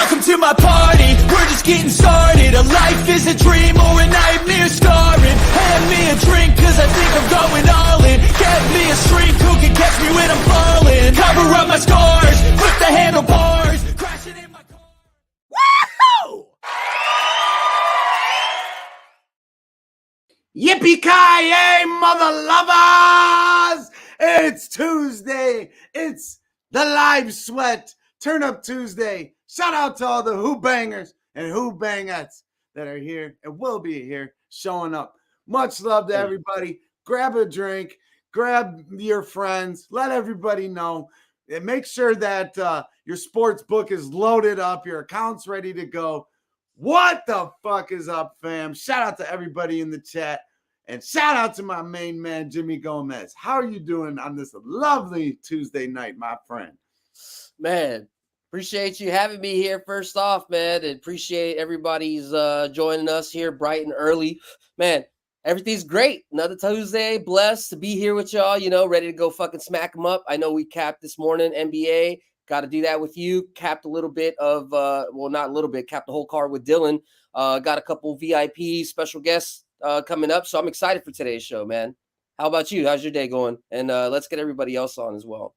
Welcome to my party, we're just getting started. A life is a dream or a nightmare scarring. Hand me a drink cause I think I'm going all in. Get me a shrink who can catch me when I'm falling. Cover up my scars, flip the handlebars, crashing in my car. Woohoo! Yippee-ki-yay, mother lovers! It's Tuesday. It's the Live Sweat Turn Up Tuesday. Shout out to all the Who-Bangers and Who-Bangettes that are here and will be here showing up. Much love to everybody. Grab a drink. Grab your friends. Let everybody know. And make sure that your sports book is loaded up. Your account's ready to go. What the fuck is up, fam? Shout out to everybody in the chat. And shout out to my main man, Jimmy Gomez. How are you doing on this lovely Tuesday night, my friend? Man, appreciate you having me here first off, man. And appreciate everybody's joining us here bright and early. Man, everything's great. Another Tuesday. Blessed to be here with y'all, you know, ready to go fucking smack them up. I know we capped this morning, NBA. Got to do that with you. Capped a little bit of, well, not a little bit, capped the whole card with Dylan. Got a couple VIP special guests coming up. So I'm excited for today's show, man. How about you? How's your day going? And let's get everybody else on as well.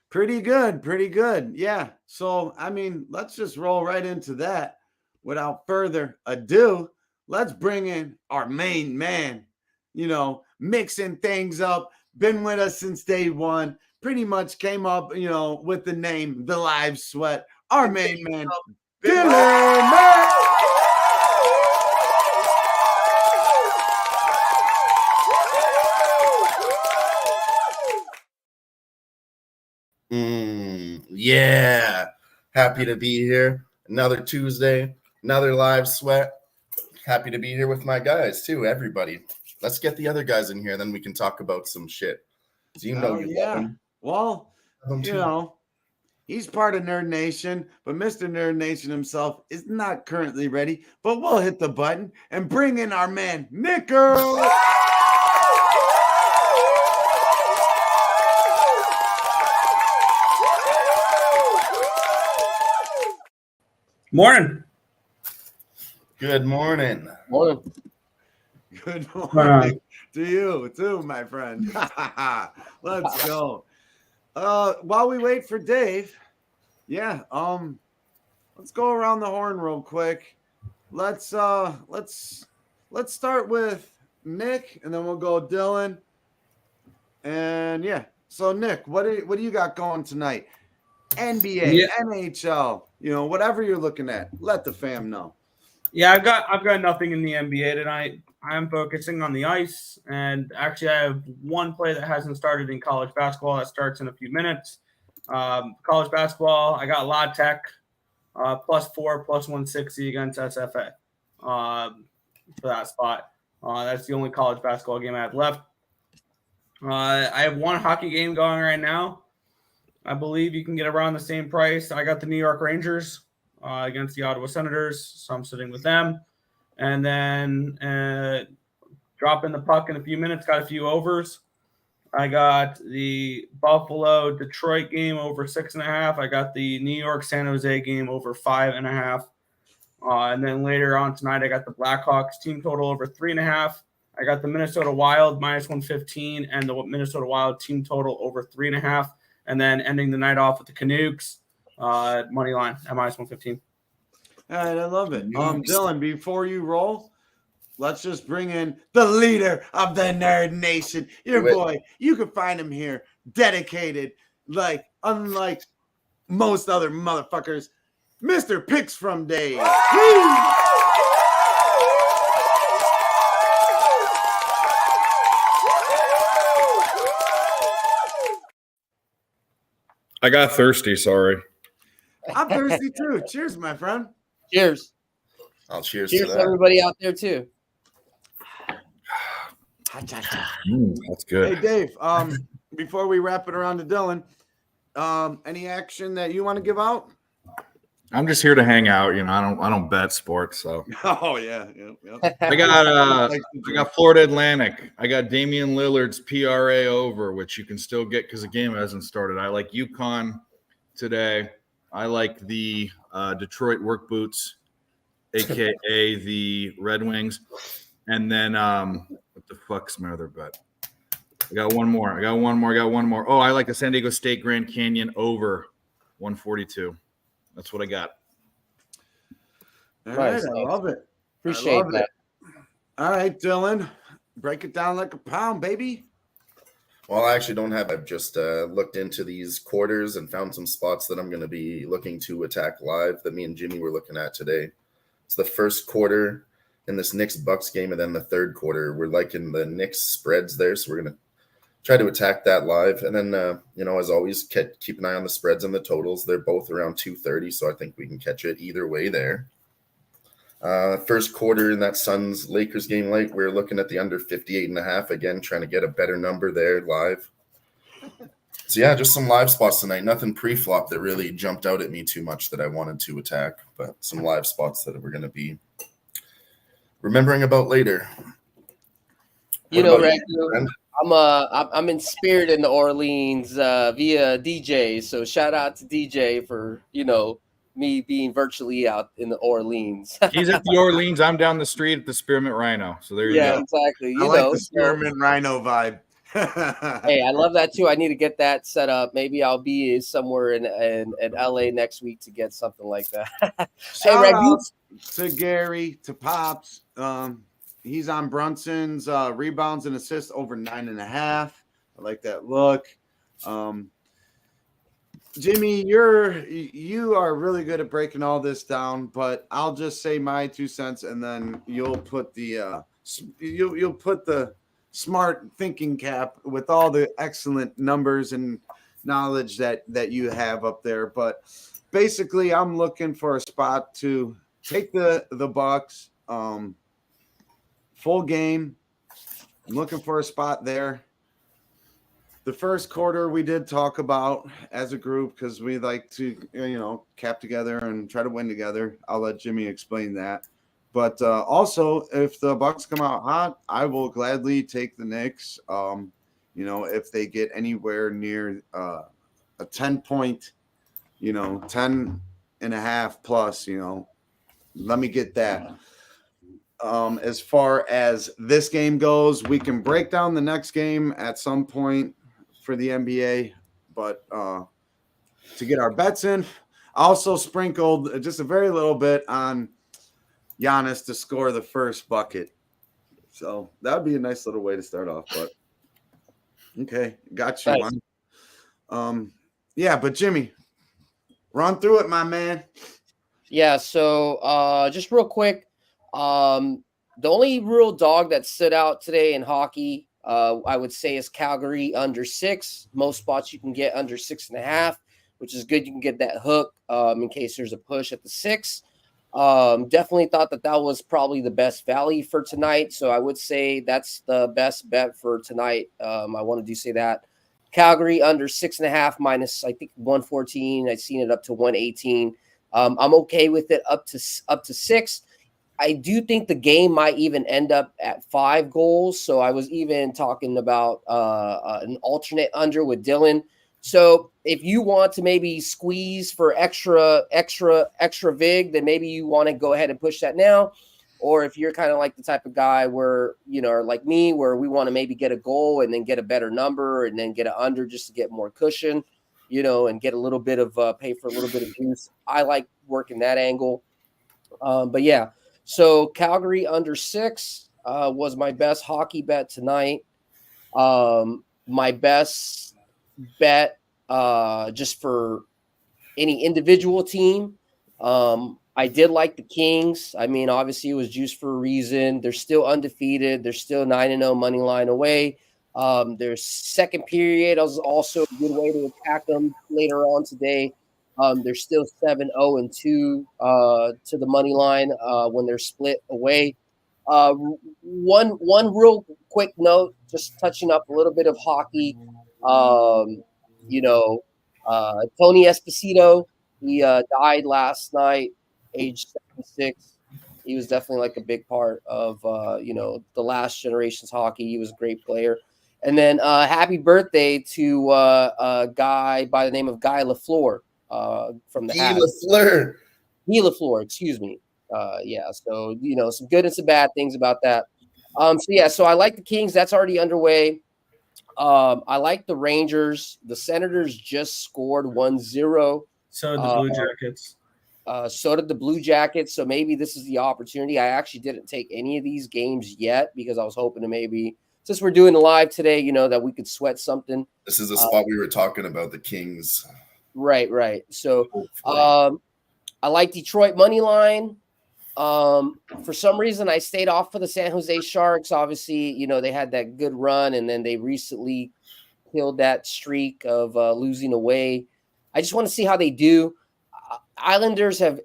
Pretty good. Pretty good. Yeah. So, I mean, let's just roll right into that. Without further ado, let's bring in our main man, you know, mixing things up. Been with us since day one. Pretty much came up, you know, with the name The Live Sweat. Our main man, Dylan. Yeah, happy to be here. Another Tuesday, another Live Sweat. Happy to be here with my guys too. Everybody, let's get the other guys in here, then we can talk about some shit. So you know, yeah. Love him. Well, you know, he's part of Nerd Nation, but Mr. Nerd Nation himself is not currently ready. But we'll hit the button and bring in our man, Nicker. Morning. Good morning. Morning. Good morning to you too, my friend. Let's go. While we wait for Dave, yeah, let's go around the horn real quick. Let's start with Nick, and then we'll go Dylan. And yeah, so Nick, what do you got going tonight? NBA, NHL, you know, whatever you're looking at, let the fam know. Yeah, I've got nothing in the NBA tonight. I'm focusing on the ice, and actually I have one play that hasn't started in college basketball that starts in a few minutes. College basketball, I got La Tech +4, +160 against SFA for that spot. That's the only college basketball game I have left. I have one hockey game going right now. I believe you can get around the same price. I got the New York Rangers against the Ottawa Senators, so I'm sitting with them. And then dropping the puck in a few minutes, got a few overs. I got the Buffalo-Detroit game over 6.5. I got the New York-San Jose game over 5.5. And then later on tonight, I got the Blackhawks team total over 3.5. I got the Minnesota Wild -115 and the Minnesota Wild team total over 3.5. And then ending the night off with the Canucks money line at -115. All right, I love it. Dylan, before you roll, let's just bring in the leader of the Nerd Nation. Your boy, you can find him here, dedicated, like unlike most other motherfuckers, Mr. Picks from Dave. I got thirsty, sorry. I'm thirsty too. Cheers, my friend. Cheers. I'll cheers to that. Everybody out there too. That's good. Hey, Dave, before we wrap it around to Dylan, any action that you want to give out? I'm just here to hang out. You know, I don't bet sports, so. Oh yeah. I got Florida Atlantic. I got Damian Lillard's PRA over, which you can still get because the game hasn't started. I like UConn today. I like the Detroit Work Boots, aka the Red Wings. And then what the fuck's my other bet? I got one more. Oh, I like the San Diego State Grand Canyon over 142. That's what I got. All right, Nice, I nice. love it. Appreciate love that. it. All right, Dylan, break it down like a pound, baby. Well, I actually don't have. I've just looked into these quarters and found some spots that I'm going to be looking to attack live that me and Jimmy were looking at today. It's the first quarter in this Knicks Bucks game, and then the third quarter. We're liking the Knicks spreads there, so we're going to try to attack that live. And then, as always, keep an eye on the spreads and the totals. They're both around 230, so I think we can catch it either way there. First quarter in that Suns-Lakers game late, we're looking at the under 58.5 again, trying to get a better number there live. So, yeah, just some live spots tonight. Nothing pre-flop that really jumped out at me too much that I wanted to attack, but some live spots that we're going to be remembering about later. You What know, about Reg, you, friend? I'm in spirit in the Orleans via DJ. So shout out to DJ for, me being virtually out in the Orleans. He's at the Orleans. I'm down the street at the Spearmint Rhino. So there you Yeah, go. exactly. I like the Spearmint Rhino vibe. Hey, I love that too. I need to get that set up. Maybe I'll be somewhere in LA next week to get something like that. Hey, Shout Reg, out to Gary, to Pops. He's on Brunson's rebounds and assists over 9.5. I like that look. Jimmy, you are really good at breaking all this down, but I'll just say my 2 cents, and then you'll put the you'll put the smart thinking cap with all the excellent numbers and knowledge that you have up there. But basically, I'm looking for a spot to take the Bucks full game. I'm looking for a spot there. The first quarter we did talk about as a group because we like to, cap together and try to win together. I'll let Jimmy explain that. But also, if the Bucks come out hot, I will gladly take the Knicks. If they get anywhere near a 10-point, 10.5 plus, let me get that. As far as this game goes, we can break down the next game at some point for the NBA, but to get our bets in, I also sprinkled just a very little bit on Giannis to score the first bucket. So that would be a nice little way to start off, but okay, got you Nice. one. Yeah, but Jimmy, run through it, my man. Yeah, so just real quick, the only real dog that stood out today in hockey, I would say, is Calgary under 6. Most spots you can get under 6.5, which is good. You can get that hook in case there's a push at the 6. Definitely thought that was probably the best value for tonight. So I would say that's the best bet for tonight. I want to say that. Calgary under 6.5 minus, I think, 114. I've seen it up to 118. I'm okay with it up to 6. I do think the game might even end up at 5 goals. So I was even talking about an alternate under with Dylan. So if you want to maybe squeeze for extra vig, then maybe you want to go ahead and push that now. Or if you're kind of like the type of guy where, or like me, where we want to maybe get a goal and then get a better number and then get an under just to get more cushion, and get a little bit of pay for a little bit of juice. I like working that angle. But yeah. So Calgary under 6 was my best hockey bet tonight. My best bet just for any individual team. I did like the Kings. I mean, obviously it was juiced for a reason. They're still undefeated. They're still 9-0 money line away. Their second period was also a good way to attack them later on today. They're still 7-0-2 to the money line when they're split away. One real quick note, just touching up a little bit of hockey. Tony Esposito, he died last night, age 76. He was definitely like a big part of the last generation's hockey. He was a great player. And then happy birthday to a guy by the name of Guy Lafleur. from the Guy Habs. Lafleur. Guy Lafleur, excuse me. Yeah, so some good and some bad things about that. So I like the Kings. That's already underway. I like the Rangers. The Senators just scored 1-0. So the Blue Jackets. So did the Blue Jackets. So maybe this is the opportunity. I actually didn't take any of these games yet because I was hoping to maybe, since we're doing the live today, that we could sweat something. This is the spot we were talking about, the Kings. Right. So Hopefully. I like Detroit money line. For some reason, I stayed off for the San Jose Sharks. Obviously, they had that good run, and then they recently killed that streak of losing away. I just want to see how they do. Islanders have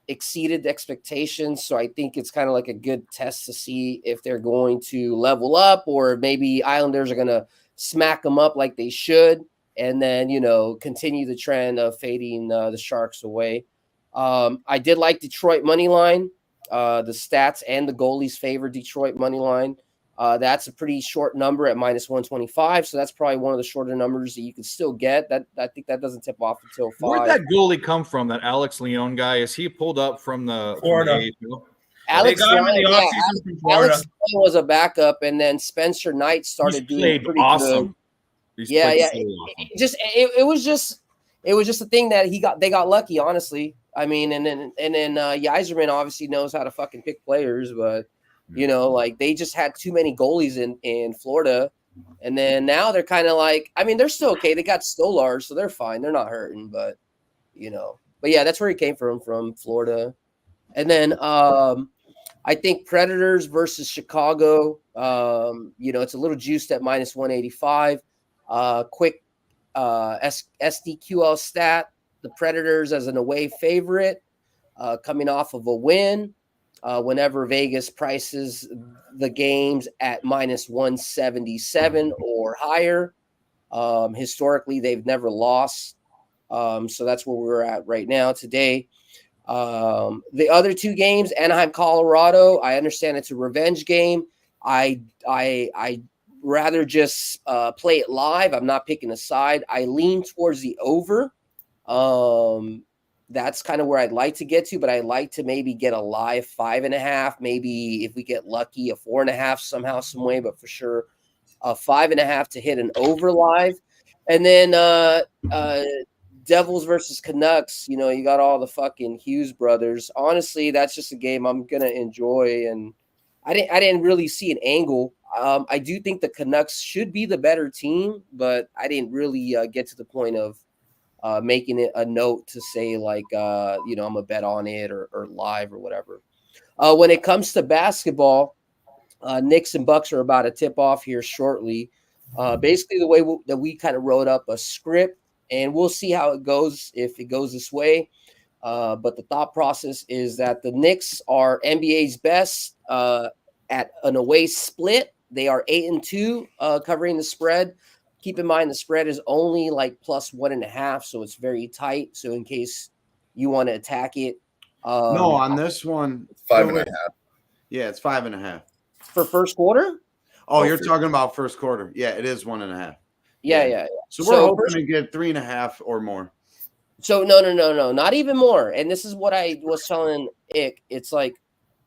exceeded expectations, so I think it's kind of like a good test to see if they're going to level up, or maybe Islanders are going to smack them up like they should, and then continue the trend of fading the Sharks away. I did like Detroit money line. The stats and the goalies favor Detroit money line. That's a pretty short number at -125, so that's probably one of the shorter numbers that you could still get. That I think that doesn't tip off until 5. Where'd that goalie come from? That Alex Leon guy? Is he pulled up from the Florida? AHL? Alex They got him in the Lyon, offseason from Florida. Alex Lyon was a backup, and then Spencer Knight started He's doing played pretty awesome. good. He's played so awesome. It was just a thing that they got lucky, honestly. I mean, and then Yzerman obviously knows how to fucking pick players, but like they just had too many goalies in Florida, and then now they're kind of like, I mean, they're still okay. They got Stolar, so they're fine. They're not hurting, but yeah, that's where he came from Florida. And then I think Predators versus Chicago. It's a little juiced at -185. Quick SDQL stat: the Predators as an away favorite, coming off of a win. Whenever Vegas prices the games at -177 or higher, historically they've never lost. So that's where we're at right now today. The other two games, Anaheim, Colorado, I understand it's a revenge game. I rather just play it live. I'm not picking a side. I lean towards the over. That's kind of where I'd like to get to, but I'd like to maybe get a live 5.5. Maybe if we get lucky, a 4.5 somehow, some way, but for sure a 5.5 to hit an over live. And then Devils versus Canucks. You got all the fucking Hughes brothers. Honestly, that's just a game I'm gonna enjoy, and I didn't really see an angle. I do think the Canucks should be the better team, but I didn't really get to the point of making it a note to say like I'm a bet on it or live or whatever. When it comes to basketball, Knicks and Bucks are about to tip off here shortly. Basically, the way that we kind of wrote up a script, and we'll see how it goes if it goes this way. But the thought process is that the Knicks are NBA's best at an away split. They are 8-2 covering the spread. Keep in mind the spread is only like +1.5, so it's very tight. So in case you want to attack it, no, on this one, 5.5. Yeah, it's 5.5 for first quarter. Oh, you're talking about first quarter. Yeah, it is 1.5. Yeah. So we're hoping to get 3.5 or more. So no, not even more. And this is what I was telling Ick. It's like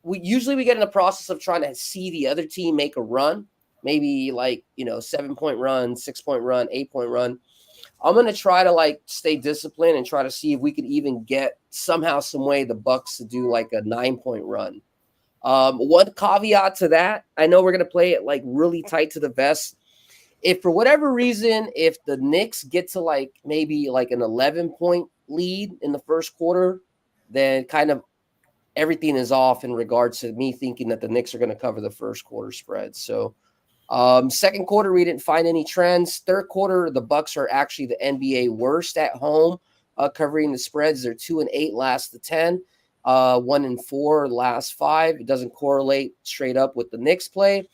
we get in the process of trying to see the other team make a run, maybe like 7-point run, 6-point run, 8-point run. I'm gonna try to like stay disciplined and try to see if we could even get somehow, some way the Bucks to do like a 9-point run. One caveat to that, I know we're gonna play it like really tight to the vest. If for whatever reason, if the Knicks get to like maybe like an 11-point lead in the first quarter, then kind of everything is off in regards to me thinking that the Knicks are going to cover the first quarter spread. So second quarter, we didn't find any trends. Third quarter, the Bucks are actually the NBA worst at home covering the spreads. They're 2-8 last to 10, 1-4 last 5. It doesn't correlate straight up with the Knicks play.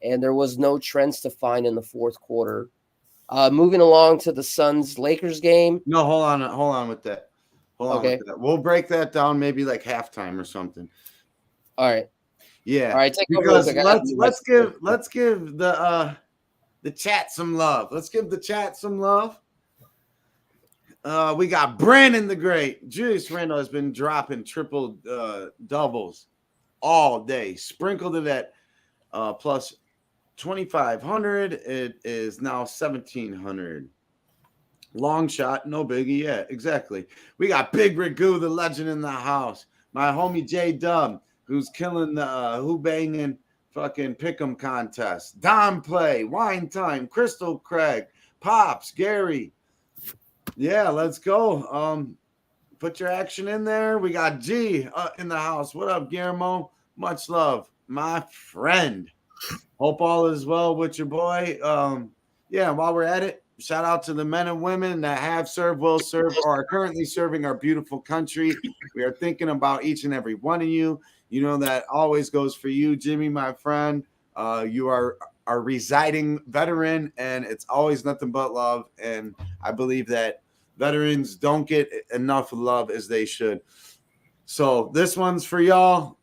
And there was no trends to find in the fourth quarter. Moving along to the Suns-Lakers game. No, hold on with that. Hold on with that. We'll break that down maybe like halftime or something. All right. Yeah. All right. Because let's give the chat some love. Let's give the chat some love. We got Brandon the Great. Julius Randle has been dropping triple doubles all day. Sprinkled it at plus 2,500. It is now 1,700. Long shot, no biggie. Yeah, exactly. We got Big Ragu, the legend in the house. My homie J Dub, who's killing the Who-Bangin fucking pick'em contest. Dom Play, Wine Time, Crystal Craig, Pops, Gary. Yeah, let's go. Put your action in there. We got G in the house. What up, Guillermo? Much love, my friend. Hope all is well with your boy. Yeah, while we're at it, shout out to the men and women that have served, will serve, or are currently serving our beautiful country. We are thinking about each and every one of you. You know that always goes for you, Jimmy, my friend. You are our residing veteran, and it's always nothing but love. And I believe that veterans don't get enough love as they should. So this one's for y'all.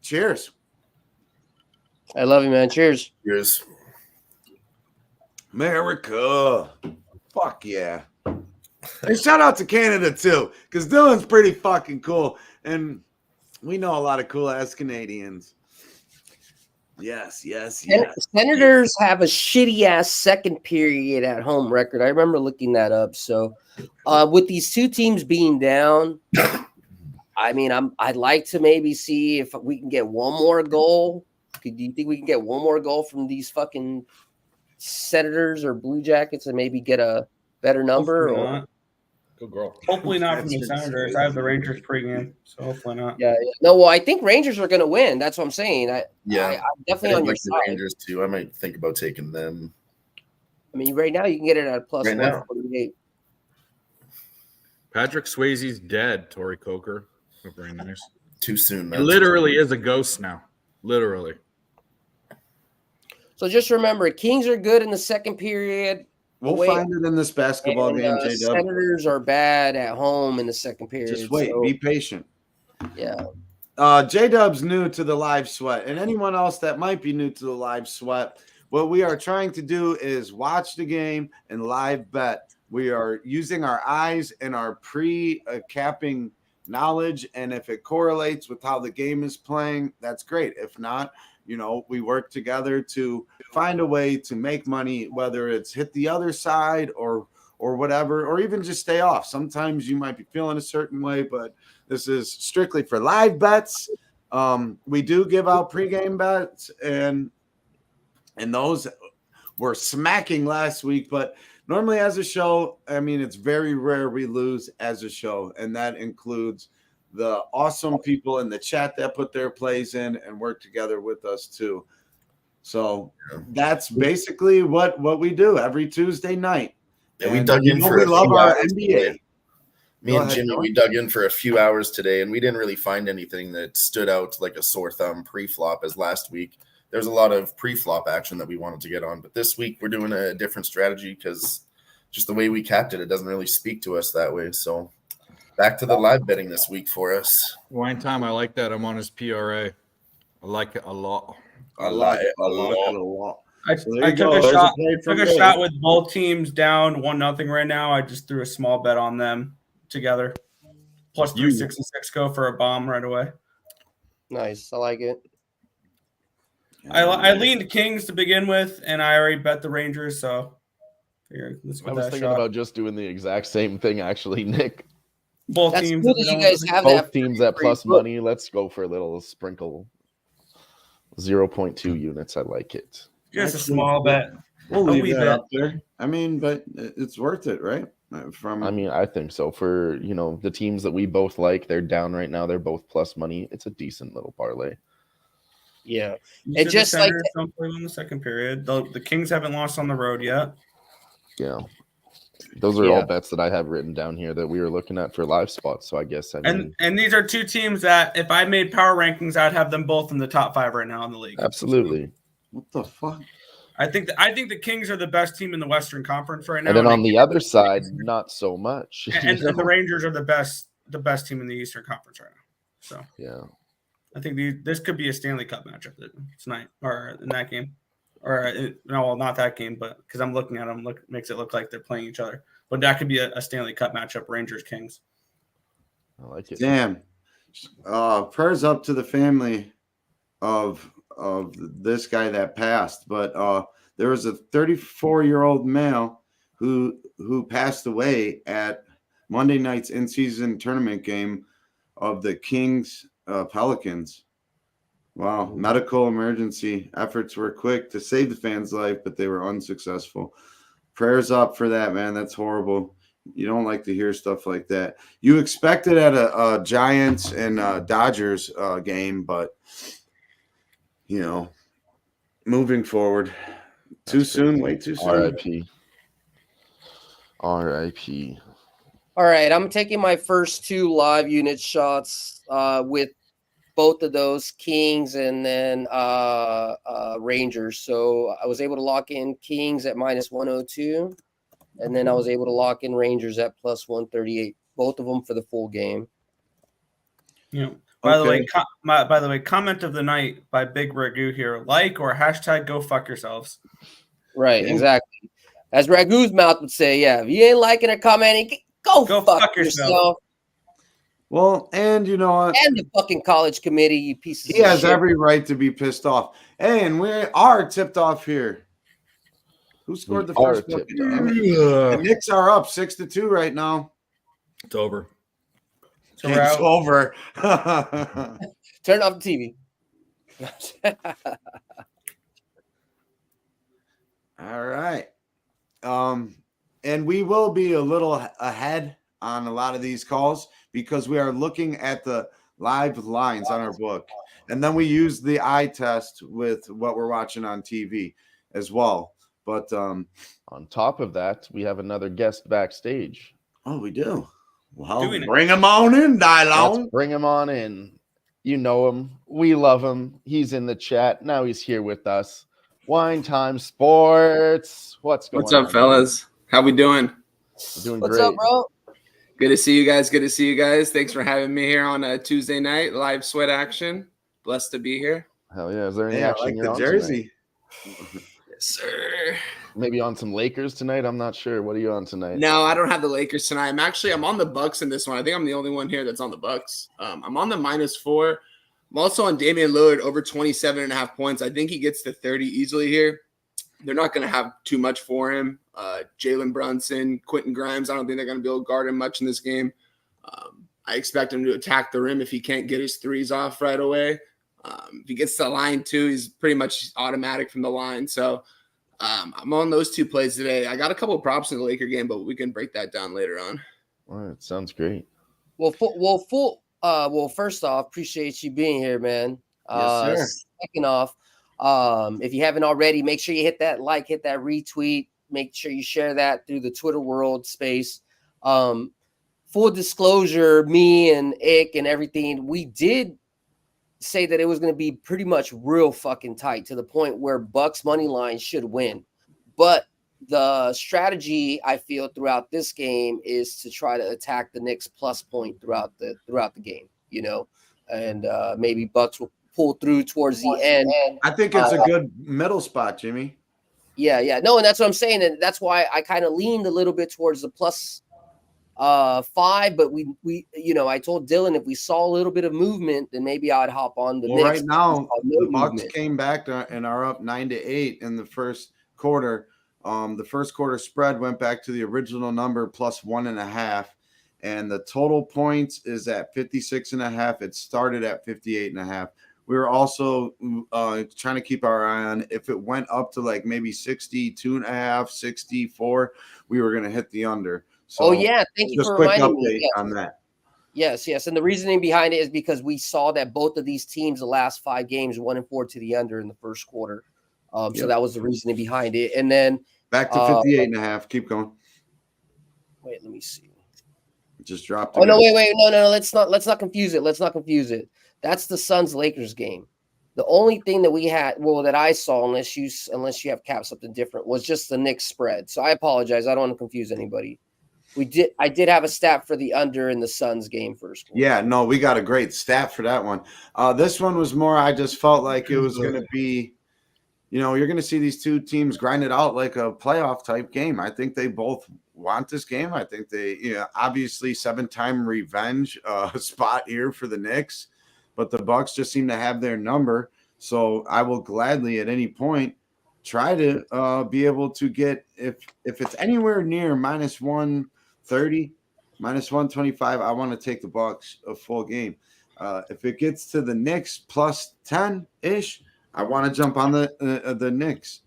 Cheers. I love you, man. Cheers. Cheers. America. Fuck yeah. And shout out to Canada too, because Dylan's pretty fucking cool. And we know a lot of cool ass Canadians. Yes. Senators have a shitty ass second period at home record. I remember looking that up. So with these two teams being down, I mean, I'd like to maybe see if we can get one more goal. Do you think we can get one more goal from these fucking Senators or Blue Jackets and maybe get a better number? Hopefully Or not. Good girl. Hopefully not from the That's Senators. I have the Rangers pregame, so hopefully not. yeah. No, well, I think Rangers are going to win. That's what I'm saying. I'm definitely on your the side. Rangers too. I might think about taking them. I mean, right now you can get it at a plus Right now. 148. Patrick Swayze's dead, Tory Coker. Very nice. Too soon. He literally is a ghost now. Literally. So just remember, Kings are good in the second period. We'll find it in this basketball And, game, J Dub. Senators are bad at home in the second period. Just wait, so, be patient. yeah. J Dub's new to the live sweat, and anyone else that might be new to the live sweat, what we are trying to do is watch the game and live bet. We are using our eyes and our pre-capping knowledge, and if it correlates with how the game is playing, that's great. If not, you know, we work together to find a way to make money, whether it's hit the other side or whatever, or even just stay off. Sometimes you might be feeling a certain way, but this is strictly for live bets. We do give out pregame bets, and those were smacking last week, but normally as a show, I mean, it's very rare we lose as a show, and that includes the awesome people in the chat that put their plays in and work together with us too. So that's basically what we do every Tuesday night. Yeah, we dug in for we a love few our hours NBA. today. Me Go and ahead, Jimmy, Dylan. we dug in for a few hours today, and we didn't really find anything that stood out like a sore thumb pre-flop as last week. There's a lot of pre-flop action that we wanted to get on, but this week we're doing a different strategy because just the way we capped it, it doesn't really speak to us that way. So back to the live betting this week for us. Wine time, I like that. I'm on his PRA. I like it a lot. I like it a lot. lot. I So there I you took go. a There's shot. play from Took a me. shot with both teams down 1-0 right now. I just threw a small bet on them together. Plus 366 go for a bomb right away. Nice. I like it. I leaned Kings to begin with, and I already bet the Rangers. So here, let's I give was that a thinking shot. about just doing the exact same thing, actually, Nick. Both That's teams. cool that you guys have Both that. teams at free plus look. money. Let's go for a little sprinkle. 0.2 units. I like it. Just a small bet. We'll A leave wee that bit. up there. I mean, but it's worth it, right? I mean, I think so. For, you know, the teams that we both like, they're down right now. They're both plus money. It's a decent little parlay. Yeah. You And said just the like Senators don't play well in the second period. The Kings haven't lost on the road yet. Yeah. Those are Yeah. all bets that I have written down here that we were looking at for live spots. So I guess, I mean, And these are two teams that if I made power rankings, I'd have them both in the top 5 right now in the league. absolutely. What the fuck? I think the Kings are the best team in the Western Conference right now. And then on I the think other side, not so much. and you the know? Rangers are the best team in the Eastern Conference right now. So Yeah. I think this could be a Stanley Cup matchup tonight or in that game, or no, well, not that game, but because I'm looking at them, makes it look like they're playing each other. but that could be a Stanley Cup matchup, Rangers Kings. I like it. Damn. Prayers up to the family of this guy that passed. But there was a 34-year-old male who passed away at Monday night's in-season tournament game of the Kings Pelicans. Wow. Medical emergency efforts were quick to save the fan's life, but they were unsuccessful. Prayers up for that, man. That's horrible. You don't like to hear stuff like that. You expect it at a Giants and Dodgers game, but, you know, moving forward. Too soon, way too soon. R.I.P. R.I.P. All right, I'm taking my first 2 live unit shots with both of those, Kings and then Rangers. So I was able to lock in Kings at -102, and then I was able to lock in Rangers at +138. Both of them for the full game. Yeah. By the way, comment of the night by Big Ragu here. Like or hashtag go fuck yourselves. Right, exactly. As Ragu's mouth would say, yeah, if you ain't liking or commenting, go fuck yourself. Well, and you know what? And the fucking college committee, you pieces of shit. He has every right to be pissed off. Hey, and we are tipped off here. Who scored the first one? The Knicks are up 6-2 right now. It's over. So It's over. Turn off the TV. All right. And we will be a little ahead on a lot of these calls because we are looking at the live lines on our book. And then we use the eye test with what we're watching on TV as well. But on top of that, we have another guest backstage. Oh, we do. Well, bring him on in, Dylon. Let's bring him on in. You know him. We love him. He's in the chat. Now he's here with us. Wine Time Sports. What's going on? What's up, fellas? How we doing? We're doing What's great. up, bro? Good to see you guys. Good to see you guys. Thanks for having me here on a Tuesday night, live sweat action. Blessed to be here. Hell yeah. Is there any Yeah, I action like you're the on jersey. tonight? Yes, sir. Maybe on some Lakers tonight? I'm not sure. What are you on tonight? No, I don't have the Lakers tonight. I'm on the Bucks in this one. I think I'm the only one here that's on the Bucks. I'm on the -4. I'm also on Damian Lillard over 27.5 points. I think he gets to 30 easily here. They're not going to have too much for him. Jalen Brunson, Quentin Grimes, I don't think they're going to be able to guard him much in this game. I expect him to attack the rim if he can't get his threes off right away. If he gets to the line too, he's pretty much automatic from the line. So I'm on those 2 plays today. I got a couple of props in the Laker game, but we can break that down later on. All right. Sounds great. Well, first off, appreciate you being here, man. Yes, sir. Second off, if you haven't already, make sure you hit that like, hit that retweet. Make sure you share that through the Twitter world space. Full disclosure, me and Ick and everything, we did say that it was going to be pretty much real fucking tight to the point where Bucks money line should win. But the strategy I feel throughout this game is to try to attack the Knicks plus point throughout the game, you know, and maybe Bucks will pull through towards the end. I think it's a good middle spot, Jimmy. Yeah. No, and that's what I'm saying. And that's why I kind of leaned a little bit towards the +5, but we I told Dylan if we saw a little bit of movement, then maybe I'd hop on the Knicks. Right now, the Bucks came back and are up 9-8 in the first quarter. The first quarter spread went back to the original number +1.5, and the total points is at 56.5. It started at 58.5. We were also trying to keep our eye on if it went up to like maybe 62.5, 64, we were going to hit the under. So thank you just for quick reminding update me. on that. Yes. And the reasoning behind it is because we saw that both of these teams, the last 5 games, 1-4 to the under in the first quarter. So that was the reasoning behind it. And then back to 58.5. Keep going. Wait, let me see. Just dropped. Oh no, wait. No. Let's not confuse it. That's the Suns Lakers game. The only thing that we had, that I saw, unless you have capped something different, was just the Knicks spread. So I apologize. I don't want to confuse anybody. I did have a stat for the under in the Suns game first. Yeah, no, we got a great stat for that one. This one was more, I just felt like it was going to be, you're going to see these two teams grind it out like a playoff type game. I think they both want this game. I think they, obviously 7-time revenge spot here for the Knicks, but the Bucks just seem to have their number. So I will gladly at any point try to be able to get, if it's anywhere near minus 130, minus 125, I want to take the Bucks a full game. If it gets to the Knicks plus 10-ish, I want to jump on the Knicks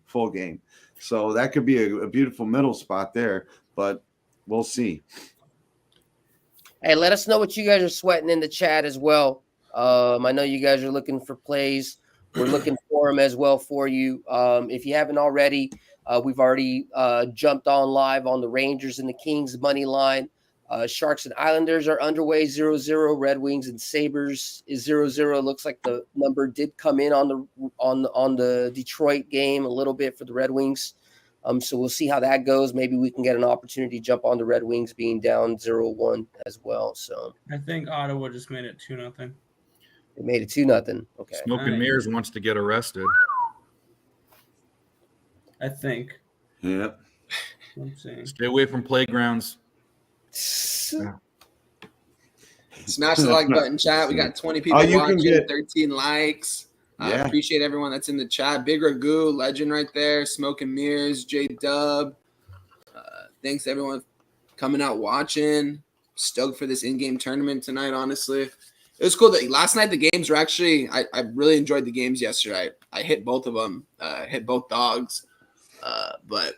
full game. So that could be a beautiful middle spot there, but we'll see. Hey, let us know what you guys are sweating in the chat as well. I know you guys are looking for plays. We're looking for them as well for you. If you haven't already, we've already jumped on live on the Rangers and the Kings money line. Sharks and Islanders are underway 0-0. Red Wings and Sabres is 0-0. Looks like the number did come in on the Detroit game a little bit for the Red Wings. So we'll see how that goes. Maybe we can get an opportunity to jump on the Red Wings being down 0-1 as well. So I think Ottawa just made it 2-0. they made it 2-0. Okay. Smoke and Mirrors wants to get arrested. I think. Yep. I'm saying. Stay away from playgrounds. Smash the like button, chat. We got 20 people you watching, can get 13 likes. Yeah. Appreciate everyone that's in the chat. Big Ragu, legend right there. Smoke and Mirrors, J Dub. Thanks to everyone coming out watching. Stoked for this in-game tournament tonight, honestly. It was cool that last night the games were actually, I really enjoyed the games yesterday. I hit both of them, hit both dogs. But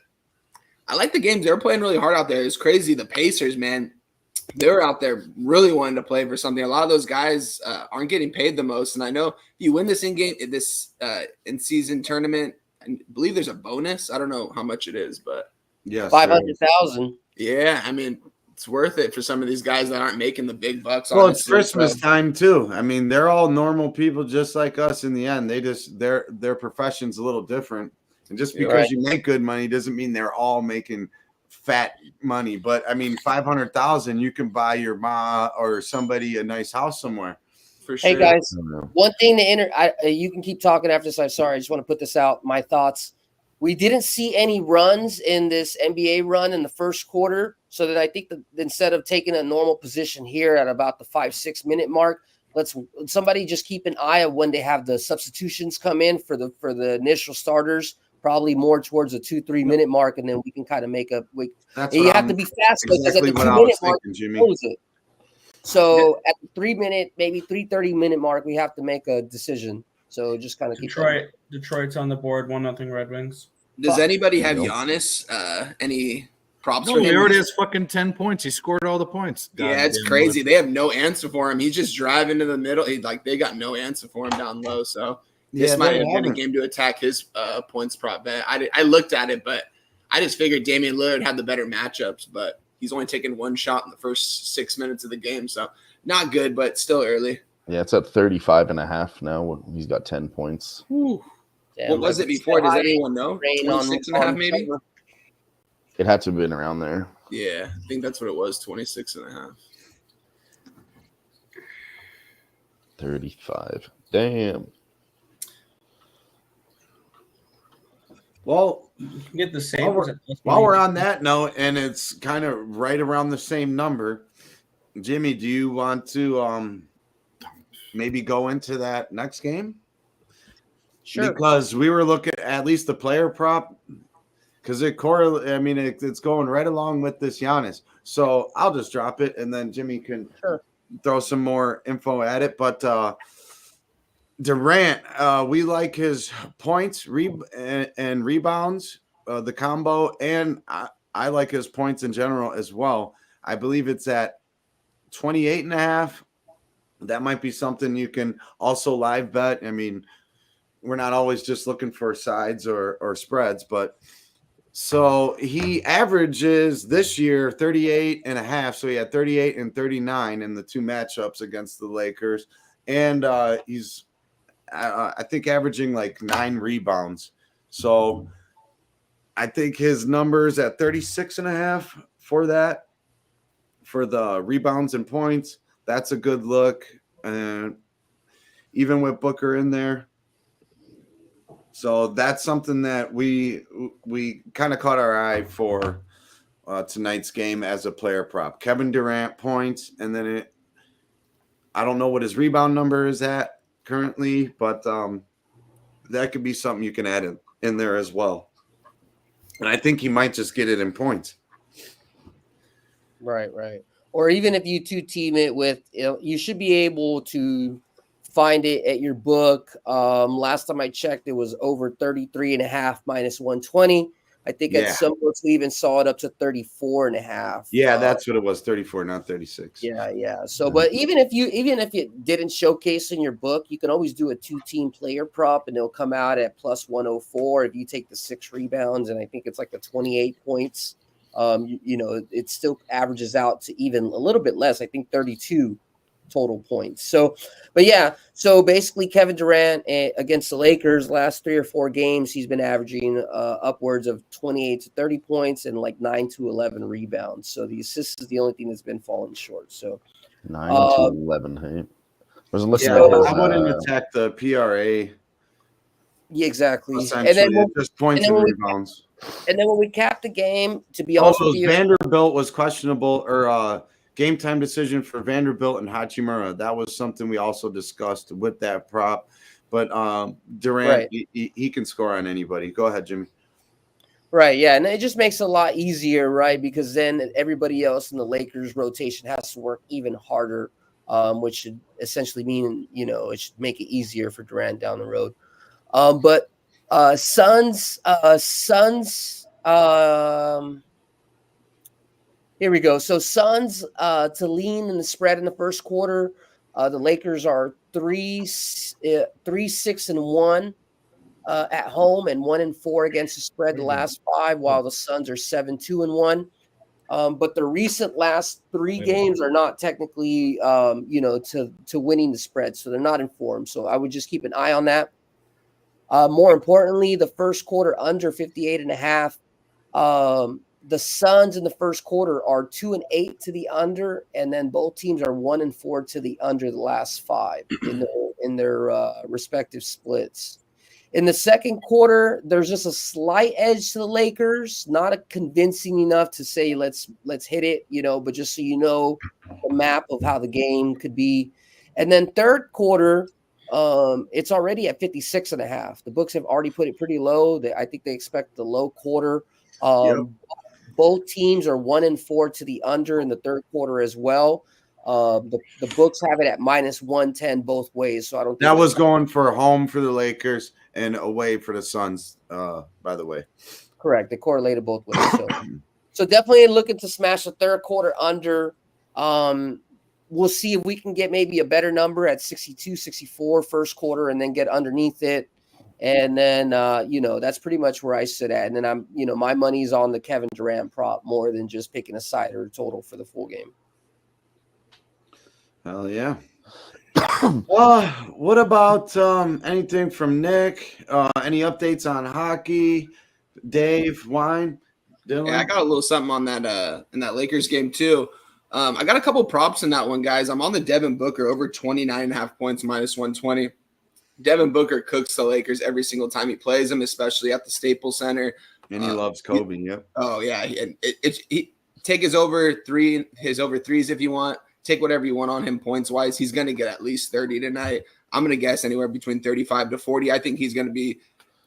I like the games. They were playing really hard out there. It's crazy. The Pacers, man, they were out there really wanting to play for something. A lot of those guys aren't getting paid the most. And I know if you win this in-season tournament, I believe there's a bonus. I don't know how much it is, but yes, 500,000. yeah, I mean, it's worth it for some of these guys that aren't making the big bucks. Well, honestly. it's Christmas time too. I mean, they're all normal people just like us in the end. They just their profession's a little different. And just because you make good money doesn't mean they're all making fat money. But I mean, 500,000, you can buy your ma or somebody a nice house somewhere. For sure. Hey guys, one thing to you can keep talking after this. I'm sorry, I just want to put this out. My thoughts. We didn't see any runs in this NBA run in the first quarter, so that I think that instead of taking a normal position here at about the 5-6 minute mark, let's somebody just keep an eye on when they have the substitutions come in for the initial starters. Probably more towards the 2-3 minute mark, and then we can kind of make a. You have to be fast because at the 2 minute mark, close it. So at the 3 minute, maybe 3:30 minute mark, we have to make a decision. So just kind of keep Detroit's on the board, 1-0 Red Wings. Does anybody have Giannis? Any props No, for him? he already has fucking 10 points. He scored all the points. Yeah, it's crazy. They have no answer for him. He's just driving to the middle. They got no answer for him down low. So this might have been a game to attack his points prop bet. I looked at it, but I just figured Damian Lillard had the better matchups, but he's only taken one shot in the first 6 minutes of the game. So not good, but still early. Yeah, it's at 35.5 now. He's got 10 points. What was it before? Does anyone know? 26.5 maybe? It had to have been around there. Yeah, I think that's what it was, 26.5. 35. Damn. Well, get the same. While we're on that note, and it's kind of right around the same number, Jimmy, do you want to maybe go into that next game? Sure. Because we were looking at least the player prop, because it's going right along with this Giannis. So I'll just drop it, and then Jimmy can throw some more info at it. But Durant, we like his points and rebounds, the combo, and I like his points in general as well. I believe it's at 28.5. That might be something you can also live bet. I mean, we're not always just looking for sides or spreads, but so he averages this year 38.5. So he had 38 and 39 in the two matchups against the Lakers. And he's, I think, averaging like 9 rebounds. So I think his numbers at 36.5 for that, for the rebounds and points, that's a good look. And even with Booker in there, So that's something that we kind of caught our eye for tonight's game as a player prop. Kevin Durant points, and then I don't know what his rebound number is at currently, but that could be something you can add in there as well. And I think he might just get it in points. Right. Or even if you two team it with, you should be able to find it at your book. Last time I checked, it was over 33.5 minus 120. I think at some books we even saw it up to 34.5. Yeah, that's what it was, 34, not 36. Yeah. So, but even if you didn't showcase in your book, you can always do a 2-team player prop, and it'll come out at plus 104 if you take the 6 rebounds, and I think it's like the 28 points. It still averages out to even a little bit less. I think 32 total points. So, but yeah, so basically Kevin Durant against the Lakers last 3 or 4 games, he's been averaging upwards of 28 to 30 points and like 9 to 11 rebounds. So the assists is the only thing that's been falling short. So 9 to 11. Hey, was looking Yeah, at his, I wouldn't attack the PRA. yeah, exactly. Essentially, And then just points and rebounds. And then when we cap the game, to be honest with you, Vanderbilt was questionable, or game time decision for Vanderbilt and Hachimura. That was something we also discussed with that prop. But Durant, he can score on anybody. Go ahead, Jimmy. Right, yeah, and it just makes it a lot easier, right? Because then everybody else in the Lakers rotation has to work even harder, which should essentially mean, it should make it easier for Durant down the road. But Suns. Here we go. So Suns to lean in the spread in the first quarter. The Lakers are 3-6-1 at home and 1-4 against the spread the last 5, while the Suns are 7-2-1. But the recent last 3 games are not technically, to winning the spread, so they're not informed. So I would just keep an eye on that. More importantly, the first quarter under 58.5. The Suns in the first quarter are 2-8 to the under, and then both teams are 1-4 to the under the last 5 in their respective splits. In the second quarter, there's just a slight edge to the Lakers, not a convincing enough to say let's hit it, but just so you know the map of how the game could be. And then third quarter, it's already at 56.5. The books have already put it pretty low. I think they expect the low quarter. Both teams are 1-4 to the under in the third quarter as well. The books have it at minus 110 both ways. So I don't think that was going for home for the Lakers and away for the Suns, by the way. Correct. They correlated both ways. So definitely looking to smash the third quarter under. We'll see if we can get maybe a better number at 62, 64 first quarter and then get underneath it. And then, that's pretty much where I sit at. And then I'm, my money's on the Kevin Durant prop more than just picking a side or a total for the full game. Hell yeah. What about anything from Nick? Any updates on hockey? Dave, Wine, Dylan? Yeah, I got a little something on that in that Lakers game too. I got a couple props in that one, guys. I'm on the Devin Booker over 29.5 points minus 120. Devin Booker cooks the Lakers every single time he plays them, especially at the Staples Center. And he loves Kobe. Yep. Oh yeah, and he take his over threes if you want. Take whatever you want on him points wise. He's going to get at least 30 tonight. I'm going to guess anywhere between 35 to 40. I think he's going to be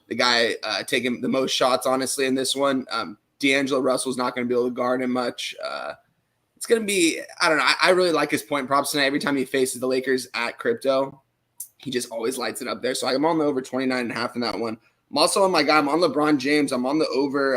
the guy taking the most shots, honestly, in this one. D'Angelo Russell's not going to be able to guard him much. It's going to be, I don't know. I really like his point props tonight. Every time he faces the Lakers at crypto, he just always lights it up there. So I'm on the over 29.5 in that one. I'm also on my guy. I'm on LeBron James. I'm on the over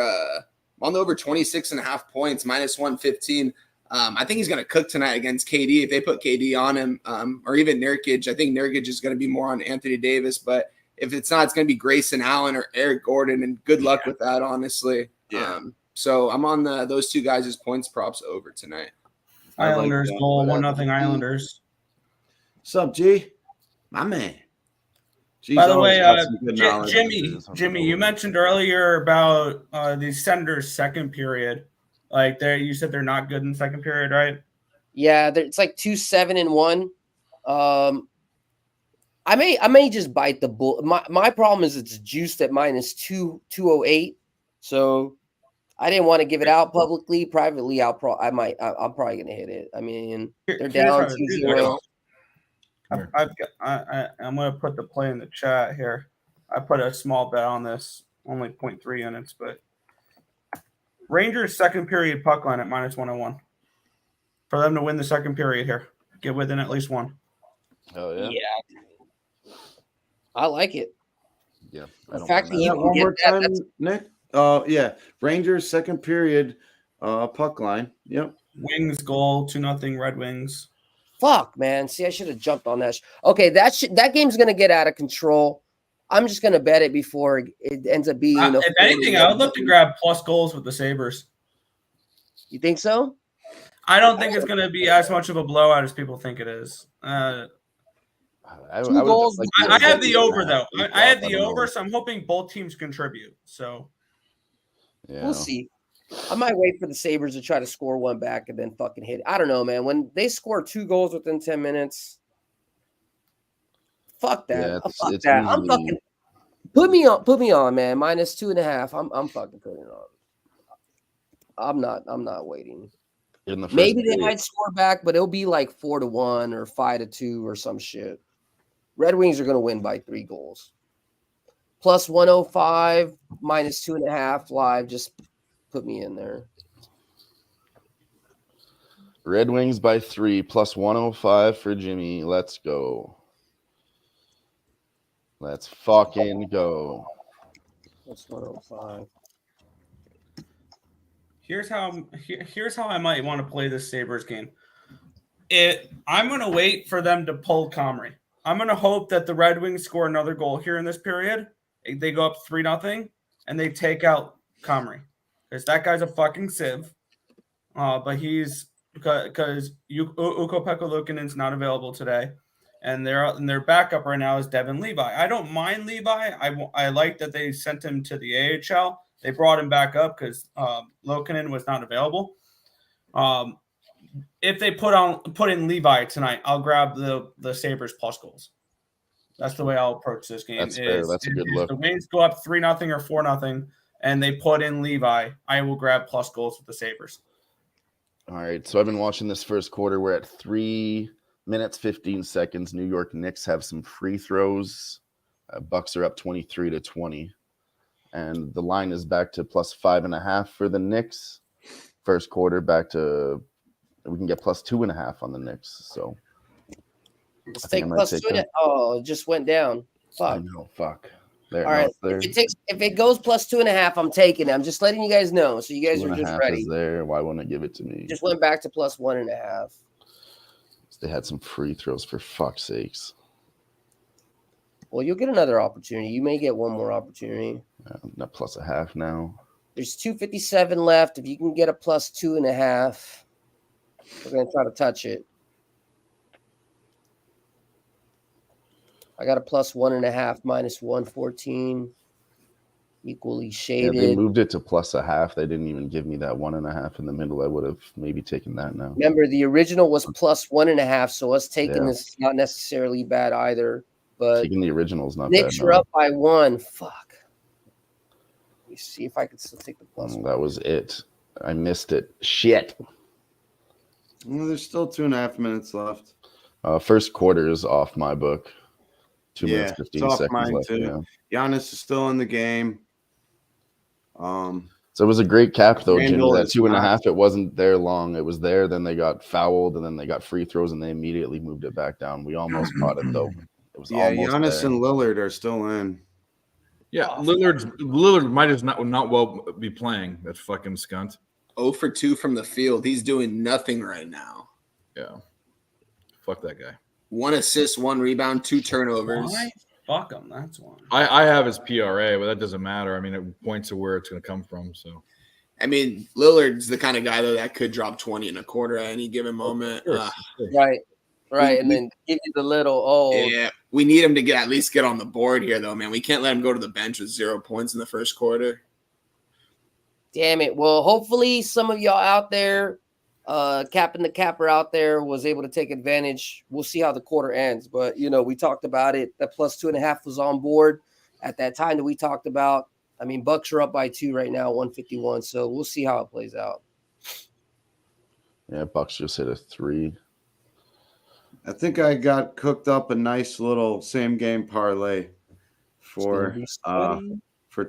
26.5 points, minus 115. I think he's going to cook tonight against KD. If they put KD on him, or even Nurkic, I think Nurkic is going to be more on Anthony Davis. But if it's not, it's going to be Grayson Allen or Eric Gordon. And good luck with that, honestly. Yeah. So I'm on those two guys' points props over tonight. Islanders goal, 1-0 Islanders. What's up, G? My man. By the way, Jimmy, you mentioned earlier about the Senators' second period. Like you said they're not good in the second period, right? Yeah, it's like 2-7-1. I may just bite the bull. My problem is it's juiced at minus 208. So I didn't want to give it out publicly. Privately, I'm probably gonna hit it. I mean, they're Here's down how to do 2-0. I'm going to put the play in the chat here. I put a small bet on this, only 0.3 units, but Rangers second period puck line at minus 101 for them to win the second period here. Get within at least one. Oh yeah. Yeah. I like it. Yeah. The fact that Yeah, you can one get more that, time, that's Nick. Yeah, Rangers second period, puck line. Yep. Wings goal, 2-0 Red Wings. fuck, man. See, I should have jumped on that. Okay, that game's gonna get out of control. I'm just gonna bet it before it ends up being. If anything, I would look to grab plus goals with the Sabres. You think so? I don't think it's going to be as much of a blowout as people think it is. I Two would goals. like I have the over, though. I have don't the know. over, so I'm hoping both teams contribute. So Yeah. We'll see. I might wait for the Sabres to try to score one back and then fucking hit it. I don't know, man. When they score 2 goals within 10 minutes, fuck that. Yeah, Fuck it's that. I'm usually- fucking put me on, man. Minus 2.5. I'm fucking putting it on. I'm not waiting. in the first Maybe they period. might score back, but it'll be like 4-1 or 5-2 or some shit. Red Wings are gonna win by 3 goals. Plus 105, minus 2.5 live. Just put me in there. Red Wings by 3 plus 105 for Jimmy. Let's go. Let's fucking go. Plus 105. here's how I might want to play this Sabres game. I'm going to wait for them to pull Comrie. I'm going to hope that the Red Wings score another goal here in this period. They go up 3-0 and they take out Comrie. Because that guy's a fucking sieve. But he's because Ukko-Pekka Luukkonen's not available today. And their backup right now is Devin Levi. I don't mind Levi. I like that they sent him to the AHL. They brought him back up because Luukkonen was not available. If they put in Levi tonight, I'll grab the Sabres plus goals. That's the way I'll approach this game. That's fair. That's a good look. The Wings go up 3-0 or 4-0, and they put in Levi, I will grab plus goals with the Sabres. All right. So I've been watching this first quarter. We're at 3 minutes, 15 seconds. New York Knicks have some free throws. Bucks are up 23-20. And the line is back to plus 5.5 for the Knicks. First quarter back to, we can get plus 2.5 on the Knicks. So Let's I think take I'm gonna plus take 2. that. Oh, it just went down. I Fuck. know, fuck. There, All right. there. If it goes plus 2.5, I'm taking it. I'm just letting you guys know, so you guys are just 2.5 ready. is there. Why wouldn't it give it to me? Just went back to plus 1.5. They had some free throws, for fuck's sakes. Well, you'll get another opportunity. You may get one more opportunity. Not plus a half now. There's 2:57 left. If you can get a plus 2.5, we're gonna try to touch it. I got a plus 1.5 minus 114. Equally Yeah, shaded. they moved it to plus a half. They didn't even give me that 1.5 in the middle. I would have maybe taken that now. Remember, the original was plus 1.5, so us taking Yeah. this is not necessarily bad either. But Taking the original is not Knicks bad. are No. up by 1. Fuck. Let me see if I can still take the plus. That was it. I missed it. Shit. Well, there's still 2.5 minutes left. First quarter is off my book. 2 minutes, Yeah, 15 it's off seconds mine left. too. Yeah. Giannis is still in the game. So it was a great cap, though, Jimmy. Randall That is 2.5, it wasn't there long. It was there. Then they got fouled, and then they got free throws, and they immediately moved it back down. We almost caught it, though. It was Yeah, almost Giannis there. and Lillard are still in. Yeah, Lillard might just not well be playing. That fucking scunt. 0 for 2 from the field. He's doing nothing right now. Yeah, fuck that guy. 1 assist, 1 rebound, 2 turnovers. Why? Fuck him. That's why. I have his PRA, but that doesn't matter. I mean, it points to where it's going to come from. So I mean, Lillard's the kind of guy, though, that could drop 20 and a quarter at any given moment. Right. And then give you the little, Yeah, we need him to at least get on the board here, though, man. We can't let him go to the bench with 0 points in the first quarter. damn it. Well, hopefully some of y'all out there Capping the capper out there was able to take advantage. We'll see how the quarter ends. But, we talked about it. That plus 2.5 was on board at that time that we talked about. I mean, Bucks are up by 2 right now, 151. So we'll see how it plays out. Yeah, Bucks just hit a 3. I think I got cooked up a nice little same game parlay for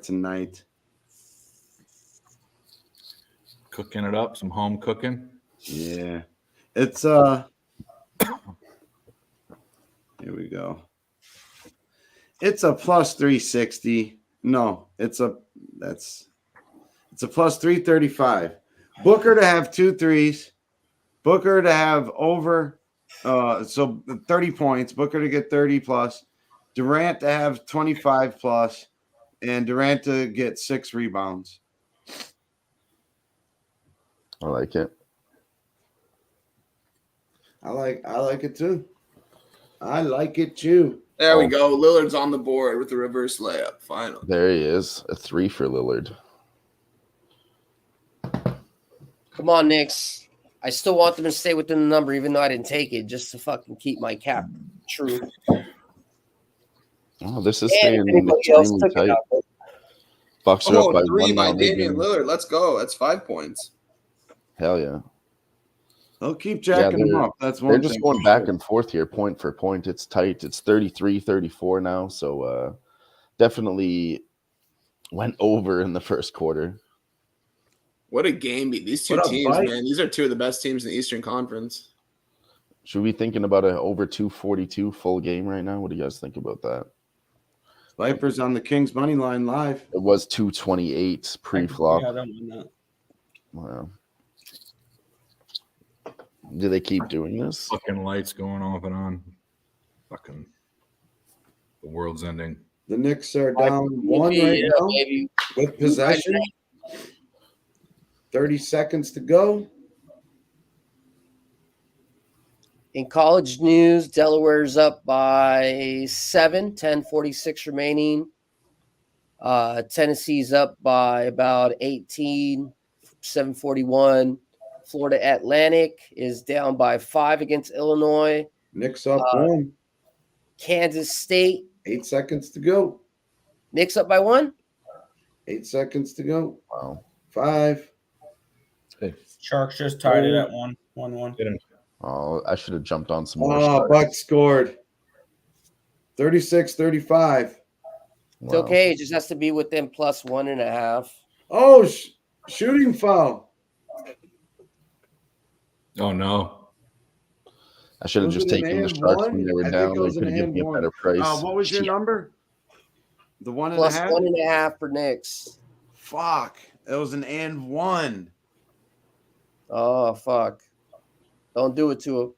tonight. Cooking it up, some home cooking. Yeah. It's here we go. It's a plus 360. No, it's a plus 335. Booker to have 2 threes. Booker to have over so 30 points. Booker to get 30 plus. Durant to have 25 plus, and Durant to get 6 rebounds. I like it. I like it too. I like it too. There we go. Lillard's on the board with the reverse layup. Final. There he is. A 3 for Lillard. Come on, Knicks. I still want them to stay within the number, even though I didn't take it, just to fucking keep my cap true. Oh, this is staying extremely tight. Bucks are up by 3 1 by now. Damian Lillard. Let's go. That's 5 points. Hell yeah. They'll keep jacking them up. That's one They're thing just going back and forth here, point for point. It's tight. It's 33-34 now. So definitely went over in the first quarter. What a game. These two teams, man. These are 2 of the best teams in the Eastern Conference. Should we be thinking about an over 242 full game right now? What do you guys think about that? Vipers on the Kings money line live. It was 228 pre-flop. Yeah, I don't know that. Wow. Do they keep doing this? Fucking lights going off and on. Fucking the world's ending. The Knicks are down 1 right now with possession. 30 seconds to go. In college news, Delaware's up by 7, 10:46 remaining. Tennessee's up by about 18, 7:41. Florida Atlantic is down by 5 against Illinois. Knicks up 1. Kansas State. 8 seconds to go. Knicks up by 1. 8 seconds to go. Wow. 5. Sharks just tied it at 1-1. Oh, I should have jumped on some more. Oh, Bucks scored. 36-35. It's okay. It just has to be within plus 1.5. Oh, shooting foul. Oh, no. I should have just taken the Sharks when they were down. They could have given me a better price. What was your number? The 1.5? Plus 1.5 for Knicks. Fuck. It was an and 1. Oh, fuck. Don't do it to him.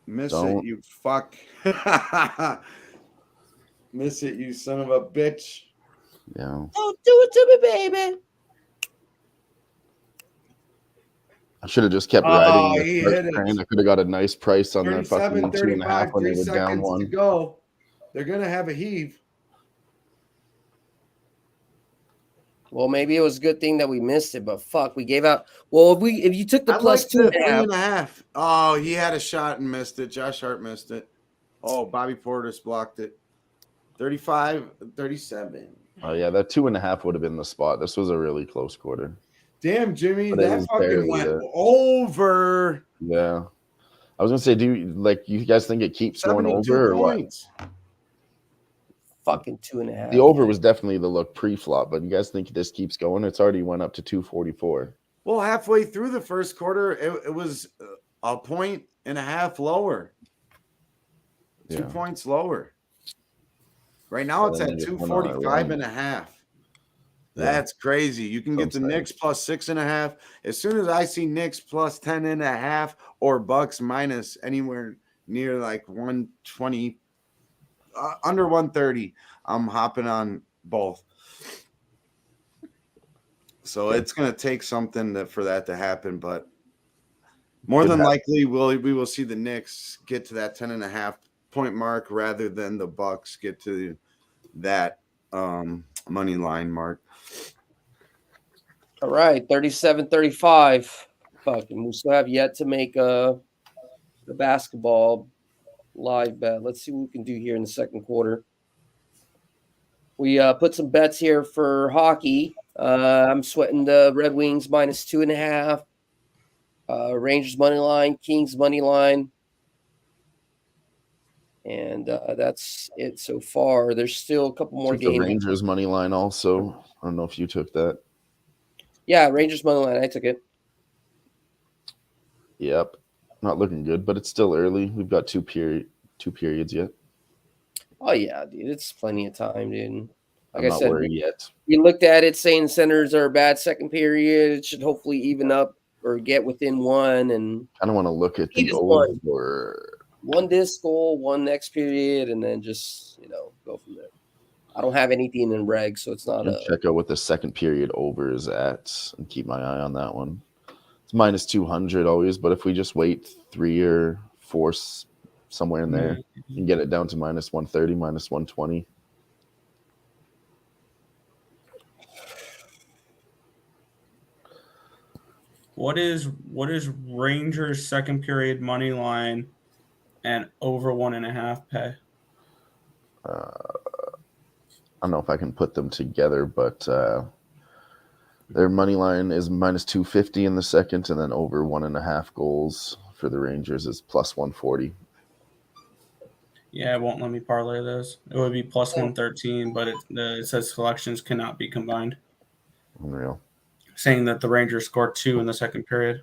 Miss it, you fuck. Miss it, you son of a bitch. Yeah. Don't do it to me, baby. I should have just kept riding. He hit it. I could have got a nice price on that fucking 2.5 when they were down 1. To go. They're going to have a heave. Well, maybe it was a good thing that we missed it, but fuck, we gave out. Well, if you took the plus 2.5. Oh, he had a shot and missed it. Josh Hart missed it. Oh, Bobby Portis blocked it. 35-37. Oh yeah, that 2.5 would have been the spot. This was a really close quarter. Damn, Jimmy, But that fucking went over. Yeah. I was gonna say, you guys think it keeps going over or points. what? Fucking 2.5. The over was definitely the look pre-flop, but you guys think this keeps going? It's already went up to 244. Well, halfway through the first quarter, it was a 1.5 lower. 2 points lower. Right now it's at 245.5. That's crazy. You can get the Knicks plus 6.5. As soon as I see Knicks plus 10.5 or Bucks minus anywhere near like 120, under 130, I'm hopping on both. So it's going to take something for that to happen, but more than likely we will see the Knicks get to that 10.5 point mark rather than the Bucks get to that money line mark. All right, 37-35. Fucking, we still have yet to make the basketball live bet. Let's see what we can do here in the second quarter. We put some bets here for hockey. I'm sweating the Red Wings -2.5. Rangers money line, Kings money line. And that's it so far. There's still a couple more Took the games. Rangers money line also. I don't know if you took that. Yeah, Rangers money line. I took it. Yep. Not looking good, but it's still early. We've got two periods yet. Oh yeah, dude, it's plenty of time, dude. Like I'm I not said, worried yet. we looked at it saying centers are a bad second period. It should hopefully even up or get within one. And I don't want to look at He the just won. over. one disc goal, one next period, and then just go from there. I don't have anything in reg, so it's not I'll check out what the second period over is at and keep my eye on that one. It's -200 always, but if we just wait 3 or 4 somewhere in there, you can get it down to -130, -120. What is Rangers second period money line and over 1.5 pay? I don't know if I can put them together, but their money line is -250 in the second, and then over 1.5 goals for the Rangers is +140. Yeah, it won't let me parlay those. It would be +113, but it says selections cannot be combined, Unreal. saying that the Rangers scored 2 in the second period.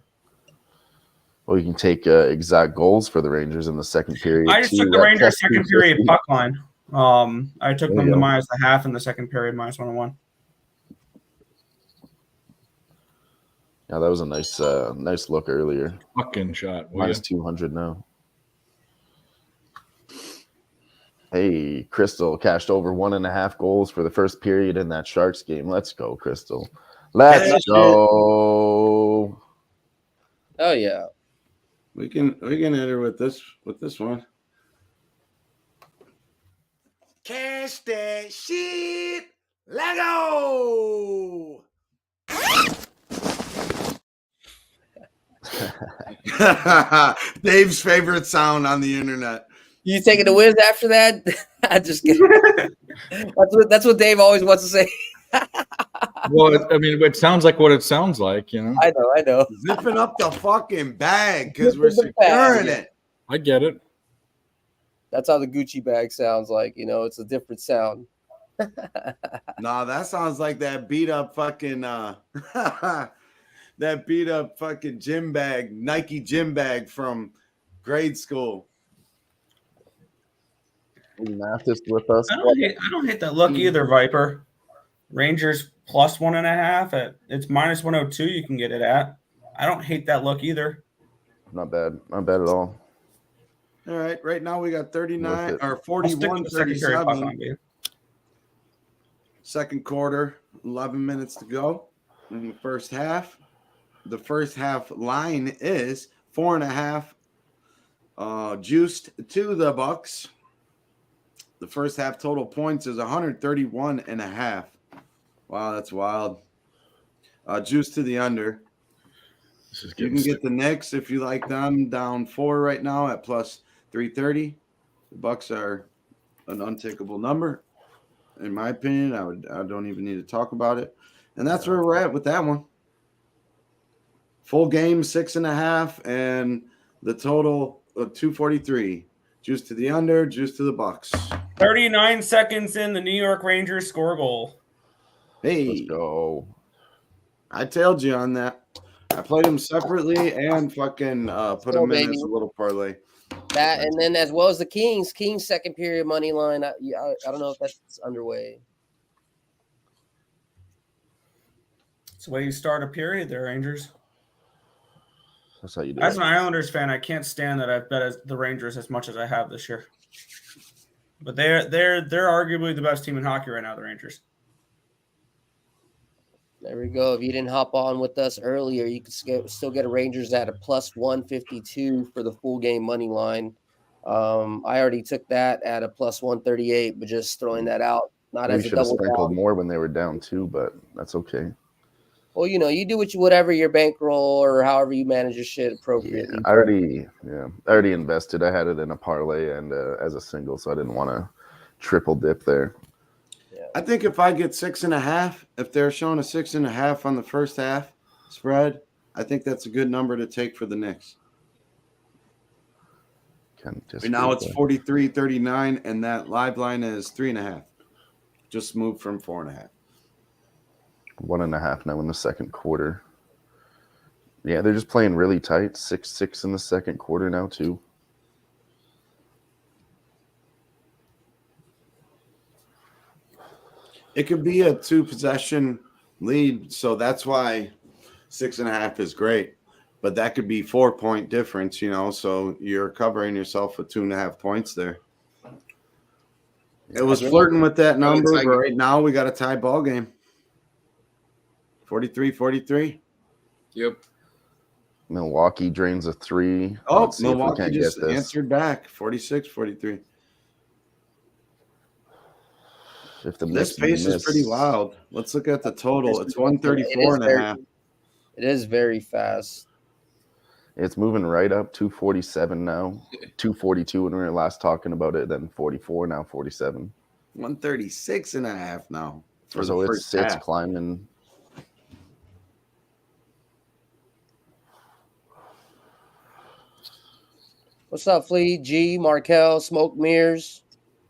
Well, you can take exact goals for the Rangers in the second period. I just too, took the at Rangers second period +250. puck line. I took There them you to go. -0.5 in the second period, -101. Yeah, that was a nice look earlier. Fucking shot. will ya? -200 now. Hey, Crystal cashed over 1.5 goals for the first period in that Sharks game. Let's go, Crystal. Let's go. Oh yeah. We can enter with this one. Cash that shit. Let go. Dave's favorite sound on the internet. You taking the whiz after that? I just kidding. That's what Dave always wants to say. Well, I mean, it sounds like what it sounds like, you know. I know. Zipping up the fucking bag because we're Zipping the bag, securing yeah. it. I get it. That's how the Gucci bag sounds like. It's a different sound. Nah, that sounds like that beat up fucking that beat up fucking gym bag, Nike gym bag from grade school. Mathis with us. I don't hate that look either, Viper. Rangers +1.5 it's -102. You can get it at. I don't hate that look either. Not bad at all. All right now we got 39 or I'll stick 41, to the second period puck 37. line, dude. Second quarter, 11 minutes to go in the first half. The first half line is 4.5 juiced to the Bucks. The first half total points is 131.5. Wow, that's wild. Juice to the under. You can get the Knicks if you like them down 4 right now at +330. The Bucks are an untakeable number, in my opinion. I don't even need to talk about it, and that's where we're at with that one. Full game 6.5, and the total of 243. Juice to the under, juice to the Bucks. 39 seconds in, the New York Rangers score goal. Hey, Let's go. I tailed you on that. I played them separately and fucking put them in as a little parlay. That and then as well as the Kings second period money line. I don't know if that's underway. It's the way you start a period there, Rangers. That's how you do As it. an Islanders fan, I can't stand that I've bet the Rangers as much as I have this year. But they're arguably the best team in hockey right now, the Rangers. There we go. If you didn't hop on with us earlier, you could still get a Rangers at a +152 for the full game money line. I already took that at a +138, but just throwing that out, not We as a should have double sprinkled down. more when they were down too, but that's okay. Well, you do whatever your bankroll or however you manage your shit Yeah, appropriately. I already invested. I had it in a parlay and as a single, so I didn't want to triple dip there. I think if I get 6.5, if they're showing a 6.5 on the first half spread, I think that's a good number to take for the Knicks. And now it's 43-39, and that live line is 3.5. Just moved from 4.5. 1.5 now in the second quarter. Yeah, they're just playing really tight. 6-6 in the second quarter now too. It could be a 2-possession lead, so that's why 6.5 is great. But that could be 4-point difference, so you're covering yourself with 2.5 points there. It was flirting with that number, but right now we got a tie ball game. 43-43. Yep. Milwaukee drains a 3. Oh, Milwaukee just answered back. 46-43. If the This pace is pretty wild. Let's look at the total. It's 134.5. It is very fast. It's moving right up. 247 now. 242 when we were last talking about it. Then 44 now. 47. 136.5 now. So it's climbing. What's up, Flea, G, Markel, Smoke Mirrors?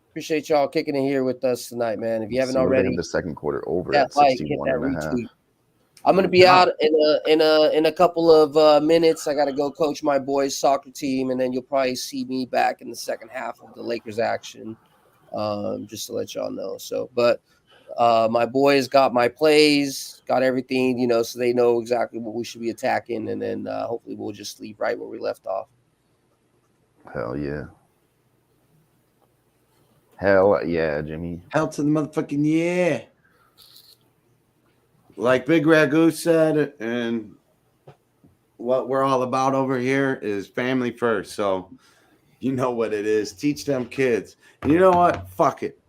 Appreciate y'all kicking in here with us tonight, man. If you haven't already, the second quarter over at 61.5. I'm gonna be out in a couple of minutes. I gotta go coach my boys' soccer team, and then you'll probably see me back in the second half of the Lakers action. Just to let y'all know. So, but my boys got my plays, got everything, so they know exactly what we should be attacking, and then hopefully we'll just leave right where we left off. Hell yeah. Hell yeah, Jimmy. Hell to the motherfucking yeah. Like Big Ragu said, and what we're all about over here is family first. So you know what it is. Teach them kids. And you know what? Fuck it.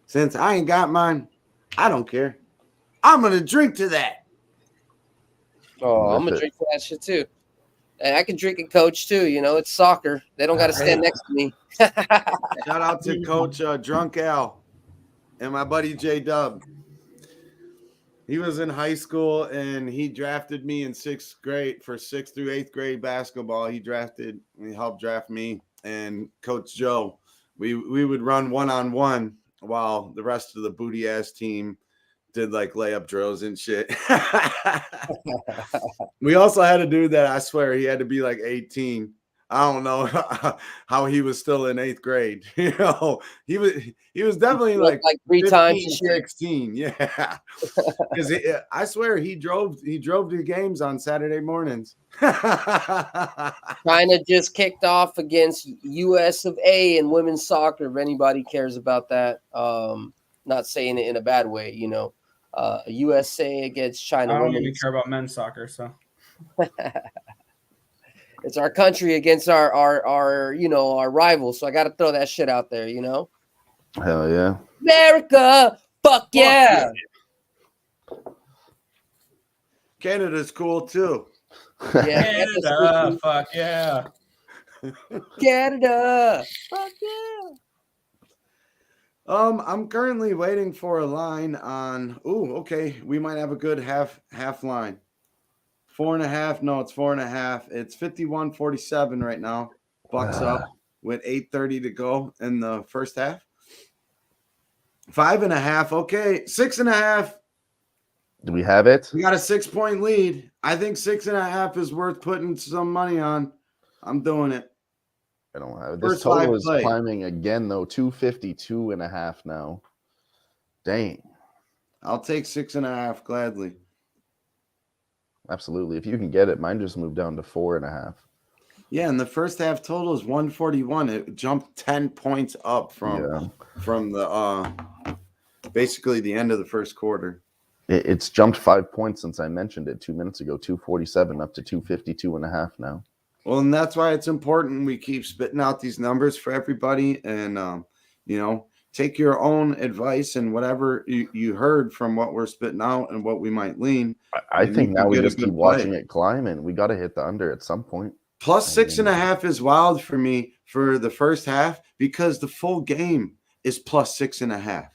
Since I ain't got mine, I don't care. I'm going to drink to that. Oh, I'm going to drink to that shit too. And I can drink and coach too. It's soccer. They don't got to stand next to me. Shout out to Coach Drunk Al and my buddy J Dub. He was in high school and he drafted me in 6th grade for 6th through 8th grade basketball. He helped draft me and Coach Joe. We would run 1-on-1 while the rest of the booty ass team did like layup drills and shit. We also had a dude that I swear he had to be like 18. I don't know how he was still in 8th grade. He was definitely like 3 15, times this year. 16. Yeah. Because I swear he drove to games on Saturday mornings. China just kicked off against US of A in women's soccer, if anybody cares about that. Not saying it in a bad way, USA against China. I don't even care about men's soccer, so it's our country against our our rivals. So I got to throw that shit out there, Hell yeah. America, fuck yeah. Canada's cool too. Yeah, Canada, fuck yeah. Canada, fuck yeah. I'm currently waiting for a line on. Okay. We might have a good half line. 4.5. No, it's 4.5. It's 51-47 right now. Bucks up with 8:30 to go in the first half. 5.5. Okay. 6.5. Do we have it? We got a 6-point lead. I think 6.5 is worth putting some money on. I'm doing it. I don't have it. This total is climbing again, though. 252.5 now. Dang. I'll take 6.5 gladly. Absolutely. If you can get it, mine just moved down to 4.5. Yeah, and the first half total is 141. It jumped 10 points up from the basically the end of the first quarter. It's jumped 5 points since I mentioned it 2 minutes ago. 247 up to 252.5 now. Well, and that's why it's important we keep spitting out these numbers for everybody, and take your own advice and whatever you heard from what we're spitting out and what we might lean. I think now we get a just keep good play. watching it climb, and we got to hit the under at some point. Plus 6.5 is wild for me for the first half because the full game is plus 6.5.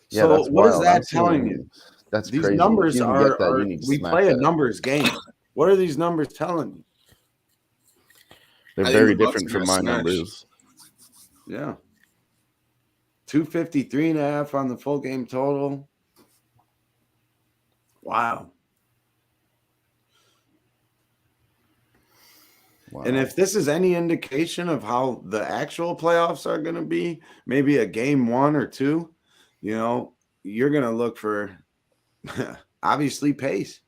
Yeah, So that's what is wild. that telling you? That's These crazy. numbers if you are, get that, you need to we smack play a that. numbers game. What are these numbers telling you? They're I think very the Bucks different are from gonna my smash. numbers. Yeah. 253.5 on the full game total. Wow. And if this is any indication of how the actual playoffs are going to be, maybe a game 1 or 2, you know, you're going to look for obviously pace.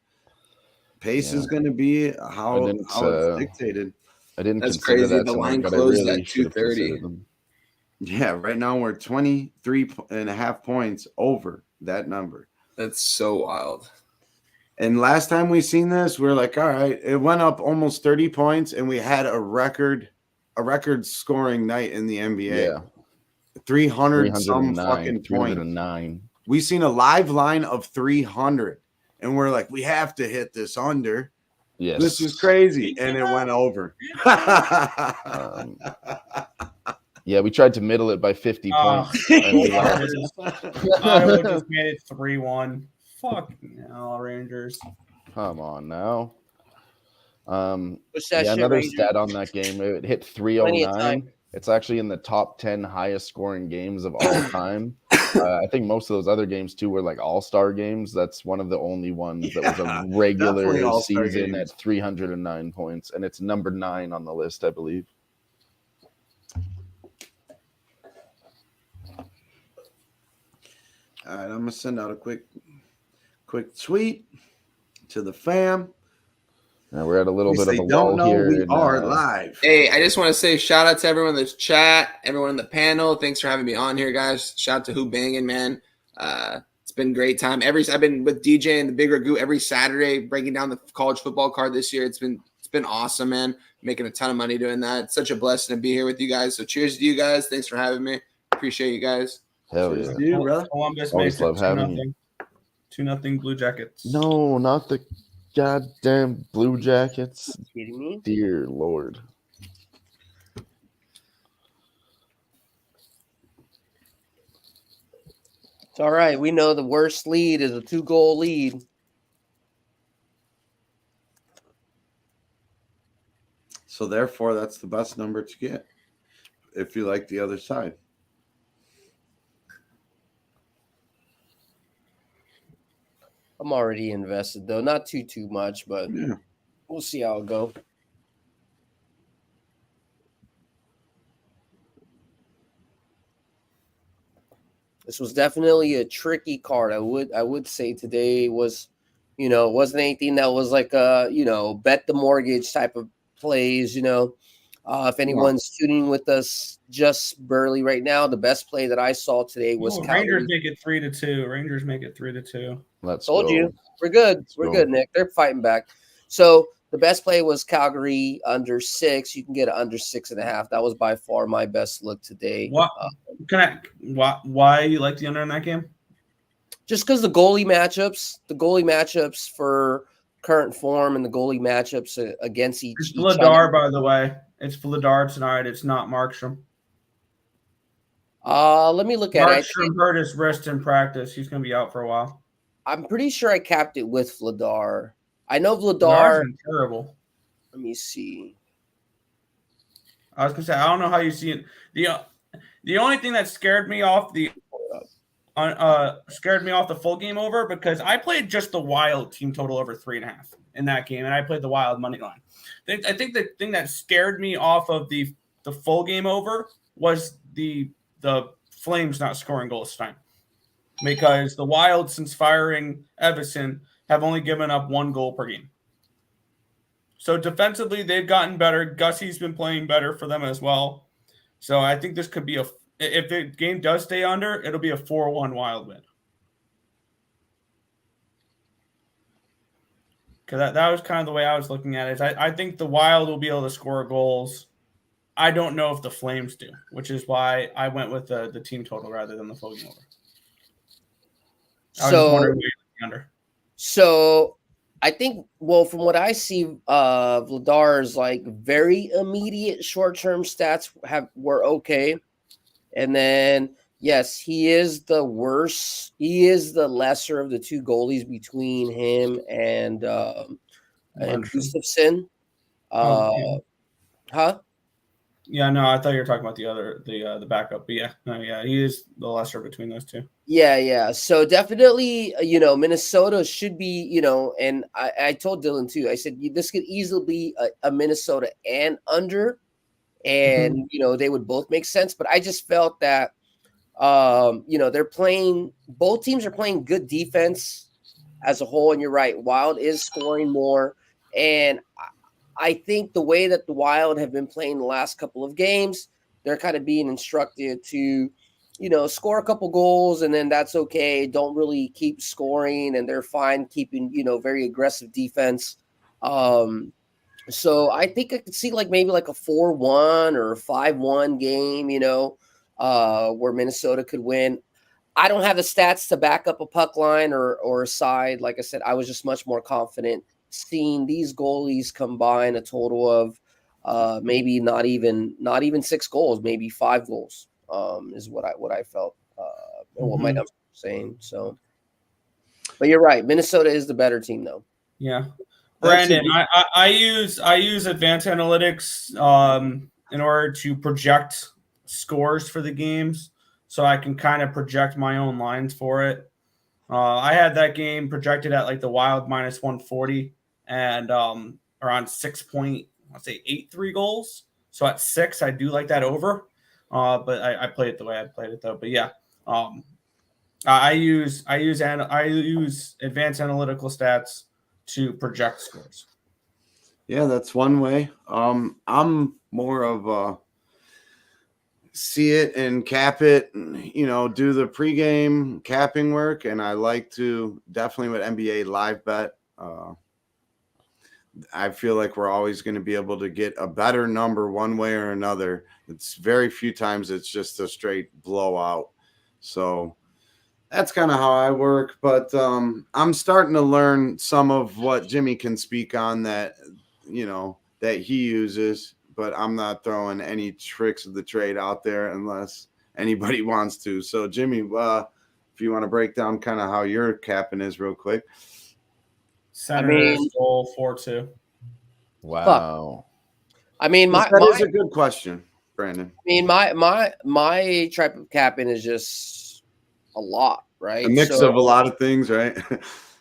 Pace is going to be how it's dictated. I didn't That's consider crazy. that The tonight, line but I closed really at should have 2:30. considered them. Yeah, right now we're 23.5 points over that number. That's so wild. And last time we seen this, we are like, all right, it went up almost 30 points, and we had a record scoring night in the NBA. Yeah. 300 some fucking points. 309. We seen a live line of 300, and we're like, we have to hit this under. Yes. This is crazy, and it went over. Yeah, we tried to middle it by 50 points. And we lost. Iowa just made it 3-1. Fucking hell, Rangers. Come on now. Push that shit, another Rangers. stat on that game. It hit Plenty of 309. time. It's actually in the top 10 highest scoring games of all time. I think most of those other games too were like all-star games. That's one of the only ones that was a regular definitely all-star season games. at 309 points, and it's number 9 on the list, I believe. All right, I'm gonna send out a quick tweet to the fam. Now we're at a little bit of a They lull don't know here. we are live. Hey, I just want to say shout out to everyone in the chat, everyone in the panel. Thanks for having me on here, guys. Shout out to Who-Bangin, man. It's been a great time. I've been with DJ and the Big Ragu every Saturday, breaking down the college football card this year. It's been awesome, man. Making a ton of money doing that. It's such a blessing to be here with you guys. So cheers to you guys. Thanks for having me. Appreciate you guys. Hell Cheers yeah. to you, brother. Columbus Always makes it love having you. 2-0 Blue Jackets. No, not the goddamn Blue Jackets. You kidding me? Dear Lord. It's all right. We know the worst lead is a 2-goal lead. So therefore, that's the best number to get if you like the other side. I'm already invested though, not too much, but Yeah. we'll see how it go. This was definitely a tricky card. I would say today was, it wasn't anything that was like a, bet the mortgage type of plays, If anyone's tuning with us just barely right now, the best play that I saw today was Rangers make it 3-2. Rangers make it 3-2. Let's Told go. you. We're good. Let's We're go. good, Nick. They're fighting back. So the best play was Calgary under 6. You can get it under 6.5. That was by far my best look today. What? Why you like the under in that game? Just because the goalie matchups for current form and the goalie matchups against each. It's each Vladar, other. by the way. It's Vladar tonight. It's not Markstrom. Let me look at it. Markstrom hurt his wrist in practice. He's going to be out for a while. I'm pretty sure I capped it with Vladar. I know Vladar's Vladar. been terrible. Let me see. I was going to say, I don't know how you see it. The only thing that scared me off the full game over, because I played just the Wild team total over 3.5 in that game, and I played the Wild money line. I think the thing that scared me off of the full game over was the Flames not scoring goals tonight, because the Wild, since firing Everson, have only given up 1 goal per game. So defensively, they've gotten better. Gussie's been playing better for them as well. So I think this could be if the game does stay under, it'll be a 4-1 Wild win. Because that was kind of the way I was looking at it. I think the Wild will be able to score goals I don't know if the Flames do, which is why I went with the team total rather than the full game over. I was just wondering where you're under. So I think, well, from what I see, Vladar's like very immediate short-term stats were okay. And then, yes, he is the worst. He is the lesser of the two goalies between him and Gustafsson. Huh? Yeah, no, I thought you were talking about the backup, but yeah, he is the lesser between those two. Yeah. So definitely, Minnesota should be, and I told Dylan too. I said this could easily be a Minnesota and under, and they would both make sense. But I just felt that, they're playing. Both teams are playing good defense as a whole, and you're right. Wild is scoring more, and I think the way that the Wild have been playing the last couple of games, they're kind of being instructed to, score a couple goals and then that's okay. Don't really keep scoring, and they're fine keeping, very aggressive defense. So I think I could see maybe a 4-1 or a 5-1 game, where Minnesota could win. I don't have the stats to back up a puck line or a side. Like I said, I was just much more confident seeing these goalies combine a total of maybe not even 6 goals, maybe 5 goals, is what I felt, and what my numbers were saying. So, but you're right, Minnesota is the better team, though. Yeah, Brandon, I use advanced analytics in order to project scores for the games, so I can kind of project my own lines for it. I had that game projected at the Wild minus 140 and around 6.83 goals. So at 6, I do like that over. But I play it the way I played it though. But yeah, I use advanced analytical stats to project scores. Yeah, that's one way. I'm more of a see it and cap it, do the pregame capping work. And I like to definitely with NBA live bet. I feel like we're always going to be able to get a better number one way or another. It's very few times it's just a straight blowout. So that's kind of how I work. But I'm starting to learn some of what Jimmy can speak on that he uses. But I'm not throwing any tricks of the trade out there unless anybody wants to. So, Jimmy, if you want to break down kind of how your capping is real quick. Senators goal 4-2. Wow. I mean, that is a good question, Brandon. I mean, my type of capping is just a lot, right? A mix of a lot of things, right?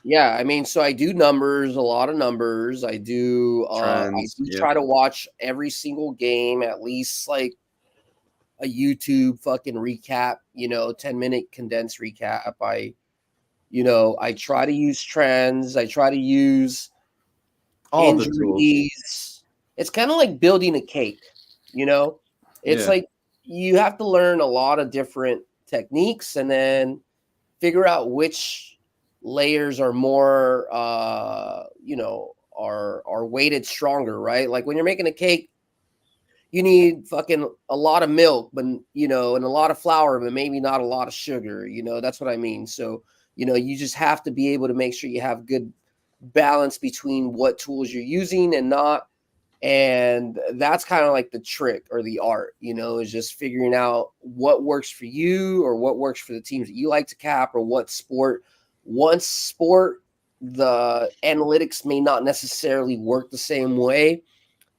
Yeah, I mean, so I do numbers, a lot of numbers. I do try to watch every single game, at least a YouTube fucking recap, 10-minute condensed recap. I try to use trends. I try to use all injuries. The tools. It's kind of like building a cake, It's like you have to learn a lot of different techniques and then figure out which layers are more are weighted stronger, right? Like when you're making a cake, you need fucking a lot of milk, but and a lot of flour, but maybe not a lot of sugar. That's what I mean. So you just have to be able to make sure you have good balance between what tools you're using and not. And that's kind of like the trick or the art, is just figuring out what works for you or what works for the teams that you like to cap, or what sport. One sport, the analytics may not necessarily work the same way.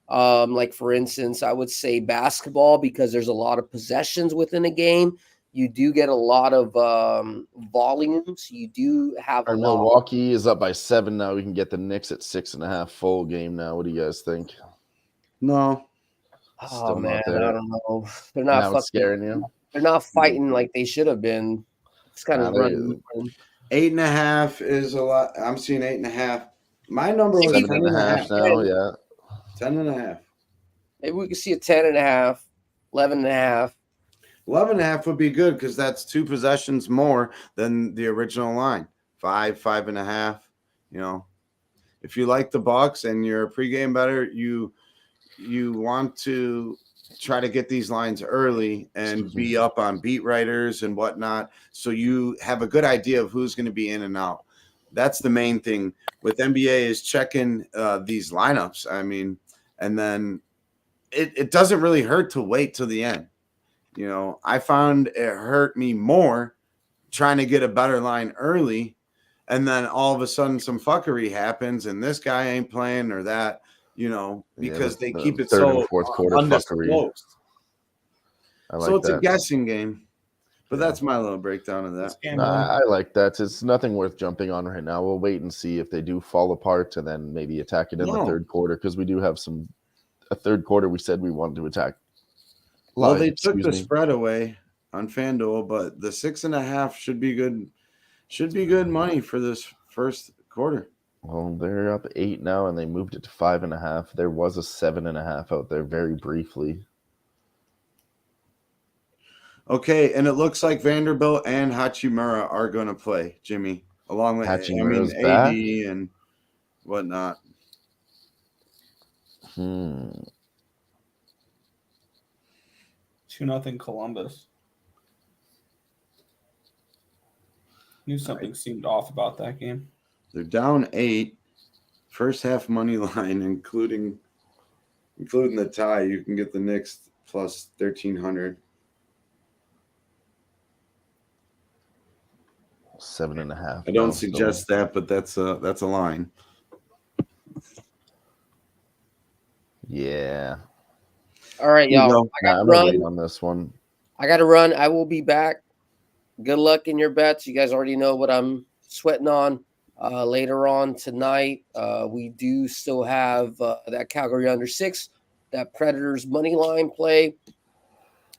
Like for instance, I would say basketball, because there's a lot of possessions within a game. You do get a lot of volumes. You do have a lot. Milwaukee is up by 7 now. We can get the Knicks at 6.5 full game now. What do you guys think? No. Oh man, I don't know. They're not fucking scaring you. They're not fighting like they should have been. It's kind of running. 8.5 is a lot. I'm seeing 8.5. My number was 7.5 now. Yeah, 10.5. Maybe we could see a 10.5, 11.5. 11.5 would be good because that's 2 possessions more than the original line. 5.5. If you like the Bucks and you're a pregame better, you want to try to get these lines early and be up on beat writers and whatnot, so you have a good idea of who's going to be in and out. That's the main thing with NBA is checking these lineups. I mean, and then it doesn't really hurt to wait till the end. You know, I found it hurt me more trying to get a better line early, and then all of a sudden some fuckery happens and this guy ain't playing or that, you know, because they keep it third so and fourth quarter fuckery. undisclosed. I like So it's that. a guessing game. But that's my little breakdown of that. No, I like that. It's nothing worth jumping on right now. We'll wait and see if they do fall apart and then maybe attack it in the third quarter, because we do have a third quarter we said we wanted to attack. Well, they took the spread away on FanDuel, but the 6.5 should be good. Should be good money for this first quarter. Well, they're up 8 now, and they moved it to 5.5. There was a 7.5 out there very briefly. Okay, and it looks like Vanderbilt and Hachimura are going to play, Jimmy, along with AD and whatnot. 2-0 Columbus. Knew something seemed off about that game. They're down 8. First half money line, including the tie. You can get the Knicks plus 1,300. 7.5. I don't suggest that, but that's a line. Yeah. All right, y'all. I got to run on this one. I got to run. I will be back. Good luck in your bets. You guys already know what I'm sweating on. Later on tonight, we do still have that Calgary under 6, that Predators money line play.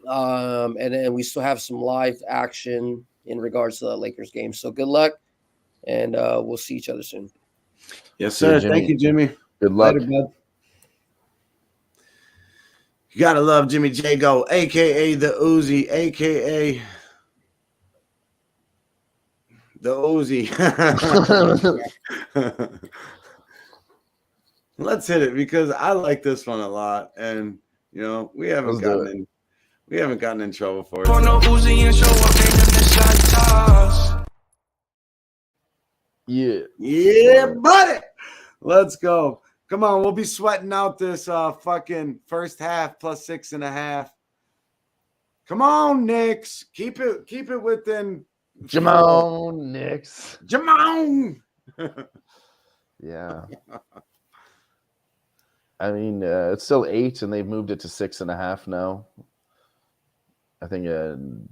And then we still have some live action in regards to the Lakers game. So good luck, and we'll see each other soon. Yes, sir. Thank you, Jimmy. Good luck. Later, bud. You got to love Jimmy Jago, a.k.a. the Uzi, a.k.a. the Uzi. Let's hit it, because I like this one a lot, and you know we haven't gotten in trouble for it. Yeah, buddy. Let's go. Come on, we'll be sweating out this fucking first half plus 6.5. Come on, Knicks. Keep it within. Jamon Knicks. Jamon. Yeah. I mean, it's still 8, and they've moved it to 6.5 now. I think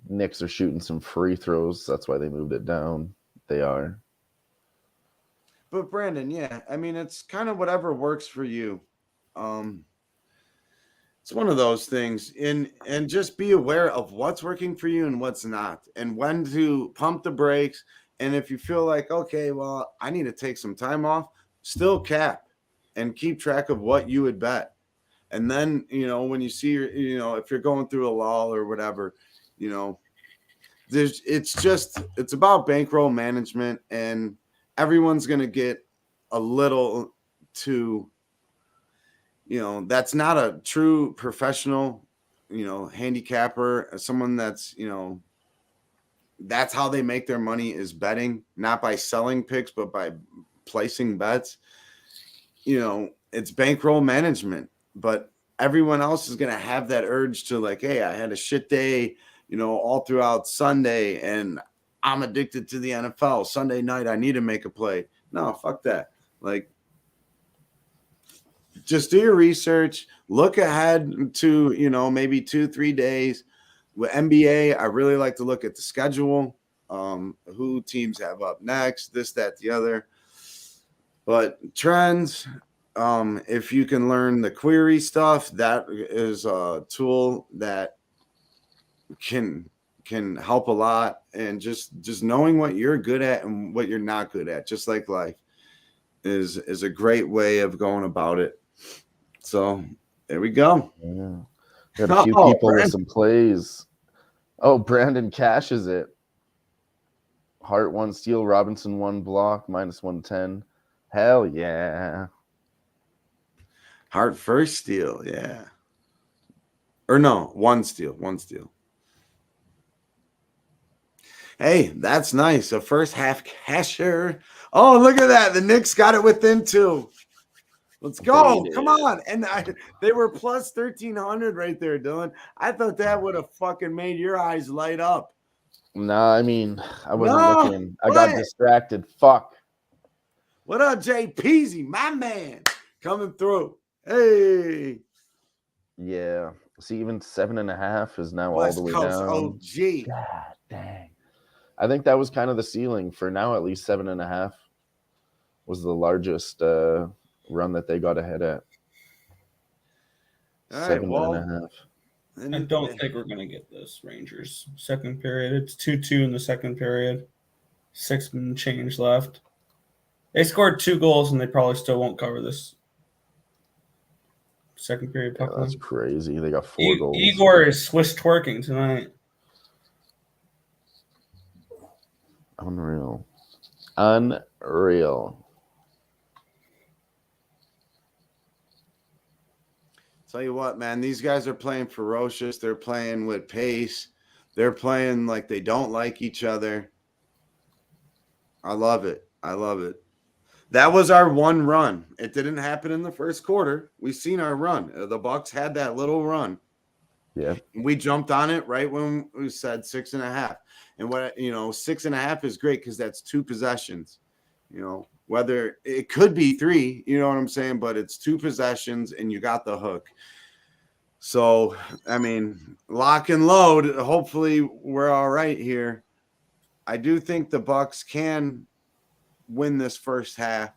Knicks are shooting some free throws. That's why they moved it down. They are. But Brandon, yeah, I mean, it's kind of whatever works for you. It's one of those things, and just be aware of what's working for you and what's not, and when to pump the brakes. And if you feel like, okay, well, I need to take some time off, still cap and keep track of what you would bet. And then, you know, when you see if you're going through a lull or whatever, you know, it's about bankroll management, and everyone's going to get a little to, you know, that's not a true professional, you know, handicapper, someone that's, you know, that's how they make their money is betting, not by selling picks, but by placing bets. You know, it's bankroll management, but everyone else is going to have that urge to like, hey, I had a shit day, you know, all throughout Sunday, and I'm addicted to the NFL. Sunday night, I need to make a play. No, fuck that. Like, just do your research, look ahead to, you know, maybe 2-3 days. With NBA, I really like to look at the schedule, who teams have up next, this, that, the other. But trends, if you can learn the query stuff, that is a tool that can help a lot. And just knowing what you're good at and what you're not good at, just like life, is a great way of going about it. So there we go. Yeah. Got a few people with some plays. Oh, Brandon cashes it. Hart 1 steal, Robinson 1 block, -110. Hell yeah. Hart first steal, yeah. Or no, one steal. Hey, that's nice. A first half casher. Oh, look at that. The Knicks got it within 2. Let's go. Come on. And they were plus 1,300 right there, Dylan. I thought that would have fucking made your eyes light up. Nah, I mean, I wasn't No, looking. I got distracted. Fuck. What up, Jay Peasy, my man, coming through. Hey. Yeah. See, even 7.5 is now West all the way Coast down. OG. God dang. I think that was kind of the ceiling for now. At least 7.5 was the largest run that they got ahead at. All right, 7.5. I don't think we're gonna get this Rangers second period. It's 2-2 in the second period. 6 and change left. They scored 2 goals and they probably still won't cover this second period. Yeah, that's crazy. They got 4 goals. Igor is Swiss twerking tonight. Unreal. Tell you what, man, these guys are playing ferocious. They're playing with pace. They're playing like they don't like each other. I love it. That was our one run. It didn't happen in the first quarter. We seen our run. The Bucks had that little run. Yeah. We jumped on it right when we said 6.5. And 6.5 is great because that's 2 possessions. Whether it could be 3, you know what I'm saying? But it's 2 possessions and you got the hook. So, I mean, lock and load. Hopefully we're all right here. I do think the Bucks can win this first half.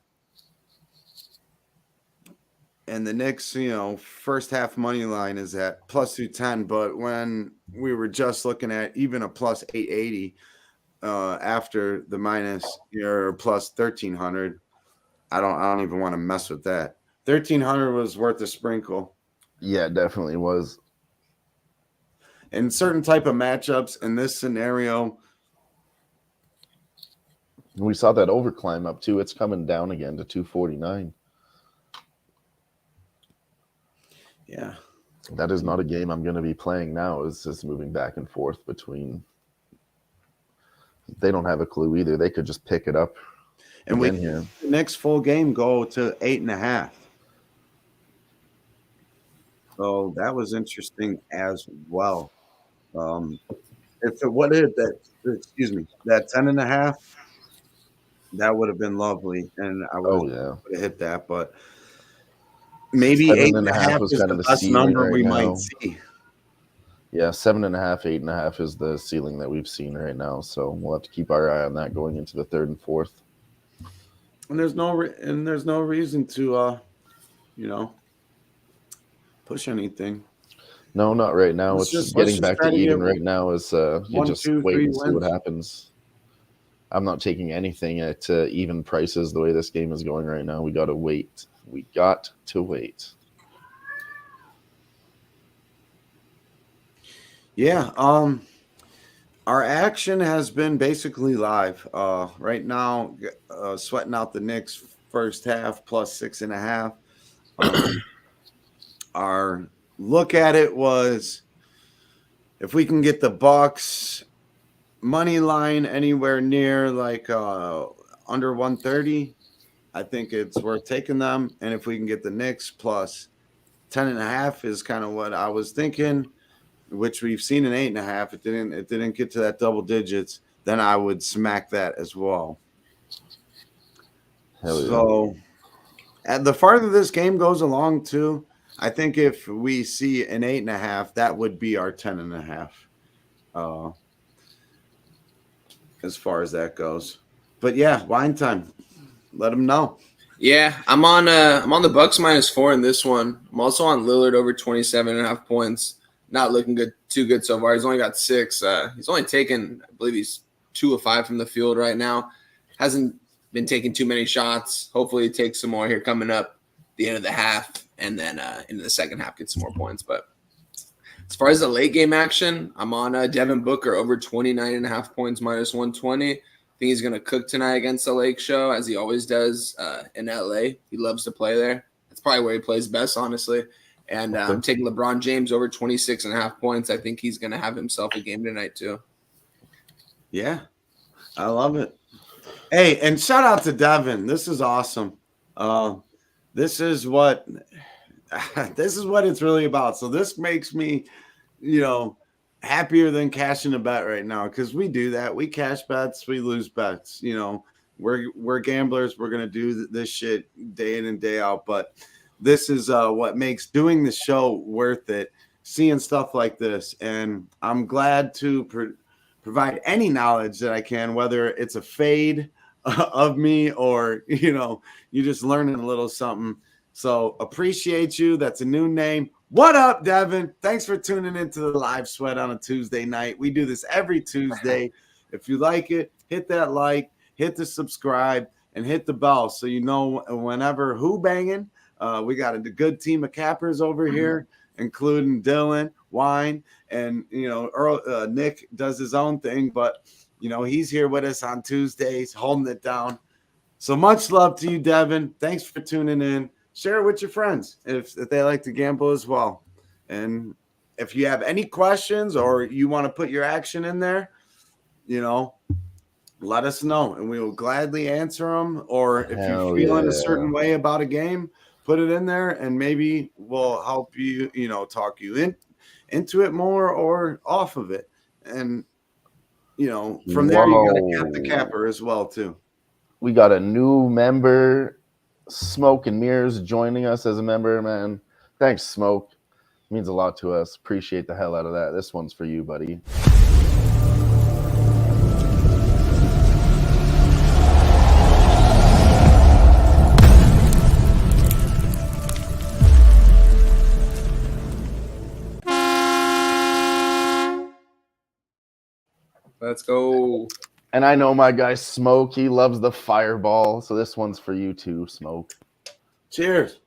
And the Knicks, first half money line is at plus 210. But when we were just looking at even a plus 880 after the minus or plus 1,300, I don't even want to mess with that. 1,300 was worth a sprinkle. Yeah, it definitely was. In certain type of matchups in this scenario, we saw that overclimb up too. It's coming down again to 249. Yeah. That is not a game I'm going to be playing now. It's just moving back and forth between. They don't have a clue either. They could just pick it up. And the next full game go to 8.5. So that was interesting as well. If it would have that 10.5, that would have been lovely, and I would have hit that. But maybe 8.5 is kind the of the best number right we now. might see. Yeah, 7.5, 8.5 is the ceiling that we've seen right now. So we'll have to keep our eye on that going into the third and fourth. And there's no reason to, push anything. No, not right now. It's just getting back to even right now. Is you just wait and see what happens. I'm not taking anything at even prices the way this game is going right now. We got to wait. Yeah. Our action has been basically live. Right now, sweating out the Knicks first half plus 6.5. Our look at it was if we can get the Bucks money line anywhere near like under 130, I think it's worth taking them. And if we can get the Knicks plus 10.5 is kind of what I was thinking, which we've seen in 8.5. It didn't get to that double digits. Then I would smack that as well. So, and the farther this game goes along too, I think if we see an 8.5, that would be our 10.5. As far as that goes, but yeah, wine time. Let them know. Yeah, I'm on the Bucks -4 in this one. I'm also on Lillard over 27.5 points. Not looking too good so far. He's only got 6. He's only taken, I believe he's 2 of 5 from the field right now. Hasn't been taking too many shots. Hopefully he takes some more here coming up the end of the half, and then into the second half get some more points. But as far as the late game action, I'm on Devin Booker over 29.5 points -120. I think he's going to cook tonight against the Lake Show, as he always does in LA. He loves to play there. That's probably where he plays best, honestly. And I'm taking LeBron James over 26.5 points. I think he's going to have himself a game tonight too. Yeah, I love it. Hey, and shout out to Devin. This is awesome. This is what it's really about. So this makes me, happier than cashing a bet right now, because we do that. We cash bets, we lose bets. We're gamblers. We're gonna do this shit day in and day out. But this is what makes doing the show worth it. Seeing stuff like this, and I'm glad to provide any knowledge that I can, whether it's a fade of me or you're just learning a little something. So appreciate you. That's a new name. What up, Devin? Thanks for tuning into the Live Sweat on a Tuesday night. We do this every Tuesday. If you like it, hit that like, hit the subscribe, and hit the bell so you know whenever Who-Bangin. We got a good team of cappers over here, including Dylan, Wine, and Earl, Nick does his own thing, but he's here with us on Tuesdays, holding it down. So much love to you, Devin. Thanks for tuning in. Share it with your friends if they like to gamble as well. And if you have any questions or you want to put your action in there, let us know and we will gladly answer them. Or if you're feeling a certain way about a game, put it in there and maybe we'll help you, talk you into it more or off of it. And, from there, you got to cap the capper as well, too. We got a new member, Smoke and Mirrors, joining us as a member, man. Thanks, Smoke. It means a lot to us. Appreciate the hell out of that. This one's for you, buddy. Let's go. And I know my guy Smoke, he loves the fireball. So this one's for you too, Smoke. Cheers.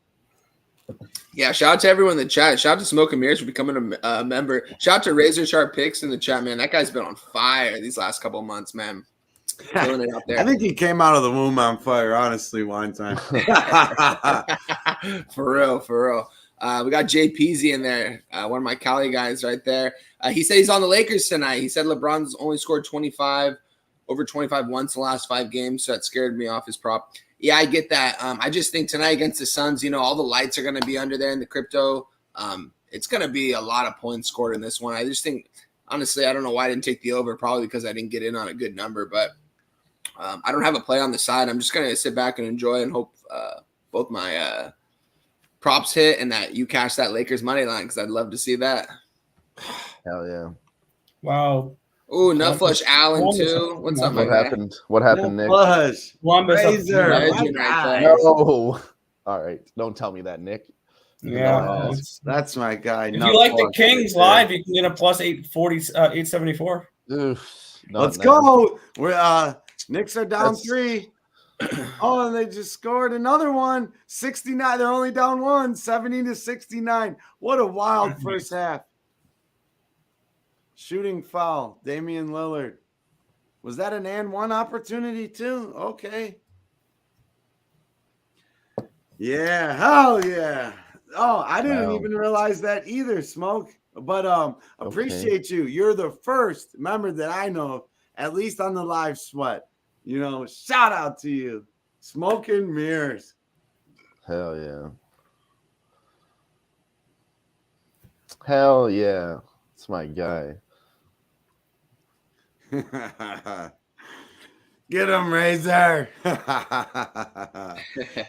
Yeah, shout out to everyone in the chat. Shout out to Smoke and Mirrors for becoming a member. Shout out to Razor Sharp Picks in the chat, man. That guy's been on fire these last couple of months, man. Killing it out there. I think he came out of the womb on fire, honestly, one time. For real. We got Jay Peasy in there, one of my Cali guys right there. He said he's on the Lakers tonight. He said LeBron's only scored over 25 once in the last 5 games, so that scared me off his prop. Yeah, I get that. I just think tonight against the Suns, all the lights are going to be under there in the crypto. It's going to be a lot of points scored in this one. I just think, honestly, I don't know why I didn't take the over, probably because I didn't get in on a good number, but I don't have a play on the side. I'm just going to sit back and enjoy and hope both my props hit and that you cash that Lakers money line because I'd love to see that. Hell yeah. Wow. Ooh, Nut Flush Allen too. What's up, my What guy? happened? What happened, Nick? Flush. Columbus. Razor. Legend right there. No. All right. Don't tell me that, Nick. Yeah. That's my guy. If you like the Kings live, you can get a plus 840, 874. Oof, Let's go. We're Knicks are down 3. Oh, and they just scored another one. 69. They're only down 1, 70-69. What a wild first half. Shooting foul, Damian Lillard. Was that an and one opportunity too? Okay. Yeah, hell yeah. Oh, I didn't even realize that either, Smoke. But appreciate you. You're the first member that I know of, at least on the Live Sweat. Shout out to you. Smoke and Mirrors. Hell yeah. Hell yeah. It's my guy. Get him, Razor.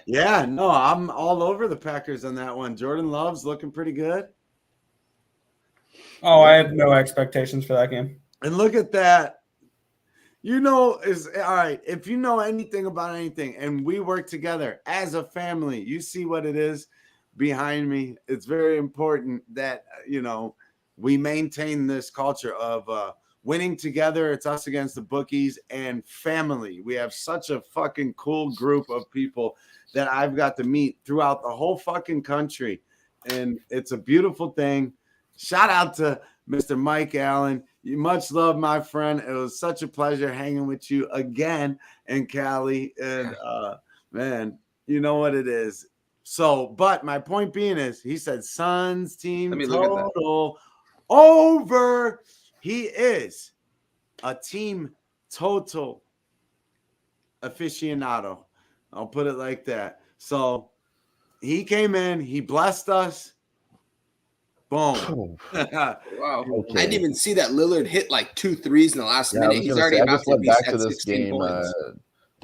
Yeah, no, I'm all over the Packers on that one. Jordan Love's looking pretty good. Oh, I have no expectations for that game. And look at that. Is all right. If you know anything about anything, and we work together as a family, you see what it is behind me. It's very important that, we maintain this culture of winning together. It's us against the bookies and family. We have such a fucking cool group of people that I've got to meet throughout the whole fucking country. And it's a beautiful thing. Shout out to Mr. Mike Allen. Much love, my friend. It was such a pleasure hanging with you again in Cali. And man, you know what it is. So, but my point being is, he said Suns team Let me look at that. total over. He is a team total aficionado. I'll put it like that. So he came in, he blessed us. Boom. Wow. Okay. I didn't even see that Lillard hit like 2 threes in the last Yeah, I minute. was He's gonna already say, I about just to went be back at to this 16 game. points.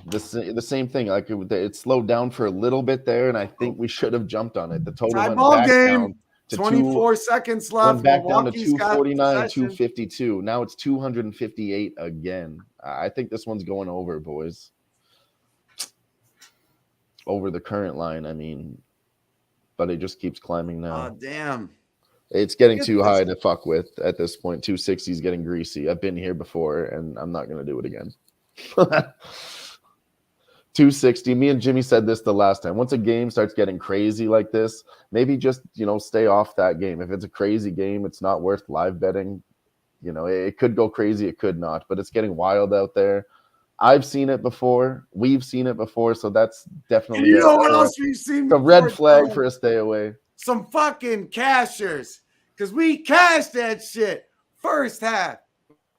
The same thing. Like it slowed down for a little bit there, and I think we should have jumped on it. The total Tie went ball back game. down to 24 seconds went left. back down to Milwaukee's got 249, possession. 252. Now it's 258 again. I think this one's going over, boys. Over the current line, I mean, but it just keeps climbing now. Oh, damn. It's getting Look at too this. high to fuck with at this point. 260 is getting greasy. I've been here before, and I'm not going to do it again. 260. Me and Jimmy said this the last time. Once a game starts getting crazy like this, maybe just, stay off that game. If it's a crazy game, it's not worth live betting. It could go crazy, it could not, but it's getting wild out there. I've seen it before. We've seen it before, so that's definitely You know what else we've seen a before? red flag Tom? for a stay away. Some fucking cashers. Because we cashed that shit. First half.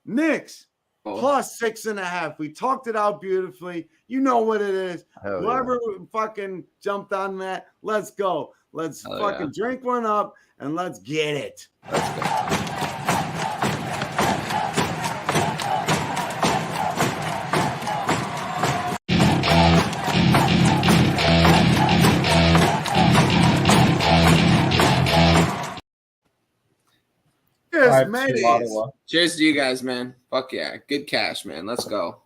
Knicks plus 6.5. We talked it out beautifully. You know what it is. Hell Whoever fucking jumped on that, let's go. Let's fucking drink one up and let's get it. Cheers, mateys. Cheers to you guys, man. Fuck yeah. Good cash, man. Let's go.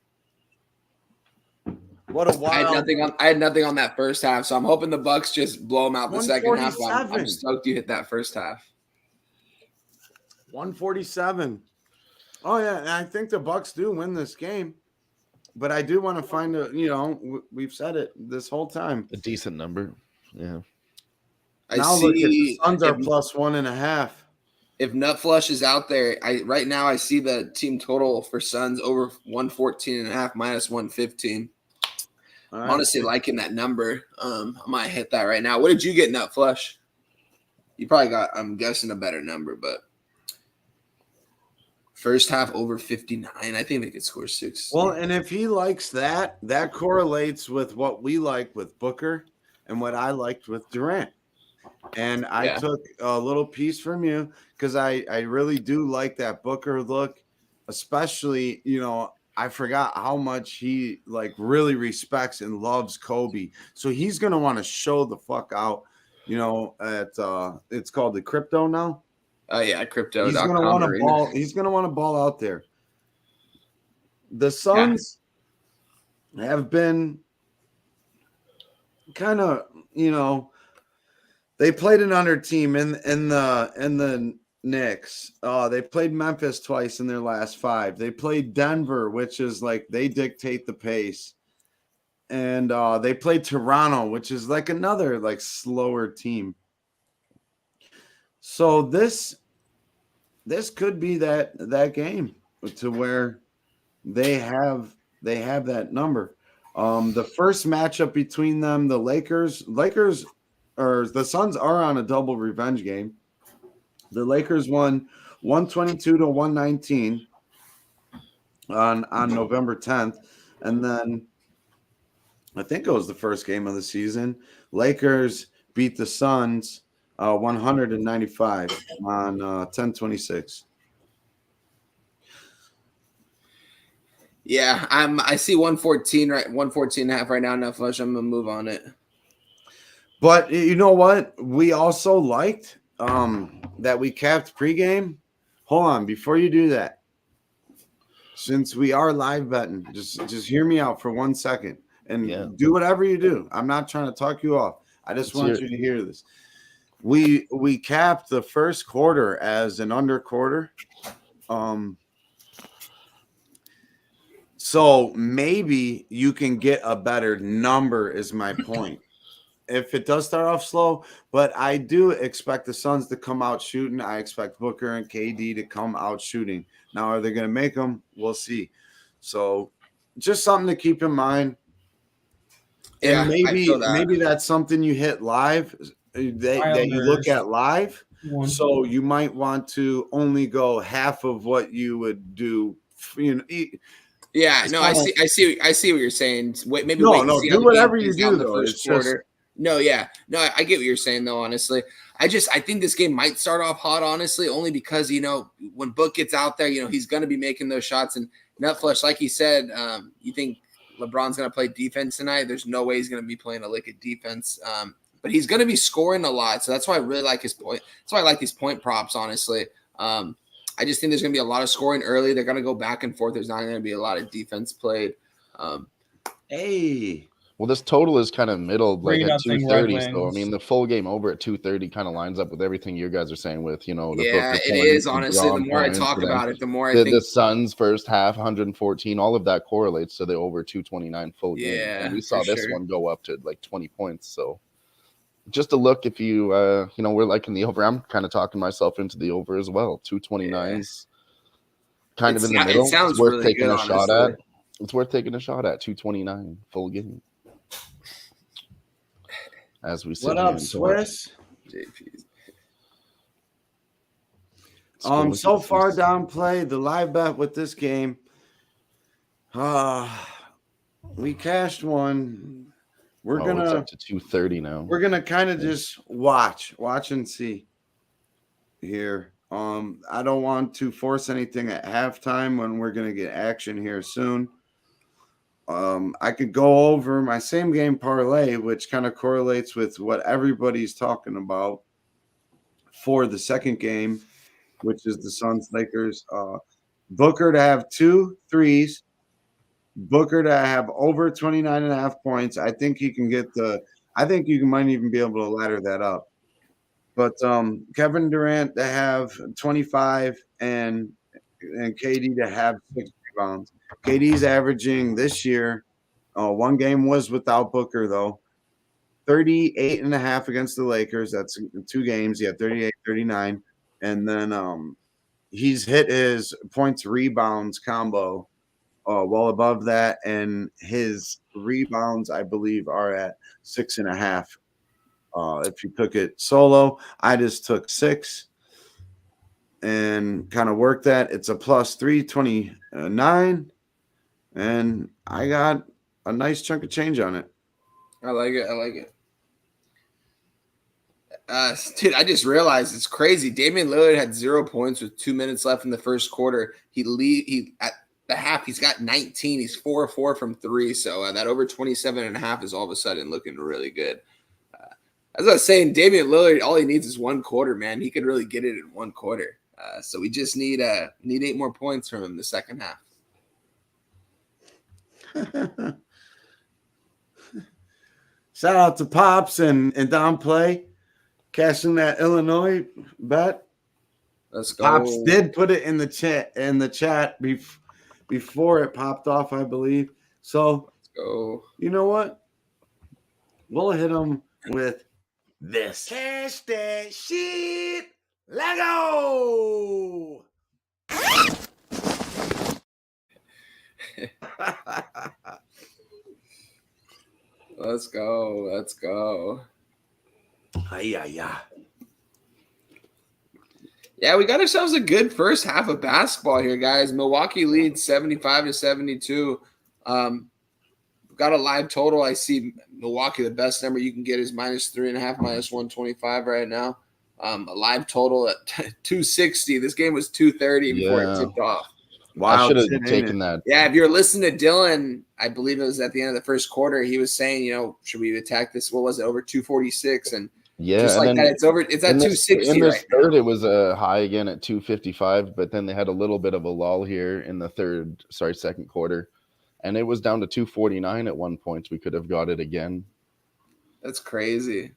What a wild. I had nothing on that first half, so I'm hoping the Bucks just blow them out the second half. I'm 147. stoked you hit that first half. 147. Oh yeah, and I think the Bucks do win this game, but I do want to find we've said it this whole time. A decent number. Yeah. Look at the Suns are plus 1.5. If Nutflush is out there, right now I see the team total for Suns over 114.5 minus 115. Right. I'm honestly liking that number. I might hit that right now. What did you get, Nutflush? You probably got, I'm guessing, a better number, but first half over 59. I think they could score 6. Well, and if he likes that, that correlates with what we like with Booker and what I liked with Durant. And I took a little piece from you because I really do like that Booker look, especially, I forgot how much he really respects and loves Kobe. So he's going to want to show the fuck out, at it's called the crypto now. Oh yeah, crypto. He's going to want to ball. He's going to want to ball out there. The Suns have been kind of, they played an under team in the Knicks. They played Memphis twice in their last 5. They played Denver, which is they dictate the pace. And they played Toronto, which is another slower team. So this could be that game to where they have that number. The first matchup between them, the Lakers or the Suns are on a double revenge game. The Lakers won 122-119 on November 10th. And then I think it was the first game of the season. Lakers beat the Suns 195 on 10/26. Yeah, I see 114 right, 114.5 right now. Enough flush. I'm gonna move on it. But you know what? We also liked that we capped pregame. Hold on, before you do that, since we are live betting, just hear me out for 1 second and do whatever you do. I'm not trying to talk you off. I just want you to hear this. We capped the first quarter as an under quarter. So maybe you can get a better number is my point. If it does start off slow, but I do expect the Suns to come out shooting. I expect Booker and KD to come out shooting. Now, are they going to make them? We'll see. So just something to keep in mind. Yeah, And I feel that. maybe that's something you hit live that you look Islanders. at live. One. So you might want to only go half of what you would do. You know, Yeah, it's no, I kinda- see what you're saying. Wait, maybe No, wait and no, see do how the whatever game you plays out do, in the though. first It's just- quarter. No, yeah, no, I get what you're saying though. Honestly, I think this game might start off hot. Honestly, only because when Book gets out there, he's going to be making those shots. And Nutflush, like you said, you think LeBron's going to play defense tonight? There's no way he's going to be playing a lick of defense. But he's going to be scoring a lot, so that's why I really like his point. That's why I like these point props. Honestly, I just think there's going to be a lot of scoring early. They're going to go back and forth. There's not going to be a lot of defense played. Hey, Well, this total is kind of middled, like at 3-0 2:30. Red So I Wings. mean, the full game over at 2:30 kind of lines up with everything you guys are saying. With the Yeah, Booker it points, is. the Honestly, the Braun more I points, talk and then about it, the more I the think. Suns first half 114, all of that correlates to the over 229 full game. Yeah, And we saw for this sure. one go up to like 20 points. So just a look if you we're liking the over. I'm kind of talking myself into the over as well. 229's kind of in the middle. It sounds It's worth really taking good, a shot honestly. at. It's worth taking a shot at 229 full game. As we sit what here up, and talk. Swiss? JP's. So far down play the live bet with this game. We cashed one. We're It's gonna up to 230 now. we're gonna kind of just watch and see here. I don't want to force anything at halftime when we're gonna get action here soon. I could go over my same game parlay, which kind of correlates with what everybody's talking about for the second game, which is the Suns Lakers. Booker to have 2 threes, Booker to have over 29.5 points. I think he can might even be able to ladder that up. But Kevin Durant to have 25 and KD to have 6 rebounds. KD's averaging this year, one game was without Booker, though, 38.5 against the Lakers. That's 2 games. Yeah, 38, 39. And then he's hit his points rebounds combo well above that. And his rebounds, I believe, are at 6.5. If you took it solo, I just took 6 and kind of worked that. It's a plus 329. And I got a nice chunk of change on it. I like it. Dude, I just realized it's crazy. Damian Lillard had 0 points with 2 minutes left in the first quarter. He at the half, he's got 19. He's 4-4 from 3. So that over 27.5 is all of a sudden looking really good. As I was saying, Damian Lillard, all he needs is 1 quarter, man. He could really get it in 1 quarter. So we just need 8 more points from him in the second half. Shout out to Pops and Don Play cashing that Illinois bet. Let's go. Pops did put it in the chat before it popped off, I believe. So Let's go. you know what? We'll hit him with this. Cash that shit. Lego. Let's go. Yeah. Yeah, we got ourselves a good first half of basketball here, guys. Milwaukee leads 75-72. Got a live total. I see Milwaukee, the best number you can get is -3.5, -125 right now. A live total at 260. This game was 230 before it tipped off. I should have taken that. Yeah, if you're listening to Dylan, I believe it was at the end of the first quarter, he was saying, should we attack this? What was it, over 246? And just like that, it's at 260 in this right third, now. it was a high again at 255, but then they had a little bit of a lull here in the second quarter, and it was down to 249 at one point. We could have got it again. That's crazy.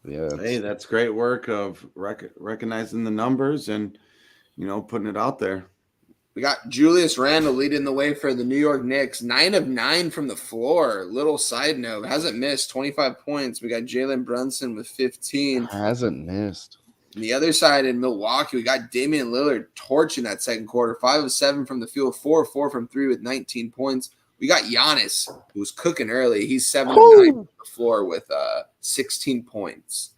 Yeah. Hey, that's great work of recognizing the numbers and, putting it out there. We got Julius Randle leading the way for the New York Knicks. 9 of 9 from the floor. Little side note, hasn't missed, 25 points. We got Jalen Brunson with 15. Hasn't missed. On the other side in Milwaukee, we got Damian Lillard torching that second quarter. 5 of 7 from the field, 4 of 4 from 3 with 19 points. We got Giannis, who's cooking early. He's 7 of 9 on the floor with 16 points.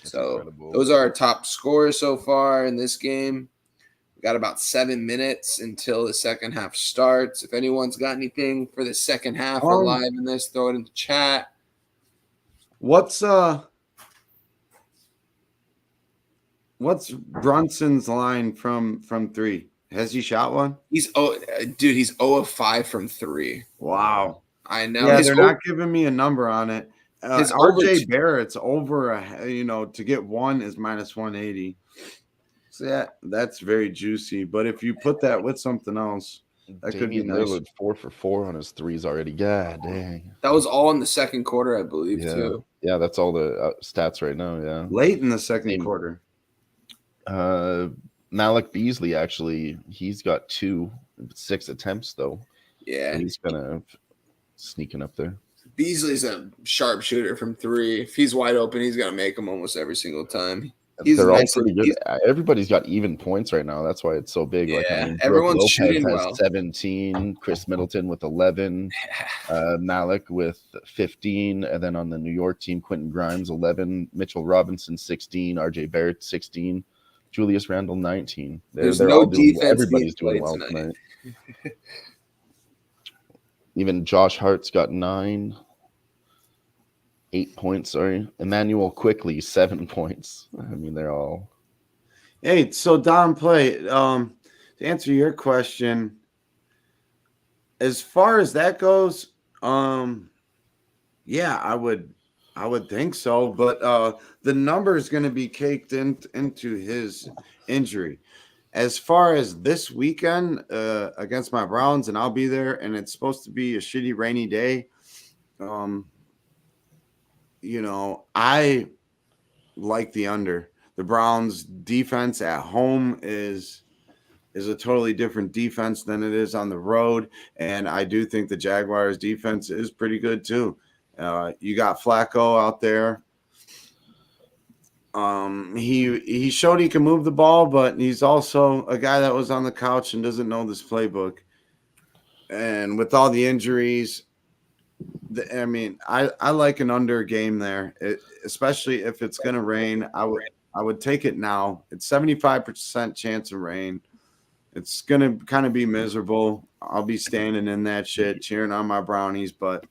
So incredible. those are our top scorers so far in this game. We got about 7 minutes until the second half starts. If anyone's got anything for the second half or live in this, throw it in the chat. What's Brunson's line from 3? Has he shot one? He's 0 of 5 from 3. Wow. I know. Yeah, they're not giving me a number on it. His RJ Barrett's over, to get one is minus 180. So yeah, that's very juicy. But if you put that with something else, that could be nice. Lillard 4 for 4 on his threes already. God dang. That was all in the second quarter, I believe, too. Yeah, that's all the stats right now. Yeah. Late in the second quarter. Malik Beasley, actually, he's got 6 attempts, though. Yeah. So he's kind of sneaking up there. Beasley's a sharpshooter from 3. If he's wide open, he's going to make them almost every single time. They're all pretty good. Everybody's got even points right now. That's why it's so big. Yeah, everyone's Lopez shooting has well. 17, Chris Middleton with 11, Malik with 15, and then on the New York team, Quentin Grimes 11, Mitchell Robinson 16, RJ Barrett 16, Julius Randle 19. There's they're no all doing, defense everybody's being doing well played tonight. Even Josh Hart's got 8 points, sorry. Emmanuel Quickly, 7 points. I mean, they're all. Hey, so Don Play, to answer your question, as far as that goes, yeah, I would think so. But the number is going to be caked into his injury. As far as this weekend against my Browns, and I'll be there, and it's supposed to be a shitty rainy day. I like the under. The Browns defense at home is a totally different defense than it is on the road. And I do think the Jaguars defense is pretty good too. You got Flacco out there. He showed he can move the ball, but he's also a guy that was on the couch and doesn't know this playbook. And with all the injuries, I like an under game there, especially if it's going to rain. I would take it now. It's 75% chance of rain. It's going to kind of be miserable. I'll be standing in that shit cheering on my Brownies, but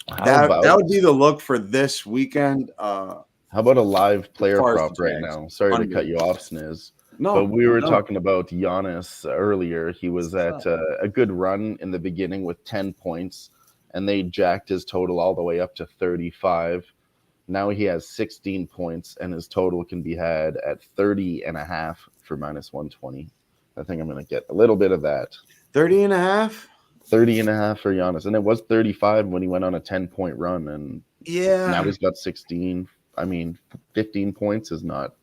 that would be the look for this weekend. How about a live player prop right now? Sorry to cut you off, Sniz. No, but we were talking about Giannis earlier. He was at a good run in the beginning with 10 points, and they jacked his total all the way up to 35. Now he has 16 points, and his total can be had at 30.5 for minus 120. I think I'm going to get a little bit of that. 30.5? 30.5 for Giannis. And it was 35 when he went on a 10-point run, and now he's got 16. 15 points is not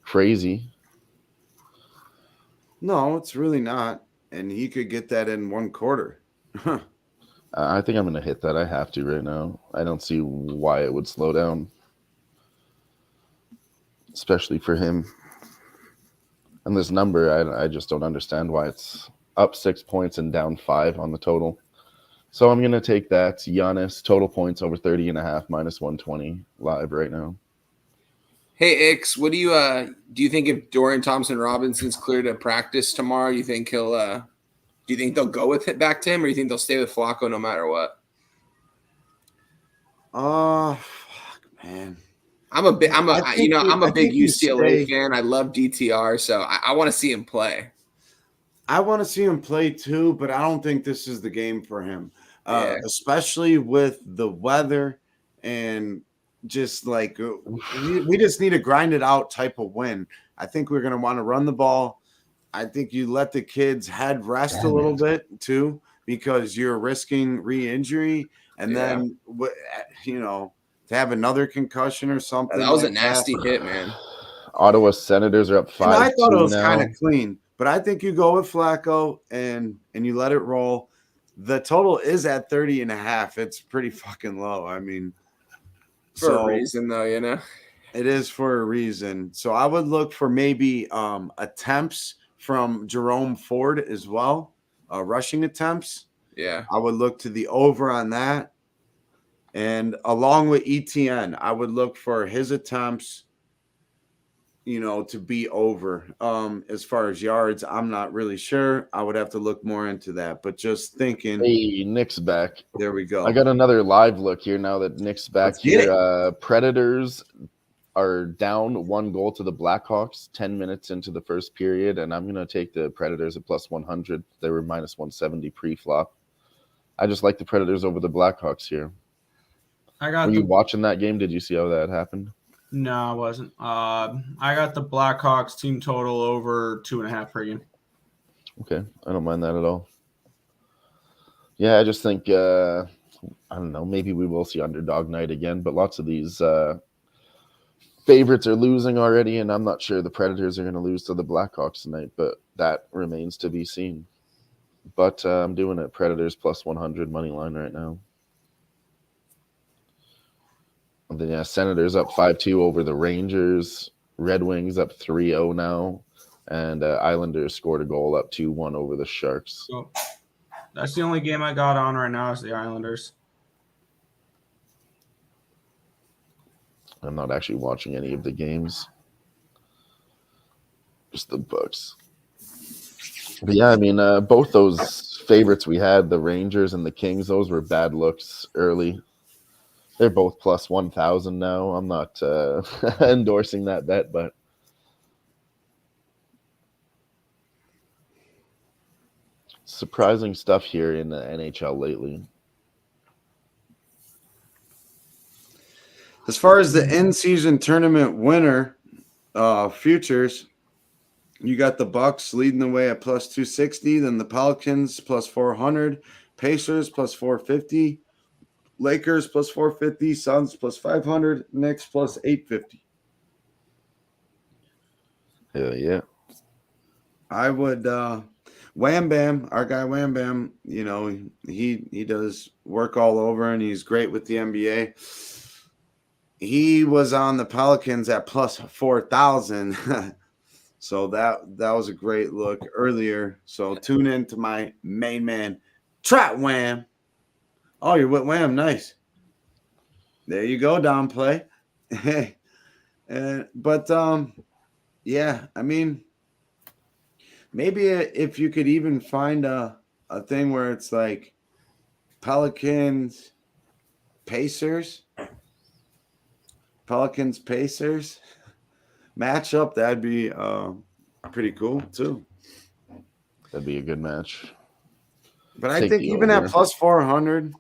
crazy. No, it's really not. And he could get that in one quarter. I think I'm going to hit that. I have to right now. I don't see why it would slow down, especially for him. And this number, I just don't understand why it's up 6 points and down 5 on the total. So I'm going to take that. Giannis, total points over 30.5, minus 120 live right now. Hey, Ix, what do you think if Dorian Thompson-Robinson's cleared to practice tomorrow, you think he'll do you think they'll go with it back to him, or you think they'll stay with Flacco no matter what? Fuck, man. I'm a big UCLA fan. I love DTR, so I want to see him play. I want to see him play too, but I don't think this is the game for him, especially with the weather and just like we just need a grind it out type of win. I think we're going to want to run the ball. I think you let the kids head rest a little bit too, because you're risking re-injury and then, to have another concussion or something. That was a nasty hit, man. Ottawa Senators are up 5-2 I thought it was now. kind of clean, but I think you go with Flacco and you let it roll. The total is at 30.5. It's pretty fucking low. For a reason, though, it is for a reason. So I would look for maybe attempts from Jerome Ford as well, rushing attempts. Yeah. I would look to the over on that. And along with ETN, I would look for his attempts, to be over. As far as yards, I'm not really sure. I would have to look more into that. But just thinking, Hey, Nick's back. there we go. I got another live look here now that Nick's back Let's get here. Predators are down 1 goal to the Blackhawks 10 minutes into the first period, and I'm going to take the Predators at plus 100. They were minus 170 pre-flop. I just like the Predators over the Blackhawks here. Were you watching that game? Did you see how that happened? No, I wasn't. I got the Blackhawks team total over 2.5 per game. Okay, I don't mind that at all. Yeah, I just think, I don't know, maybe we will see underdog night again, but lots of these favorites are losing already, and I'm not sure the Predators are going to lose to the Blackhawks tonight, but that remains to be seen. But I'm doing it Predators plus 100 money line right now. And then, Senators up 5-2 over the Rangers. Red Wings up 3-0 now. And Islanders scored a goal up 2-1 over the Sharks. So that's the only game I got on right now is the Islanders. I'm not actually watching any of the games. Just the Bucks. But yeah, I mean, both those favorites we had, the Rangers and the Kings, those were bad looks early. They're both plus 1,000 now. I'm not endorsing that bet, but surprising stuff here in the NHL lately. As far as the in-season tournament winner futures, you got the Bucks leading the way at plus 260, then the Pelicans plus 400, Pacers plus 450, Lakers plus 450, Suns plus 500, Knicks plus 850. Hell yeah. I would Wham Bam, our guy Wham Bam, he does work all over and he's great with the NBA. He was on the Pelicans at plus 4,000. So that was a great look earlier. So tune in to my main man, Trap Wham. Oh, you're with Wham. Nice. There you go, Dom Play. Yeah, I mean, maybe if you could even find a thing where it's like Pelicans, Pacers matchup, that'd be pretty cool too. That'd be a good match. But I think even at plus 400,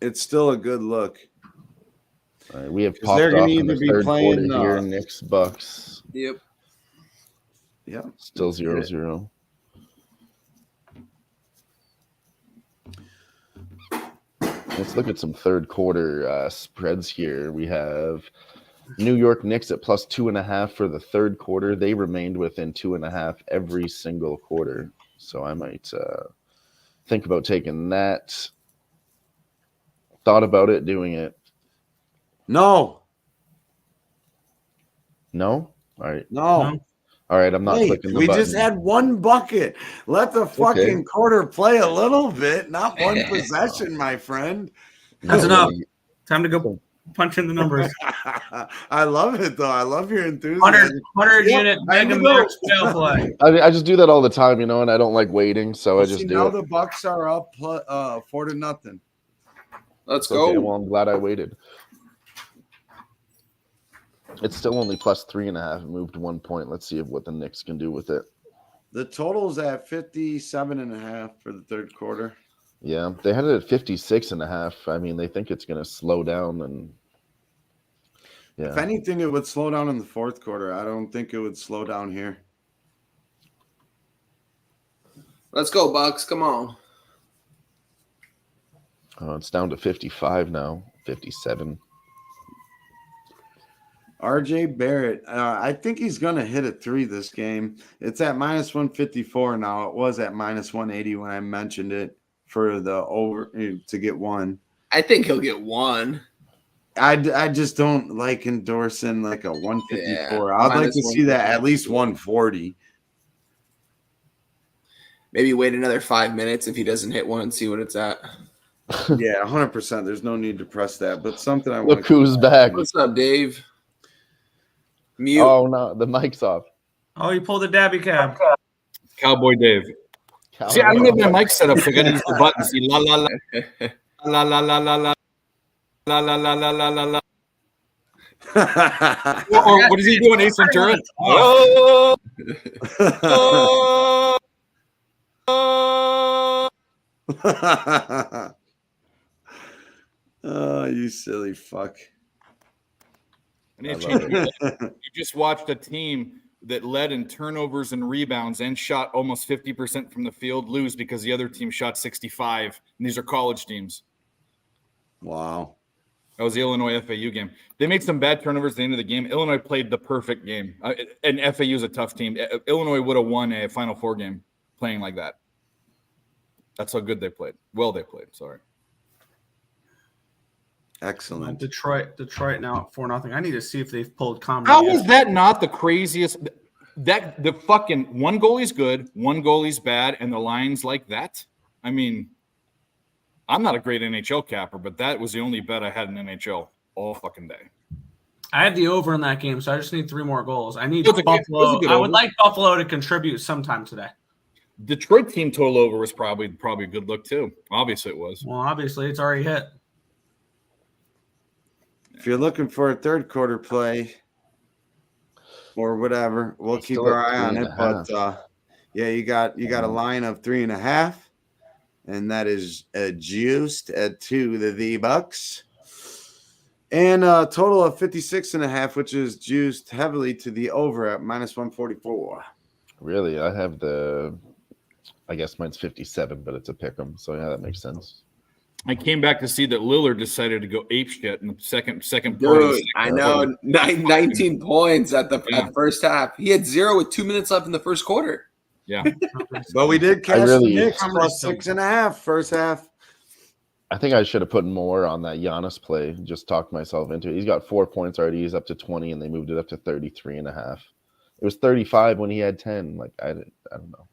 it's still a good look. All right, we have popped off in the third quarter here. Knicks Bucks. Yep. Still 0-0. Let's look at some third quarter spreads here. We have New York Knicks at plus 2.5 for the third quarter. They remained within 2.5 every single quarter. So I might think about taking that. Thought about it, doing it. No. All right. No. All right, I'm not clicking the button. We button. just had one bucket. Let the fucking quarter play a little bit, not one possession, my friend. That's enough. Time to go punch in the numbers. I love it, though. I love your enthusiasm. 100 unit Mega Max fail play. I just do that all the time, and I don't like waiting, so I just do now it. The Bucks are up 4-0. Let's go. Okay, well, I'm glad I waited. It's still only plus 3.5. It moved 1 point. Let's see what the Knicks can do with it. The total's at 57.5 for the third quarter. Yeah, they had it at 56.5. I mean, they think it's going to slow down, and if anything, it would slow down in the fourth quarter. I don't think it would slow down here. Let's go, Bucks. Come on. Oh, it's down to 55 now. 57. RJ Barrett, I think he's going to hit a 3 this game. It's at minus 154 now. It was at minus 180 when I mentioned it for the over to get 1. I think he'll get 1. I just don't like endorsing like a 154. Yeah, I'd like to see that at least 140. Maybe wait another 5 minutes if he doesn't hit one and see what it's at. Yeah, 100%. There's no need to press that. But something I want Look who's back. What's up, Dave? Mute. Oh no, the mic's off. Oh, you pulled a dabby cab. Cowboy Dave. See, I don't have my mic set up, so I gotta use the button. See, la la la la la la la la la la la la la la la. Or what is he doing, Ace Ventura? Oh, oh, Oh, you silly fuck. I need to change it. You just watched a team that led in turnovers and rebounds and shot almost 50% from the field lose because the other team shot 65. And these are college teams. Wow. That was the Illinois FAU game. They made some bad turnovers at the end of the game. Illinois played the perfect game. And FAU is a tough team. Illinois would have won a Final Four game playing like that. That's how good they played. Well, they played. Sorry. Excellent. Detroit now at 4-0. I need to see if they've pulled Comrie. How is that not the craziest? That the fucking one goalie's good, one goalie's bad, and the line's like that? I mean, I'm not a great NHL capper, but that was the only bet I had in NHL all fucking day. I had the over in that game, so I just need 3 more goals. I need It was a Buffalo. good I over. would like Buffalo to contribute sometime today. Detroit team total over was probably a good look too. Obviously, it was. Well, obviously, it's already hit. If you're looking for a third quarter play or whatever, we'll keep Still our at eye on it. 3.5. But yeah, you got a line of 3.5, and that is juiced at 2 to the Bucks. And a total of 56.5, which is juiced heavily to the over at -144. Really, I guess mine's 57, but it's a pick 'em. So yeah, that makes sense. I came back to see that Lillard decided to go ape shit in the second part of the Dude, I know. 19 points at the first half. He had 0 with 2 minutes left in the first quarter. Yeah. But we did catch really- the Knicks plus 6.5 first half. I think I should have put more on that Giannis play. Just talked myself into it. He's got 4 points already. He's up to 20, and they moved it up to 33.5. It was 35 when he had 10. Like I don't know.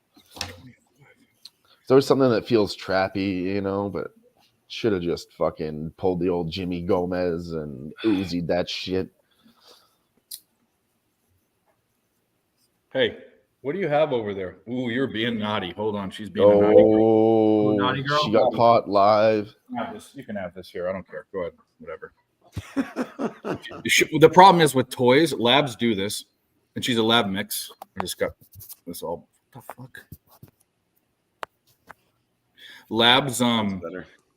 So there's something that feels trappy, but should have just fucking pulled the old Jimmy Gomez and Uzi'd that shit. Hey, what do you have over there? Ooh, you're being naughty. Hold on, she's being a naughty girl. Oh, naughty girl. she got caught live. You can have this here. I don't care. Go ahead. Whatever. The problem is with toys, labs do this, and she's a lab mix. I just got this all. What the fuck? Labs,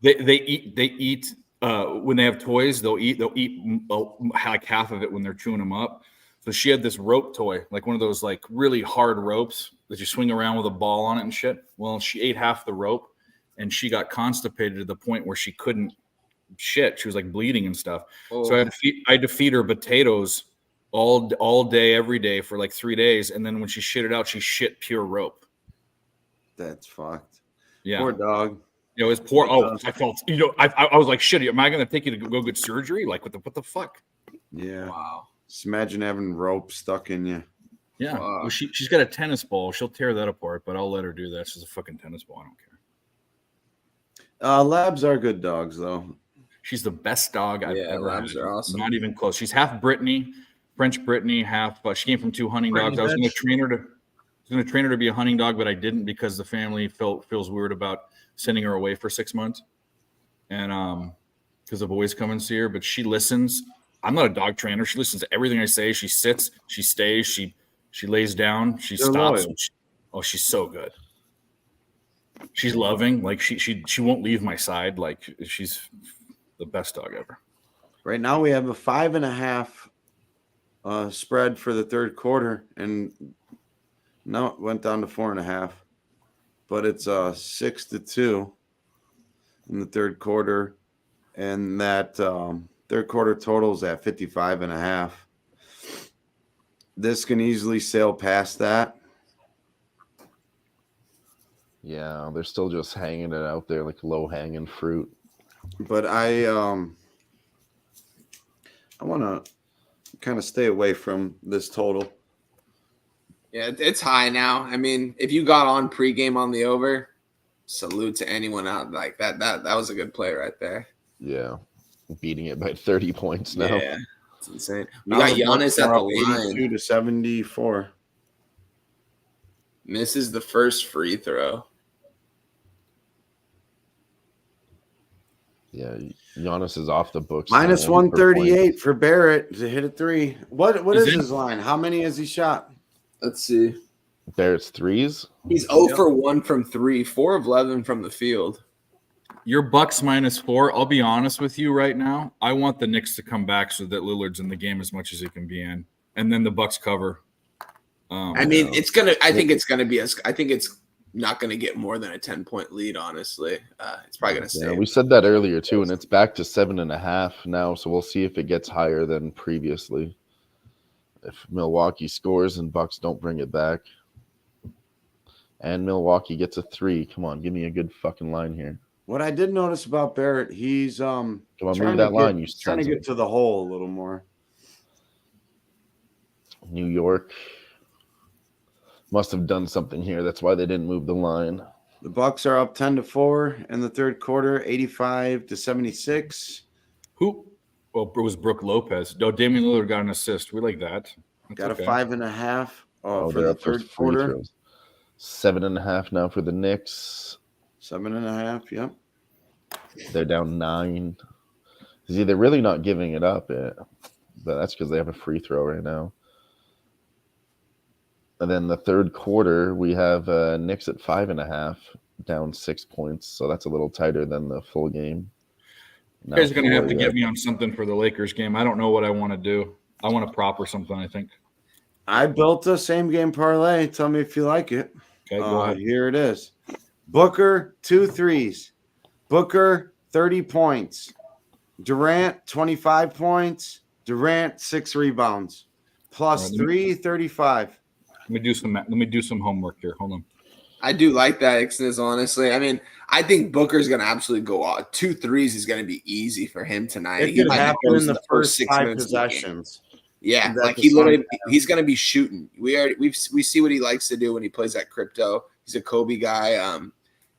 they eat when they have toys. They'll eat like half of it when they're chewing them up. So she had this rope toy, like one of those like really hard ropes that you swing around with a ball on it and shit. Well, she ate half the rope, and she got constipated to the point where she couldn't shit. She was like bleeding and stuff. Oh. So I had to feed her potatoes all day, every day for like 3 days, and then when she shit it out, she shit pure rope. That's fucked. Yeah, Poor dog. it was poor. Oh, I felt. I was like, shit. Am I going to take you to go get surgery? Like, what the fuck? Yeah. Wow. Just imagine having rope stuck in you. Yeah. Wow. Well, she's got a tennis ball. She'll tear that apart, but I'll let her do that. She's a fucking tennis ball. I don't care. Labs are good dogs, though. She's the best dog I've ever labs had. are awesome. Not even close. She's half Brittany, French Brittany, half. She came from 2 hunting dogs. I was going to train her to be a hunting dog, but I didn't because the family feels weird about sending her away for 6 months, and because the boys come and see her. But she listens. I'm not a dog trainer. She listens to everything I say. She sits. She stays. She lays down. She They're stops. loyal. She's so good. She's loving. Like she won't leave my side. Like she's the best dog ever. Right now we have a 5.5 spread for the third quarter, and now it went down to 4.5. But it's 6-2 in the third quarter, and that third quarter totals at 55.5. This can easily sail past that. Yeah, they're still just hanging it out there like low hanging fruit. But I want to kind of stay away from this total. Yeah, it's high now. I mean, if you got on pregame on the over, salute to anyone out like that. That was a good play right there. Yeah, beating it by 30 points now. Yeah, it's insane. We Now got the Bucks Giannis at are the up 82 line. to 74. Misses the first free throw. Yeah, Giannis is off the books. Minus now for 138 points. for Barrett to hit a three. What Is is it- his line? How many has he shot? Let's see. Barrett's threes. He's 0 for 1 from 3, 4 of 11 from the field. Your Bucks -4. I'll be honest with you right now. I want the Knicks to come back so that Lillard's in the game as much as he can be in, and then the Bucks cover. I mean, it's gonna. I think it's gonna be. I think it's not gonna get more than a 10-point lead. Honestly, it's probably gonna stay. Yeah, we said that earlier too, and it's back to 7.5 now. So we'll see if it gets higher than previously. If Milwaukee scores and Bucks don't bring it back, and Milwaukee gets a 3, come on, give me a good fucking line here. What I did notice about Barrett, he's Come on, trying move that to line. get, You trying to sons of- get to the hole a little more. New York must have done something here. That's why they didn't move the line. The Bucks are up 10-4 in the third quarter, 85 to 76. Who? Well, it was Brooke Lopez. No, Damian Lillard got an assist. We like that. That's Got okay. a 5.5 for they're the up for third free quarter. throws. 7.5 now for the Knicks. 7.5. Yep. They're down 9. See, they're really not giving it up, but that's because they have a free throw right now. And then the third quarter, we have Knicks at 5.5, down 6 points. So that's a little tighter than the full game. You guys are going to have to get me on something for the Lakers game. I don't know what I want to do. I want a prop or something, I think. I built a same game parlay. Tell me if you like it. Okay, go ahead. Here it is. Booker, 2 threes. Booker, 30 points. Durant, 25 points. Durant, 6 rebounds. Plus All right, 3, 35. Let me do some homework here. Hold on. I do like that, Ixness, honestly. I mean, I think Booker's going to absolutely go out. 2 threes is going to be easy for him tonight. It could might happen close in the first 6 5 minutes of the game. possessions. Yeah, And like that's he the literally, fun. he's going to be shooting. We see what he likes to do when he plays that crypto. He's a Kobe guy.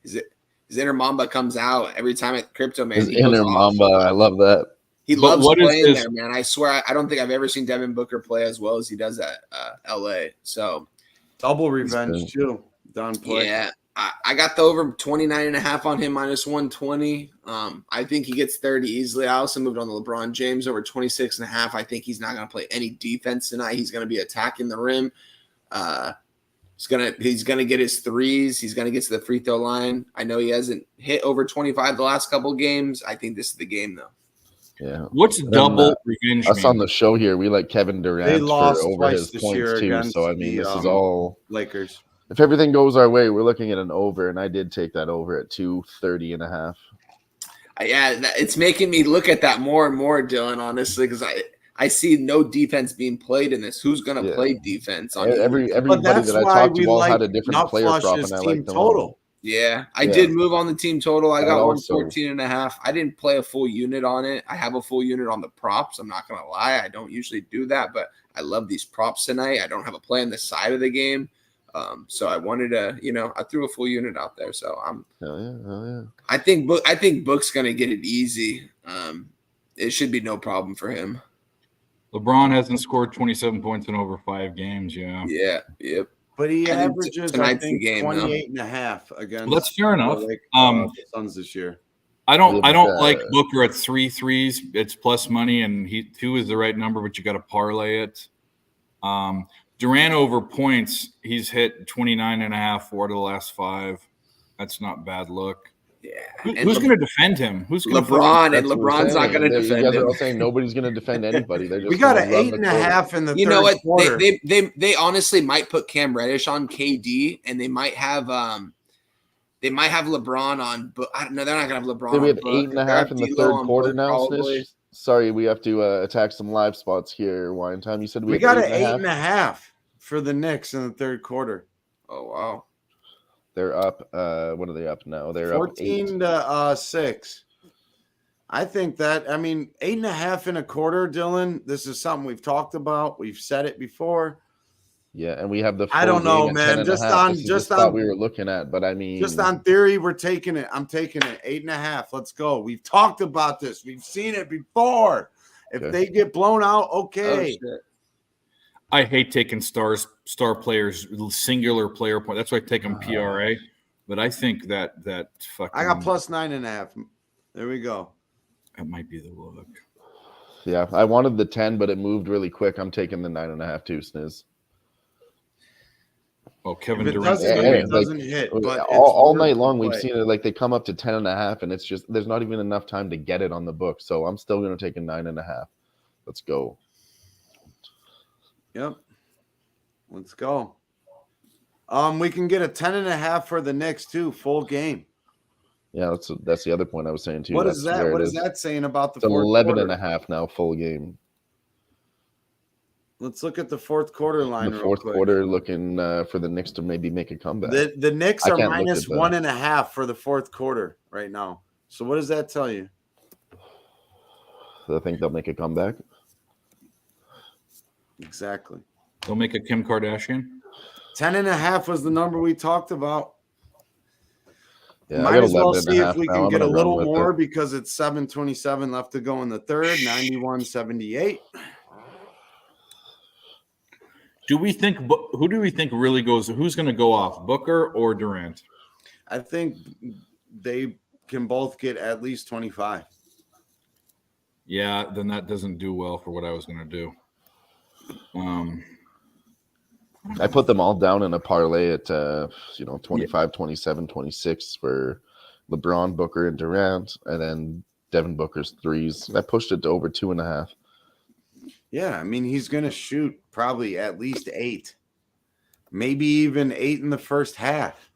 His inner Mamba comes out every time at crypto, man. His He goes inner off. Mamba, I love that. He But loves what is playing his- there, man. I swear, I don't think I've ever seen Devin Booker play as well as he does at LA. So Double revenge, too. Down play. yeah, I got the over 29.5 on him, minus 120. I think he gets 30 easily. I also moved on the LeBron James over 26.5. I think he's not going to play any defense tonight. He's going to be attacking the rim. He's gonna get his threes. He's gonna get to the free throw line. I know he hasn't hit over 25 the last couple games. I think this is the game though. Yeah. What's Then, double revenge Us mean? on the show here, we like Kevin They Durant for lost over twice his this points year too. against So I mean, the, this is all. Lakers. If everything goes our way, we're looking at an over, and I did take that over at 230.5. Yeah, it's making me look at that more and more, Dylan. Honestly, because I see no defense being played in this. Who's gonna play defense on Everybody But that's that I why talked we to all like had a different player prop, Nutflush's and I team liked them all. total. Yeah, I Yeah. did move on the team total. I I got also- 114.5. I didn't play a full unit on it. I have a full unit on the props. I'm not gonna lie. I don't usually do that, but I love these props tonight. I don't have a play on the side of the game. So I wanted to, I threw a full unit out there. So Hell yeah. I think Book's gonna get it easy. It should be no problem for him. LeBron hasn't scored 27 points in over 5 games. Yeah. Yeah, yep. But he I think averages, I tonight's the think, game, though. 28.5 against Well, that's fair enough. the Suns this year. I don't Yeah, like Booker at 3 threes. It's plus money, and 2 is the right number, but you got to parlay it. Durant over points, he's hit 29.5 4 to the last 5. That's not bad look. Yeah. Who's going to defend him? Who's going LeBron, and That's what we're LeBron's not saying. going to You defend guys are him. all saying nobody's going to defend anybody. They're just We got gonna an run the 8.5 in the You third know what? quarter. They honestly might put Cam Reddish on KD, and they might have LeBron on. But I don't know. They're not gonna have LeBron. So we have on Book. 8.5 in the D'Lo third on quarter Book, now, probably. Snish. Sorry, we have to attack some live spots here. Wine time. You said we have got an 8.5? 8.5 for the Knicks in the third quarter. Oh wow. They're up. What are they up now? They're up 14 to 6. I think that, 8.5 in a quarter, Dylan. This is something we've talked about. We've said it before. Yeah, and we have the. I don't full know, game at man. 10 and a Just half. on- This is just the spot on- we were looking at, but I mean, Just on theory, we're taking it. I'm taking it 8.5. Let's go. We've talked about this. We've seen it before. If Okay. they get blown out, Oh, okay. shit. I hate taking star players, singular player point. That's why I take them PRA. But I think that fucking I got plus 9.5. There we go. that might be the look. yeah, I wanted the 10, but it moved really quick. I'm taking the 9.5 too, Sniz. Oh, Kevin If it Durant. doesn't Yeah, hit, it like, doesn't hit. But all it's night worth long the we've play. seen it like they come up to 10.5, and it's just there's not even enough time to get it on the book. So I'm still gonna take a 9.5. Let's go. Yep. Let's go. We can get a 10.5 for the Knicks too, full game. Yeah, that's the other point I was saying too. What That's is that? where What it is that saying about the It's fourth 11 quarter? and a half now, full game. Let's look at the fourth quarter line. The real fourth quick. quarter looking for the Knicks to maybe make a comeback. The Knicks I are can't look minus at the- 1.5 for the fourth quarter right now. So what does that tell you? I think they'll make a comeback. Exactly. They'll make a Kim Kardashian. 10.5 was the number we talked about. Yeah, Might I got as well 11 and a see if half we now. can I'm get a gonna run little with more it. because it's 7:27 left to go in the third. 91-78. Do we think who do we think really goes? Who's going to go off, Booker or Durant? I think they can both get at least 25. Yeah, then that doesn't do well for what I was going to do. I put them all down in a parlay at 25, 27, 26 for LeBron, Booker, and Durant, and then Devin Booker's threes. I pushed it to over 2.5. Yeah, I mean, he's going to shoot probably at least 8, maybe even 8 in the first half.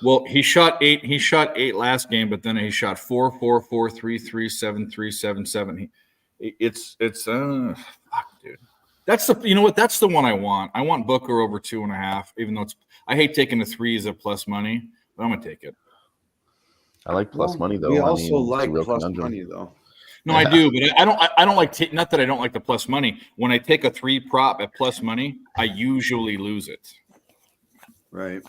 Well, he shot 8. He shot 8 last game, but then he shot 4, 4, 4, 3, 3, 7, 3, 7, 7. It's fuck, dude. That's the that's the one I want. I want Booker over 2.5, even though I hate taking the threes at plus money, but I'm gonna take it. I like plus money though. We I also mean, it's a like real plus conundrum. money though. No, I do, but I don't like not that I don't like the plus money. When I take a 3 prop at plus money, I usually lose it. Right.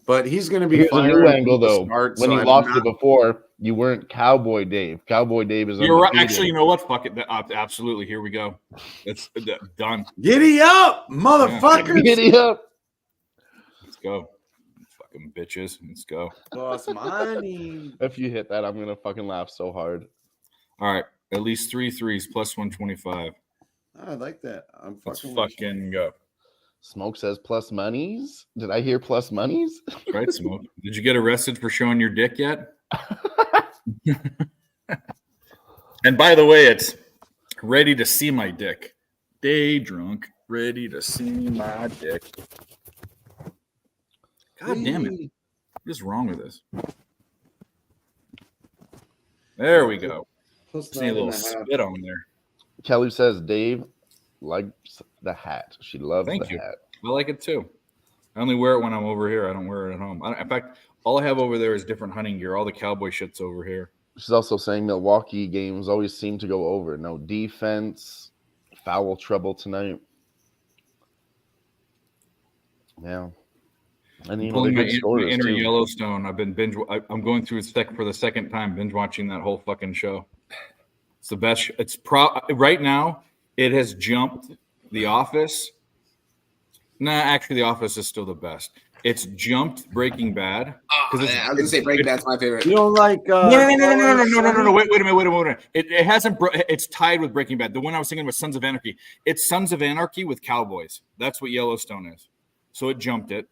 But he's going to be Here's a new firing angle from the though. start, When so you I'm lost not- it before, you weren't Cowboy Dave. Cowboy Dave is You're right. undefeated. Actually, you know what? Fuck it. Absolutely. Here we go. That's done. Giddy up, motherfuckers! Giddy up. Let's go. Fucking bitches. Let's go. Plus money. If you hit that, I'm gonna fucking laugh so hard. All right. At least 3 threes plus 125. I like that. I'm Let's fucking. fucking go. Smoke says plus monies. Did I hear plus monies? Right, Smoke? Did you get arrested for showing your dick yet? And by the way, it's ready to see my dick. Day drunk, ready to see my dick. God damn it. What is wrong with this? There we go. Plus Just need a little 9.5. spit on there. Kelly says Dave likes the hat. She loves Thank the you. hat. I like it too. I only wear it when I'm over here. I don't wear it at home. In fact, all I have over there is different hunting gear. All the cowboy shit's over here. She's also saying Milwaukee games always seem to go over. No defense, foul trouble tonight. Yeah. And you know, Pulling they're my good scorers inner too. Yellowstone. I've been I'm going through for the second time binge watching that whole fucking show. It's the best. It's right now. It has jumped The Office. Nah, actually, The Office is still the best. It's jumped Breaking Bad. I was gonna say Breaking Bad's my favorite. You don't like? No. Wait a minute. It hasn't. It's tied with Breaking Bad. The one I was thinking was Sons of Anarchy. It's Sons of Anarchy with cowboys. That's what Yellowstone is. So it jumped it.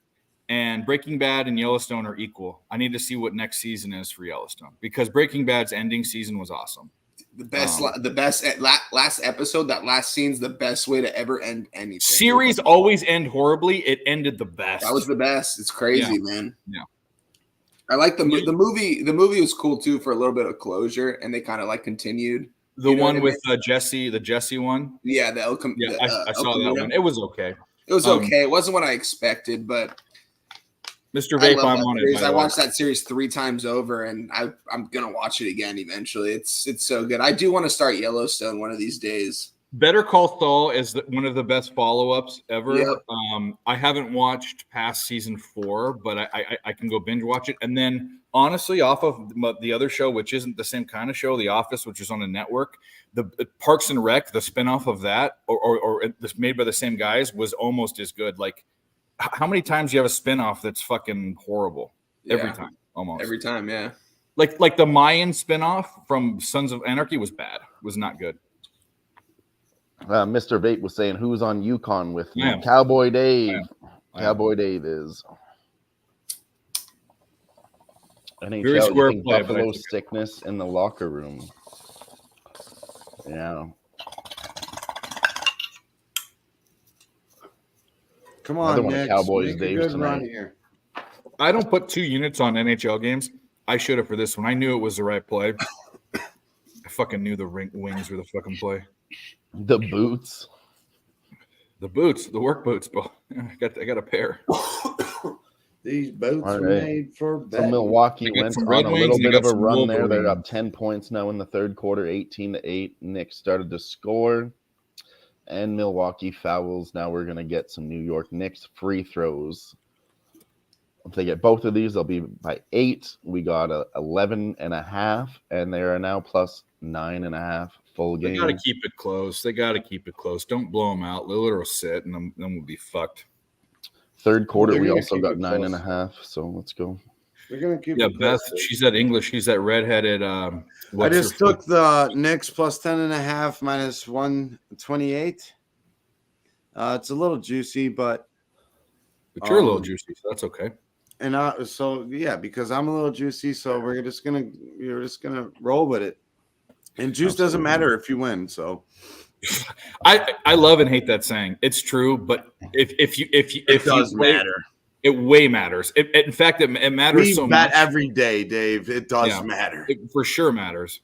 And Breaking Bad and Yellowstone are equal. I need to see what next season is for Yellowstone because Breaking Bad's ending season was awesome. The best last episode. That last scene's the best way to ever end anything. Series always end horribly. It ended the best. That was the best. It's crazy, man. Yeah. I like the movie. The movie was cool too for a little bit of closure, and they kind of like continued. The one with Jesse, the Jesse one. Yeah, I saw that one. It was okay. It was okay. It wasn't what I expected, but Mr. Vape, I'm on series. it. I watched that series 3 times over, and I'm gonna watch it again eventually. It's so good. I do want to start Yellowstone one of these days. Better Call Saul is one of the best follow-ups ever. Yep. I haven't watched past season 4, but I can go binge watch it. And then, honestly, off of the other show, which isn't the same kind of show, The Office, which is on a network, the Parks and Rec, the spinoff of that, or it's made by the same guys, was almost as good. Like, how many times do you have a spinoff that's fucking horrible? Every time, almost. Every time, yeah. Like the Mayan spinoff from Sons of Anarchy was bad. Was not good. Mr. Vape was saying, who's on Yukon with me? I am. Cowboy Dave. I am. Cowboy Dave is. NHL, Very square you think play, but Buffalo I took it. sickness in the locker room. Yeah. Come Another on, one of Nick. Cowboys Make a Dave's good run tonight. here. I don't put 2 units on NHL games. I should have for this one. I knew it was the right play. I fucking knew the wings were the fucking play. The boots. The boots, the work boots, bro. I got a pair. These boots All are right. made for So betting. Milwaukee They got went some on Red a Wings little and they bit of got a some run there. They're Wolverines. up 10 points now in the third quarter, 18-8. Knicks started to score. And Milwaukee fouls. Now we're going to get some New York Knicks free throws. If they get both of these, they'll be by 8. We got 11.5, and they are now plus 9.5 full They game. got to keep it close. Don't blow them out. Lillard will sit, and then we'll be fucked. Third quarter, They're we gonna also keep got it close. 9.5. So let's go. We're gonna keep Yeah, it Beth, close. she's that English. She's that redheaded. I what's just her took the Knicks plus 10.5 minus 128. It's a little juicy, but But you're a little juicy, so that's okay. because I'm a little juicy, so you're just gonna roll with it. And juice doesn't matter if you win. So I love and hate that saying. It's true, but if you play, it way matters. In fact, it matters we so bet much. every day, Dave. It does Yeah. matter. It for sure matters.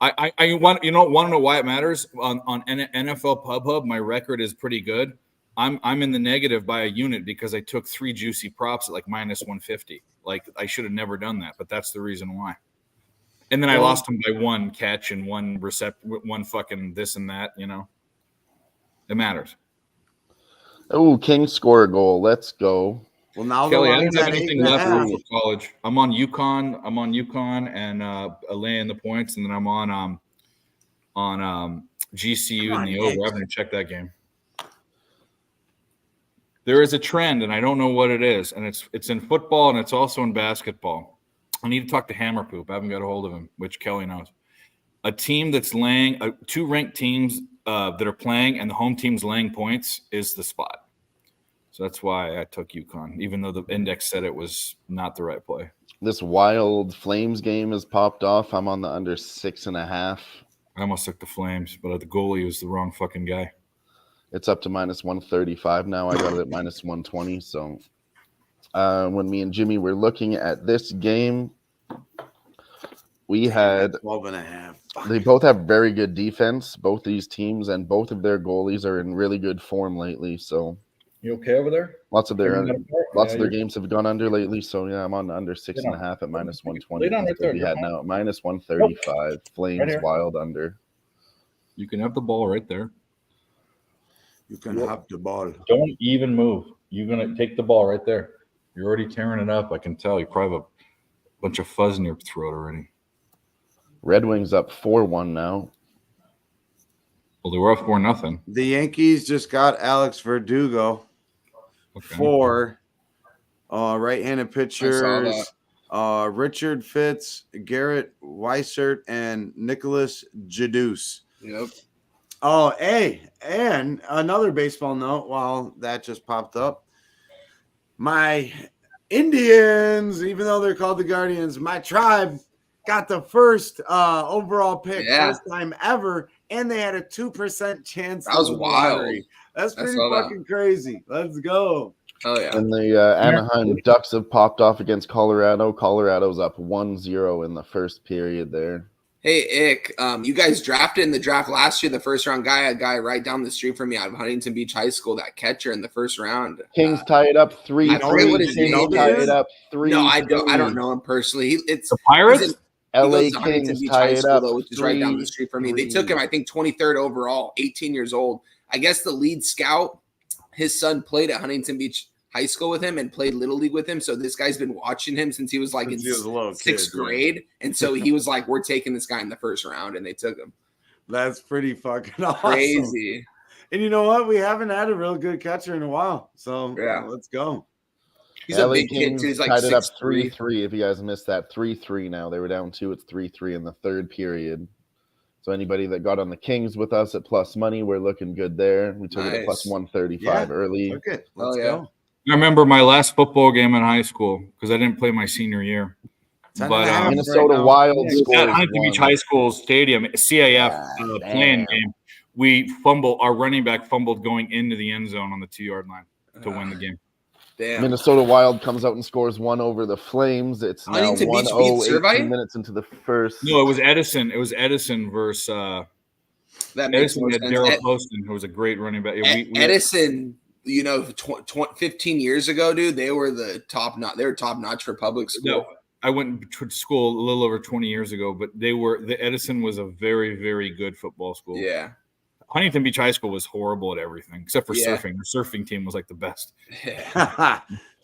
I want to know why it matters on NFL Hub. My record is pretty good. I'm in the negative by a unit because I took 3 juicy props at like minus 150. Like I should have never done that, but that's the reason why. And then I lost them by 1 catch and 1 one fucking this and that. You know, it matters. Oh, King score a goal. Let's go. Well, now Kelly, the I don't line's have at anything left 8.5. for college. I'm on UConn and laying the points, and then I'm on GCU Come and the on, over. Nick. I haven't checked that game. There is a trend, and I don't know what it is, and it's in football and it's also in basketball. I need to talk to Hammer Poop. I haven't got a hold of him, which Kelly knows. A team that's laying 2 ranked teams that are playing, and the home team's laying points is the spot. So that's why I took UConn, even though the index said it was not the right play. This Wild Flames game has popped off. I'm on the under 6.5. I almost took the Flames, but the goalie was the wrong fucking guy. It's up to minus 135 now. I got it at minus 120. So when me and Jimmy were looking at this game, we had 12.5. they both have very good defense, both these teams, and both of their goalies are in really good form lately. So You okay over there? lots of their games have gone under lately. So yeah, I'm on under 6.5 at minus 120. Lay down right there, We had now at minus 135. Flames Right here. Wild under. You can have the ball right there. You can have the ball. Don't even move. You're going to take the ball right there. You're already tearing it up. I can tell. You probably have a bunch of fuzz in your throat already. Red Wings up 4-1 now. Well, they were up 4-0. The Yankees just got Alex Verdugo Okay. for right-handed I pitchers. saw Richard Fitz, Garrett Weissert, and Nicholas Jadus. Yep. Oh, hey, and another baseball note while that just popped up. My Indians, even though they're called the Guardians, my tribe got the first overall pick, Yeah. first time ever, and they had a 2% chance. That was to win the wild. lottery. That's I pretty saw that. fucking crazy. Let's go. Oh yeah. And the Anaheim Ducks have popped off against Colorado. Colorado's up 1-0 in the first period there. Hey, Ick, you guys drafted in the draft last year, the first round guy, a guy right down the street from me out of Huntington Beach High School, that catcher in the first round. Kings tie it up 3-3. I forget what his Kings name tie is. it up 3-3. No, I don't know him personally. It's The Pirates? he's He LA goes to Huntington Kings Beach tie High it School, up. though, which is right down the street from me. They took him, I think, 23rd overall, 18 years old. I guess the lead scout, his son played at Huntington Beach High School with him and played Little League with him. So this guy's been watching him since he was like Since in he was a little sixth kid, yeah. grade. And so he was like, we're taking this guy in the first round, and they took him. That's pretty fucking awesome. Crazy. And you know what? We haven't had a real good catcher in a while. So Yeah. let's go. He's a LA big kid, Kings too. He's like tied it up 6'3". 3-3. If you guys missed that, 3-3 now. They were down 2. It's 3-3 in the third period. So anybody that got on the Kings with us at plus money, we're looking good there. We took it at plus Nice. 135 early. Took it. Let's Oh, yeah. go. I remember my last football game in high school because I didn't play my senior year. 10 But and a half Minnesota right now. Wild Yeah. at scores Huntington Beach one. High School Stadium, CAF playing damn. game, we fumbled. Our running back fumbled going into the end zone on the 2-yard line to win the game. Damn. Minnesota Wild comes out and scores one over the Flames. It's now Huntington Beach 1-0, beat 18 Servite? minutes into the first. No, it was Edison. It was Edison versus That makes Edison. more Had sense. Daryl Poston, who was a great running back. Yeah, Edison, 15 years ago, dude, they were top notch for public school. No, I went to school a little over 20 years ago, but the Edison was a very, very good football school. Yeah. Huntington Beach High School was horrible at everything except for Yeah. surfing. The surfing team was like the best.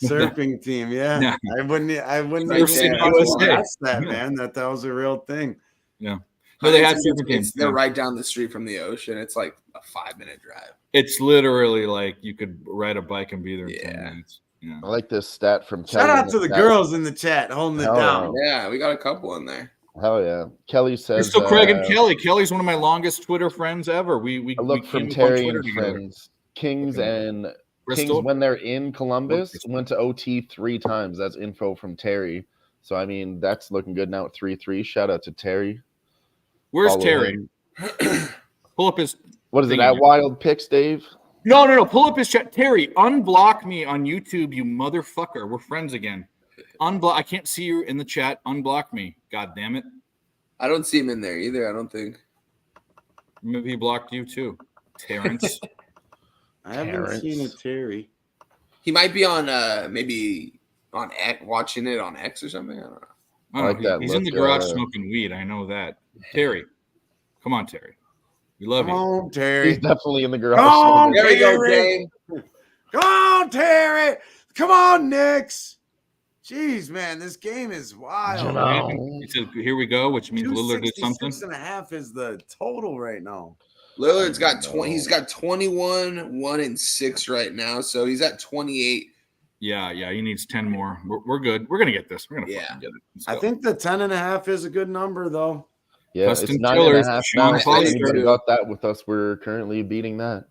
Surfing team, yeah. Yeah. I wouldn't Surfing even USA. guess that, man. That was a real thing. Yeah. No, they had Huntington, surfing teams. they're right down the street from the ocean. It's like a 5-minute drive. It's literally like you could ride a bike and be there in 10 Yeah. minutes. Yeah. I like this stat from Shout Kelly. out to the girls in the chat holding it Hell down. Yeah, we got a couple in there. Hell yeah. Kelly says. Crystal Craig and Kelly. Kelly's one of my longest Twitter friends ever. We I look we from came up on Terry Twitter and together. friends. Kings and Crystal? Kings when they're in Columbus Crystal. went to OT 3 times. That's info from Terry. So I mean that's looking good now at 3-3. Shout out to Terry. Where's Follow Terry? him. Pull up his. What is it? Thing At again. Wild Picks, Dave? No. Pull up his chat. Terry, unblock me on YouTube, you motherfucker. We're friends again. Unblock. I can't see you in the chat. Unblock me. God damn it. I don't see him in there either, I don't think. Maybe he blocked you too, Terrence. I haven't seen a Terry. He might be on maybe on X, watching it on X or something. I don't know. I don't like know. that He's in the look, garage smoking weed. I know that. Terry, come on, Terry. We love Come you. on, He's Terry. definitely in the garage. Come on, There we go, Terry. Dave. Come on, Terry. Come on, Knicks. Jeez, man, this game is wild. Wow. He said, "Here we go," which means Lillard did something. 266.5 is the total right now. Lillard's got 20. He's got 21, 1 and 6 right now, so he's at 28. Yeah. He needs 10 more. We're good. We're gonna get this. We're gonna Yeah. fucking get it. Let's I go. think the 10.5 is a good number, though. Yeah, Dustin it's 9.5 Tillers, now. Sean If Foster. anybody got that with us, we're currently beating that.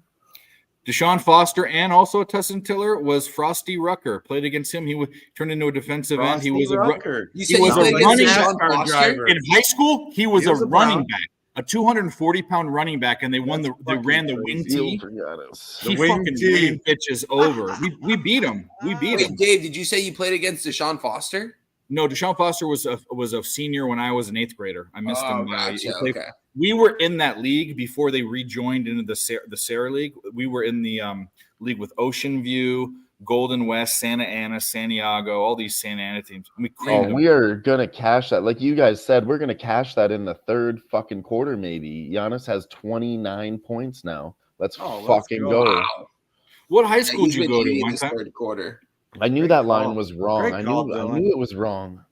Deshaun Foster and also Tussin Tiller was Frosty Rucker. Played against him. He turned into a defensive end. He was a Rucker. You He said was you a played against running Deshaun NASCAR Foster? driver. in high school. He was He was a a running Brown. back, a 240-pound running back, and they won That's they ran the wing tee. The He wing fucking tee. ran bitches over. We beat him. We beat him. Wait, Dave, did you say you played against Deshaun Foster? No, Deshaun Foster was a senior when I was an 8th grader. I missed him. Gotcha. He played- Okay. We were in that league before they rejoined into the Sarah League. We were in the league with Ocean View, Golden West, Santa Ana, Santiago, all these Santa Ana teams. We Oh, creamed them. we are gonna cash that. Like you guys said, we're gonna cash that in the third fucking quarter. Maybe Giannis has 29 points now. Let's Oh, let's fucking go. go. Wow. What high school He's did you been go to eating one this time? third quarter. I knew Great that line call. was wrong. Great I call, knew Dylan. it was wrong.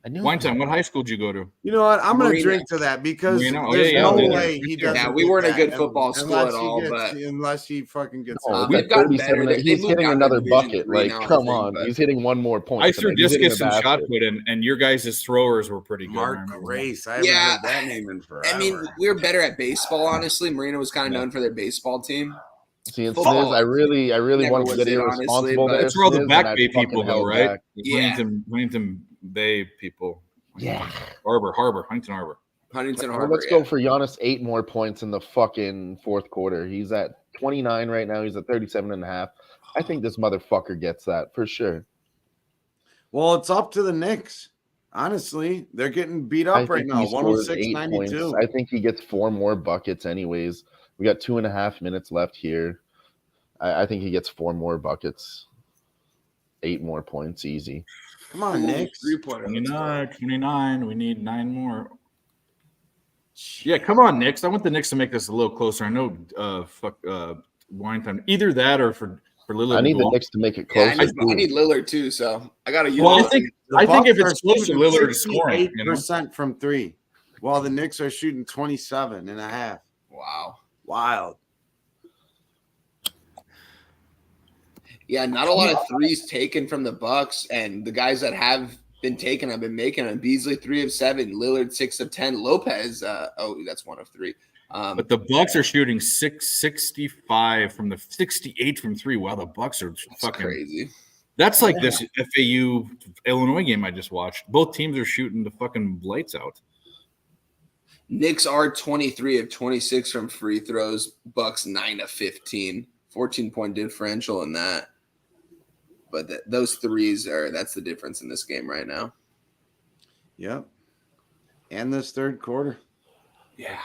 I knew. One time. What high school did you go to? You know what? I'm going to Marina. drink to that because Marina? Oh, there's yeah, no yeah. way he doesn't. Yeah, we beat weren't a that good football school unless at he all, gets- but- unless he fucking gets. No, hot. we We've got gotten 37. better. They He's moved hitting down to another Division bucket. III Like, now, I come think, on. but- He's hitting one more point. I threw tonight. He's hitting discus a and shot basket. put, and your guys' throwers were pretty good. I Mark remember. Grace. I haven't Yeah. heard that name in forever. I mean, we were better at baseball, honestly. Marina was kind of Yeah. known for their baseball team. See, and Football. Sniz, I really Never wanted to was get it, irresponsible honestly, there. but- That's where all the Sniz, Back and I Bay fucking people go, held right? back. Yeah. Huntington Bay people. Yeah. Huntington Harbor. Huntington Well, Harbor. let's go for Giannis 8 more points in the fucking fourth quarter. He's at 29 right now. He's at 37.5. I think this motherfucker gets that for sure. Well, it's up to the Knicks. Honestly, they're getting beat I up right think now. he scores 106-92. I think he gets 4 more buckets anyways. We got 2.5 minutes left here. I think he gets 4 more buckets. 8 more points, easy. Come on, Knicks. 3-pointer. 29. We need 9 more. Yeah, come on, Knicks. I want the Knicks to make this a little closer. I know wine time. Either that or for Lillard. I need to the go Knicks to make it Yeah, closer. I need Lillard too, so I got to use. Well, I think if it's close to Lillard scoring, 8% from 3, while the Knicks are shooting 27.5. Wow. Wild. Yeah, not a lot of threes taken from the Bucks, and the guys that have been taken have been making them. Beasley 3 of 7, Lillard 6 of 10, Lopez. That's 1 of 3. But the Bucks are shooting 665 from the 68 from 3. Wow, the Bucks are fucking crazy. That's like this FAU Illinois game I just watched. Both teams are shooting the fucking lights out. Knicks are 23 of 26 from free throws. Bucks 9 of 15. 14-point differential in that. But those threes that's the difference in this game right now. Yep. And this third quarter. Yeah.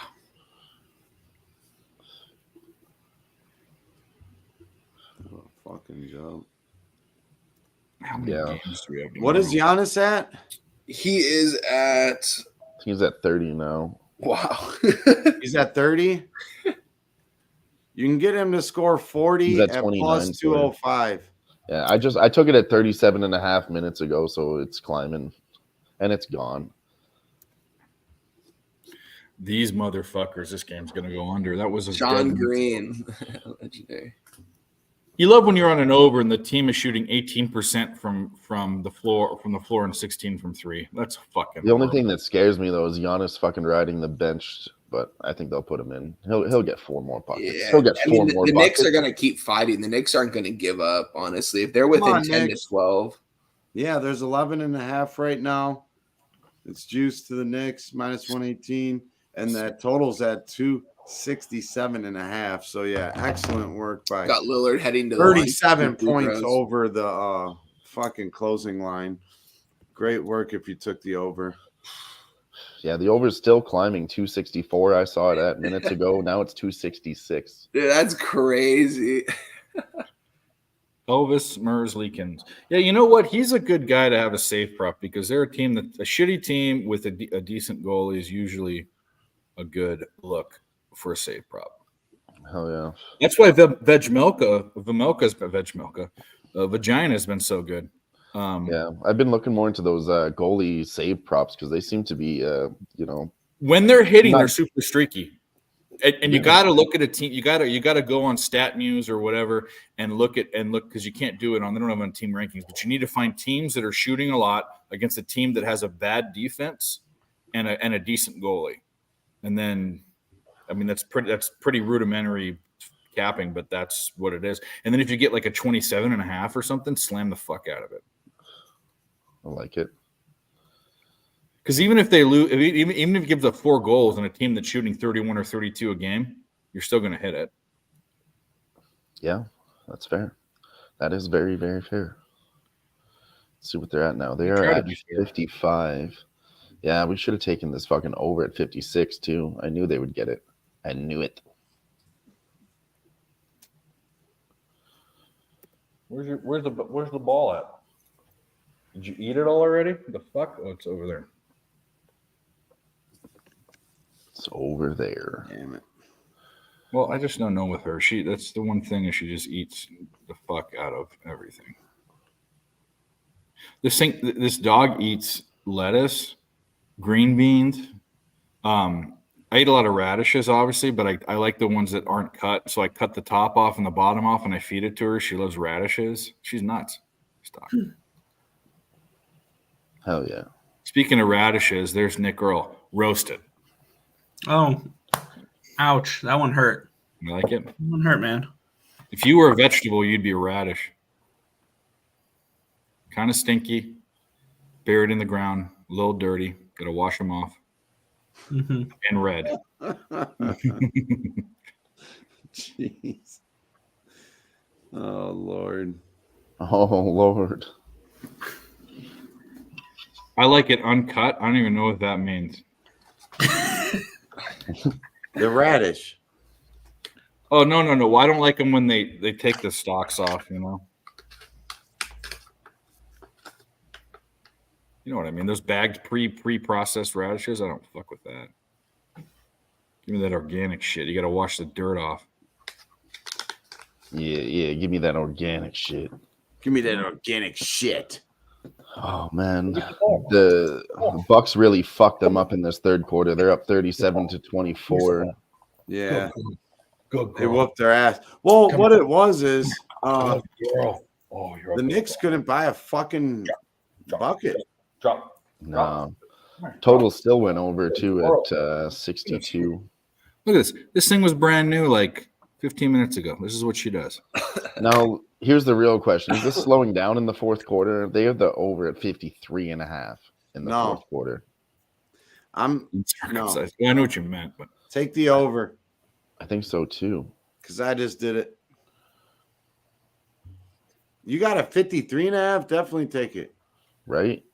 Oh, fucking joke. How many games do we have? What is Giannis at? He is at. He's at 30 now. Wow. He's at 30. You can get him to score 40 at plus 205. Yeah, I took it at 37.5 minutes ago, so it's climbing, and it's gone. These motherfuckers, this game's going to go under. That was a John Green. Legendary. You love when you're on an over and the team is shooting 18% from the floor and 16 from 3. That's fucking. The only thing that scares me though is Giannis fucking riding the bench, but I think they'll put him in. He'll get 4 more buckets. Yeah. He'll get 4 more. The buckets. Knicks are going to keep fighting. The Knicks aren't going to give up. Honestly, if they're within 10 to 12. Yeah, there's 11.5 right now. It's juiced to the Knicks minus 118, and that totals at 267.5. So yeah, excellent work by. Got Lillard heading to 37 points over the fucking closing line. Great work if you took the over. Yeah, the over is still climbing. 264. I saw it at minutes ago. Now it's 266. Dude, that's crazy. Elvis Merzlikins. Yeah, you know what? He's a good guy to have a safe prop because they're a shitty team with a decent goalie is usually a good look for a safe prop. Hell yeah. That's why Vagina has been so good. Yeah, I've been looking more into those goalie save props because they seem to be, when they're hitting, they're super streaky. And you got to look at a team. You got to go on StatMuse or whatever and look because you can't do it on. They don't have on team rankings, but you need to find teams that are shooting a lot against a team that has a bad defense and a decent goalie. And then, I mean, that's pretty rudimentary capping, but that's what it is. And then if you get like a 27.5 or something, slam the fuck out of it. I like it. Because even if they lose, even if it gives up 4 goals in a team that's shooting 31 or 32 a game, you're still going to hit it. Yeah, that's fair. That is very, very fair. Let's see what they're at now. They are at 55. Yeah, we should have taken this fucking over at 56 too. I knew they would get it. I knew it. Where's the ball at? Did you eat it all already? The fuck? Oh, it's over there. It's over there. Damn it. Well, I just don't know with her. That's the one thing is she just eats the fuck out of everything. This dog eats lettuce, green beans. I eat a lot of radishes, obviously, but I like the ones that aren't cut. So I cut the top off and the bottom off, and I feed it to her. She loves radishes. She's nuts. Stop. Hell yeah. Speaking of radishes, there's Nick Earl roasted. Oh, ouch. That one hurt. You like it? That one hurt, man. If you were a vegetable, you'd be a radish. Kind of stinky, buried in the ground, a little dirty. Got to wash them off. Mm-hmm. And red. Jeez. Oh, Lord. Oh, Lord. I like it uncut. I don't even know what that means. The radish. Oh, no. Well, I don't like them when they take the stalks off, you know. You know what I mean? Those bagged pre-processed radishes, I don't fuck with that. Give me that organic shit. You got to wash the dirt off. Yeah. Give me that organic shit. Give me that organic shit. Oh man, the Bucks really fucked them up in this third quarter. They're up 37-24. Yeah, Good they whooped their ass. Well, what it was is girl. the Knicks couldn't buy a fucking bucket. No, total still went over too at 62. Look at this. This thing was brand new like 15 minutes ago. This is what she does. Now, here's the real question. Is this slowing down in the fourth quarter? They have the over at 53.5 in the fourth quarter. No. Well, I know what you meant, but Take the over. I think so too. Because I just did it. You got a 53.5? Definitely take it. Right?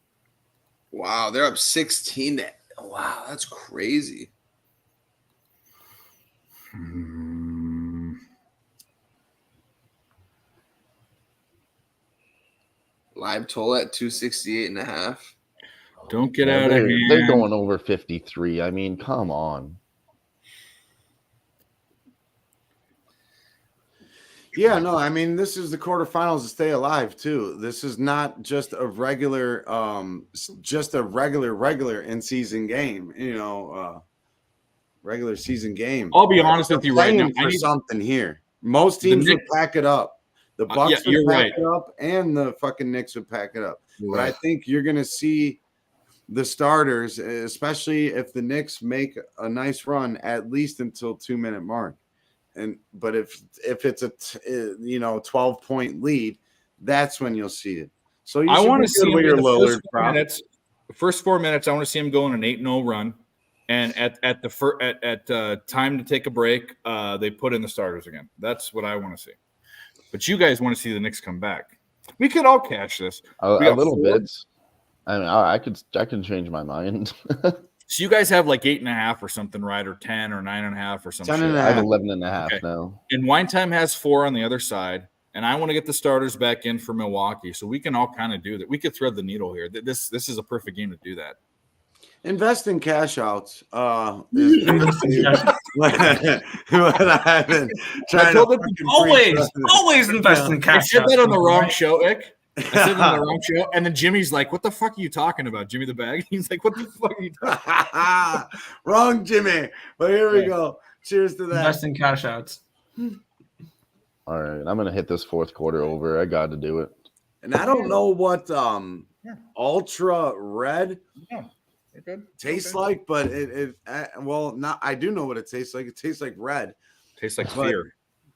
Wow, they're up 16. Wow, that's crazy. Live toll at 268.5. don't get out of they're, hand. they're going over 53. I mean, come on. Yeah, no, I mean, this is the quarterfinals to stay alive too. This is not just a regular in-season game, regular season game. I'll be honest with you right now. I need something here. Most teams would pack it up. The Bucks would pack it up, and the fucking Knicks would pack it up. You're but right. I think you're going to see the starters, especially if the Knicks make a nice run, at least until 2-minute mark. But if it's a 12-point lead, that's when you'll see it. So I want to see him in the first 4 minutes. I want to see him go on an 8-0 run, and at time to take a break, they put in the starters again. That's what I want to see. But you guys want to see the Knicks come back. We could all catch this. A little bit. I mean, I can change my mind. So you guys have like 8.5 or something, right? Or 10 or 9.5 or something. 10.5. I have 11.5 now. And Wine Time has 4 on the other side. And I want to get the starters back in for Milwaukee. So we can all kind of do that. We could thread the needle here. This is a perfect game to do that. Invest in cash outs. Is what I've been trying to always invest in I cash. said that on the wrong show, Ick. I said it on the wrong show. And then Jimmy's like, what the fuck are you talking about, Jimmy the Bag? He's like, what the fuck are you talking about? Wrong, Jimmy. But here we go. Cheers to that. Invest in cash outs. All right, I'm gonna hit this fourth quarter over. I got to do it. And I don't know what Ultra Red tastes like, but I do know what it tastes like. It tastes like red. Tastes like fear.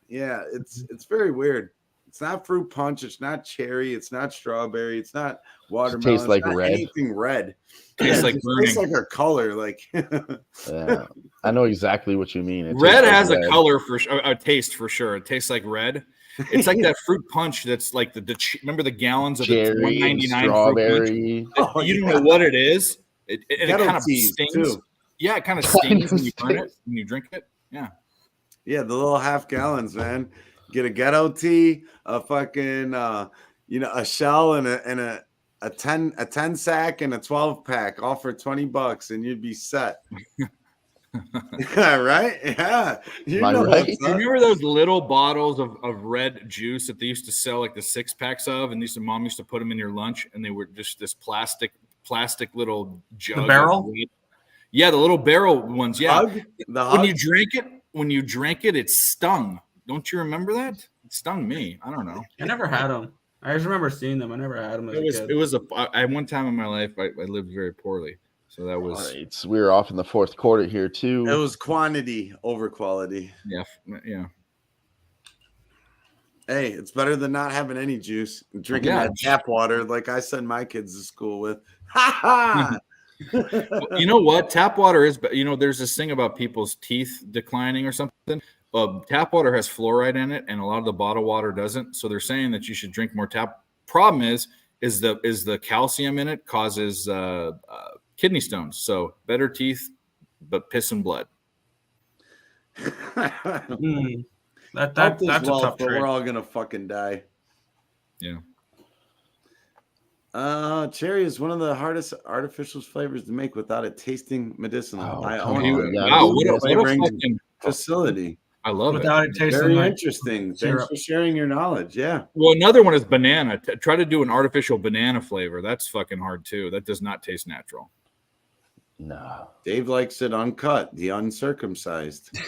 Yeah, it's very weird. It's not fruit punch. It's not cherry. It's not strawberry. It's not watermelon. Tastes like red. Anything red. Tastes like burning. Tastes like a color. Like Yeah, I know exactly what you mean. It Red tastes has like a red. color a taste for sure. It tastes like red. It's like that fruit punch that's like remember the gallons of the Cherry, $1.99 strawberry. fruit punch? You don't know what it is. It kind of teas, stings. too. Yeah, it kind of stings when you burn it, when you drink it. Yeah. Yeah, the little half gallons, man. Get a ghetto tea, a fucking a shell and a 10 sack and a 12 pack, all for $20, and you'd be set. Right? Yeah. Am I right? You remember those little bottles of red juice that they used to sell like the 6-packs of, and mom used to put them in your lunch, and they were just this plastic little jug. The barrel? Yeah, the little barrel ones. Yeah. The hug? When you drank it, it stung. Don't you remember that? It stung me. I don't know. I never had them. I just remember seeing them. I never had them as a kid. It was I one time in my life I lived very poorly. So that was All right, so we were off in the fourth quarter here too. It was quantity over quality. yeah. Hey, it's better than not having any juice and drinking that tap water like I send my kids to school with. Ha ha! You know what? Tap water is, there's this thing about people's teeth declining or something. Tap water has fluoride in it, and a lot of the bottled water doesn't. So they're saying that you should drink more tap. Problem is the calcium in it causes kidney stones. So better teeth, but piss and blood. That's a tough but trade. we're all gonna fucking die. Yeah. Cherry is one of the hardest artificial flavors to make without it tasting medicinal. Oh, I come own on, a yeah, Wow, food what a flavoring fucking facility. I love Without it. it tasting Very like interesting. Thanks syrup. for sharing your knowledge. Yeah. Well, another one is banana. Try to do an artificial banana flavor. That's fucking hard too. That does not taste natural. no. Dave likes it uncut, the uncircumcised.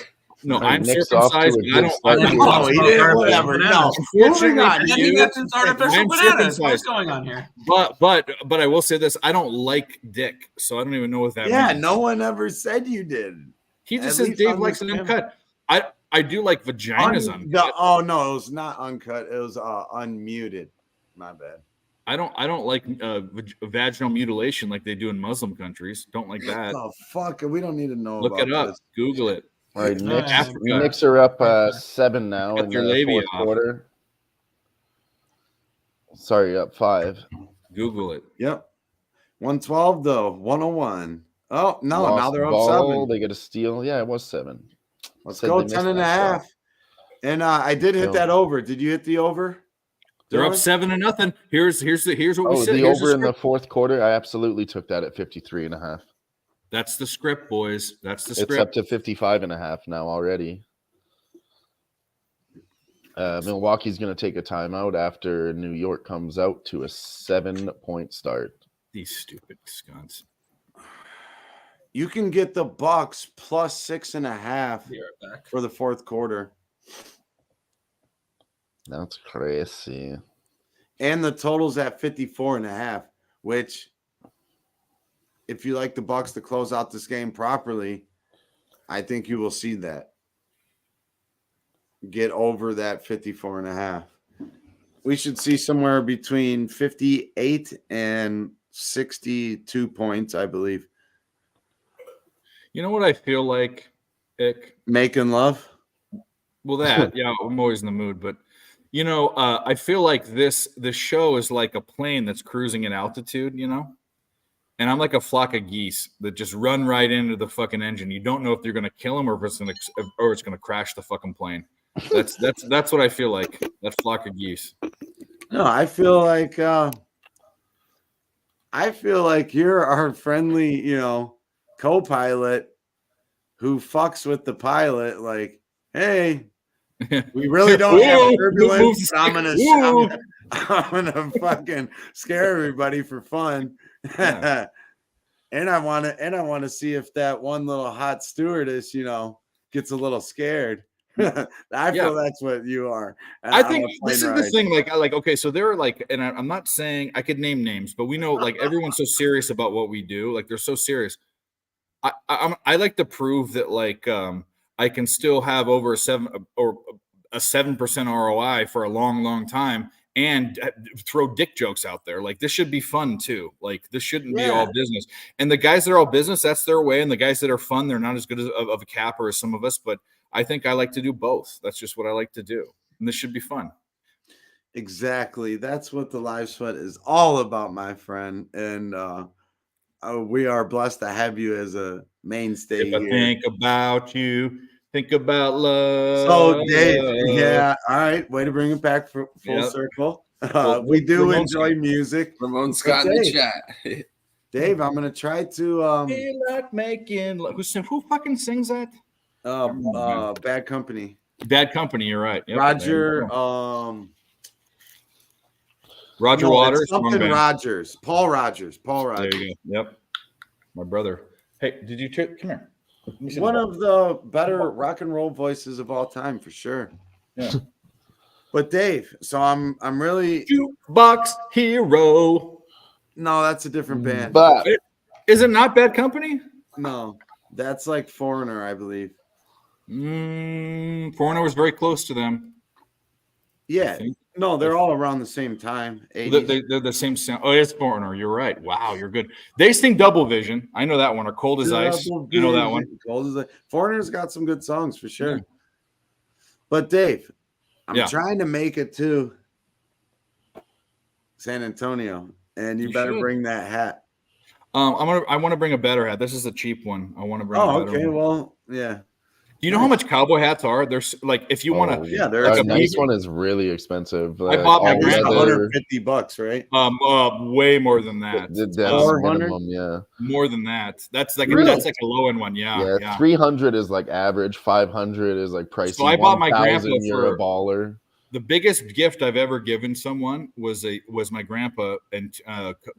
No, All right, I'm Nick's off to circumcised, a but I good don't. start I, here. Oh, he did Artificial whatever. No. bananas. Moving on. And then he dude. gets his artificial I'm bananas. What's circumcised. going on here? but I will say this: I don't like dick, so I don't even know what that Yeah, means. no one ever said you did. He just At says least Dave on likes this an channel. uncut. I do like vaginas uncut. Oh no, it was not uncut. It was unmuted. My bad. I don't like vaginal mutilation like they do in Muslim countries. Don't like that. Oh fuck, we don't need to know Look about it up. this. Google it. All right, Africa. Knicks are up 7 now Cut in your the labia fourth off. quarter. Sorry, up 5. Google it. Yep. 112 though. 101. Oh no, Lost now they're up ball. 7. They get a steal. Yeah, it was 7. Let's Said go they missed 10 and a that shot. half. And I did hit No. that over. Did you hit the over? They're up Dylan? 7-0. Here's what we Oh, said. the Here's over in the script. fourth quarter. I absolutely took that at 53.5. That's the script, boys. That's the It's script. up to 55.5 now already. Milwaukee's going to take a timeout after New York comes out to a 7-point start. These stupid skunks. You can get the Bucks plus 6.5 Be right back. for the fourth quarter. That's crazy. And the total's at 54.5, which if you like the Bucks to close out this game properly, I think you will see that. Get over that 54.5. We should see somewhere between 58 and 62 points, I believe. You know what I feel like, Ick? Making love. Well, that, yeah, I'm always in the mood, but you know, I feel like this show is like a plane that's cruising at altitude, you know, and I'm like a flock of geese that just run right into the fucking engine. You don't know if you're gonna kill them or if it's gonna crash the fucking plane. That's what I feel like. That flock of geese. No, I feel like you're our friendly, co-pilot who fucks with the pilot. Like, hey, we really don't have turbulence. I'm gonna fucking scare everybody for fun. Yeah. and I want to see if that one little hot stewardess, gets a little scared. I feel that's what you are. I think this is the thing. Like, okay, so there are like, and I'm not saying I could name names, but we know like everyone's so serious about what we do. Like, they're so serious. I like to prove that like I can still have over a 7% ROI for a long time and throw dick jokes out there. Like, this should be fun too. Like, this shouldn't be all business. And the guys that are all business, that's their way. And the guys that are fun, they're not as good of a capper as some of us, but I think I like to do both. That's just what I like to do. And this should be fun. Exactly. That's what the Live Sweat is all about, my friend. And we are blessed to have you as a mainstay If I here. think about you, think about love. So, Dave, yeah, all right. Way to bring it back full circle. We do enjoy music. Ramon Scott in the chat. Dave, I'm gonna try to Feel like making love. Who fucking sings that? Bad Company. Bad Company, you're right. Yep. Roger Roger no, Waters. it's something wrong band. Rogers. Paul Rogers. There you go. Yep. My brother. Hey, did you come here? Let me see One the of the better rock and roll voices of all time, for sure. Yeah. But Dave, so I'm really Jukebox Hero. no, that's a different band. But Is it not Bad Company? No, that's like Foreigner, I believe. Foreigner was very close to them. Yeah. No, they're all around the same time. 80s. They're the same sound. Oh, it's Foreigner. You're right. Wow, you're good. They sing Double Vision. I know that one. Or Cold as Ice. You know that one. Cold as Ice. Foreigner's got some good songs for sure. Yeah. But Dave, I'm trying to make it to San Antonio, and you better bring that hat. I want to bring a better hat. This is a cheap one. I want to bring. Oh, okay. One. Well, yeah. Do you know how much cowboy hats are? There's like if you want to. Yeah, they're a like nice expensive. one is really expensive. I bought my At least grandmother- $150, right? Way more than that. That's 400? minimum, yeah. More than that. That's like Really? that's like a low end one. Yeah. 300 is like average. 500 is like pricey. So I bought my grandpa 1,000, you're for a baller. the biggest gift I've ever given someone was my grandpa in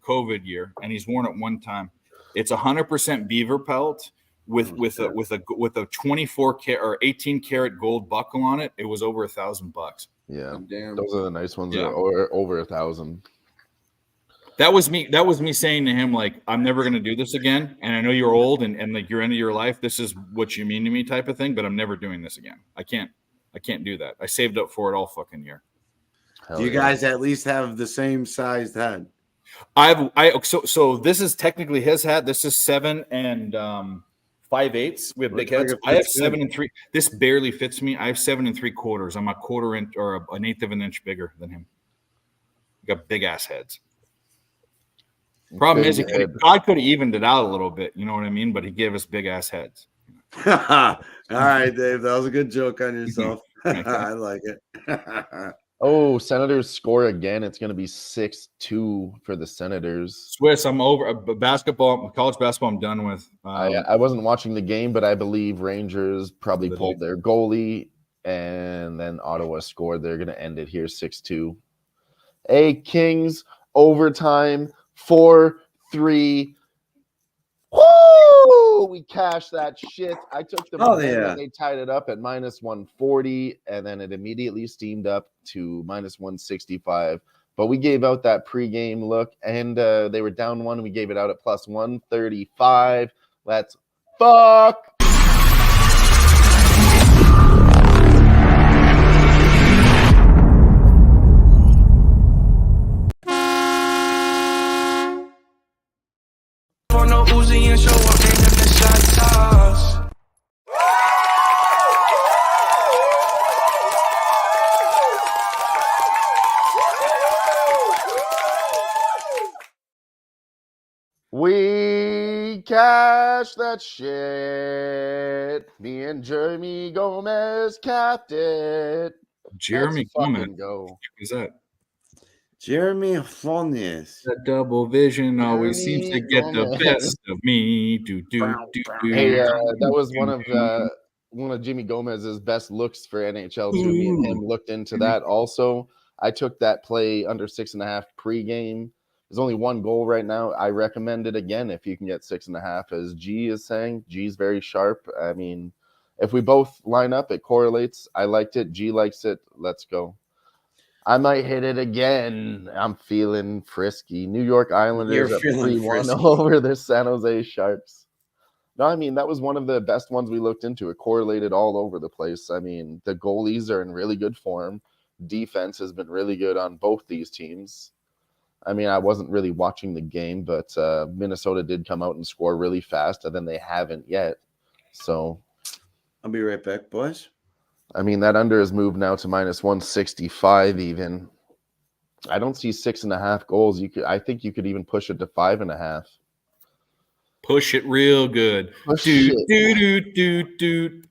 COVID year, and he's worn it one time. It's 100% beaver pelt with a 24 karat or 18 karat gold buckle on it. It was over $1,000. Yeah, Damn. those are the nice ones. Yeah. Or over 1,000. That was me saying to him, like, I'm never going to do this again. And I know you're old and like you're into your life. This is what you mean to me type of thing, but I'm never doing this again. I can't do that. I saved up for it all fucking year. Hell Do you yeah. guys at least have the same sized head? So this is technically his hat. This is 7 and 5/8. We have big Looks like heads. it I have fits 7 good. and 3. This barely fits me. I have 7 3/4. I'm a quarter inch or an eighth of an inch bigger than him. We got big ass heads. Problem Big is, head. God could have evened it out a little bit. You know what I mean? But he gave us big ass heads. All right, Dave. That was a good joke on yourself. I like it. Oh, Senators score again. It's going to be 6-2 for the Senators. Swiss, I'm over college basketball. I'm done with. I wasn't watching the game, but I believe Rangers probably Did pulled they? their goalie, and then Ottawa scored. They're going to end it here 6-2. Hey, Kings, overtime, 4-3. Woo! We cashed that shit. I took the Oh, money yeah. and they tied it up at minus 140, and then it immediately steamed up to minus 165. But we gave out that pregame look, and they were down one. We gave it out at plus 135. Let's fuck. For no Uzi and show up in the shot toss. We cash that shit. Me and Jeremy Gomez capped it. Jeremy Let's Gomez. fucking go. Who's that? Jeremy Fonius. That double vision always seems to Jeremy get the Gomez. best of me. Hey, that was one of Jimmy Gomez's best looks for NHL too. Me and him looked into that also. I took that play under 6.5 pregame. There's only one goal right now. I recommend it again if you can get 6.5. As G is saying, G's very sharp. I mean, if we both line up, it correlates. I liked it. G likes it. Let's go. I might hit it again. I'm feeling frisky. New York Islanders You're at feeling 3-1 frisky. over the San Jose Sharks. No, I mean, that was one of the best ones we looked into. It correlated all over the place. I mean, the goalies are in really good form. Defense has been really good on both these teams. I mean, I wasn't really watching the game, but Minnesota did come out and score really fast, and then they haven't yet. So, I'll be right back, boys. I mean, that under has moved now to minus 165 even. I don't see 6.5 goals. I think you could even push it to 5.5. Push it real good. Push Do.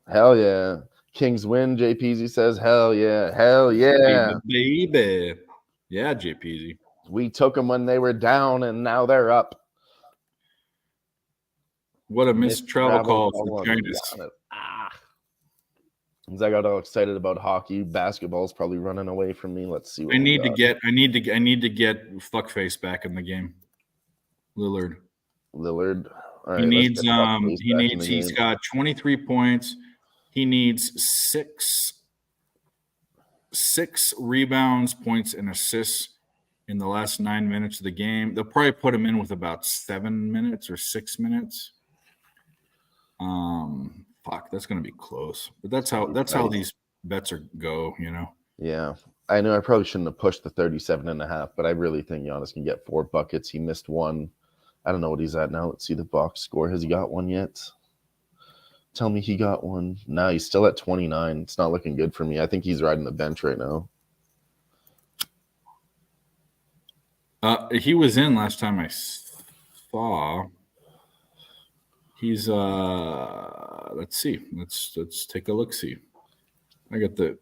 Hell yeah. Kings win, JPZ says. Hell yeah. Hell yeah. Baby. Yeah, JPZ. We took them when they were down, and now they're up. What a missed travel call for on Giants. Giannis. As I got all excited about hockey, basketball's probably running away from me. Let's see what I we need to got. get fuckface back in the game. Lillard. Lillard. All right, He let's needs get Fuckface back in the he's game. got 23 points. He needs six rebounds, points, and assists in the last 9 minutes of the game. They'll probably put him in with about 7 minutes or 6 minutes. That's gonna be close. But that's how these bets go, you know. Yeah. I know I probably shouldn't have pushed the 37.5, but I really think Giannis can get 4 buckets. He missed one. I don't know what he's at now. Let's see the box score. Has he got one yet? Tell me he got one. No, he's still at 29. It's not looking good for me. I think he's riding the bench right now. He was in last time I saw. He's let's see. Let's take a look. See, I got the.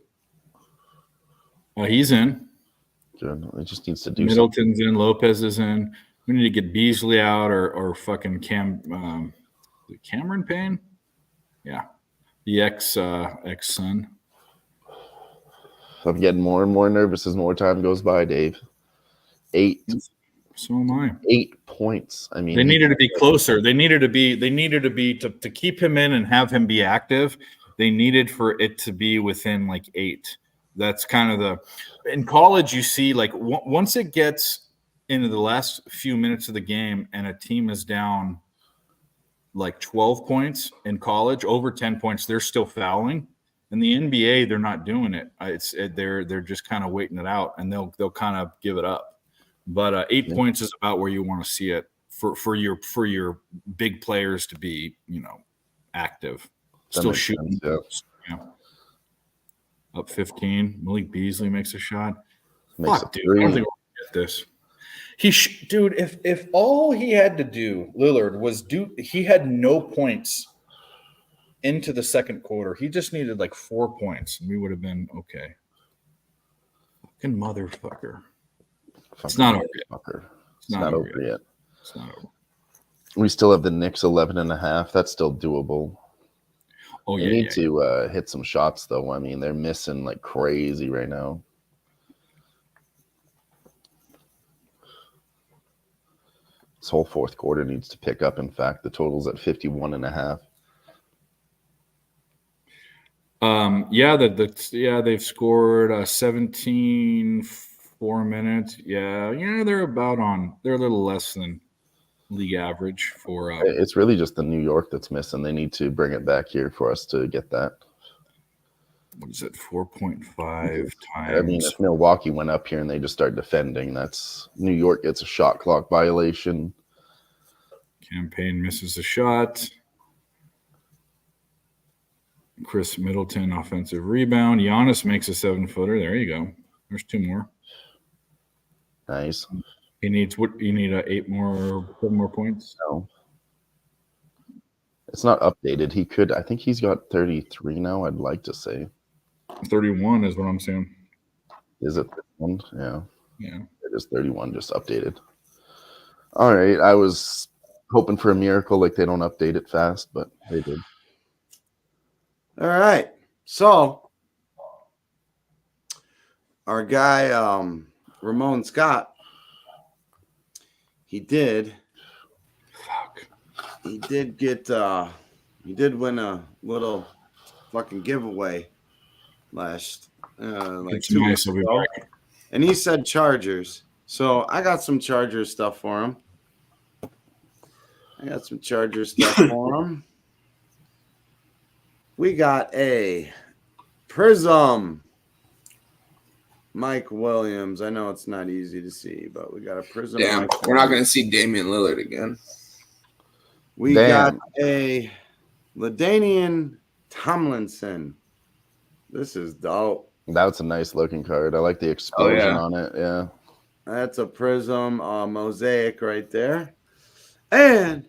He's in. Good. It just needs to do Middleton's in. Lopez is in. We need to get Beasley out or fucking Cameron Payne. Yeah, the ex son. I'm getting more and more nervous as more time goes by, Dave. 8. So am I. 8 points. I mean, they needed to be closer. They needed to be to keep him in and have him be active. They needed for it to be within like 8. That's kind of in college. You see, like once it gets into the last few minutes of the game and a team is down like 12 points in college, over 10 points, they're still fouling. In the NBA, they're not doing it. They're just kind of waiting it out, and they'll kind of give it up. But 8 points is about where you want to see it for your big players to be, active, still shooting. Sense, yeah. Up 15. Malik Beasley makes a shot. Makes Fuck, dude, I don't think we'll get this. Dude, if all he had to do, Lillard, was he had no points into the second quarter. He just needed like 4 points, and we would have been okay. Fucking motherfucker. It's not over yet. It's not over yet. It's not over. We still have the Knicks 11.5. That's still doable. Oh, they need to hit some shots, though. I mean, they're missing like crazy right now. This whole fourth quarter needs to pick up. In fact, the total's at 51.5. They've scored 17 4 minutes. Yeah, they're they're a little less than league average for it's really just the New York that's missing. They need to bring it back here for us to get that. What is it, 4.5 times? I mean, if Milwaukee went up here and they just start defending, that's New York gets a shot clock violation. Campaign misses a shot. Chris Middleton, offensive rebound. Giannis makes a 7-footer. There you go. There's 2 more. Nice. You need 7 more points. No. It's not updated. I think he's got 33 now, I'd like to say. 31 is what I'm saying. Is it 31? Yeah. Yeah. It is 31, just updated. All right. I was hoping for a miracle, like they don't update it fast, but they did. All right. So our guy Ramon Scott, he did win a little fucking giveaway last like 2 weeks ago. And he said Chargers. So I got some Chargers stuff for him. We got a Prism Mike Williams. I know it's not easy to see, but we got a Prism. Damn, we're not going to see Damian Lillard again. We got a LaDainian Tomlinson. This is dope. That's a nice looking card. I like the explosion on it. Yeah. That's a Prism mosaic right there. And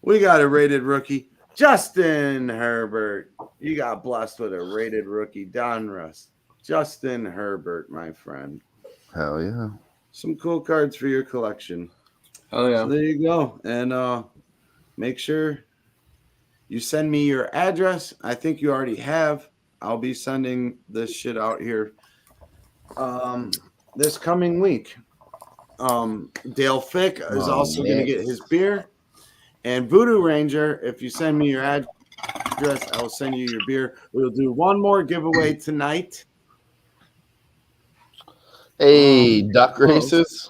we got a rated rookie, Justin Herbert. You got blessed with a rated rookie, Donruss. Justin Herbert, my friend. Hell yeah. Some cool cards for your collection. Oh yeah. So there you go. And make sure you send me your address. I think you already have. I'll be sending this shit out here this coming week. Dale Fick is also going to get his beer. And Voodoo Ranger, if you send me your address, I'll send you your beer. We'll do one more giveaway tonight. Hey, duck races.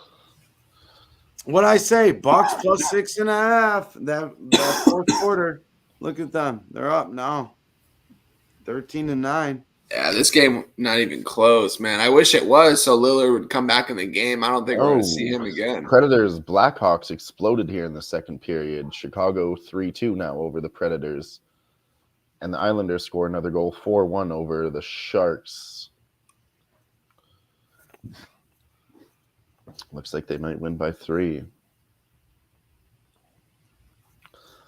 What I say, Bucks plus 6.5. That fourth quarter. Look at them. They're up now. 13-9. Yeah, this game not even close, man. I wish it was so Lillard would come back in the game. I don't think we're going to see him again. Predators Blackhawks exploded here in the second period. Chicago 3-2 now over the Predators. And the Islanders score another goal, 4-1 over the Sharks. Looks like they might win by 3.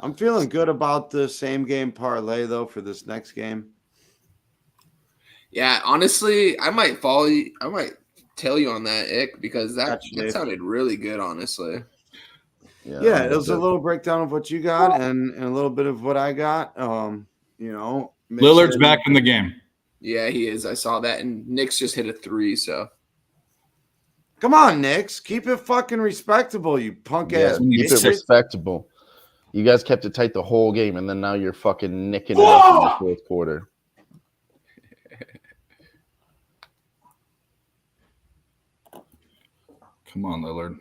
I'm feeling good about the same game parlay though for this next game. Yeah, honestly, I might follow you. I might tell you on that, Ick, because that Actually, sounded really good, honestly. Yeah, it was a little breakdown of what you got and a little bit of what I got. Lillard's back in the game. Yeah, he is. I saw that, and Nick's just hit a 3. So Come on, Knicks. Keep it fucking respectable, you punk ass. Keep it bitches. respectable. You guys kept it tight the whole game, and then now you're fucking nicking it up in the fourth quarter. Come on, Lillard.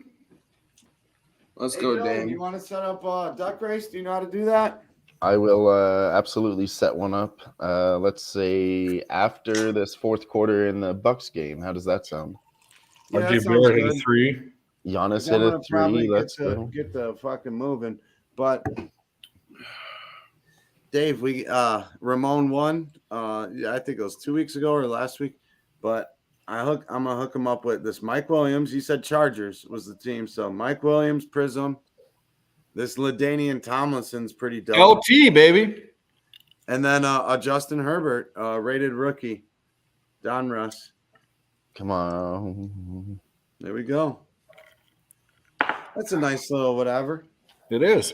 let's Hey, go, Bill, Dan. you want to set up a duck race? Do you know how to do that? I will absolutely set one up. Let's say after this fourth quarter in the Bucks game. How does that sound? Yeah, that RJ sounds Barrett hit a good. 3. Giannis I'm hit gonna a 3. probably Let's go. get the fucking moving. But Dave, we Ramon won. I think it was 2 weeks ago or last week. But I'm gonna hook him up with this Mike Williams. He said Chargers was the team. So Mike Williams, Prism. This LaDainian Tomlinson's pretty dope. LT, baby. And then a Justin Herbert, rated rookie. Don Russ. Come on. There we go. That's a nice little whatever. It is.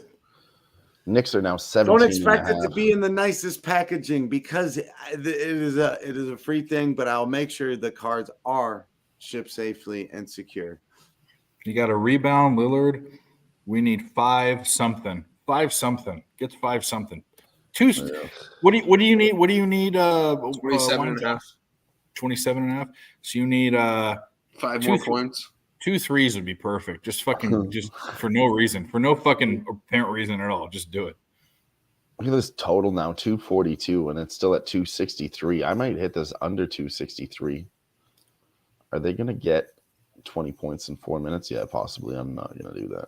Knicks are now 17. Don't expect it to be in the nicest packaging because it is a free thing, but I'll make sure the cards are shipped safely and secure. You got a rebound, Lillard. We need 5 something. 5 something. Gets 5 something. 2. What do you need? What do you need? 27.5. 27.5. So you need 5 more points. 2 threes would be perfect. Just fucking just for no reason. For no fucking apparent reason at all. Just do it. Look at this total now, 242, and it's still at 263. I might hit this under 263. Are they going to get 20 points in 4 minutes? Yeah, possibly. I'm not going to do that.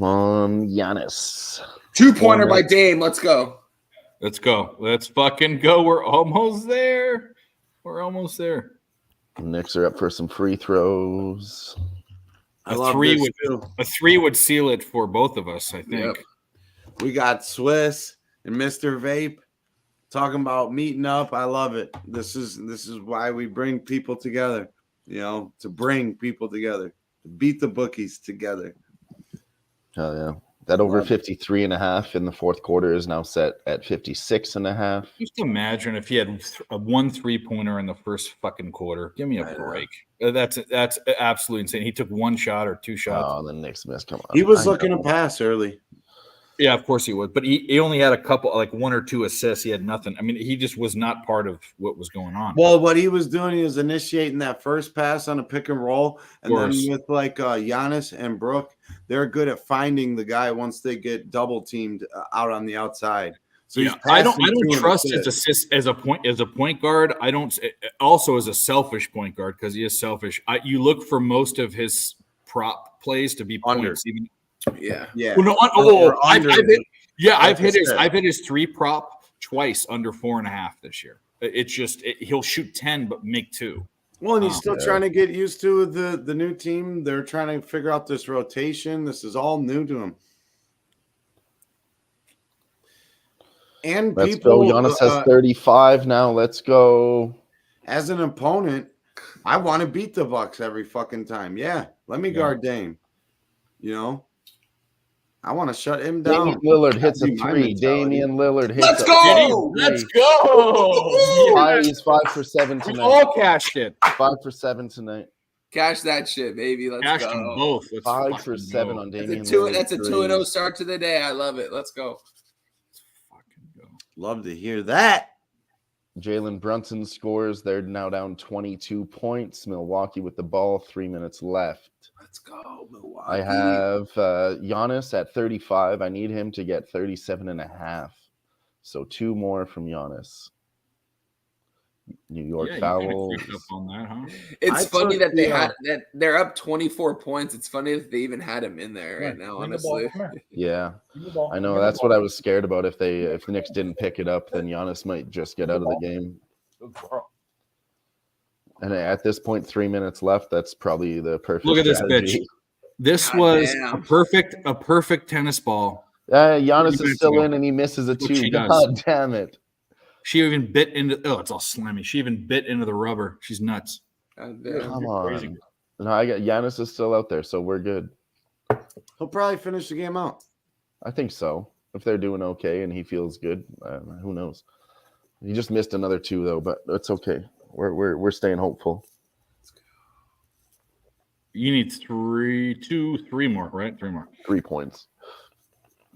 Giannis. 2-pointer by Dame. Let's go. Let's go. Let's fucking go. We're almost there. We're almost there. Knicks are up for some free throws. I love three this would too. a 3 would seal it for both of us, I think. Yep. We got Swiss and Mr. Vape talking about meeting up. I love it. This is why we bring people together, to bring people together, to beat the bookies together. Hell yeah. That over 53.5 in the fourth quarter is now set at 56.5. Just imagine if he had a 1 3-pointer in the first fucking quarter. Give me a break. That's absolutely insane. He took 1 shot or 2 shots. Oh, the Knicks miss. Come on. He was looking to pass early. Yeah, of course he would. But he only had a couple, like 1 or 2 assists. He had nothing. I mean, he just was not part of what was going on. Well, what he was doing, he was initiating that first pass on a pick and roll. And then with like Giannis and Brooke, they're good at finding the guy once they get double teamed out on the outside. So yeah, I don't trust his assist as a point guard. I don't also as a selfish point guard because he is selfish. You look for most of his prop plays to be points. Even Yeah. Well, I've hit his 3 prop twice under 4.5 this year. It's just he'll shoot 10 but make 2. Well, and he's still trying to get used to the new team. They're trying to figure out this rotation. This is all new to him. And Let's go. Giannis has 35 now. Let's go. As an opponent, I want to beat the Bucks every fucking time. Yeah, let me guard Dame. I want to shut him down. Damian Lillard hits a 3. Damian Lillard hits Let's go. Let's go. He's 5 for 7 We tonight. all cashed it. 5 for 7 tonight. Cash that shit, baby. Let's Cashed go. them both. Let's 5 for fucking 7 go. on That's Damian a Lillard. That's a 2-0 start to the day. I love it. Let's go. Fucking go. Love to hear that. Jalen Brunson scores. They're now down 22 points. Milwaukee with the ball. 3 minutes left. Let's go, Milwaukee. I have Giannis at 35. I need him to get 37.5. So 2 more from Giannis. New York fouls. On that, huh? It's funny that they're up 24 points. It's funny that they even had him in there right now, honestly. Yeah, I know. That's what I was scared about. If the Knicks didn't pick it up, then Giannis might just get out of the game. And at this point, 3 minutes left. That's probably the perfect. Look at this strategy. bitch. This God was damn. a perfect tennis ball. Giannis Pretty is still much. in, and he misses a That's what 2. she does. God damn it! She even bit into. Oh, it's all slammy. She even bit into the rubber. She's nuts. God damn. Come You're crazy. on. No, I got Giannis is still out there, so we're good. He'll probably finish the game out. I think so. If they're doing okay and he feels good, who knows? He just missed another 2 though, but it's okay. We're staying hopeful. You need 3 more, right? 3 more. 3 points.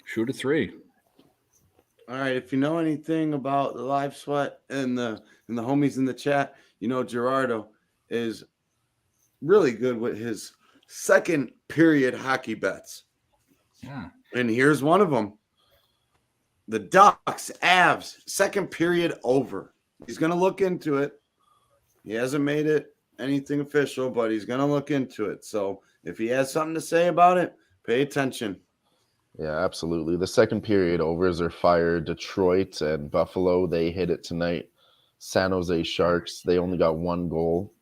Shoot a 3. All right. If you know anything about the live sweat and the homies in the chat, you know Gerardo is really good with his second period hockey bets. Yeah. And here's one of them. The Ducks, Avs, second period over. He's going to look into it. He hasn't made it anything official, but he's going to look into it. So if he has something to say about it, pay attention. Yeah, absolutely. The second period overs are fire. Detroit and Buffalo, they hit it tonight. San Jose Sharks, they only got 1 goal.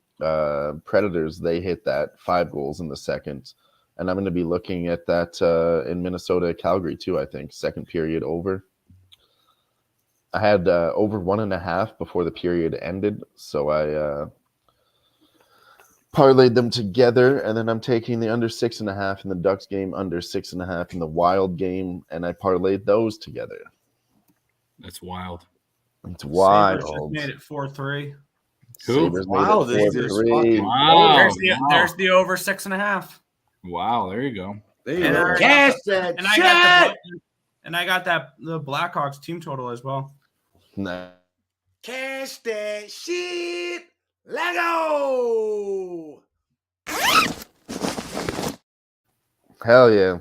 Predators, they hit that 5 goals in the second. And I'm going to be looking at that in Minnesota, Calgary too, I think. Second period over. I had over 1.5 before the period ended. So I parlayed them together, and then I'm taking the under 6.5 in the Ducks game, under 6.5 in the Wild game, and I parlayed those together. That's wild. It's Sabres wild. just made it 4-3. Who? Sabres made Wow, it this is 4-3. fucking- Wow. There's the over 6.5. Wow. There you go. There you And go. I- Cash that And I shit. got the Blackhawks team total as well. Nah. Cash that shit. Let go. Hell yeah.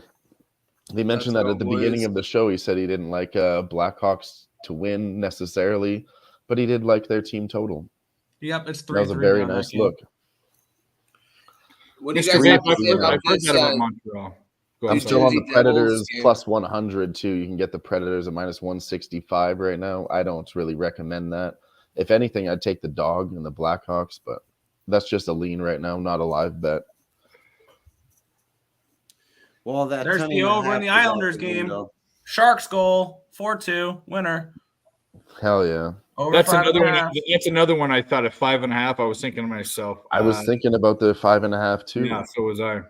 He mentioned Let's that go, at the beginning boys. of the show. He said he didn't like Blackhawks to win necessarily, but he did like their team total. Yep, it's 3-3. That was a very now, that nice game. look. What do you Mr. guys Vape, have to I've say heard, about I've heard this? that about Montreal. Go I'm ahead, still sorry. on the Jersey Devils Predators game. plus 100 too. You can get the Predators at minus 165 right now. I don't really recommend that. If anything, I'd take the dog and the Blackhawks, but that's just a lean right now, not a live bet. Well, that There's 10 the and a over in half the is out Islanders the game. window. Sharks goal, 4-2, winner. Hell yeah. Over That's 5.5. another one I thought at 5.5. I was thinking to myself. I was thinking about the 5.5 too. Yeah, so was I.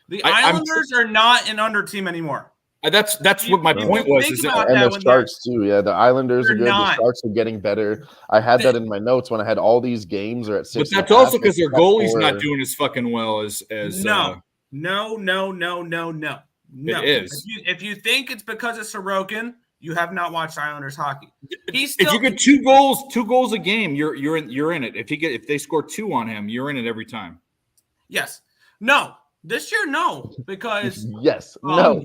The I'm- Islanders are not an under team anymore. That's what my You point think was. Is about that, And that the when they're- Sharks too. Yeah, the Islanders are They're good. not. The Sharks are getting better. I had that in my notes when I had all these games are at 6. but that's also because their goalie's not doing as fucking well as No. No. It is. If you think it's because of Sorokin, you have not watched Islanders hockey. He's if still you get two goals a game, you're in it. If they score 2 on him, you're in it every time. yes. No. This year, no, because Yes. No.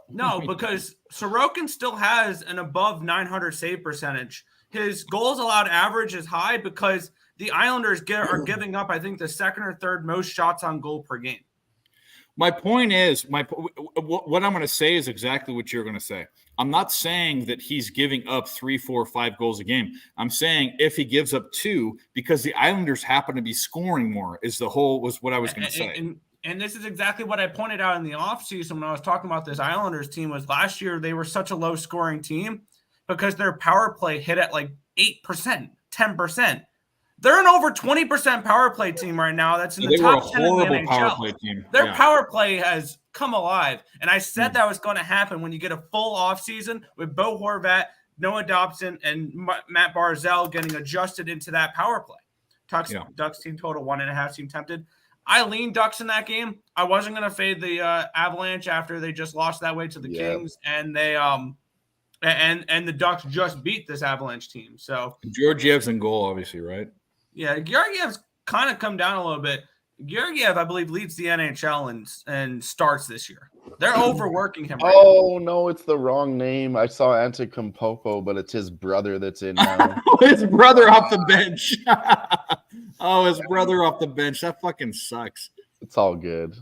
no, because Sorokin still has an above 900 save percentage. His goals allowed average is high because the Islanders are giving up, I think, the second or third most shots on goal per game. My point is, what I'm going to say is exactly what you're going to say. I'm not saying that he's giving up 3, 4, 5 goals a game. I'm saying if he gives up 2, because the Islanders happen to be scoring more, was what I was going to say. And this is exactly what I pointed out in the offseason when I was talking about this Islanders team was last year they were such a low-scoring team because their power play hit at like 8%, 10%. They're an over 20% power play team right now. That's in the top 10 in the NHL. Power play team. Their power play has come alive. And I said that was going to happen when you get a full offseason with Bo Horvat, Noah Dobson, and Matt Barzal getting adjusted into that power play. Ducks team total 1.5 seem tempted. I leaned Ducks in that game. I wasn't going to fade the Avalanche after they just lost that way to the Kings, and they and the Ducks just beat this Avalanche team. So Georgiev's in goal, obviously, right? Yeah, Georgiev's kind of come down a little bit. Georgiev, I believe, leads the NHL and starts this year. They're overworking him right Oh, no, it's the wrong name. I saw Antetokounmpo, but it's his brother that's in now. His brother off the bench. His brother off the bench. That fucking sucks. It's all good.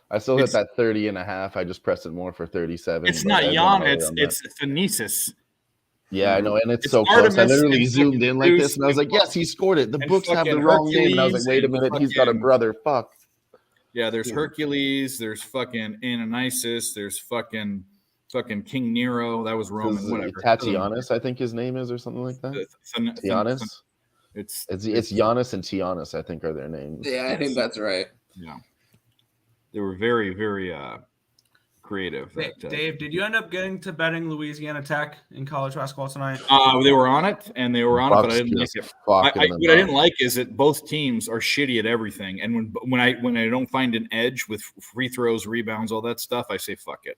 I still hit that 30.5. I just pressed it more for 37. It's but not I Jan. went over on that. It's Thanasis. Yeah, I know, and it's It's so close. I Artemis literally and zoomed in like Zeus this, and I was like, yes, he scored it. The and books have the fucking wrong name. And I was like, Hercules wait a and minute, he's got a fucking- brother. Fuck. Yeah, there's Hercules, there's fucking Ananias, there's fucking King Nero. That was Roman, whatever. Tatianus, I think his name is, or something like that. Tianus. It's Giannis and Tianus, I think, are their names. Yeah, I think that's right. Yeah, they were very, very creative. Dave, did you end up getting to betting Louisiana Tech in college basketball tonight? They were on it, but I didn't like it. What I didn't like is that both teams are shitty at everything, and when I don't find an edge with free throws, rebounds, all that stuff, I say fuck it.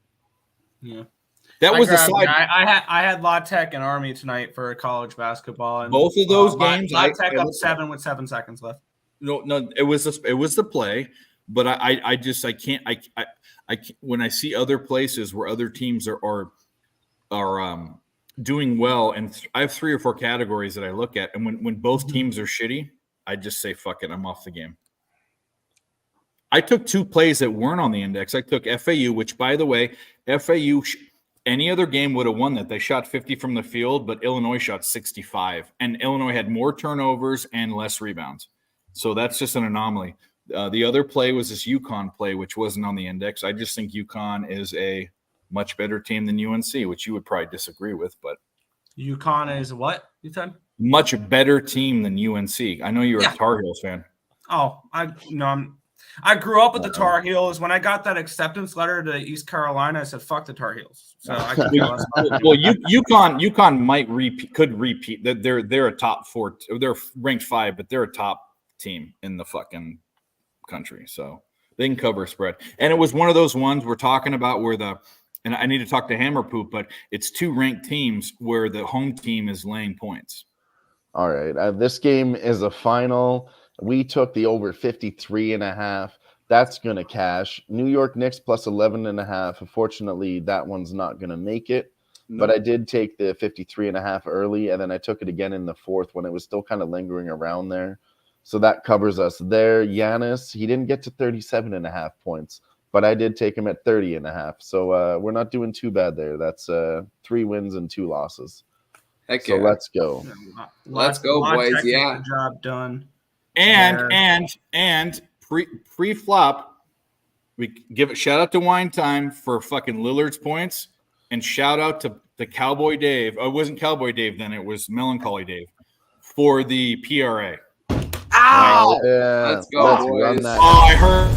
Yeah, that was the side. I had La Tech and Army tonight for college basketball, and both of those games, La Tech up 7 with 7 seconds left. No, it was the play, but I can't. When I see other places where other teams are doing well, and I have 3 or 4 categories that I look at, and when both teams are shitty, I just say fuck it, I'm off the game. I took 2 plays that weren't on the index. I took FAU, which, by the way, FAU any other game would have won that. They shot 50 from the field, but Illinois shot 65, and Illinois had more turnovers and less rebounds. So that's just an anomaly. The other play was this UConn play, which wasn't on the index. I just think UConn is a much better team than UNC, which you would probably disagree with. But UConn is what you said? Much better team than UNC. I know you're a Tar Heels fan. Oh, I grew up with the Tar Heels. When I got that acceptance letter to East Carolina, I said, "Fuck the Tar Heels." So I could care less about well, UConn could repeat. They're a top 4. They're ranked 5, but they're a top team in the fucking country, so they can cover a spread. And it was one of those ones we're talking about where and I need to talk to Hammer Poop, but it's 2 ranked teams where the home team is laying points. All right, this game is a final. We took the over 53.5. That's gonna cash. New York Knicks plus 11.5. Unfortunately, that one's not gonna make it. No. But I did take the 53.5 early, and then I took it again in the 4th when it was still kind of lingering around there. So that covers us there. Giannis, he didn't get to 37.5 points, but I did take him at 30.5. So we're not doing too bad there. That's 3 wins and 2 losses. Heck so yeah. Let's go. Let's go, boys. Yeah. Job done. And pre-flop, we give it shout out to Wine Time for fucking Lillard's points, and shout out to the Cowboy Dave. Oh, it wasn't Cowboy Dave then, it was Melancholy Dave for the PRA. Ow! Yeah, let's go, boys. Run that. Oh, I heard.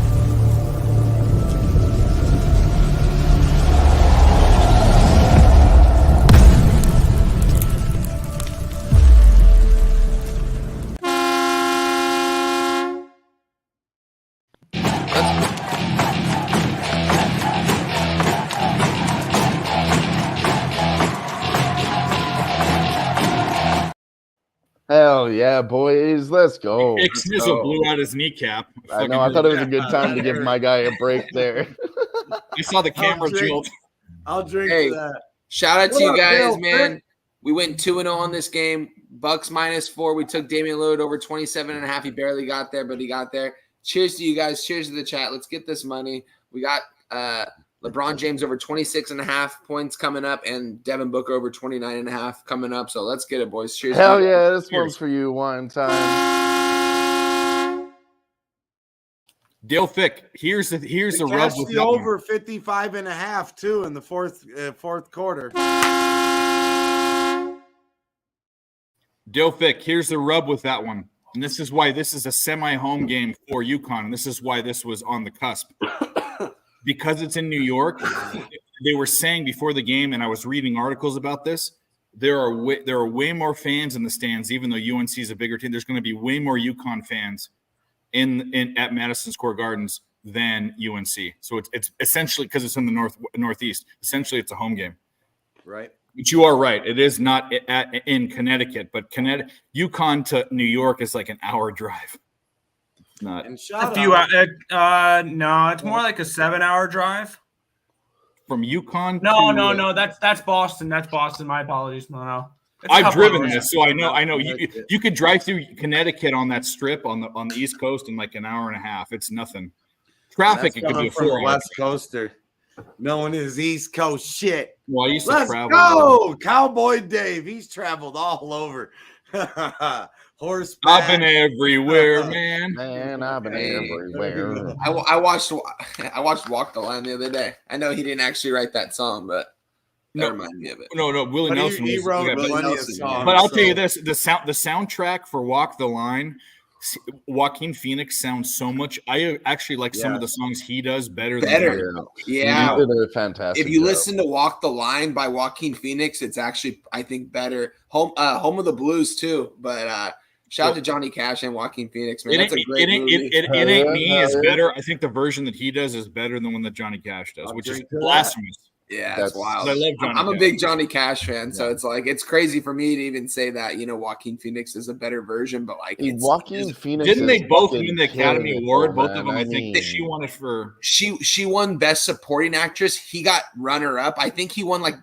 Hell yeah, boys. Let's go. Nizzle blew out his kneecap. I know. I thought it was a good time to give my guy a break there. I saw the camera jolt. I'll drink to that. Shout out to you guys, man. We went 2-0 on this game. Bucks -4. We took Damian Lillard over 27.5. He barely got there, but he got there. Cheers to you guys. Cheers to the chat. Let's get this money. We got LeBron James over 26.5 points coming up, and Devin Booker over 29.5 coming up. So let's get it, boys. Cheers. Hell yeah, this one's for you. One time. Dale Fick, here's the rub with the over 55.5 too in the fourth quarter. Dale Fick, here's the rub with that one. And this is why this is a semi-home game for UConn. And this is why this was on the cusp. Because it's in New York, they were saying before the game, and I was reading articles about this, there are way more fans in the stands, even though UNC is a bigger team. There's going to be way more UConn fans at Madison Square Gardens than UNC. So it's essentially, because it's in the Northeast, essentially it's a home game. Right. But you are right. It is not in Connecticut, but UConn to New York is like an hour drive. Not no, it's more like a 7-hour drive from UConn. No, that's Boston. That's Boston. My apologies. No. I've driven this, so I know. You could drive through Connecticut on that strip on the East Coast in like an hour and a half. It's nothing. Traffic, it could be a 4 hours. West Coaster. Knowing his East Coast shit. Well, I used to travel. Let's go, Cowboy Dave. He's traveled all over. Horseback. I've been everywhere, man. Man, I've been Hey, everywhere. I watched Walk the Line the other day. I know he didn't actually write that song, but that reminded me of it. No, Willie But Nelson he was, wrote yeah, plenty of Nelson, yeah. songs. but I'll tell you so- this: the soundtrack for Walk the Line, Joaquin Phoenix sounds so much. I actually like some of the songs he does better than Better. Yeah. He did a fantastic If you job. listen to Walk the Line by Joaquin Phoenix, it's actually, I think, better. Home of the Blues, too. But shout out to Johnny Cash and Joaquin Phoenix, man. That's a great movie. It Ain't Me is better. I think the version that he does is better than the one that Johnny Cash does, I'll which is drink to that. blasphemous. Yeah, That's- it's wild. I love Johnny I'm a Cash. big Johnny Cash fan, so it's like it's crazy for me to even say that. Joaquin Phoenix is a better version, but like it's Joaquin Phoenix. Didn't they is both fucking win the Academy killing it, Award? though, Both of man. them. I think mean, she won it for. she won Best Supporting Actress. He got runner up. I think he won like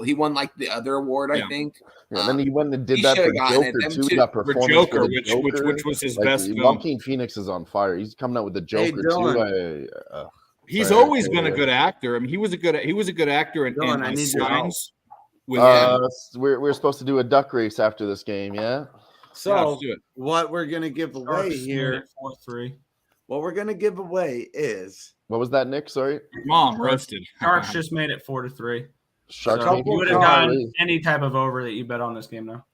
he won like the other award. I Yeah. think. Yeah, then he went and did he that for should've gotten it. Joker Them too. two- He got For performance Joker, for the Joker. which was his Like, best film. Joaquin Phoenix is on fire. He's coming out with the Joker Dylan. too. He's Sorry, always okay, been a yeah. good actor. I mean, he was a good actor in Dylan, I need your help. Signs. With We're supposed to do a duck race after this game, yeah. So let's do it. what we're gonna give away here? 4-3. What we're gonna give away is What was that, Nick? Sorry, Mom roasted. Sharks just made it 4-3. Sharks. So made you it would have cards. done any type of over that you bet on this game now.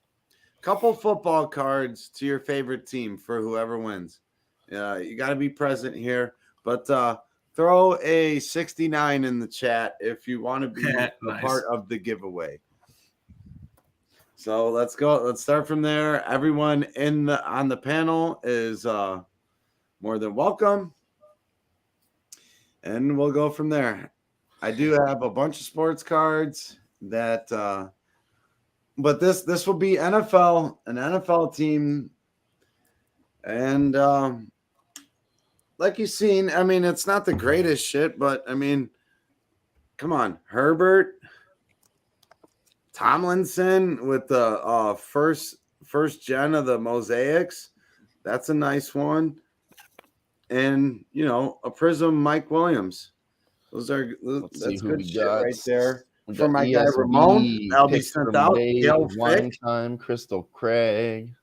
couple football cards to your favorite team for whoever wins. You got to be present here, but throw a 69 in the chat if you want to be a Nice. part of the giveaway. So let's go. Let's start from there. Everyone on the panel is more than welcome, and we'll go from there. I do have a bunch of sports cards that, but this will be an NFL team, and like you've seen, I mean, it's not the greatest shit, but I mean, come on, Herbert, Tomlinson with the first gen of the mosaics. That's a nice one. And a Prism Mike Williams. That's see who good we shit got. right there. We For got my guy ESV, Ramon, that'll be pick sent from out. Dave, Dale Wine Fick. Time, Crystal Craig.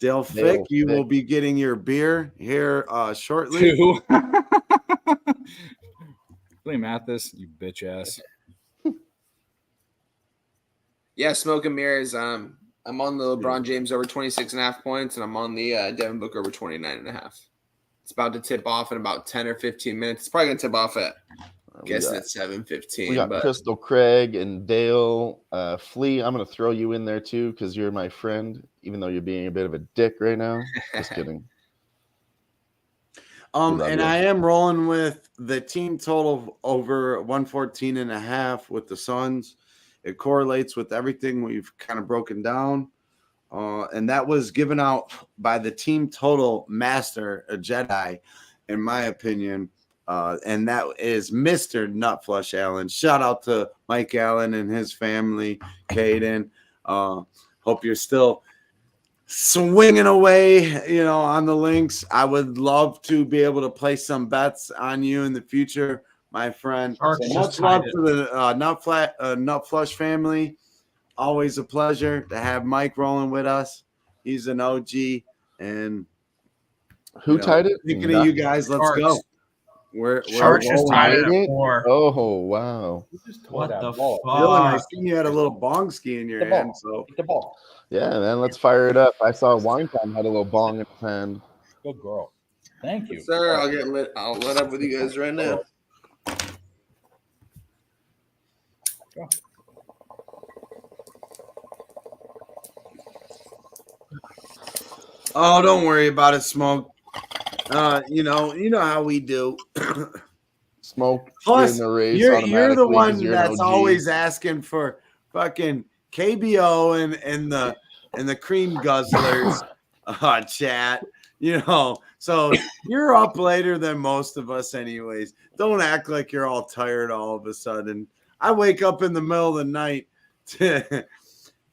Dale Fick, you will be getting your beer here shortly. Two. William Mathis, you bitch ass. Yeah, Smoke and Mirrors. I'm on the LeBron James over 26.5 points, and I'm on the Devin Booker over 29.5. It's about to tip off in about 10 or 15 minutes. It's probably gonna tip off at guessing at 7:15. We got But Crystal Craig and Dale Flea. I'm gonna throw you in there too because you're my friend, even though you're being a bit of a dick right now. Just kidding. And I am rolling with the team total over 114.5 with the Suns. It correlates with everything we've kind of broken down. And that was given out by the team total master, a Jedi, in my opinion. And that is Mr. Nutflush Allen. Shout out to Mike Allen and his family, Caden. Hope you're still swinging away, on the links. I would love to be able to place some bets on you in the future, my friend. Sharks So just much love tied to the Nutflush family. Always a pleasure to have Mike rolling with us. He's an OG, and Who tied it? thinking of you guys, let's Sharks. go. We're Sharks just rolling. tied it Tied it? at 4. Oh wow. What the Dylan, I fuck? seen you had a little bong ski in your hand, so Yeah, man. Let's fire it up. I saw Wine Time had a little bong in his hand. Good girl. Thank you. sir, I'll let up with you guys right now. oh, don't worry about it, Smoke. You know how we do. Smoke Plus, in the race. you're the automatically 'cause one you're an that's OG. always asking for fucking KBO and the cream guzzlers chat. So you're up later than most of us, anyways. Don't act like you're all tired all of a sudden. I wake up in the middle of the night to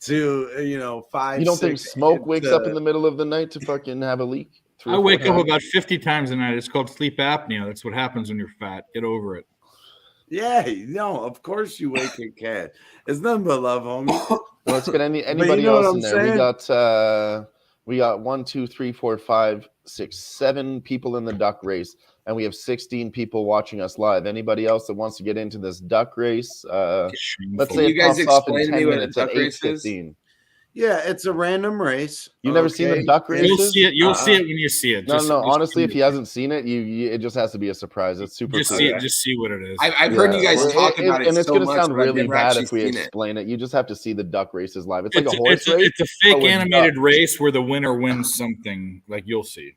5. You don't think 6, Smoke wakes up in the middle of the night to fucking have a leak? I wake up about 50 times a night. It's called sleep apnea. That's what happens when you're fat. Get over it. Yeah, no, of course you wake a cat. It's nothing but love, homie. Let's get anybody you know else what in I'm there. We saying? got We got 1, 2, 3, 4, 5, 6, 7 people in the duck race, and we have 16 people watching us live. Anybody else that wants to get into this duck race? Let's Can say you it guys pops off in explain to 10 me what a minutes at duck race is? 8:15. Yeah, it's a random race. You never seen the duck You'll races? see it. You'll see it when you see it. No, honestly, if he hasn't seen it, it just has to be a surprise. It's super just cool. see it. Just see what it is. I've heard you guys talk about it, and it's so gonna much, sound but I've really never bad actually if we seen it. explain it. You just have to see the duck races live. It's like a horse it's race. a fake with animated ducks. race where the winner wins something. Like you'll see.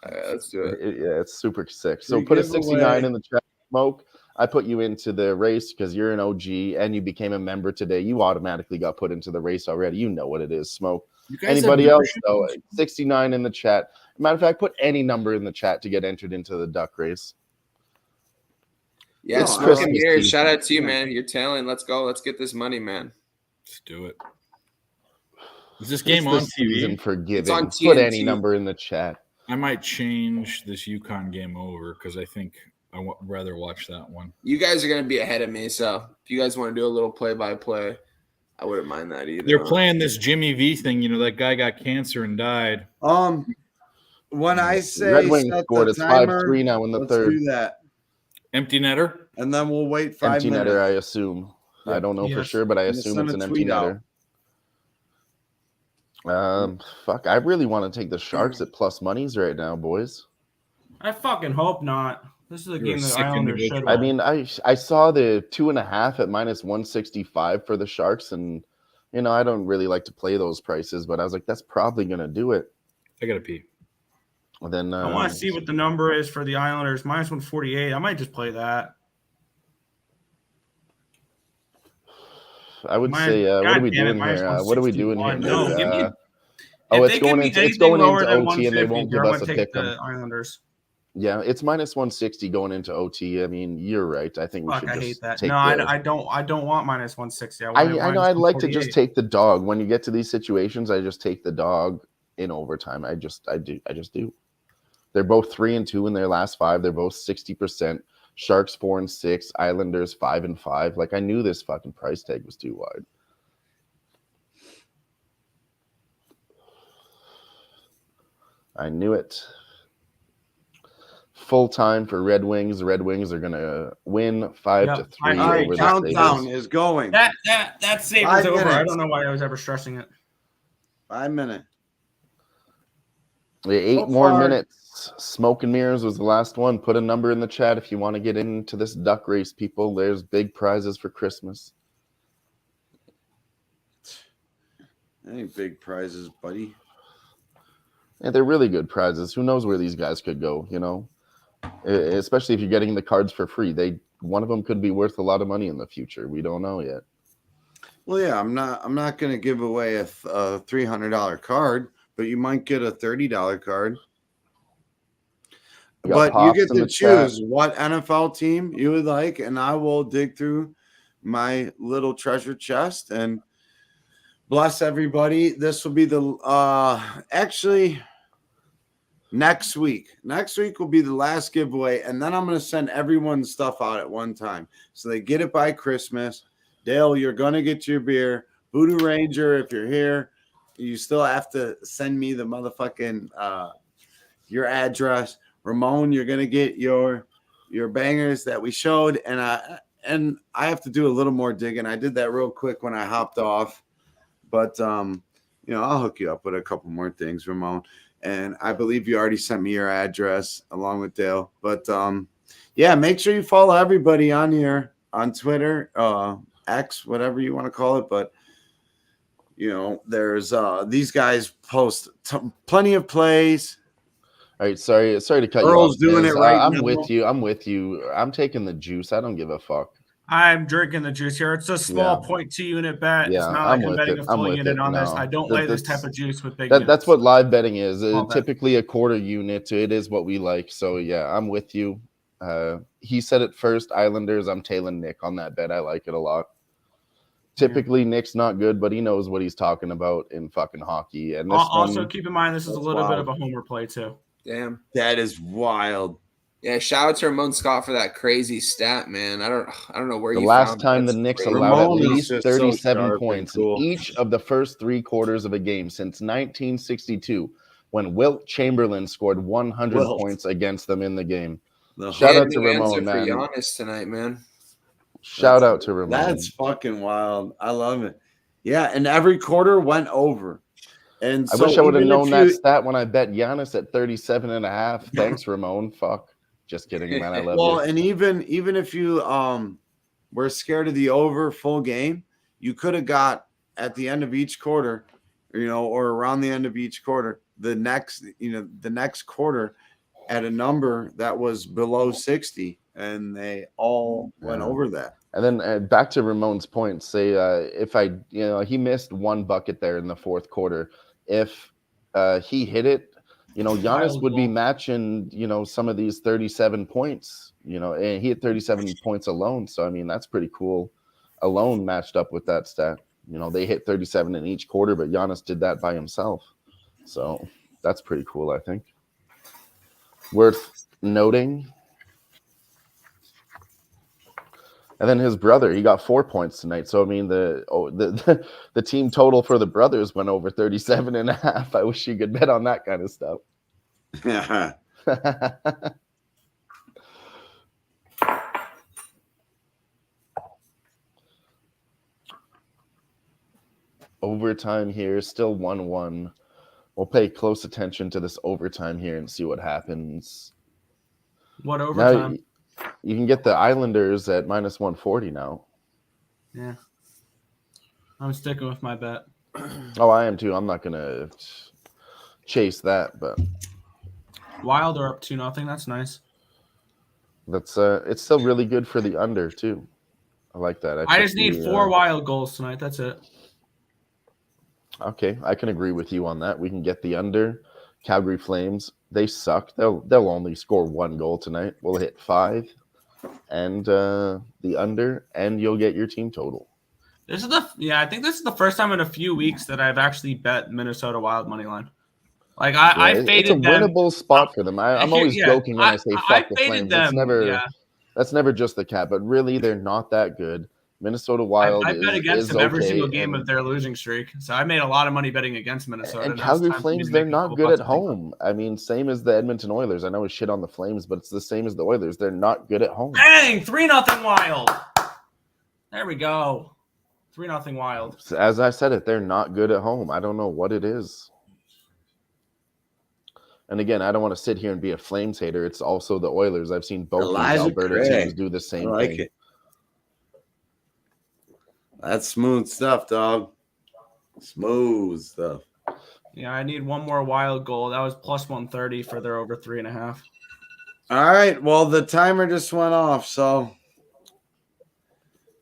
Let's do it. Yeah, it's super sick. So Free put a giveaway. 69 in the chat, Smoke. I put you into the race because you're an OG and you became a member today. You automatically got put into the race already. You know what it is, Smoke. You guys Anybody have else though? 69 in the chat. Matter of fact, put any number in the chat to get entered into the duck race. Yeah, It's Smoke Christmas and Mirrors, season. shout out to you, man. You're talent. Let's go. Let's get this money, man. Let's do it. Is this game It's on the season TV? for giving. It's on Put any TNT. number in the chat. I might change this UConn game over because I think I would rather watch that one. You guys are going to be ahead of me, so if you guys want to do a little play-by-play, I wouldn't mind that either. They're playing this Jimmy V thing. You know, that guy got cancer and died. When I say Red Wings set scored, the it's timer, 5-3 now in the let's third. do that, Empty netter. and then we'll wait 5 Empty minutes. netter, I assume. I don't know for Yes. sure, but I I'm gonna assume send it's a an empty tweet out. netter. Fuck, I really want to take the Sharks at plus monies right now, boys. I fucking hope not. This is a You're game a that sick Islanders should individual. I win. mean, I saw the 2.5 at minus 165 for the Sharks, and you know I don't really like to play those prices, but I was like, that's probably gonna do it. I gotta pee. And then I want to see what the number is for the Islanders. Minus 148. I might just play that. I would Mine- say, what God are we damn it, doing minus here? What are we doing here? 161. No, give me- Oh, If it's they give going me into anything lower than OT, and they 150, won't give I'm us a gonna take pick 'em. the Islanders. Yeah, it's minus 160 going into OT. I mean, you're right. I think we Fuck, should I just hate that. take No, the- I don't want minus 160. I want know. minus I'd like to just 148. take the dog. When you get to these situations, I just take the dog in overtime. I just do. They're both 3-2 in their last 5. They're both 60%. Sharks 4-6. Islanders 5-5. Like I knew this fucking price tag was too wide. I knew it. Full time for Red Wings. The Red Wings are gonna win 5-3 All right, over the countdown Sabres. is going. That save 5 was over. I minutes. don't know why I was ever stressing it. 5 minutes. 8 So more far- minutes. Smoke and Mirrors was the last one. Put a number in the chat if you want to get into this duck race, people. There's big prizes for Christmas. Any big prizes, buddy? And they're really good prizes. Who knows where these guys could go, you know? Especially if you're getting the cards for free. One of them could be worth a lot of money in the future. We don't know yet. Well, yeah, I'm not going to give away a $300 card, but you might get a $30 card. We got But you Pops get in to the chat. choose what NFL team you would like, and I will dig through my little treasure chest and bless everybody. This will be the actually next week. Next week will be the last giveaway, and then I'm going to send everyone's stuff out at one time so they get it by Christmas. Dale, you're going to get your beer. Voodoo Ranger, if you're here, you still have to send me the motherfucking your address. Ramon, you're going to get your bangers that we showed, and I have to do a little more digging. I did that real quick when I hopped off. But, I'll hook you up with a couple more things, Ramon. And I believe you already sent me your address along with Dale. But, make sure you follow everybody on Twitter, X, whatever you want to call it. But, there's these guys post plenty of plays. All right, sorry to cut Earl's you off. doing Biz. it right I'm now. with you. I'm taking the juice. I don't give a fuck. I'm drinking the juice here. It's a small Yeah. 0.2 unit bet. Yeah, it's not I'm like I'm with betting it. a I'm full with unit it. on this. No. I don't lay this type of juice with big That's units. what live betting is. Small bet. Typically a quarter unit. It is what we like. So yeah, I'm with you. He said it first. Islanders. I'm tailing Nick on that bet. I like it a lot. Typically, Nick's not good, but he knows what he's talking about in fucking hockey. And this Also, one, keep in mind this is a That's little bit wild. of a homer play too. Damn. That is wild. Yeah, shout out to Ramon Scott for that crazy stat, man. I don't know where The you last found time that. the Knicks Crazy. allowed at Ramon is least just so 37 sharp and points cool. in each of the first 3 quarters of a game since 1962, when Wilt Chamberlain scored 100 Wilt. points against them in the game. The Shout Yeah, out to new answer Ramon, for man. Giannis tonight, man. Shout out to Ramon. That's fucking wild. I love it. Yeah, and every quarter went over. And I so wish I would have even known if that you, stat when I bet Giannis at 37.5. Thanks, Ramon. Fuck. Just kidding, man. I love well, you. and even if you were scared of the over full game, you could have got at the end of each quarter, or around the end of each quarter, the next quarter at a number that was below 60, and they all went over that. And then back to Ramon's point, say if he missed 1 bucket there in the fourth quarter. If he hit it, Giannis Wild would be goal. matching, some of these 37 points, and he hit 37 points alone. So, I mean, that's pretty cool. Alone matched up with that stat. They hit 37 in each quarter, but Giannis did that by himself. So that's pretty cool, I think. Worth noting. And then his brother, he got 4 points tonight. So, I mean, the team total for the brothers went over 37.5. I wish you could bet on that kind of stuff. Overtime here, still 1-1. We'll pay close attention to this overtime here and see what happens. What overtime? Now, you can get the Islanders at minus 140 now. Yeah. I'm sticking with my bet. Oh, I am too. I'm not going to chase that, but Wild are up 2-0. That's nice. that's it's still really good for the under too. I like that. I just need 4 Wild goals tonight. That's it. Okay, I can agree with you on that. We can get the under. Calgary Flames, they suck. They'll only score 1 goal tonight. We'll hit 5 and the under, and you'll get your team total. I think this is the first time in a few weeks that I've actually bet Minnesota Wild money line. Like I faded them. It's a winnable spot for them. I'm always joking when I say fuck the Flames. That's never just the cap, but really they're not that good. Minnesota Wild I bet against them every single game and, of their losing streak. So I made a lot of money betting against Minnesota. And Calgary Flames, they're not good at home. I mean, same as the Edmonton Oilers. I know we shit on the Flames, but it's the same as the Oilers. They're not good at home. Bang! 3-0 Wild. There we go. 3-0 Wild. As I said it, they're not good at home. I don't know what it is. And again, I don't want to sit here and be a Flames hater. It's also the Oilers. I've seen both these Alberta teams do the same thing. It. That's smooth stuff, dog. Smooth stuff. Yeah, I need 1 more Wild goal. That was plus 130 for their over 3.5. All right. Well, the timer just went off, so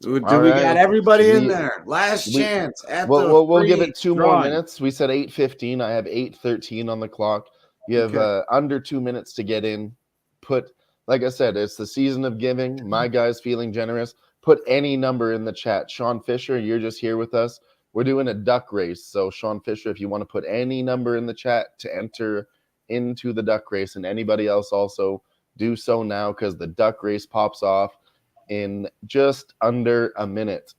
we got everybody in there? Last chance. We'll give it 2 more minutes. We said 8:15. I have 8:13 on the clock. You have under 2 minutes to get in. Like I said, it's the season of giving. My guy's feeling generous. Put any number in the chat. Sean Fisher, you're just here with us. We're doing a duck race. So, Sean Fisher, if you want to put any number in the chat to enter into the duck race, and anybody else also, do so now because the duck race pops off in just under a minute.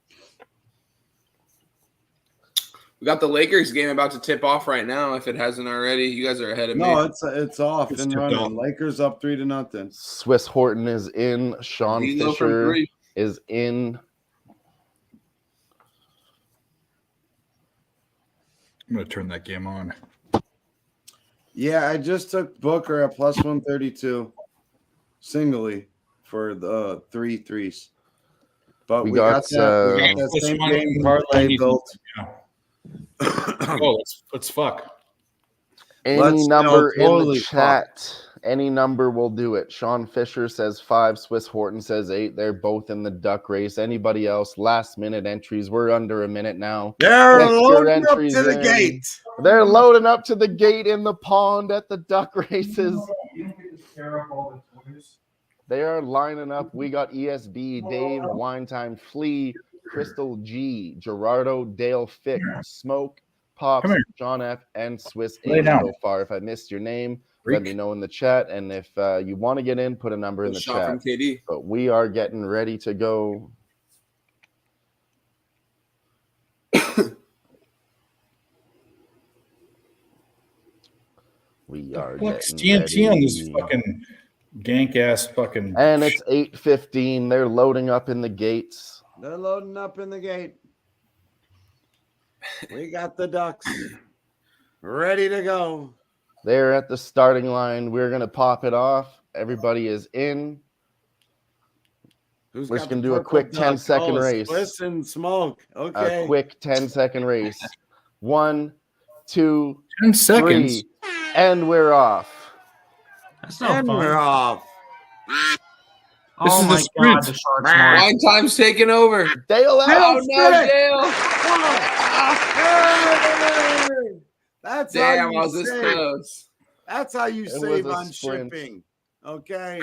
We got the Lakers game about to tip off right now. If it hasn't already, you guys are ahead of me. No, it's off and running. Lakers up 3-0. Swiss Horton is in. Sean Fisher is in. I'm going to turn that game on. Yeah, I just took Booker at plus 132 singly for the 3 threes. But we got that same game parlay built. Oh, let's fuck. Any number in the chat. Any number will do it. Sean Fisher says 5. Swiss Horton says 8. They're both in the duck race. Anybody else? Last minute entries. We're under a minute now. They're loading up to the gate. They're loading up to the gate in the pond at the duck races. They are lining up. We got ESB, Dave, Winetime, Flea, Crystal G, Gerardo, Dale Fick, Smoke, Pops, John F, and Swiss A so far. If I missed your name, let me know in the chat. And if you want to get in, put a number in the Shot from chat. KD. But we are getting ready to go. We are Fuck's getting TNT on this ready. fucking gank ass fucking. And it's 8:15. They're loading up in the gates. They're loading up in the gate. We got the Ducks ready to go. They're at the starting line. We're going to pop it off. Everybody is in. Who's We're got just going the to do a purple quick Duck? 10-second race. Spliss and smoke. Okay. A quick 10-second race. 1, 2, 10 seconds. 3, and we're off. That's not And fun. we're off. This Oh is my the sprint. God, the Sharks won. Wine time's taking over. Dale out. Oh no, stick. Dale! Hey! That's Damn, how I you was this save. close. That's how you It save was a on sprint. shipping. Okay.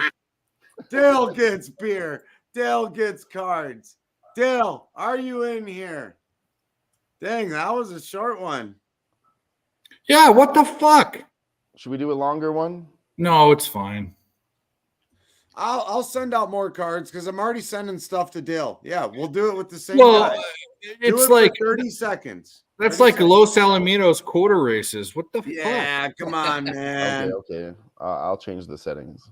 Dale gets beer. Dale gets cards. Dale, are you in here? Dang, that was a short one. Yeah, what the fuck? Should we do a longer one? No, it's fine. I'll send out more cards because I'm already sending stuff to Dale. Yeah, we'll do it with the same Well, guy. Do it's it for like 30 seconds. that's 30 like seconds. Los Alamitos quarter races. What the fuck? Yeah, come on, man. Okay. I'll change the settings.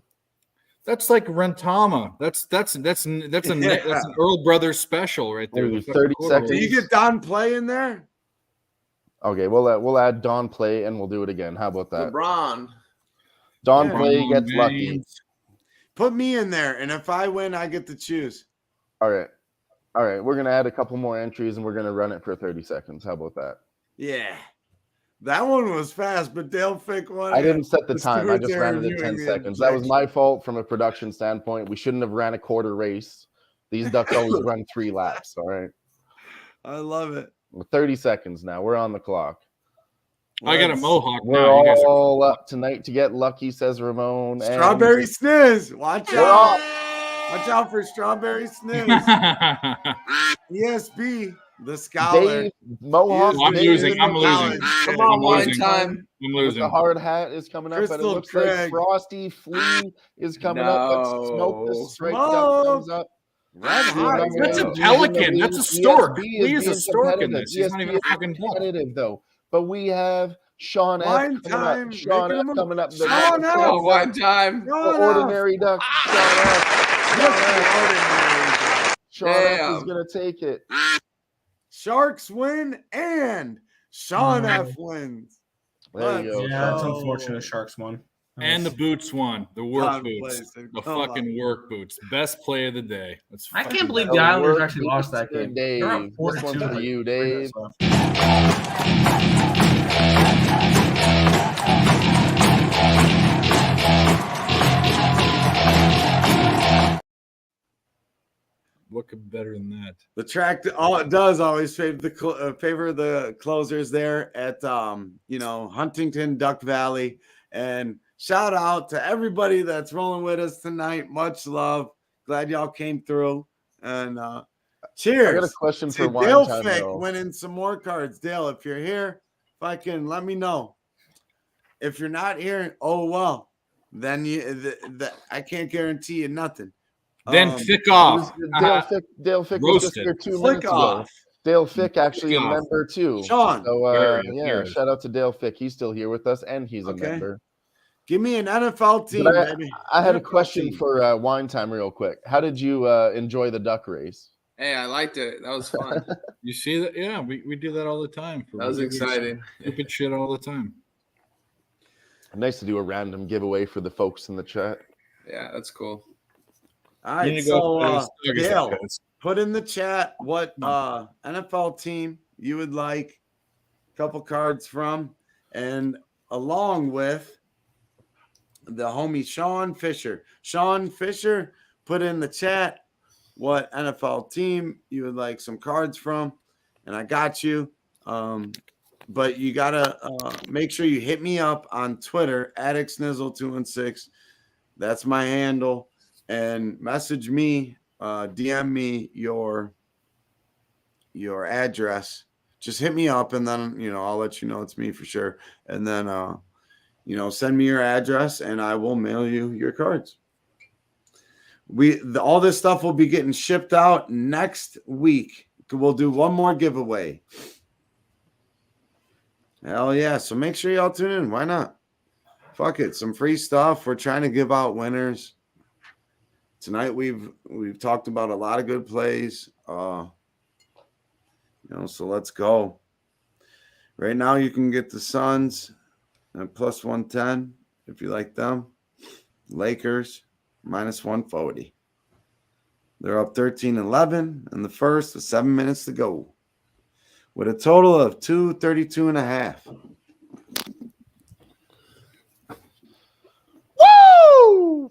That's like Rentama. That's an Earl Brothers special right there. Maybe The fucking 30 quarter seconds. Do race. you get Don Play in there? Okay, we'll add Don Play and we'll do it again. How about that? LeBron. Don Yeah. Play Come on, gets man. lucky. Put me in there, and if I win, I get to choose. All right. We're gonna add a couple more entries and we're gonna run it for 30 seconds. How about that? Yeah. That one was fast, but Dale Fick won. I didn't set the The time. I stewards just are ran it at reviewing 10 the seconds. That was objection. my fault from a production standpoint. We shouldn't have ran a quarter race. These ducks always run 3 laps. All right. I love it. 30 seconds now. We're on the clock. I got a Let's- mohawk We're now. You guys are all up tonight to get lucky, says Ramon. And Strawberry Sniz. Watch We're out. off. Watch out for Strawberry Sniz. ESB, the scholar. Dave Mohawk. He I'm is Dave losing. in the I'm losing. college. Come Yeah. on, I'm wine losing. time. I'm With losing. the hard hat is coming up, and it Crystal looks like Craig. Frosty Flea is coming up. But Smoke the No. Straight Duck comes up. Red hot. That's a dude. pelican. That's a stork. ESB Lee is a being stork in competitive. this. He's not even a ESB is fucking duck. competitive though. But we have Sean F Wine coming time. up. Sean Making F a move. coming up. The Sean F. Oh, wine time. the Sean F. ordinary duck. Sean F. Look at Sean F is Damn. gonna take it. Sharks win and Sean F wins. There you go. Yeah, that's Oh. unfortunate. Sharks won. And the boots won. The work Tom boots. Clayson, The come on. fucking work boots. Best play of the day. Let's I fucking can't believe go. the Islanders work actually lost that boots game. for They're up Dave. 4-2. This one's for you, Like, Dave. Looking better than that. The track does always favor the closers there at Huntington Duck Valley. And shout out to everybody that's rolling with us tonight. Much love. Glad y'all came through. And cheers. I got a question for to Wine Dale Time, Fick though. winning some more cards. Dale, if you're here, fucking let me know. If you're not here, oh well. Then I can't guarantee you nothing. Then Fick off. Dale Fick was just Roasted. here 2 Flick minutes ago. off. Dale Fick actually a off. member too. Sean. So There yeah, it is. shout out to Dale Fick. He's still here with us and he's a Okay. member. Give me an NFL team, But baby. I had a NFL question team. for Wine Time real quick. How did you enjoy the duck race? Hey, I liked it. That was fun. You see that? Yeah, we do that all the time. That was exciting. Stupid shit all the time. Nice to do a random giveaway for the folks in the chat. Yeah, that's cool. All right, You need to so go- Dale, put in the chat what NFL team you would like a couple cards from, and along with the homie Sean Fisher. Sean Fisher, put in the chat what NFL team you would like some cards from, and I got you. But you gotta make sure you hit me up on Twitter at xnizzle216. That's my handle. And message me, DM me your address. Just hit me up, and then I'll let you know it's me for sure. And then send me your address and I will mail you your cards. All this stuff will be getting shipped out next week. We'll do one more giveaway. Hell yeah. So make sure y'all tune in. Why not? Fuck it. Some free stuff. We're trying to give out winners. Tonight we've talked about a lot of good plays. So let's go. Right now you can get the Suns at plus 110 if you like them. Lakers minus 140. They're up 13-11 in the first with 7 minutes to go, with a total of 232.5. Woo!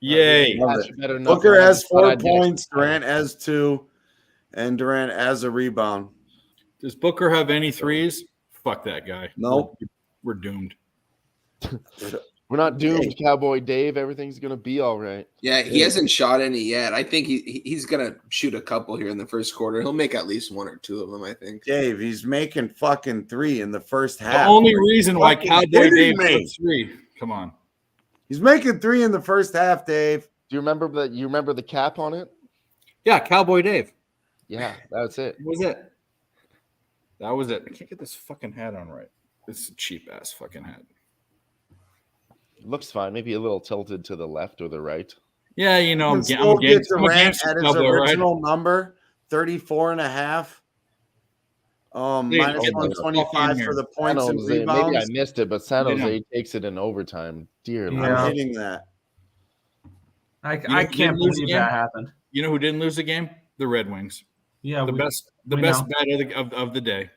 Yay. Booker has 4 points, Durant has 2, and Durant has a rebound. Does Booker have any threes? Fuck that guy. Nope. We're doomed. We're not doomed, Cowboy Dave. Everything's going to be all right. Yeah, he hasn't shot any yet. I think he's going to shoot a couple here in the first quarter. He'll make at least 1 or 2 of them, I think. Dave, he's making fucking 3 in the first half. The only reason why Cowboy Dave me. makes 3. Come on. He's making 3 in the first half, Dave. Do you remember the cap on it? Yeah, Cowboy Dave. Yeah, that's it. That was it. I can't get this fucking hat on right. It's a cheap ass fucking hat. Looks fine. Maybe a little tilted to the left or the right. Yeah, I'm still getting get Durant at his original number, 34.5. Minus 125 for the points and rebounds. Maybe I missed it, but San Jose takes it in overtime. Dear Lord. I'm hitting that. I can't believe that happened. You know who didn't lose the game? The Red Wings. Yeah, the best bet of the day.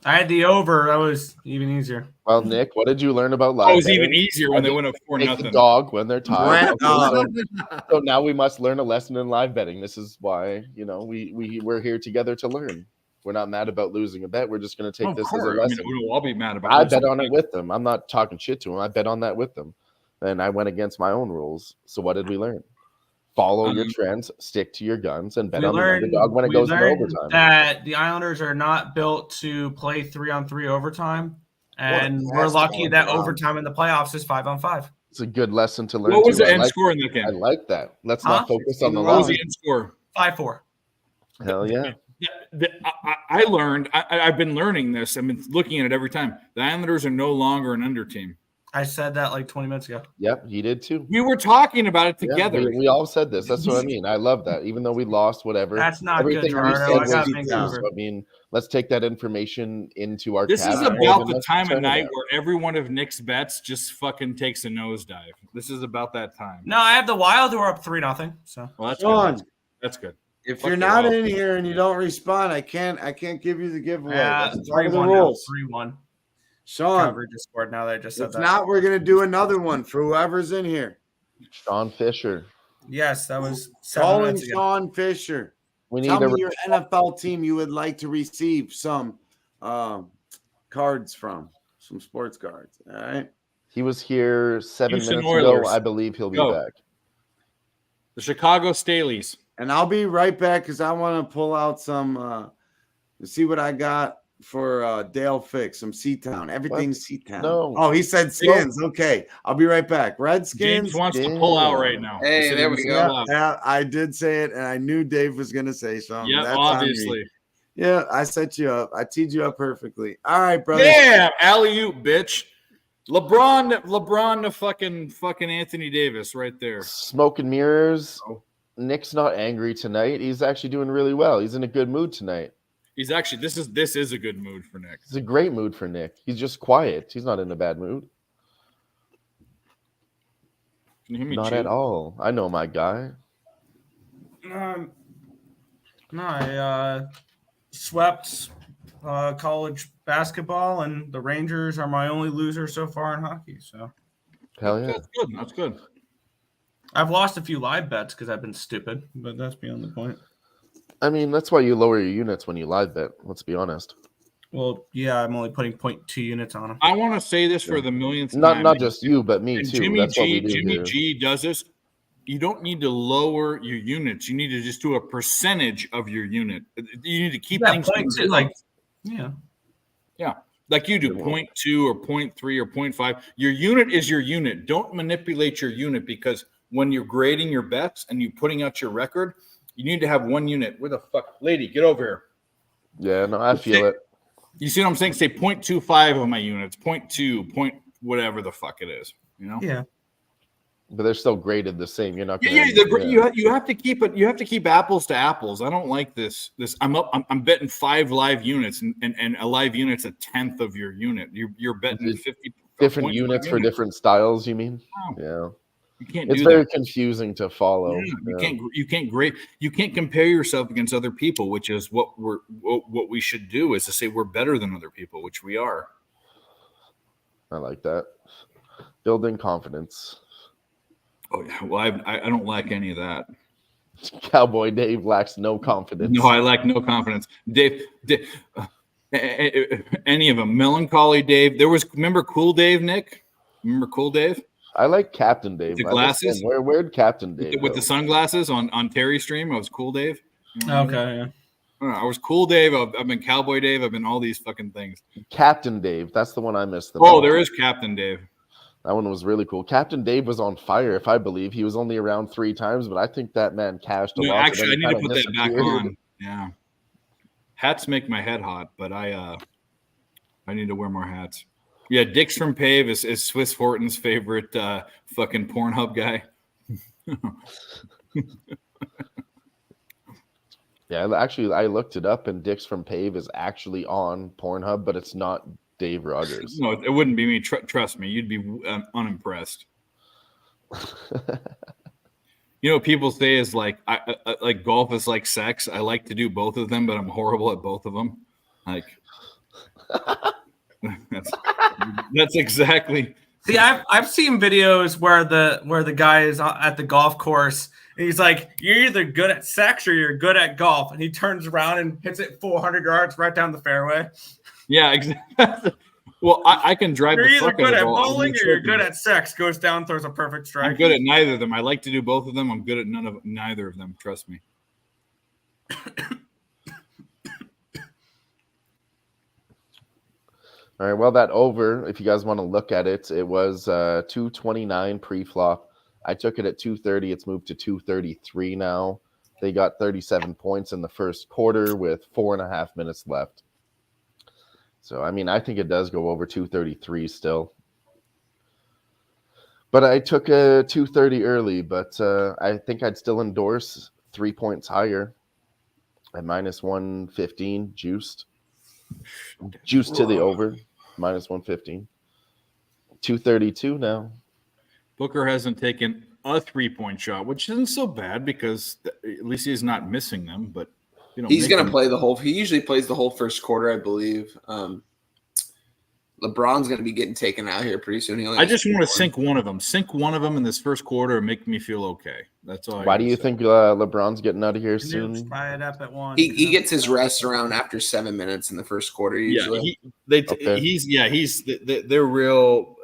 I had the over. That was even easier. Well, Nick, what did you learn about live? It was even easier when they went up 4-0. The dog when they're tired. So now we must learn a lesson in live betting. This is why we're here together to learn. We're not mad about losing a bet. We're just going to take this as a lesson. I'll be mad about. I bet on it with them. I'm not talking shit to them. I bet on that with them, and I went against my own rules. So what did we learn? Follow your trends, stick to your guns, and bet on the underdog when it goes into overtime. That the Islanders are not built to play 3-on-3 overtime, and we're lucky that overtime in the playoffs is 5-on-5. It's a good lesson to learn. What was the end score in that game? I like that. Let's not focus on the loss. What was the end score? 5-4. Hell yeah. Yeah, I learned. I've been learning this. I've been looking at it every time. The Islanders are no longer an under team. I said that like 20 minutes ago. Yep, he did too. We were talking about it together. Yeah, we all said this. That's what I mean. I love that. Even though we lost, whatever. That's not everything good, Gerardo. I mean, let's take that information into our. This is about the time of night where every one of Nick's bets just fucking takes a nosedive. This is about that time. No, I have the Wild who are up 3-0. So well, that's Sean, good. That's good. If you're not in here and you don't respond, I can't give you the giveaway. That's 3-1. 3-1. Sean, just scored. Now they just said if that. not, we're gonna do another one for whoever's in here. Sean Fisher. Yes, that was calling Sean Fisher. Tell me your NFL team you would like to receive some cards from, some sports cards. All right. He was here 7 Houston minutes Oilers. ago. I believe he'll be back. The Chicago Staleys. And I'll be right back because I want to pull out some see what I got for Dale Fix, some C-Town. Everything's C-Town. No. Oh, he said Skins. Okay. I'll be right back. Redskins. James wants to pull out right now. Hey, there we go. Yeah, I did say it, and I knew Dave was going to say something. Yeah, That's obviously. Yeah, I set you up. I teed you up perfectly. All right, brother. Yeah, alley-oop, bitch. LeBron to fucking Anthony Davis right there. Smoke and mirrors. Nick's not angry tonight. He's actually doing really well. He's in a good mood tonight. He's actually this is a good mood for Nick. It's a great mood for Nick. He's just quiet. He's not in a bad mood. Can you hear me? Not at all. I know my guy. No, I swept college basketball, and the Rangers are my only loser so far in hockey. So hell yeah, that's good. That's good. I've lost a few live bets because I've been stupid, but that's beyond the point. I mean, that's why you lower your units when you live bet. Let's be honest. Well, yeah, I'm only putting 0.2 units on them. I want to say this for the millionth time. Not just you, but me and too. Jimmy G does this. You don't need to lower your units. You need to just do a percentage of your unit. You need to keep things like, yeah. Like you do 0.2 or 0.3 or 0.5. Your unit is your unit. Don't manipulate your unit, because when you're grading your bets and you're putting out your record, you need to have one unit. Where the fuck? Lady, get over here. Yeah, no, I feel it. You see what I'm saying? Say 0.25 of my units, 0.2, point whatever the fuck it is. You know? Yeah. But they're still graded the same. You're not. You have to keep it. You have to keep apples to apples. I don't like this. I'm betting 5 live units, and a live unit's a tenth of your unit. You're betting 50 different units for different styles. You mean? Oh. Yeah. You can't. It's very confusing to follow. Yeah, you can't grade. You can't compare yourself against other people, which is what we should do. Is to say we're better than other people, which we are. I like that. Building confidence. Oh yeah. Well, I don't lack any of that. Cowboy Dave lacks no confidence. No, I lack no confidence. Dave any of them. Melancholy Dave. Remember Cool Dave, Nick? Remember Cool Dave? I like Captain Dave. The glasses. Where'd Captain Dave with the sunglasses on Terry's stream? I was Cool Dave. You know okay, yeah. I was Cool Dave. I've been Cowboy Dave. I've been all these fucking things. Captain Dave. That's the one I missed. There is Captain Dave. That one was really cool. Captain Dave was on fire, if I believe. He was only around 3 times, but I think that man cashed a lot. Actually, I need to put that back on. Yeah. Hats make my head hot, but I need to wear more hats. Yeah, Dix from Pave is Swiss Horton's favorite fucking Pornhub guy. Yeah, actually, I looked it up, and Dix from Pave is actually on Pornhub, but it's not Dave Rogers. No, it wouldn't be me. Trust me, you'd be unimpressed. You know what people say is like golf is like sex. I like to do both of them, but I'm horrible at both of them. Like that's exactly. See, I've seen videos where the guy is at the golf course and he's like, "You're either good at sex or you're good at golf," and he turns around and hits it 400 yards right down the fairway. Yeah, exactly. Well, I can drive. You're either good at bowling or you're good at sex. Goes down, throws a perfect strike. I'm good at neither of them. I like to do both of them. I'm good at neither of them. Trust me. All right. Well, that over, if you guys want to look at it, it was 229 pre-flop. I took it at 230. It's moved to 233 now. They got 37 points in the first quarter with 4.5 minutes left. So, I mean, I think it does go over 233 still. But I took a 230 early, but I think I'd still endorse 3 points higher at minus 115 juiced. Juiced to the over, minus 115. 232 now. Booker hasn't taken a 3-point shot, which isn't so bad because at least he's not missing them, but he's going to play the whole. He usually plays the whole first quarter, I believe. LeBron's going to be getting taken out here pretty soon. I just want to sink one of them. Sink one of them in this first quarter and make me feel okay. That's all. Why do you think LeBron's getting out of here soon? Tie it up at 1. He gets his rest around after 7 minutes in the first quarter. Usually. They're real.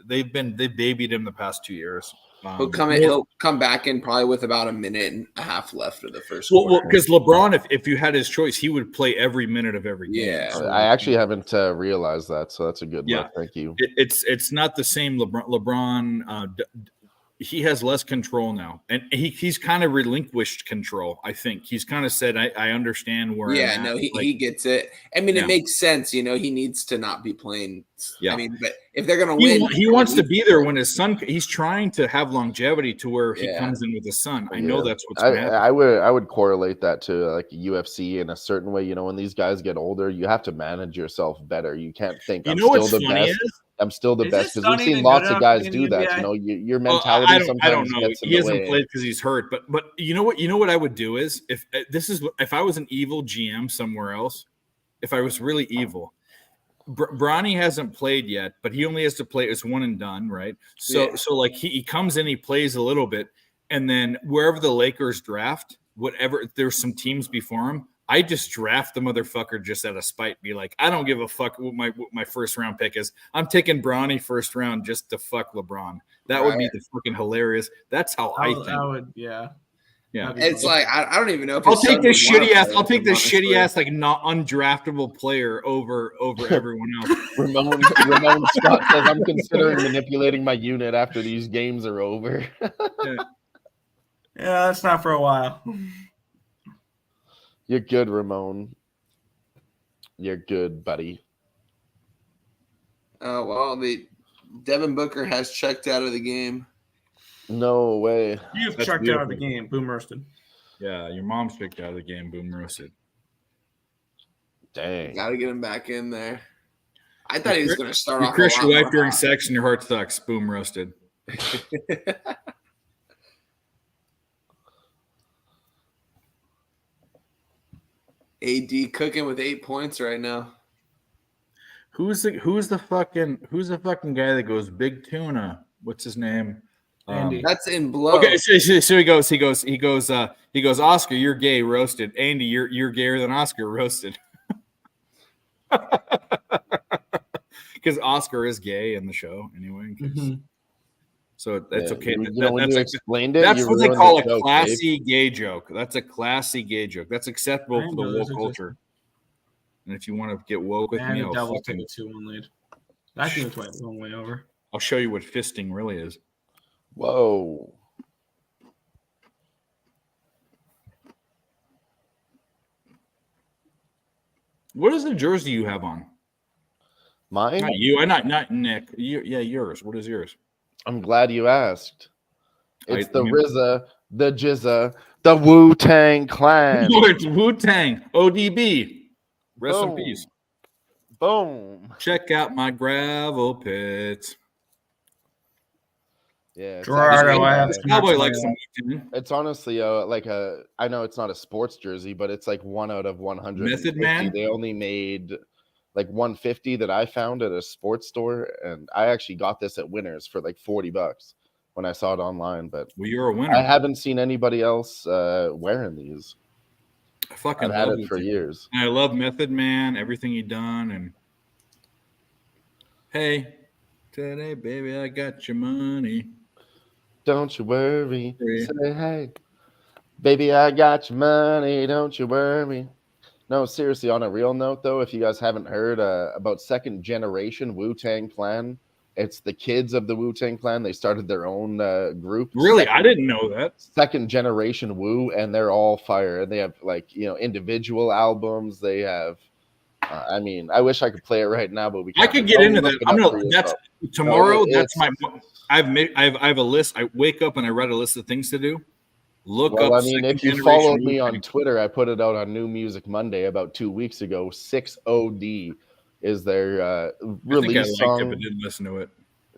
They babied him the past 2 years. He'll come back in probably with about a minute and a half left of the first quarter. Well, because LeBron, if you had his choice, he would play every minute of every game. Yeah, so, I actually haven't realized that, so that's a good look. Thank you. It's not the same LeBron. He has less control now, and he's kind of relinquished control. I think he's kind of said, "I understand where." Yeah, no, he gets it. I mean, it makes sense. He needs to not be playing. Yeah, I mean, but if they're going to win, he wants to be there when his son. He's trying to have longevity to where he comes in with his son. I know that's what's going to happen. I would correlate that to like UFC in a certain way. When these guys get older, you have to manage yourself better. You can't think I'm still the best. I'm still the best because we've seen lots of guys do that. Your mentality sometimes gets in the way. He hasn't played because he's hurt. But you know what I would do is if I was an evil GM somewhere else, if I was really evil. Bronny hasn't played yet, but he only has to play. It's one and done, right? So like he comes in, he plays a little bit, and then wherever the Lakers draft, whatever, there's some teams before him. I just draft the motherfucker just out of spite. Be like, I don't give a fuck what my first round pick is. I'm taking Bronny first round just to fuck LeBron. That would be the fucking hilarious. That's how I think. I would, yeah. Yeah. It's like I don't even know if I'll his take son this would wanna shitty ass. play I'll with take him, this shitty honestly. ass like not undraftable player over everyone else. Ramon Scott says, I'm considering manipulating my unit after these games are over. Yeah, that's not for a while. You're good, Ramon. You're good, buddy. Oh well, the Devin Booker has checked out of the game. No way. You've That's checked out of the beautiful. game. Boom roasted. Yeah, your mom's picked out of the game. Boom roasted. Dang. Got to get him back in there. I thought he was going to start You off. curse a your lot wife more during hot. sex and your heart sucks. Boom roasted. AD cooking with 8 points right now. Who's the fucking guy that goes big tuna? What's his name? Andy. That's in blow. Okay, so he goes. Oscar, you're gay, roasted. Andy, you're gayer than Oscar, roasted. Because Oscar is gay in the show anyway. So that's okay. When you explained it, That's you what they ruined call the a joke, classy gay joke. That's a classy gay joke. That's acceptable for the woke culture. And if you want to get woke with And me, the I'll Devils fucking take a 2-1 lead. That game's one way over. I'll show you what fisting really is. Whoa. What is the jersey you have on? Mine? Not you. Not Nick. Yours. What is yours? I'm glad you asked. It's I the mean- RZA, the Jizza, the Wu-Tang Clan. No, it's Wu-Tang. ODB. Rest in Boom. peace. Boom. Check out my gravel pit. Yeah. It's Gerardo, actually, I have Cowboy likes some Wu-Tang. it's honestly like I know it's not a sports jersey, but it's like 1 out of 100. Method Man? They only made like 150 that I found at a sports store, and I actually got this at Winners for like $40 when I saw it online. But Well, you're a winner. I haven't seen anybody else wearing these. I fucking I've had love it for Wu-Tang. years. And I love Method Man, everything he done, and hey, today, baby, I got your money. Don't you worry. Worry. Say hey, baby, I got your money. Don't you worry. No, seriously, on a real note, though, if you guys haven't heard about second generation Wu-Tang Clan, it's the kids of the Wu-Tang Clan. They started their own group. Really, I didn't know that. Second generation Wu, and they're all fire. And they have individual albums. They have, I mean, I wish I could play it right now, but we can't. I could get into that. Look it I'm up gonna. for That's yourself. tomorrow. No, That's my. I have a list. I wake up and I write a list of things to do. Look Well, up. I mean, second if you generation followed me Wu-Tang. on Twitter, I put it out on New Music Monday about 2 weeks ago. 6OD is their I think I release liked it, song. but didn't listen to it.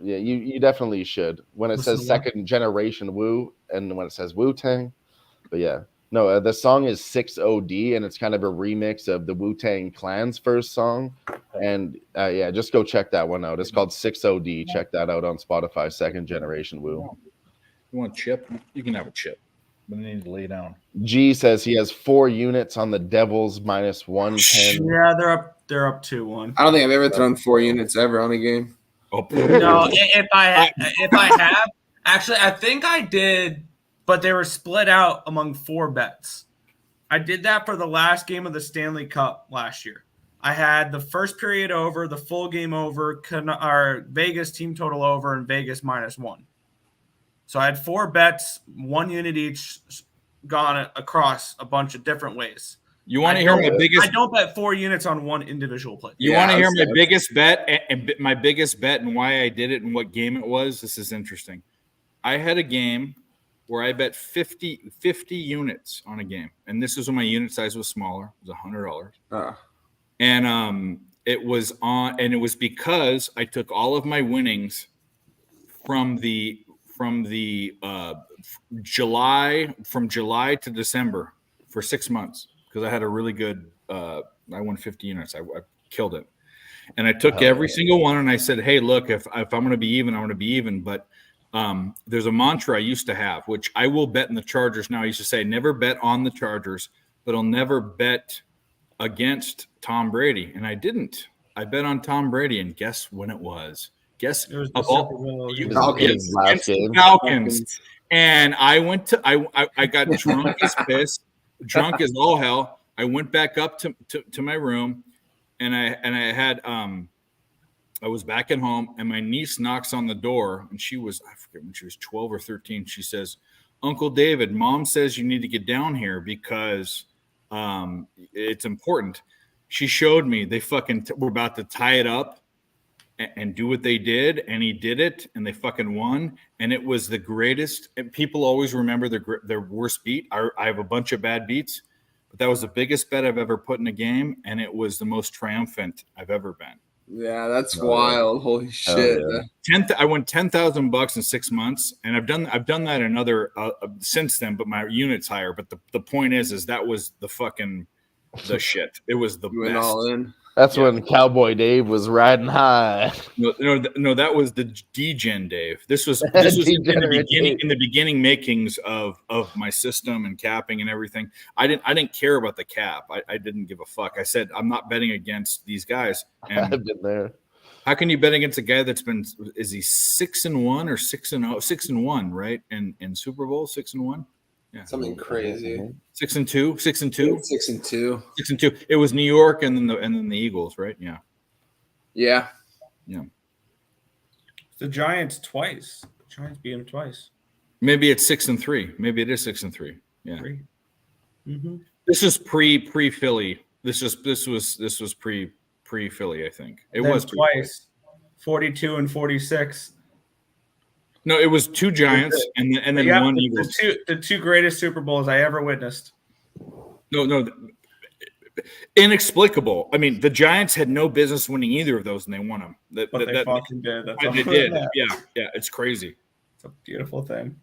Yeah, you definitely should. When it Listen says to what? second generation Wu, and when it says Wu-Tang, but yeah, no, the song is 6OD, and it's kind of a remix of the Wu-Tang Clan's first song. And yeah, just go check that one out. It's called 6OD. Check that out on Spotify. Second generation Wu. You want a chip? You can have a chip, but I need to lay down. G says he has 4 units on the Devils minus 110. Yeah, they're up 2-1. I don't think I've ever thrown 4 units ever on a game. Oh, No, if I have, actually, I think I did, but they were split out among 4 bets. I did that for the last game of the Stanley Cup last year. I had the first period over, the full game over, our Vegas team total over, and Vegas minus 1. So I had 4 bets, 1 unit each, gone across a bunch of different ways. You want to hear my biggest? I don't bet 4 units on one individual play. You Yeah, want to I hear was my there. biggest bet and my biggest bet and why I did it and what game it was? This is interesting. I had a game where I bet 50 units on a game, and this was when my unit size was smaller. It was $100, and it was because I took all of my winnings from July to December for 6 months because I had a really good. I won 50 units. I killed it, and I took every single one and I said, "Hey, look, if I'm going to be even, I'm going to be even." But there's a mantra I used to have, which I will bet in the Chargers now. I used to say, "Never bet on the Chargers, but I'll never bet against Tom Brady," and I didn't. I bet on Tom Brady, and guess when it was? Guess It was the of all Super Bowl. you- Falcons. yes, Last against the game. Falcons. And I went to I got drunk as piss, drunk as all hell. I went back up to my room, and I had I was back at home, and my niece knocks on the door, and I forget when she was 12 or 13. She says, "Uncle David, Mom says you need to get down here because it's important." She showed me they fucking were about to tie it up and do what they did, and he did it, and they fucking won, and it was the greatest. And people always remember their worst beat. I have a bunch of bad beats, but that was the biggest bet I've ever put in a game, and it was the most triumphant I've ever been. Yeah, that's wild. Holy shit. yeah. I won $10,000 in 6 months, and I've done that another since then, but my unit's higher. But the point is that was the shit. It was the You went best. all in. That's when Cowboy Dave was riding high. No, that was the D-Gen Dave. This was in the beginning makings of my system and capping and everything. I didn't care about the cap. I didn't give a fuck. I said I'm not betting against these guys. And I've been there. how can you bet against a guy that's been, is he 6-1 or 6-0? 6-1, right? In Super Bowl, 6-1. Yeah, Something crazy. 6-2, 6-2, 6-2. 6-2. It was New York and then the Eagles, right? Yeah. Yeah. The Giants twice. The Giants beat them twice. Maybe it's 6-3. Maybe it is 6-3. Yeah. 3. Mm-hmm. This is pre Philly. This was pre Philly. I think it was twice. 42 and 46. No, it was 2 Giants and then one Eagles. The two greatest Super Bowls I ever witnessed. No, inexplicable. I mean, the Giants had no business winning either of those, and they won them. They fucking did. That's they did. Yeah, it's crazy. It's a beautiful thing.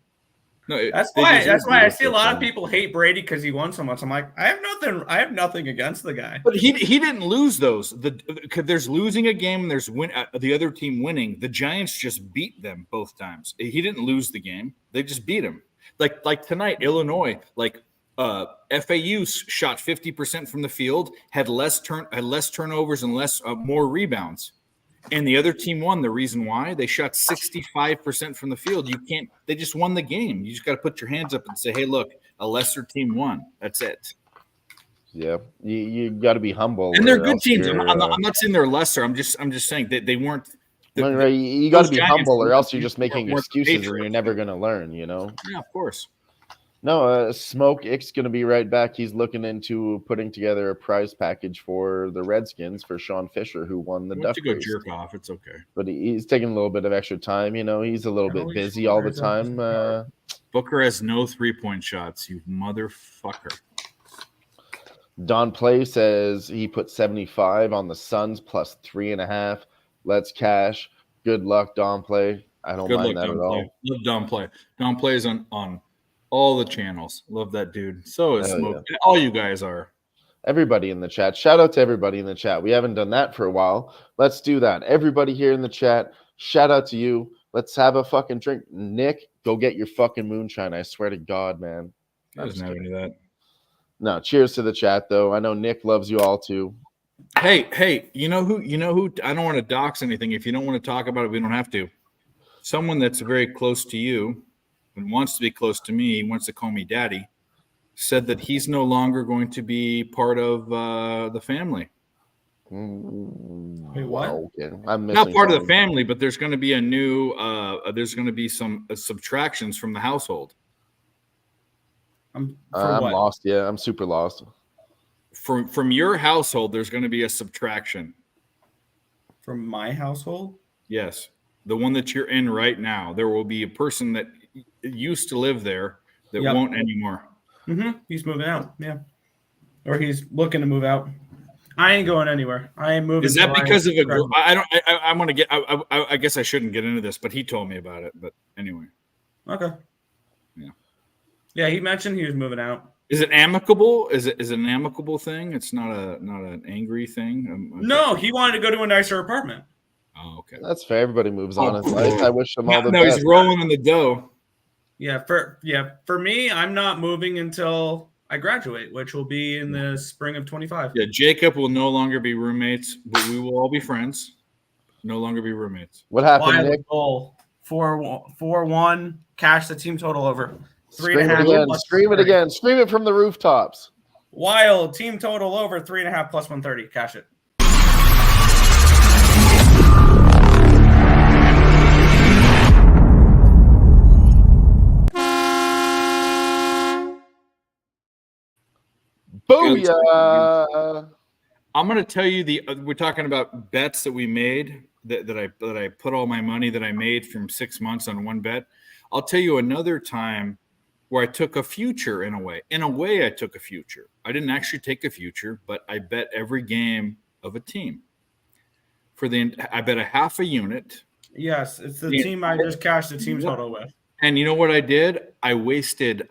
No, that's why I see a lot of people hate Brady because he won so much. I'm like, I have nothing against the guy. But he didn't lose those. There's losing a game and there's the other team winning. The Giants just beat them both times. He didn't lose the game. They just beat him. Like tonight, Illinois, FAU shot 50% from the field, had less turnovers and more rebounds. And the other team won. The reason why? They shot 65% from the field. They just won the game. You just got to put your hands up and say, hey, look, a lesser team won. That's it. Yeah. You got to be humble. And they're good teams. I'm not saying they're lesser. I'm just saying that they weren't. Right. You got to be humble or else you're just making excuses and you're never going to learn, you know? Yeah, of course. No, Smoke Ick's going to be right back. He's looking into putting together a prize package for the Redskins for Sean Fisher, who won the Duck Go Race. jerk off. It's okay. But he's taking a little bit of extra time. You know, he's a little bit busy all the time. Booker has no 3-point shots, you motherfucker. Don Play says he put 75 on the Suns plus 3.5. Let's cash. Good luck, Don Play. I don't mind that at all. Love Don Play. Don Play's on all the channels. Love that dude. So is Smoke. Yeah. All you guys are. Everybody in the chat. Shout out to everybody in the chat. We haven't done that for a while. Let's do that. Everybody here in the chat, shout out to you. Let's have a fucking drink. Nick, go get your fucking moonshine. I swear to God, man. I doesn't have any of that. No, cheers to the chat, though. I know Nick loves you all, too. Hey, you know who? I don't want to dox anything. If you don't want to talk about it, we don't have to. Someone that's very close to you and wants to be close to me, wants to call me daddy, said that he's no longer going to be part of the family. Wait, what? Okay. I'm not part of the family, but there's going to be a new there's going to be some subtractions from the household. I'm lost. Yeah, I'm super lost. From your household, there's going to be a subtraction. From my household? Yes. The one that you're in right now. There will be a person that used to live there that won't anymore. Mm-hmm. He's moving out. Yeah. Or he's looking to move out. I ain't going anywhere. I ain't moving. Is that because of a girl? I want to get. I guess I shouldn't get into this, but he told me about it. But anyway. Okay. Yeah. Yeah, he mentioned he was moving out. Is it amicable? Is it an amicable thing? It's not an angry thing. No, he wanted to go to a nicer apartment. Oh, okay. That's fair. Everybody moves on in life. I wish them all the best. No, he's rolling in the dough. Yeah, for me, I'm not moving until I graduate, which will be in the spring of 25. Yeah, Jacob will no longer be roommates, but we will all be friends. No longer be roommates. What happened, Nick? Goal 4-1 cash the team total over. Scream it 3.5 again. plus Scream it 130. again. Scream it from the rooftops. Wild team total over 3.5 plus 130. Cash it. Booyah! I'm gonna tell you we're talking about bets that we made that I put all my money that I made from 6 months on one bet. I'll tell you another time where I took a future in a way. In a way, I took a future. I didn't actually take a future, but I bet every game of a team. I bet a half a unit. Yes, it's the team I just cashed the team total with. And you know what I did? I wasted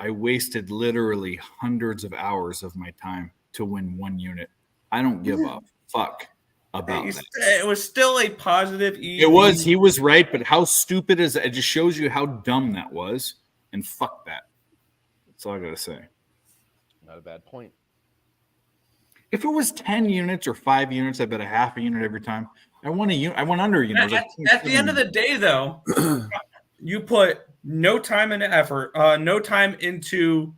literally hundreds of hours of my time to win one unit. I don't give a fuck about that. It was still a positive EV. It was. He was right, but how stupid is that? It just shows you how dumb that was. And fuck that. That's all I gotta say. Not a bad point. If it was 10 units or 5 units, I bet a half a unit every time. I won a unit. I won under a unit. At the end of the day, though, you put no time into effort, no time into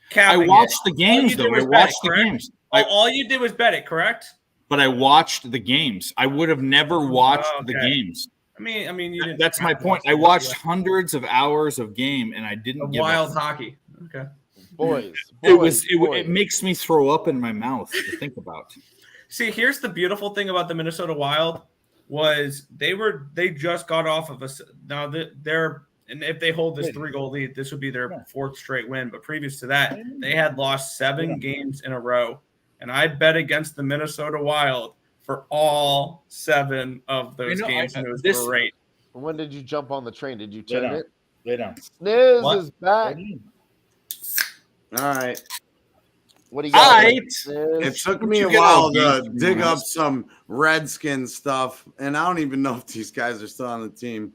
capping. I watched the games, though. I watched the games. All you did was bet it, correct? But I watched the games. I would have never watched the games. I mean, you didn't. That's my point. I watched hundreds of hours of game, and I didn't give wild hockey. Okay, boys. It makes me throw up in my mouth to think about. See, here's the beautiful thing about the Minnesota Wild was they just got off of and if they hold this 3-goal lead, this would be their 4th straight win. But previous to that, they had lost 7 games in a row. And I bet against the Minnesota Wild for all 7 of those games, and it was great. When did you jump on the train? Did you turn it? Lay down. Sniz is back. All right. What do you got? It took me a while to dig up some Redskin stuff, and I don't even know if these guys are still on the team.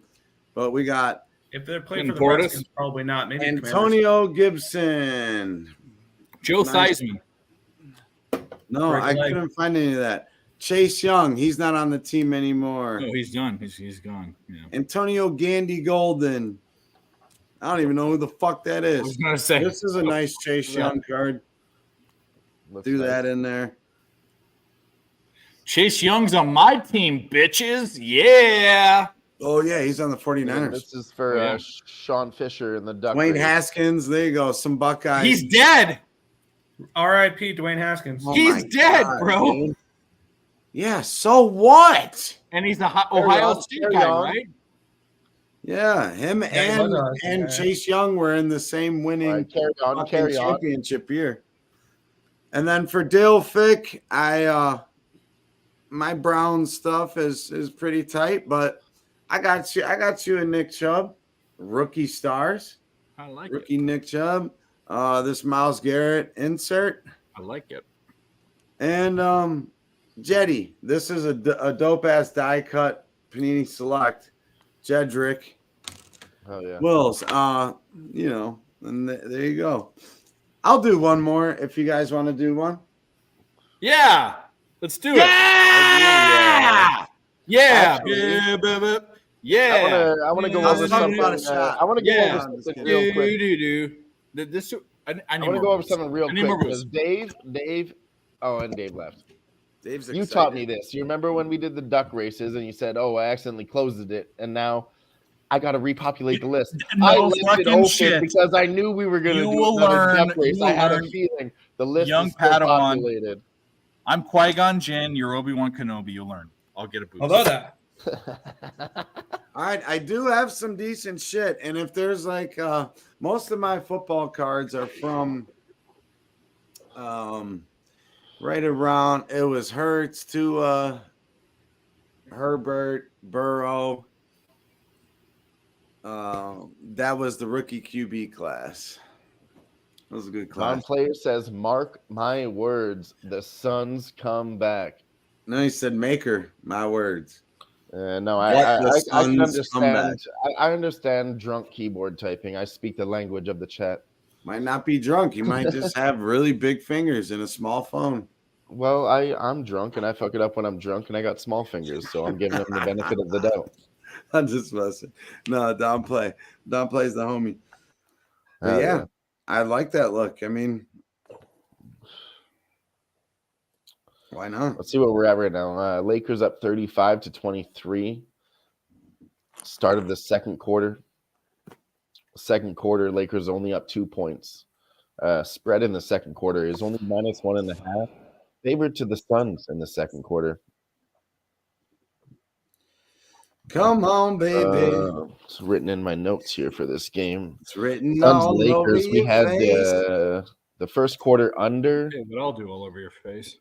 But we got if they're playing for the Redskins, probably not. Maybe Antonio Gibson, Joe Theismann. No, I couldn't find any of that. Chase Young, he's not on the team anymore. No, he's done. He's gone. Yeah. Antonio Gandy Golden. I don't even know who the fuck that is. I was gonna say this is a nice Chase Young card. Do that in there. Chase Young's on my team, bitches. Yeah. Oh, yeah, he's on the 49ers. Yeah, this is for Sean Fisher and the Duck. Dwayne Haskins, there you go. Some Buckeyes. He's dead. R.I.P. Dwayne Haskins. Oh, he's dead, bro. Dude. Yeah, so what? And he's a Ohio State guy, right? Yeah, him and Chase Young were in the same winning championship year. And then for Dale Fick, my Brown stuff is pretty tight, but I got you a Nick Chubb, rookie stars. I like rookie Nick Chubb. This Myles Garrett insert. I like it. And Jetty. This is a dope ass die cut Panini Select. Jedrick. Oh yeah. Wills. And there you go. I'll do one more if you guys want to do one. Yeah. Let's do it. Yeah. Yeah. I want to go over something. I want to go over something real quick. I want to go over something real quick because Dave. Oh, and Dave left. Dave's you taught me this. You remember when we did the duck races and you said, "Oh, I accidentally closed it," and now I got to repopulate the list. I left it open because I knew we were going to do another duck race. I had a feeling the list was still populated. I'm Qui-Gon Jinn. You're Obi-Wan Kenobi. You'll learn. I'll get a boost. Although that. All right, I do have some decent shit, and if there's like most of my football cards are from right around it was Hurts to Herbert, Burrow. That was the rookie QB class. That was a good class. Non-player says, "Mark my words, the Suns come back." No, he said, "Maker, my words." No, I can understand. I understand drunk keyboard typing. I speak the language of the chat. Might not be drunk. He might just have really big fingers and a small phone. Well, I'm drunk and I fuck it up when I'm drunk and I got small fingers, so I'm giving him the benefit of the doubt. I'm just messing. No, Don plays the homie. But yeah, I like that look. I mean, why not? Let's see where we're at right now. Lakers up 35-23. Start of the second quarter. Second quarter, Lakers only up 2 points. Spread in the second quarter is only -1.5. Favored to the Suns in the second quarter. Come on, baby. It's written in my notes here for this game. It's written Suns all over Lakers. We your had face. the first quarter under. Yeah, but I'll do all over your face.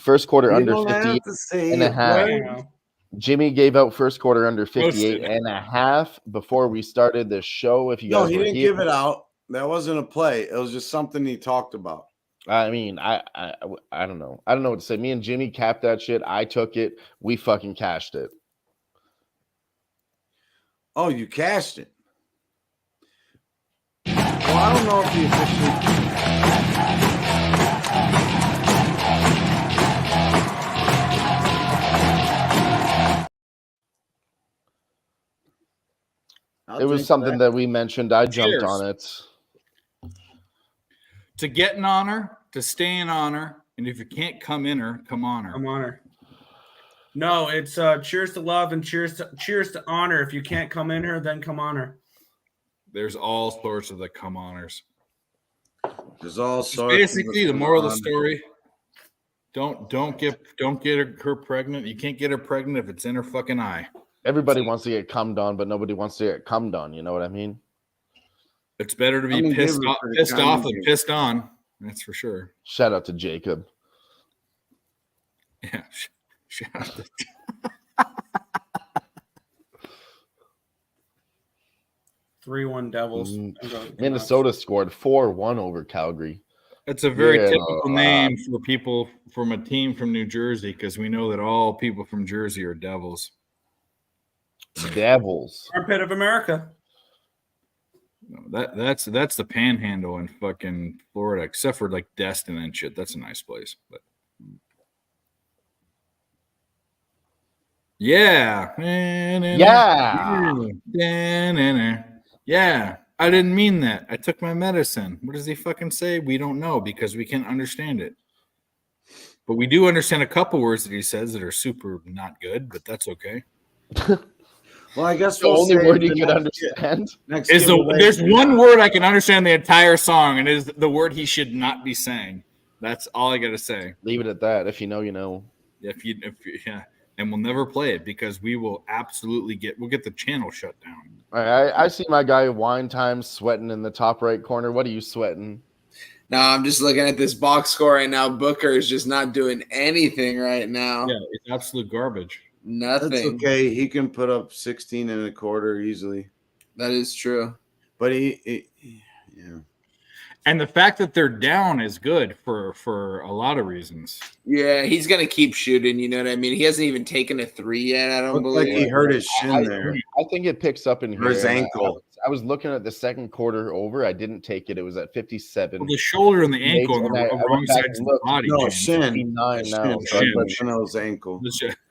First quarter You under don't have 58 to say and a it, half. boy. Wow. Jimmy gave out first quarter under Roasted. 58 and a half before we started the show. If you No, guys he were didn't here, give it out. That wasn't a play. It was just something he talked about. I mean, I don't know. I don't know what to say. Me and Jimmy capped that shit. I took it. We fucking cashed it. Oh, you cashed it. Well, I don't know if he officially. It was something that we mentioned. I jumped Cheers. on it. To get in honor, to stay in honor, and if you can't come in her, come on her. I'm honor. No, it's cheers to love and cheers to honor. If you can't come in her, then come on her. There's all sorts of the come honors. There's all It's sorts. basically the moral of the story. Don't get her pregnant. You can't get her pregnant if it's in her fucking eye. Everybody wants to get cummed on, but nobody wants to get cummed on. You know what I mean? It's better to be pissed off than pissed on. That's for sure. Shout out to Jacob. Yeah. Shout out to 3-1 Devils. Minnesota scored 4-1 over Calgary. It's a very Yeah, typical name for people from a team from New Jersey because we know that all people from Jersey are devils. Devils. Armpit of America. That's the panhandle in fucking Florida, except for like Destin and shit. That's a nice place. But yeah. Yeah. I didn't mean that. I took my medicine. What does he fucking say? We don't know because we can't understand it. But we do understand a couple words that he says that are super not good, but that's okay. Well, I guess The only word you can understand There's one word I can understand the entire song, and it is the word he should not be saying. That's all I got to say. Leave it at that. If you know, you know. If you, yeah. And we'll never play it because we will absolutely get the channel shut down. All right, I see my guy Wine Time sweating in the top right corner. What are you sweating? No, I'm just looking at this box score right now. Booker is just not doing anything right now. Yeah, it's absolute garbage. Nothing. That's okay. He can put up 16 and a quarter easily. That is true. But yeah. And the fact that they're down is good for a lot of reasons. Yeah, he's gonna keep shooting. You know what I mean? He hasn't even taken a three yet. I don't Looked believe. like he hurt his shin there. I think it picks up in here. Or his ankle. I was looking at the second quarter over. I didn't take it. It was at 57. Well, the shoulder and the ankle on And the I wrong went back sides of and the looked. body. No, James. shin. 59 now. Shin. So I Shin. put- Shin. His ankle.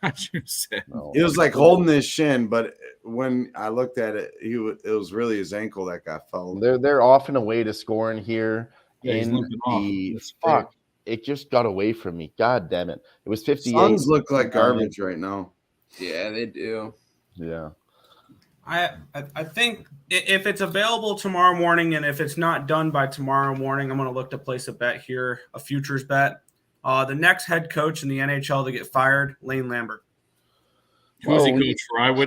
As you said. no. He was like holding his shin, but when I looked at it, it was really his ankle that got fouled. They're off and away to scoring here. Yeah, he's in limping off. the That's great. fuck. It just got away from me. God damn it. It was 58. Suns look like garbage right now. Yeah, they do. Yeah. I think if it's available tomorrow morning, and if it's not done by tomorrow morning, I'm going to look to place a bet here, a futures bet. The next head coach in the NHL to get fired, Lane Lambert. Who's he Well, coach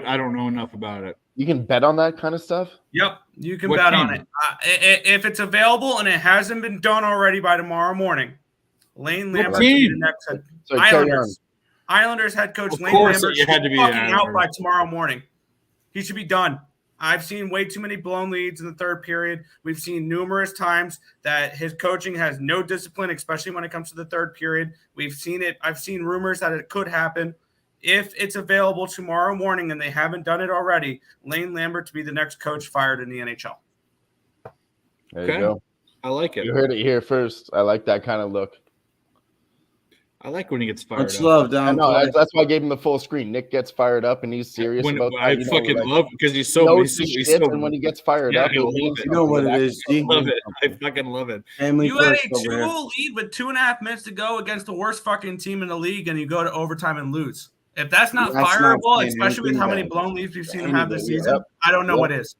for? I don't know enough about it. You can bet on that kind of stuff? Yep, you can What bet team? on it. If it's available and it hasn't been done already by tomorrow morning, Lane What Lambert to be team? the next head. So carry on. Islanders head coach Of Lane course, Lambert it should had to be be fucking the out by Islanders. tomorrow morning. He should be done. I've seen way too many blown leads in the third period. We've seen numerous times that his coaching has no discipline, especially when it comes to the third period. We've seen it. I've seen rumors that it could happen. If it's available tomorrow morning and they haven't done it already, Lane Lambert to be the next coach fired in the NHL. There Okay. you go. I like it. You heard it here first. I like that kind of look. I like when he gets fired Much up. love, I down. know. That's why I gave him the full screen. Nick gets fired up and he's serious When about that. I You know, fucking like, love because he's he so knows he's his so, shit, and when he gets fired Yeah, up, I it love means it. You know what it something. is, G. love it. I fucking love it. Family You had first a over here. 2-0 lead with 2.5 minutes to go against the worst fucking team in the league, and you go to overtime and lose. If that's not That's not fireable, saying especially with anything how many bad. blown leads we've seen him have this Anybody, season, yep. I don't know Yep. what is.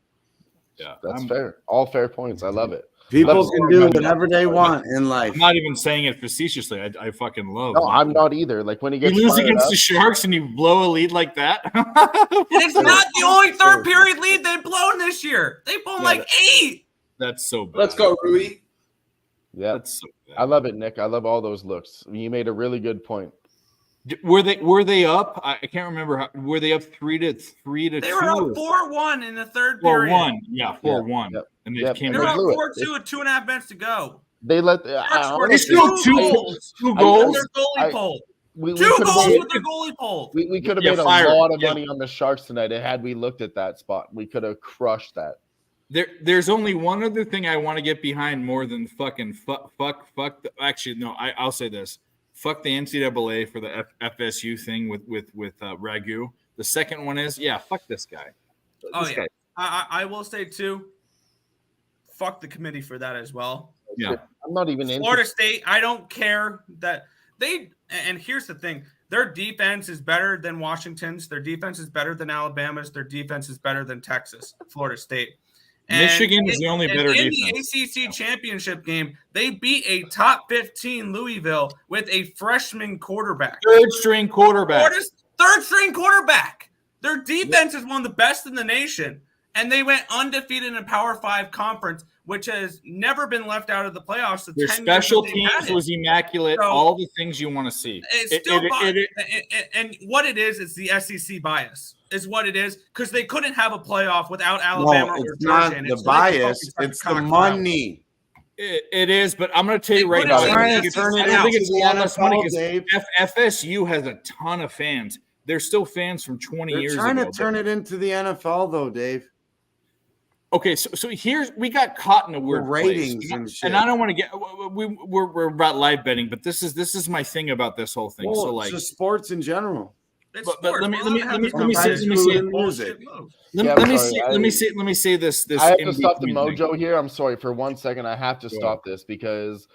Yeah, That's fair. All fair points. I love it. People Let's- can do whatever they want in life. I'm not even saying it facetiously. I fucking love. No, I'm not either. Like when he You gets lose fired against up, the Sharks and you blow a lead like that. And it's not the only third period lead they've blown this year. They've blown like 8. That's so bad. Let's go, Rui. yeah, That's so bad. I love it, Nick. I love all those looks. You made a really good point. Were they up? I can't remember. Were they up 3-2? They were up 4-1 in the third period. 4-1. Yeah, 4-1. Yep. And they Yep. came They were back. up blew it. 4-2 with 2.5 minutes to go. They let. Sharks I were They honestly- scored two goals. two With goals. their goalie I- pulled. we 2 could've goals made- with their goalie pulled. We could have Yeah, made a fired. lot of Yeah. money on the Sharks tonight had we looked at that spot. We could have crushed that. There's only one other thing I want to get behind more than fucking fuck. Actually, no. I'll say this: fuck the NCAA for the FSU thing with Ragu. The second one is fuck this guy. Oh, This yeah. guy. I will say, too, fuck the committee for that as well. Yeah. I'm not even into. Florida State, I don't care that they – and here's the thing. Their defense is better than Washington's. Their defense is better than Alabama's. Their defense is better than Texas, Florida State. Michigan is the only better in defense. the ACC championship game, they beat a top 15 Louisville with a freshman quarterback. Third string quarterback. Florida's third-string quarterback. Their defense is one of the best in the nation, and they went undefeated in a Power 5 conference, which has never been left out of the playoffs. The Their 10 years special that they've had teams it. was immaculate. So- all the things you want to see. It's still and what it is the SEC bias is what it is, because they couldn't have a playoff without Alabama No, or it's Georgia not in it, the so they bias. fucking It's cock the out. money. It is, but I'm going to tell you They right put now. it I trying don't to think turn it I don't think into it's a the lot less money NFL, because Dave. FSU has a ton of fans. They're still fans from 20 They're years trying ago. to turn it into the NFL, though, Dave. Okay, so here's we got caught in a weird ratings place. and shit. And I don't want to get we're about live betting, but this is my thing about this whole thing. Well, so it's like just sports in general. It's But sports. let me- We're let me- allowed to let me- have let me say- these let me say- bullshit moves. Yeah, let I'm me sorry, let me say this I have to in stop the between thing. mojo here. I'm sorry for 1 second. I have to Go stop this because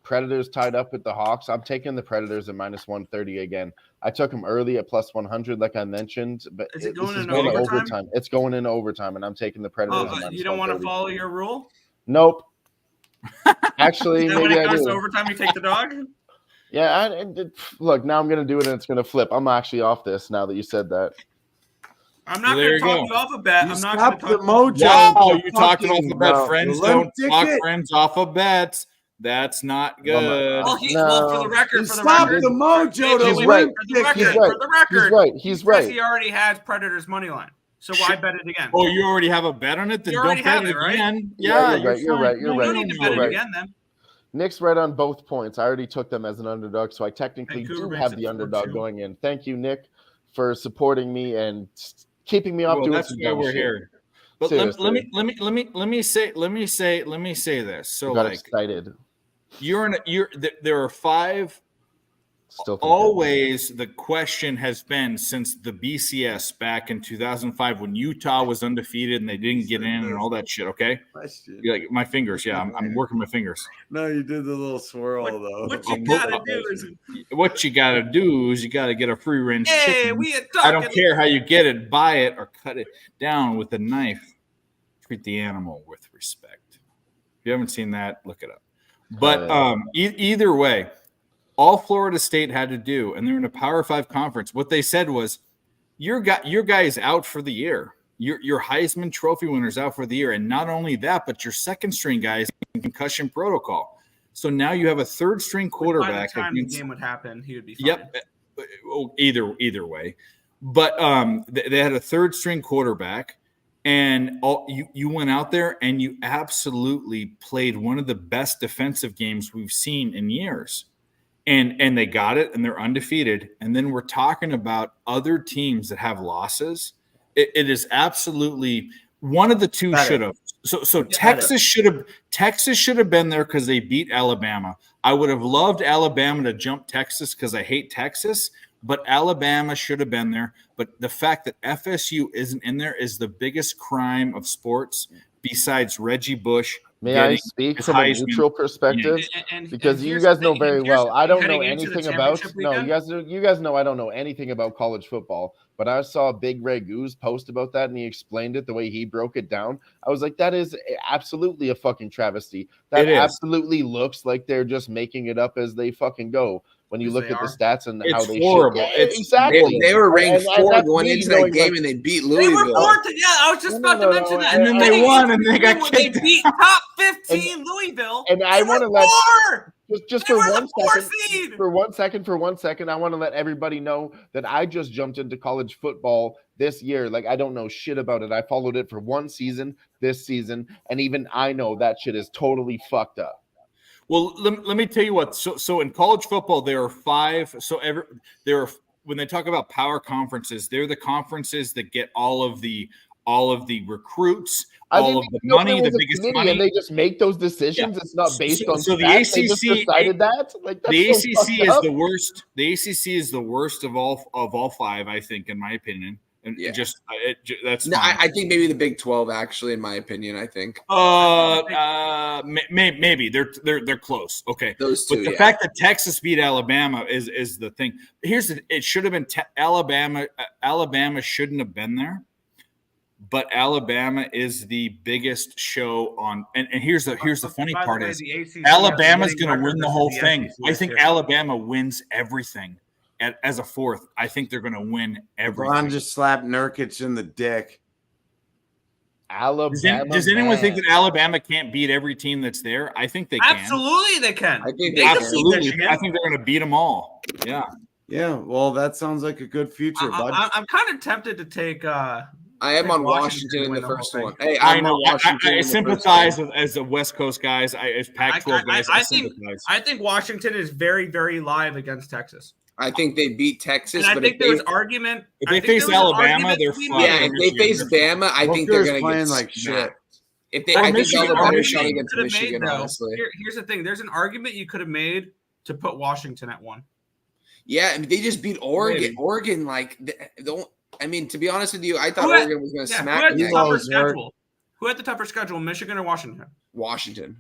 Predators tied up with the Hawks. I'm taking the Predators at -130 again. I took them early at +100, like I mentioned, but Is it this going is in going to overtime? overtime. It's going into overtime, and I'm taking the Predators at You don't want to -130. follow your rule? Nope. Actually, Then when maybe it I goes do. to overtime, you take the dog? Yeah, look, now I'm going to do it, and it's going to flip. I'm actually off this now that you said that. I'm not There going you to talk go. you off a bet. You I'm not stop going the to talk mojo. Wow, you talked it off fucking the bet. bro. Friends Let 'em don't talk ticket. friends off of bets. That's not good. Well, for the No. record, Stop the mojo to He's win right. ticket. He's right. For the record, He's right. He's says right. he already has Predators money line. So why bet it again? Oh, you already have a bet on it? Then You don't already bet have it it, right? again. Yeah, Yeah, you're right, you're fine. right, you're No, You right. don't no, need to no, bet it right. again then. Nick's right on both points. I already took them as an underdog, so I technically Vancouver do makes have it the underdog 4-2. going in. Thank you, Nick, for supporting me and keeping me off Well, doing that's some why dumb we're shit. here. But Seriously. let me say this. So I got like excited. there are 5. Still think Always the question has been since the BCS back in 2005 when Utah was undefeated and they didn't get in and all that shit. Okay, Question. You're like my fingers. Yeah, I'm working my fingers. No, you did the little swirl, though. What you gotta do is, What you got to do is you got to get a free range hey, chicken. we are I talking. don't care how you get it, buy it or cut it down with a knife. Treat the animal with respect. If you haven't seen that, look it up. But either way, all Florida State had to do, and they're in a Power 5 conference, what they said was, your guy's out for the year. Your Heisman Trophy winner's out for the year. And not only that, but your second string guy is in concussion protocol. So now you have a third string quarterback. By the time against, the game would happen, he would be fine. Yep. Either way. But they had a third string quarterback, and you went out there and you absolutely played one of the best defensive games we've seen in years. And they got it, and they're undefeated. And then we're talking about other teams that have losses. It is absolutely one of the two should have. So Texas should have been there because they beat Alabama. I would have loved Alabama to jump Texas because I hate Texas, but Alabama should have been there. But the fact that FSU isn't in there is the biggest crime of sports besides Reggie Bush. May I speak from a neutral perspective? Because you guys know very well, I don't know anything about. No, you guys know I don't know anything about college football. But I saw Big Red Goose post about that, and he explained it the way he broke it down. I was like, that is absolutely a fucking travesty. That absolutely looks like they're just making it up as they fucking go. When you look at the stats and how they horrible. It's exactly. They were ranked 4 going into that game, and they beat Louisville. They were 4th. Yeah, I was just about to mention that. And then they won, and they got kicked. They beat top 15 Louisville. And I want to let just for 1 second, for 1 second, I want to let everybody know that I just jumped into college football this year. Like, I don't know shit about it. I followed it for 1 season this season, and even I know that shit is totally fucked up. Well, let me tell you what. So in college football, there are 5. When they talk about power conferences, they're the conferences that get all of the recruits, all of the money, the biggest money, and they just make those decisions. Yeah. It's not based on. So the ACC they just decided that. Like, that's the ACC is the worst. The ACC is the worst of all 5, I think, in my opinion. And that's no, I think maybe the Big 12, actually, in my opinion. I think maybe they're close. Okay, those two. But the fact that Texas beat Alabama is the thing. It should have been Alabama. Alabama shouldn't have been there, but Alabama is the biggest show on. And here's the funny part is Alabama's going to win the whole thing. I think Alabama wins everything. As a 4th, I think they're going to win everything. LeBron just slapped Nurkic in the dick. Alabama. Does anyone think that Alabama can't beat every team that's there? I think they can. Absolutely, they can. I think absolutely. I think they're going to beat them all. Yeah. Yeah. Well, that sounds like a good future, bud. I'm kind of tempted to take. I am on Washington in the first one. Hey, I know. I sympathize as the West Coast guys. As Pac-12 guys, I sympathize. I think Washington is very, very live against Texas. I think they beat Texas. And I think there's argument. If they face Alabama, they're fine. Yeah, if they face Bama, I think they're going to get like shit. If they, I think they'll have a better shot against Michigan, honestly. Here's the thing. There's an argument you could have made to put Washington at 1. Yeah, I mean, they just beat Oregon. Maybe. Oregon, like, I mean, to be honest with you, I thought Oregon was going to smack them. Who had the tougher schedule, Michigan or Washington? Washington.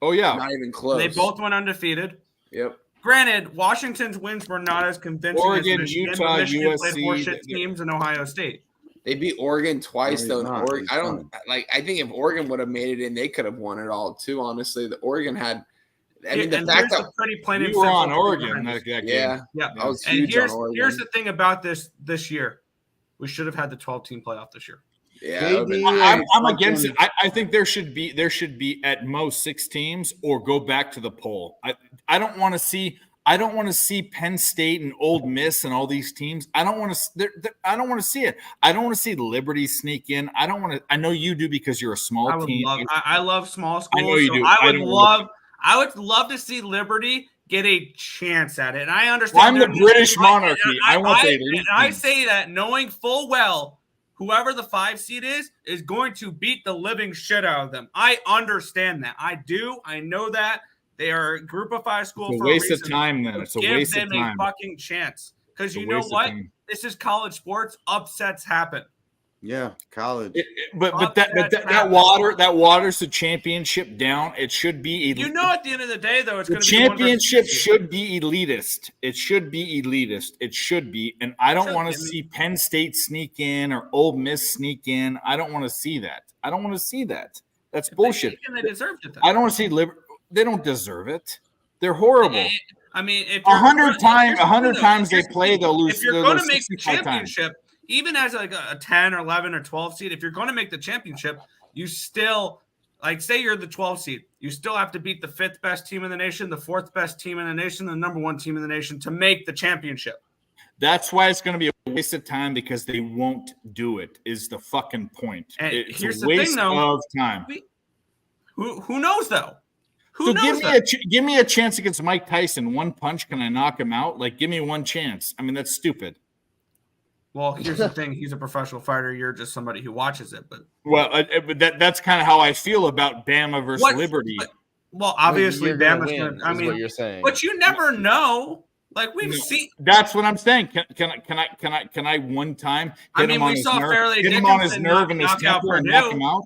Oh, yeah. Not even close. They both went undefeated. Yep. Granted, Washington's wins were not as convincing Oregon, as Michigan, Utah, Michigan USC. played 4 shit teams in Ohio State. They beat Oregon twice, though. Oregon, I think if Oregon would have made it in, they could have won it all, too, honestly. The Oregon had – I mean, the fact that – pretty plain you were on Oregon that game. Yeah. I was huge on Oregon. Here's the thing about this year. We should have had the 12-team playoff this year. Yeah, I'm against it. I think there should be at most 6 teams or go back to the poll. I don't want to see Penn State and Ole Miss and all these teams. I don't want to see it. I don't want to see Liberty sneak in. I know you do because you're a small team. I love small schools. I know you do. I would love to see Liberty get a chance at it. And I understand. I'm the British monarchy. I say that knowing full well whoever the 5 seed is going to beat the living shit out of them. I understand that. I do. I know that. They are a group of 5 school for a waste of time. Then it's a waste of time. Give them a fucking chance, because you know what? This is college sports. Upsets happen. Yeah, college. But that waters the championship down. It should be. At the end of the day, though, it's going to be championship should be elitist. It should be elitist. It should be, and I don't want to see Penn State sneak in or Ole Miss sneak in. I don't want to see that. That's bullshit. They deserved it. I don't want to see Liberty. They don't deserve it. They're horrible. I mean, if 100 times they play, they'll lose. If you're going to make the championship, even as like a 10 or 11 or 12 seed, if you're going to make the championship, you still, like, say you're the 12 seed, you still have to beat the 5th best team in the nation, the 4th best team in the nation, the number 1 team in the nation to make the championship. That's why it's going to be a waste of time, because they won't do it. Is the fucking point? And it's here's a waste the thing, though, of time. Who knows though? Give me a chance against Mike Tyson. 1 punch, can I knock him out? Like, give me one chance. I mean, that's stupid. Well, here's the thing: he's a professional fighter. You're just somebody who watches it. But But that's kind of how I feel about Bama versus Liberty. Well, obviously, You're gonna Bama's win, going to. I is mean, what you're saying. but you never know. Like we've No, seen. That's what I'm saying. Can I one time hit him on his nerve? Hit him on his nerve in his temple and knock him out?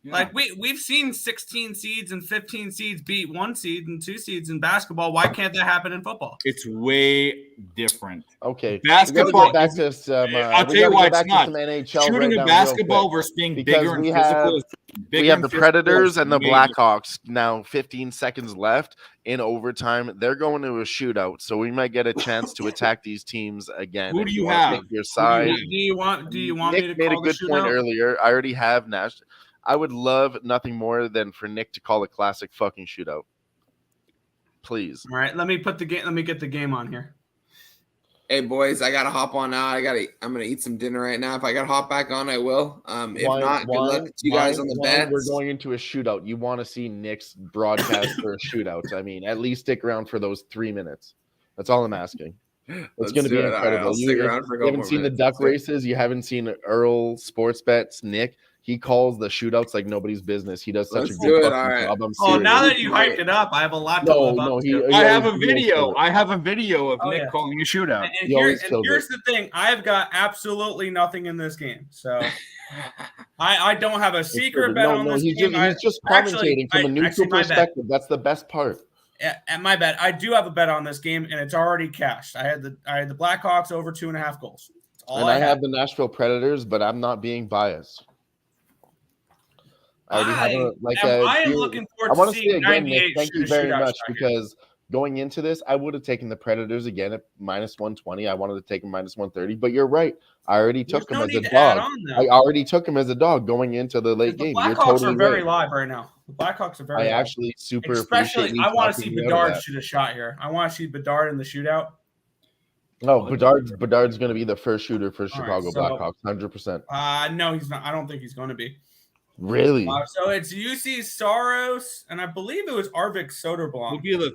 Yeah. Like we've seen 16 seeds and 15 seeds beat 1 seed and 2 seeds in basketball. Why can't that happen in football? It's way different. Okay, Basketball. Back to some. I'll tell you why it's not. Some NHL Shooting right a now basketball real quick. versus being Because bigger and we physical. have- Bigger We have and the physical Predators is and the way Blackhawks now 15 seconds left in overtime. They're going to a shootout, so we might get a chance to attack these teams again. Who If do you wanna have? pick your side? Do you want Nick me to made call a good the point shootout? earlier. I already have Nash. I would love nothing more than for Nick to call a classic fucking shootout. Please. All right, let me put the game. Let me get the game on here. Hey boys, I gotta hop on now. I'm gonna eat some dinner right now. If I gotta hop back on, I will. If not, good luck to you guys on the bets. We're going into a shootout. You want to see Nick's broadcast for a shootout. I mean, at least stick around for those 3 minutes. That's all I'm asking. It's going to be incredible. I'll stick around for a couple you haven't more seen minutes. the duck races. You haven't seen Earl Sports Bets. Nick, he calls the shootouts like nobody's business. He does such Let's a do good it, fucking all right. job. I'm Oh, serious. now that you hyped it up, I have a lot to live up to. I have a always video. kills it. I have a video of Oh, Nick yeah. calling a shootout. And, He always kills here's the thing: I've got absolutely nothing in this game, so I don't have a secret bet on this he's game. He's just commentating from a neutral my bad. perspective. That's the best part. At my bet, I do have a bet on this game, and it's already cashed. I had the Blackhawks over 2.5 goals. That's all And I I had. have the Nashville Predators, but I'm not being biased. I am looking I forward want to to say seeing again, 98 Nick, thank you very shootouts much back here. because going into this, I would have taken the Predators again at -120. I wanted to take them -130, but you're right. I already took There's him no as need a to add dog. on, though. I already took him as a dog going into the late The game. You're Blackhawks totally are very right. live right now. The Blackhawks are very I live. actually super Especially, appreciate you I want to see talking me out of Bedard that. shoot a shot here. I want to see Bedard in the shootout. No, Bedard's going to be the first shooter for All right, Chicago so- Blackhawks, 100%. No, he's not. I don't think he's going to be. Really? So it's UC Saros, and I believe it was Arvik He'll Soderblom. be the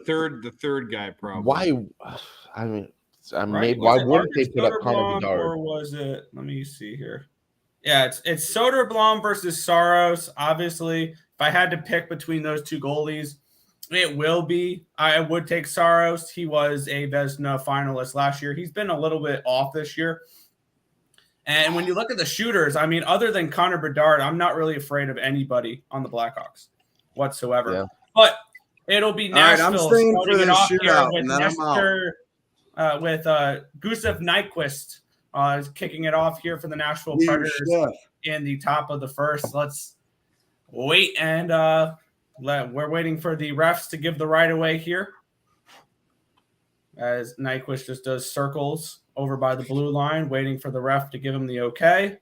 third guy probably. Why? I mean, Right? maybe, Was why it wouldn't they Arvik put up Connor Soderblom, Bedard? or was it? Let me see here. Yeah, it's Soderblom versus Saros. Obviously, if I had to pick between those two goalies, it will be. I would take Saros. He was a Vezina finalist last year. He's been a little bit off this year. And when you look at the shooters, I mean, other than Connor Bedard, I'm not really afraid of anybody on the Blackhawks whatsoever. Yeah. But it'll be All right, I'm Nashville staying for starting the it off shootout, here with and then I'm out. Nestor, with Gustav Nyquist is kicking it off here for the Nashville New Predators stuff. in the top of the first. Let's wait, and we're waiting for the refs to give the right away here, as Nyquist just does circles over by the blue line, waiting for the ref to give him the okay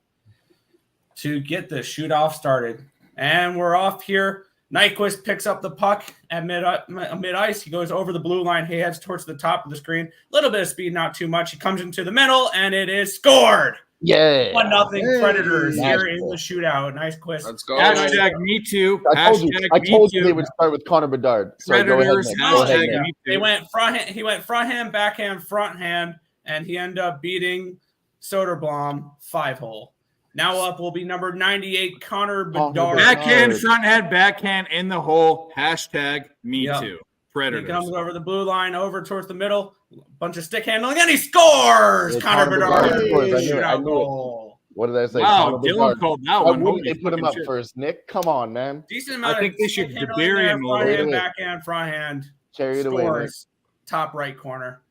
to get the shoot-off started. And we're off here. Nyquist picks up the puck at mid-ice. He goes over the blue line. He heads towards the top of the screen. A little bit of speed, not too much. He comes into the middle, and it is scored. Yeah. 1-0 Predators Hey. here in the shootout. Nyquist. Let's go. Hashtag me too. I told you me they too. would start with Connor Bedard. So go ahead, Predators. Nick. Go ahead, Hashtag Nick. me They too. went front hand. He went front hand, backhand, front hand, and he ended up beating Soderblom 5-hole. Now up will be number 98, Connor Bedard. Backhand, front head, backhand in the hole. Hashtag me Yep. too. He Predators. comes over the blue line, over towards the middle, bunch of stick handling, and he scores. Yeah, Connor Bedard. scores. I knew it. Shootout goal. What did I say? Wow, Connor Dylan Bedard. called that Why one. wouldn't they Holy put him up fucking shit. first? Nick, come on, man. Decent amount I think of they stick should handling bury there, him a front little hand, bit. backhand, front hand. Carry it away, Nick. Scores. Top right corner.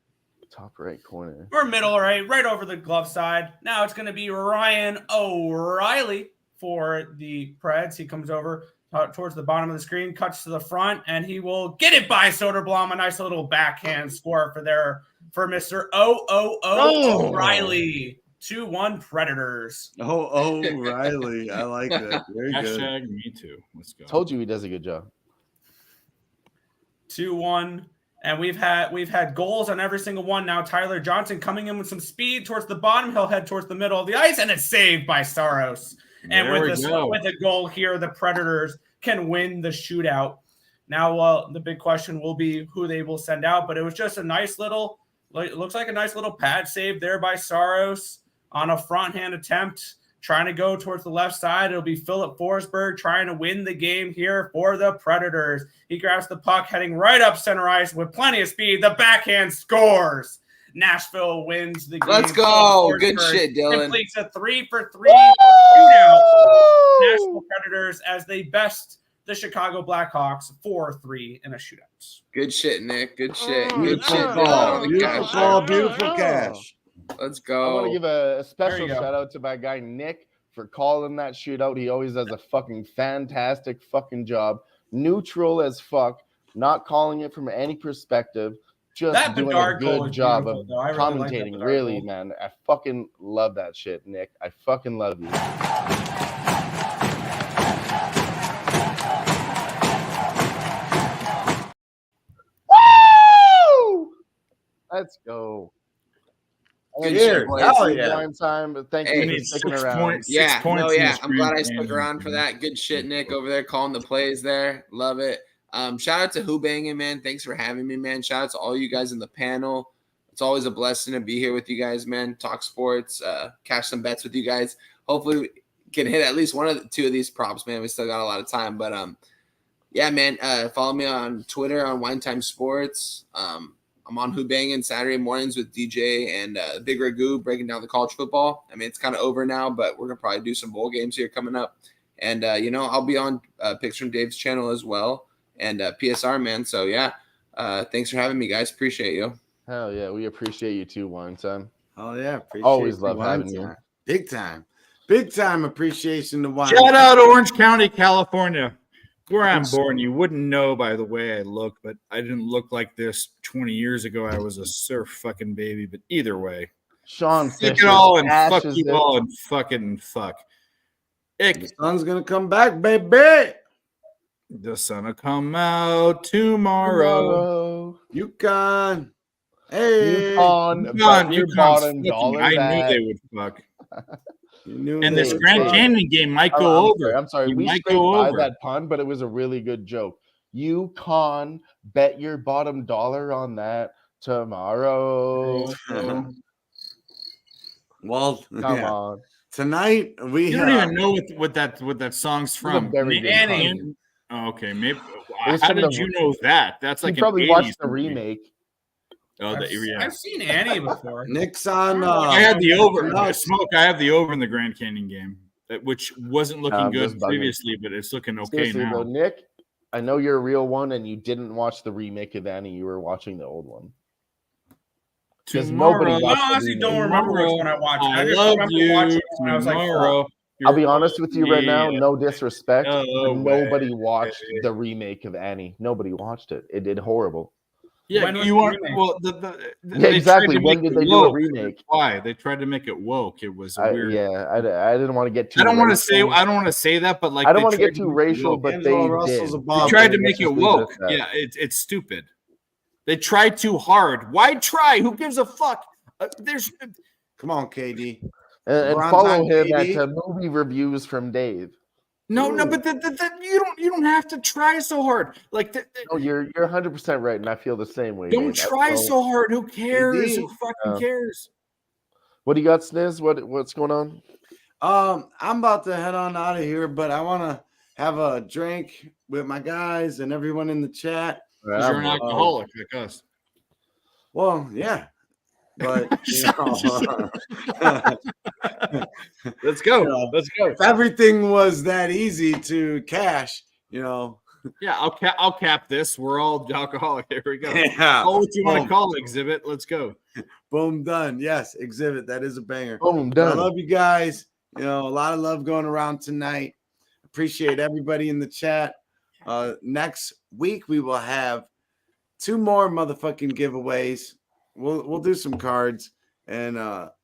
Top right corner. Or middle right over the glove side. Now it's going to be Ryan O'Reilly for the Preds. He comes over towards the bottom of the screen, cuts to the front, and he will get it by Soderblom. A nice little backhand score for Mr. O'Reilly. 2-1 Predators. Oh, Riley. I like that. Very good. Hashtag me too. Let's go. Told you he does a good job. 2-1. And we've had goals on every single one. Now Tyler Johnson coming in with some speed towards the bottom. He'll head towards the middle of the ice, and it's saved by Saros. And There we with go. a goal here, the Predators can win the shootout. Now, the big question will be who they will send out. But it was just a nice little, it looks like a nice little pad save there by Saros. on a front hand attempt, trying to go towards the left side. It'll be Philip Forsberg trying to win the game here for the Predators. He grabs the puck, heading right up center ice with plenty of speed. The backhand scores. Nashville wins the game. Let's go. Good shit, Dylan. Completes a 3-for-3 shootout. Nashville Predators as they best the Chicago Blackhawks 4-3 in a shootout. Good shit, Nick. Good shit. Good Beautiful shit. ball. Dylan. Beautiful Cash ball. out. Beautiful cash. Let's I go. want to give a special There you go. shout out to my guy Nick for calling that shootout. He always does a fucking fantastic fucking job. Neutral as fuck, not calling it from any perspective, just That doing a Bedard goal good was job beautiful, of though. I really like that commentating. Bedard Really, goal. man. I fucking love that shit, Nick. I fucking love you. Woo! Let's go. Good And shit, boys. Hell yeah. Wine time, but thank Hey, you we for sticking 6 around. points. Yeah, 6 points. no, in yeah. this I'm glad I Grand stuck Canyon around for game. that. Good shit, Nick, over there calling the plays there. Love it. Shout out to Who-Bangin, man. Thanks for having me, man. Shout out to all you guys in the panel. It's always a blessing to be here with you guys, man. Talk sports, cash some bets with you guys. Hopefully we can hit at least one of the two of these props, man. We still got a lot of time. But yeah, man, follow me on Twitter on Wine Time Sports. I'm on Who-Bangin Saturday mornings with DJ and Big Ragu breaking down the college football. I mean, it's kind of over now, but we're going to probably do some bowl games here coming up. And, I'll be on Picks from Dave's channel as well and PSR, man. So, yeah, thanks for having me, guys. Appreciate you. Hell yeah, we appreciate you too, Wine Time. Oh yeah, appreciate Always you, love Wine having you. Time. Big time. Big time appreciation to Wine. Shout out Orange County, California, where I'm born. You wouldn't know by the way I look, but I didn't look like this 20 years ago. I was a surf fucking baby. But either way, Sean fuck it Fisher all and fuck ashes you it. all and fucking fuck. The sun's gonna come back, baby. The sun will come out tomorrow. UConn. Hey. UConn, UConn, bet your UConn's bottom fucking- dollar I knew that. they would fuck. You knew And this they- Grand Canyon game might go I'm over. sorry, I'm sorry. You We might straight go by over. that pun, but it was a really good joke. UConn, bet your bottom dollar on that tomorrow. Well, Come yeah. on. Tonight we You don't even know what that song's a from. very good Annie. pun. Oh, okay, maybe. It was How from did the- you know that? That's like You probably an watched 80s the movie. remake. Oh, yeah. I've seen Annie before. Nick's on. I had the over. No. Smoke. I have the over in the Grand Canyon game, which wasn't looking I'm good just bugging. previously, but it's looking okay Seriously, though, now. Nick, I know you're a real one and you didn't watch the remake of Annie. You were watching the old one. Because nobody Tomorrow, watched I the honestly remake. don't remember which one I watched. I I just love remember you. watching it when I was like 4. Tomorrow, I'll be honest with you right now, no disrespect, No but nobody way. watched the remake of Annie. Nobody watched it. It did horrible. Yeah, When was you the want remake? well. Yeah, They exactly. tried to When make did it they do a woke. remake? Why they tried to make it woke? It was weird. I didn't want to get too. I don't want to racial. say. I don't want to say that, but like I don't they want to tried get too make it racial, woke. but Angelo they Russell's did. a bomb. They tried to Let's make it just leave woke. at that. Yeah, it's stupid. They tried too hard. Why try? Who gives a fuck? There's Come on, KD. And LeBron's follow on him KD. at movie reviews from Dave. no, Ooh. but you don't have to try so hard. Like No, you're 100% right, and I feel the same way. don't Dave. try Don't- so hard. Who cares? KD. Who fucking cares? What do you got, Sniz? What's going on? I'm about to head on out of here, but I want to have a drink with my guys and everyone in the chat. 'Cause you're an alcoholic like us. Well, yeah, but Let's go. Yeah. Let's go. if everything was that easy to cash, Yeah, I'll cap this. We're all alcoholic. Here we go. yeah, Oh, what you want to Boom. call it, exhibit? Let's go. boom, done. Yes, exhibit. That is a banger. Boom, But I done. love you guys. A lot of love going around tonight. Appreciate everybody in the chat. Next week we will have 2 more motherfucking giveaways. We'll do some cards, and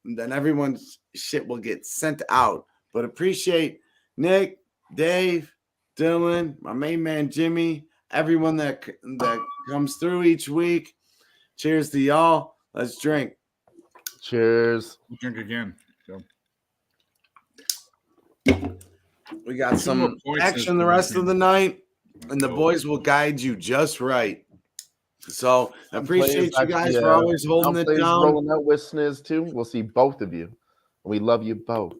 then everyone's shit will get sent out. But appreciate Nick, Dave, Dylan, my main man Jimmy, everyone that comes through each week. Cheers to y'all. Let's drink. Cheers. We'll drink again. So. We got Two more some points action is the rest of the night, and the Oh. boys will guide you just right. So I appreciate Plays you guys actually, for always holding it Plays down. rolling out with Sniz too. We'll see both of you We love you both.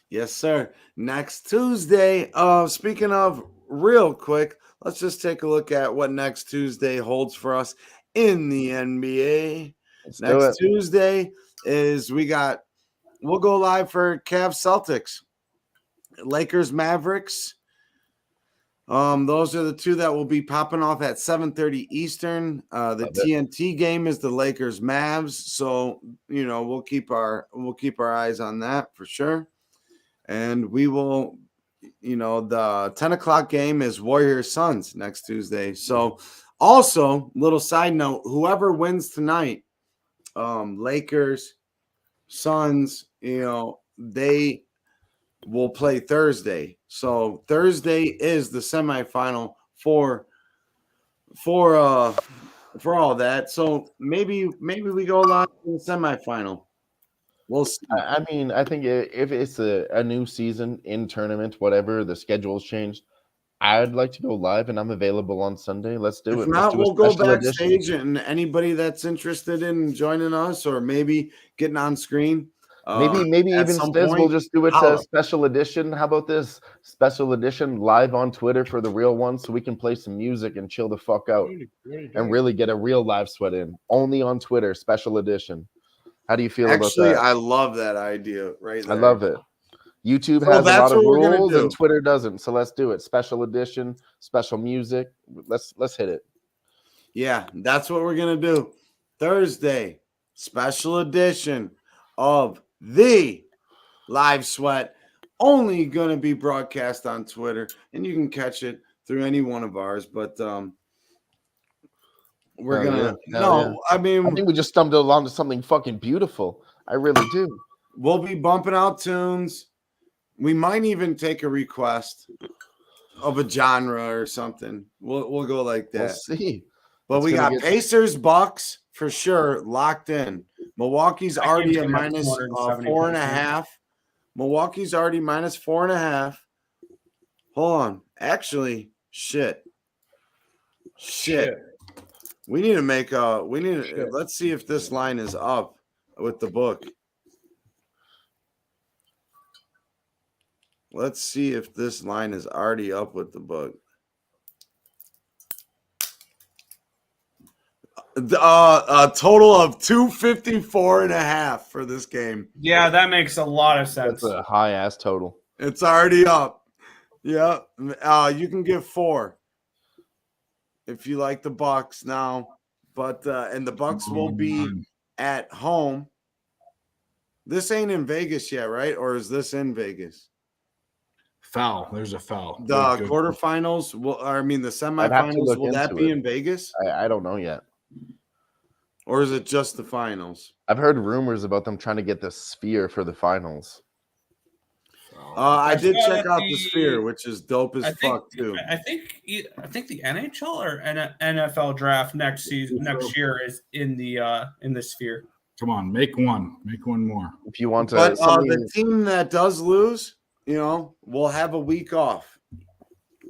Yes, sir. Next Tuesday. Speaking of, real quick, let's just take a look at what next Tuesday holds for us in the NBA. Let's do Next it. Tuesday is we'll go live for Cavs Celtics, Lakers Mavericks. Those are the two that will be popping off at 7:30 Eastern. The Love it. TNT game is the Lakers Mavs, so we'll keep our eyes on that for sure. And we will, the 10 o'clock game is Warriors Suns next Tuesday. So also, little side note, whoever wins tonight, Lakers, Suns, they will play Thursday. So Thursday is the semifinal for all that. So maybe we go live in the semifinal. We'll see. I mean, I think if it's a new season in tournament, whatever, the schedule's changed, I'd like to go live, and I'm available on Sunday. Let's do If it. not, Let's do a we'll go special edition. backstage, and anybody that's interested in joining us or maybe getting on screen, Maybe at even some Stiz will point, just do it holla. to special edition. How about this special edition live on Twitter for the real one, so we can play some music and chill the fuck out and really get a real live sweat in. Only on Twitter, special edition. How do you feel Actually, about that? I love that idea right there. I love it. YouTube So has a that's lot of what we're gonna rules do. and Twitter doesn't. So let's do it. Special edition, special music. Let's hit it. Yeah, that's what we're gonna do. Thursday, special edition of the Live Sweat. Only gonna be broadcast on Twitter, and you can catch it through any one of ours. But we're Hell gonna yeah. Hell yeah. I mean, I think we just stumbled along to something fucking beautiful. I really do. we'll be bumping out tunes. We might even take a request of a genre or something. We'll go like that. We'll see. But It's we gonna got get- Pacers, Bucks for sure locked in. Milwaukee's That already game's at gonna have minus 270 4.5. Milwaukee's already minus 4.5. Hold on. Actually, shit. We need to make let's see if this line is up with the book. Let's see if this line is already up with the book. A total of 254.5 for this game. Yeah, that makes a lot of sense. That's a high ass total. It's already up. Yeah. You can give 4 if you like the Bucks now. But and the Bucks will be at home. This ain't in Vegas yet, right? Or is this in Vegas? Foul. There's a foul. The Good. quarterfinals the I'd have to semifinals, look will that into be it. in Vegas? I don't know yet. Or is it just the finals? I've heard rumors about them trying to get the sphere for the finals. I did saw check that out the Sphere, which is dope as fuck too. I think the NHL or NFL draft next year is in the Sphere. Come on, make one. Make one more. If you want to, But the team that does lose, will have a week off.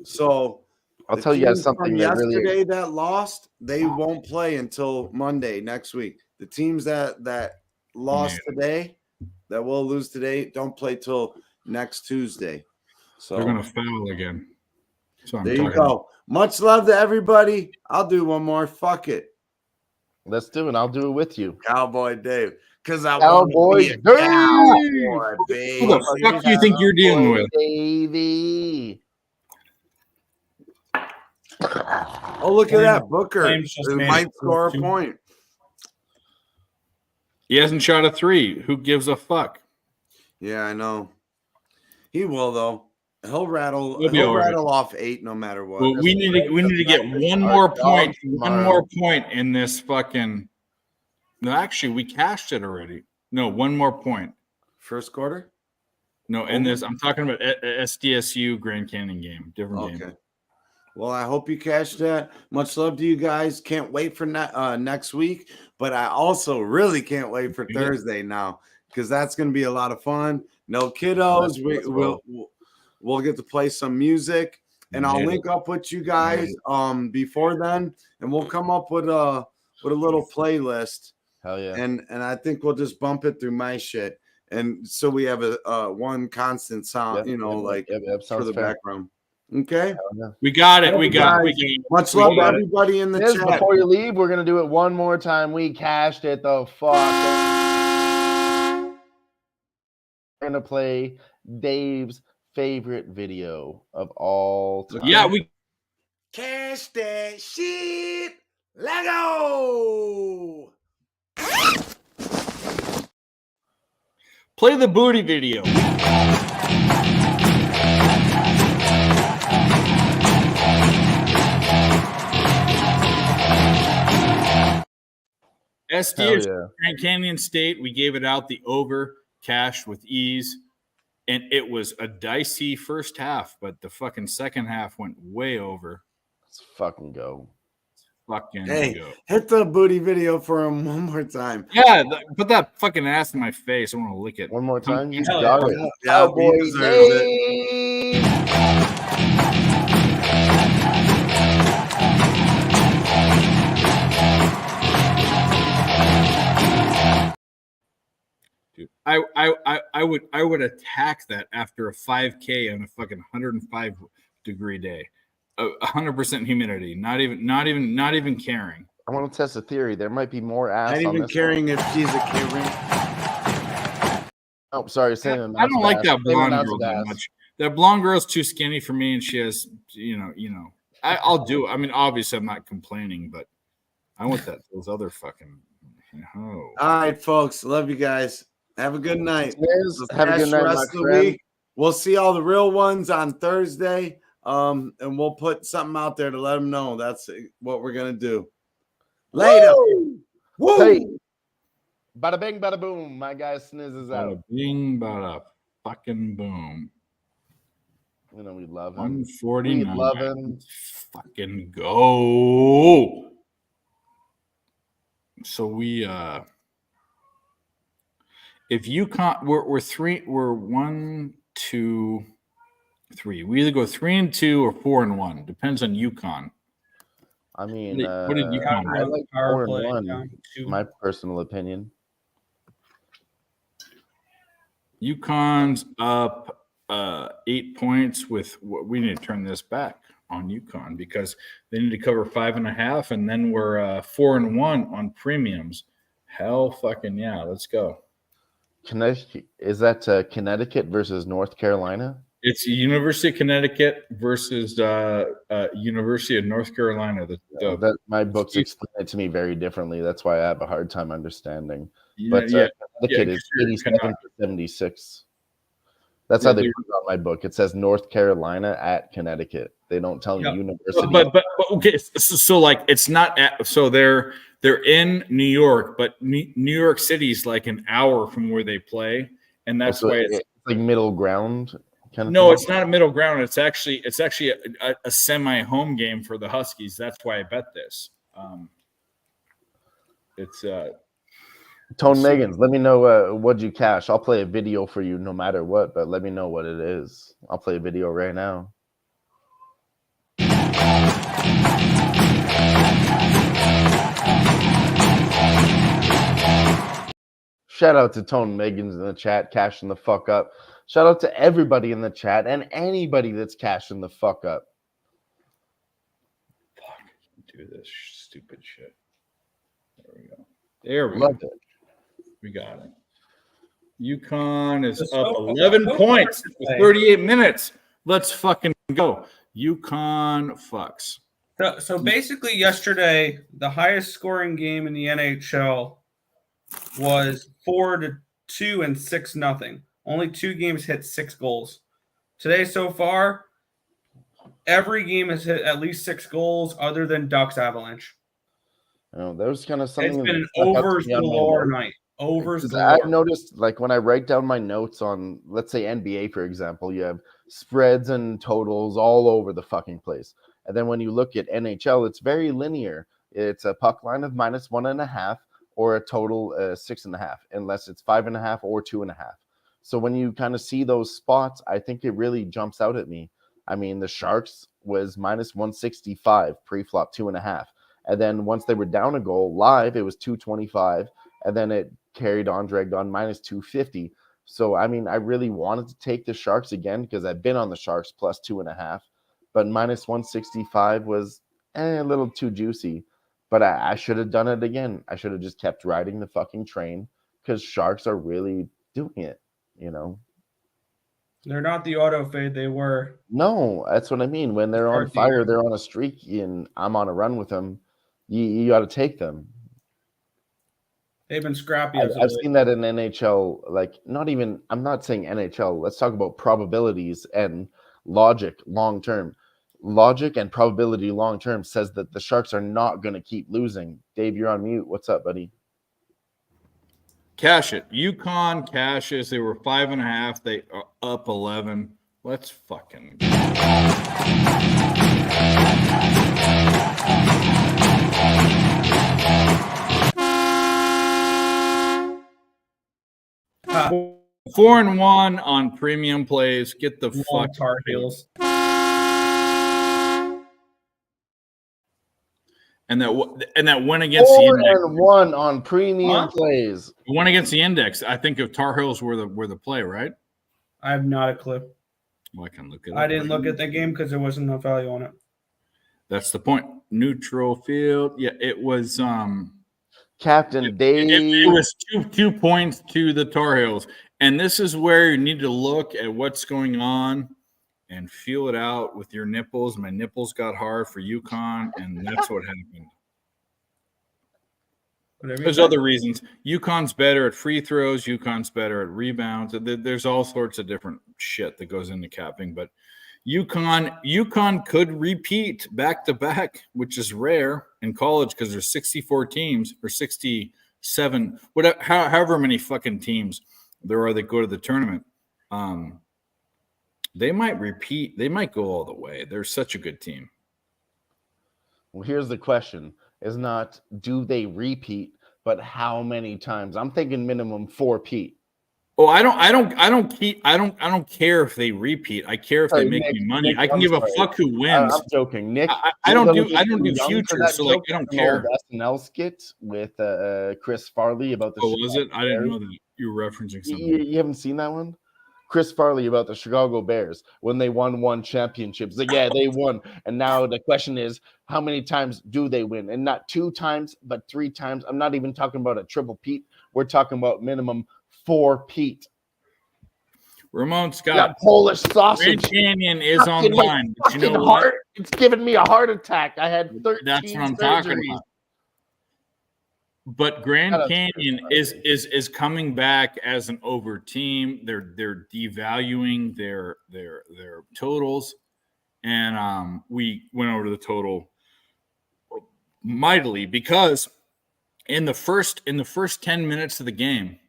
So I'll the tell you guys teams something from that really. yesterday that lost, they won't play until Monday next week. The teams that lost today, that will lose today, don't play till next Tuesday. So They're gonna foul again. So I'm there you talking go. Much love to everybody. I'll do one more. Fuck it. Let's do it. I'll do it with you. Cowboy Dave. Because I Cowboy want to be a Dave. cowboy, Who baby. the fuck do you think you're dealing with? Davey. Oh, look at that. Booker Flames just made might it score a 2. point. He hasn't shot a 3. Who gives a fuck? Yeah, I know. He will, though. He'll rattle He'll be all right. off 8 no matter what. Well, we need to get one more point. One more point in this fucking. No, actually, we cashed it already. No, one more point. First quarter? No, in this, I'm talking about SDSU Grand Canyon game. Different game. Okay. Well, I hope you cash that. Much love to you guys. Can't wait for next week, but I also really can't wait for Thursday now because that's going to be a lot of fun. No kiddos. We'll get to play some music, and I'll link up with you guys before then, and we'll come up with a little playlist. Hell yeah. And I think we'll just bump it through my shit. and so we have a one constant sound, Yep, like for sounds the fair. background. Okay. We got it. We got Guys, it. Much love, got it. everybody in the Liz, chat. before you leave, we're gonna do it one more time. We cashed it the fuck. We're gonna play Dave's favorite video of all time. Yeah, we Cash that shit. Let go. play the booty video. SDS Grand Canyon State, we gave it out the over, cash with ease, and it was a dicey first half, but the fucking second half went way over. Let's fucking go. Hey, Go. hit the booty video for him one more time. Yeah, put that fucking ass in my face. I want to lick it. One more time. You Hell got yeah. it. Yeah, Cowboy he deserves it. Dave. Dude, I would attack that after a 5K on a fucking 105 degree day, 100% humidity. Not even caring. I want to test a theory. There might be more ass Not on even this caring if she's a Karen. Oh, sorry. Same I don't like that blonde girl that ass. much. That blonde girl's too skinny for me, and she has, I'll do it. I mean, obviously, I'm not complaining, but I want those other fucking. All right, folks. Love you guys. Have a good night. Liz, have a good night, my friend. We'll see all the real ones on Thursday. And we'll put something out there to let them know that's what we're gonna do. Later. Woo! Hey. Bada bing, bada boom. My guy Sniz is out. Bada bing, bada fucking boom. You know we love him. 149. We love him. Let's fucking go. So we if UConn we're 1, 2, 3. We either go 3-2 or 4-1. Depends on UConn. I mean, What did UConn I like Power 4-1. play, two. My personal opinion. UConn's up 8 points with what we need to turn this back on UConn because they need to cover 5.5, and then we're 4-1 on premiums. Hell fucking yeah, let's go. Connecticut, is that Connecticut versus North Carolina? It's University of Connecticut versus University of North Carolina. That my books explain it to me very differently. That's why I have a hard time understanding. Yeah, But Connecticut is you're 87 to 76. That's how they put it on my book. It says North Carolina at Connecticut. They don't tell you university. But okay, so like it's not so they're in New York, but New York City's like an hour from where they play, and that's why it's like middle ground kind of. No, thing. it's not a middle ground. It's actually a semi-home game for the Huskies. That's why I bet this. It's Tone Megans, let me know what'd you cash. I'll play a video for you no matter what, but let me know what it is. I'll play a video right now. Shout out to Tone Megans in the chat, cashing the fuck up. Shout out to everybody in the chat and anybody that's cashing the fuck up. Fuck, do this stupid shit. There we go. There we Love go. it. We got it. UConn is up 11 points with 38 minutes. Let's fucking go. UConn fucks. So basically, yesterday, the highest scoring game in the NHL was 4-2 and 6-0. Only 2 games hit 6 goals. Today, so far, every game has hit at least 6 goals other than Ducks Avalanche. Oh, that was kind of something. It's been an overs galore night. Overs galore. I've noticed, like, when I write down my notes on, let's say, NBA, for example, you have spreads and totals all over the fucking place. And then when you look at NHL, it's very linear. It's a puck line of -1.5 or a total 6.5, unless it's 5.5 or 2.5. So when you kind of see those spots, I think it really jumps out at me. I mean, the Sharks was -165 pre-flop 2.5. And then once they were down a goal live, it was 225. And then it carried on, dragged on -250. So, I mean, I really wanted to take the Sharks again because I've been on the Sharks plus 2.5, but minus 165 was a little too juicy. But I should have done it again. I should have just kept riding the fucking train because Sharks are really doing it, you know? They're not the auto fade they were. No, that's what I mean. When they're on Start the fire, year. they're on a streak, and I'm on a run with them. You got to take them. They've been scrappy I've, as of I've late. seen that in NHL. Like, not even. I'm not saying NHL. Let's talk about probabilities and logic long term. Logic and probability long term says that the Sharks are not going to keep losing. Dave, you're on mute. What's up, buddy? Cash it. UConn cashes. They were 5.5. They are up 11. Let's fucking go. Ah, 4-1 on premium plays. Get the long fuck Tar Heels. and that win against the index. 4-1 on premium Huh? plays. Won against the index. I think if Tar Heels were the play, right? I have not a clue. Well, I can look it up. I didn't look at the game because there wasn't enough value on it. That's the point. Neutral field. Yeah, it was Captain Dave. it was 2 points to the Tar Heels. And this is where you need to look at what's going on and feel it out with your nipples. My nipples got hard for UConn, and that's what happened. There's other reasons. UConn's better at free throws. UConn's better at rebounds. There's all sorts of different shit that goes into capping. But UConn could repeat back-to-back, which is rare in college because there's 64 teams or 67, whatever, however many fucking teams there are that go to the tournament. They might repeat. They might go all the way. They're such a good team. Well, here's the question: is not do they repeat, but how many times? I'm thinking minimum 4-peat. Oh, I don't care if they repeat. I care if they make me money. Nick, I can I'm give a sorry. fuck who wins. I'm joking, Nick. I don't do young for futures, that so like joke I don't from care. old SNL skit with Chris Farley about the. Oh, was it? Chicago I didn't Bears. know that you were referencing something. You haven't seen that one? Chris Farley about the Chicago Bears when they won one championship. It's like, yeah, they won. And now the question is, how many times do they win? And not 2 times, but 3 times. I'm not even talking about a triple peat. We're talking about minimum 4-peat. Ramon That Scott, Polish Grand sausage. Canyon is Fucking my online. But you know fucking what? heart. It's giving me a heart attack. I had 13 That's what I'm surgeries. talking about. But Grand Shout out to Canyon Chris is coming back as an over team. They're devaluing their totals, and we went over to the total mightily because in the first 10 minutes of the game,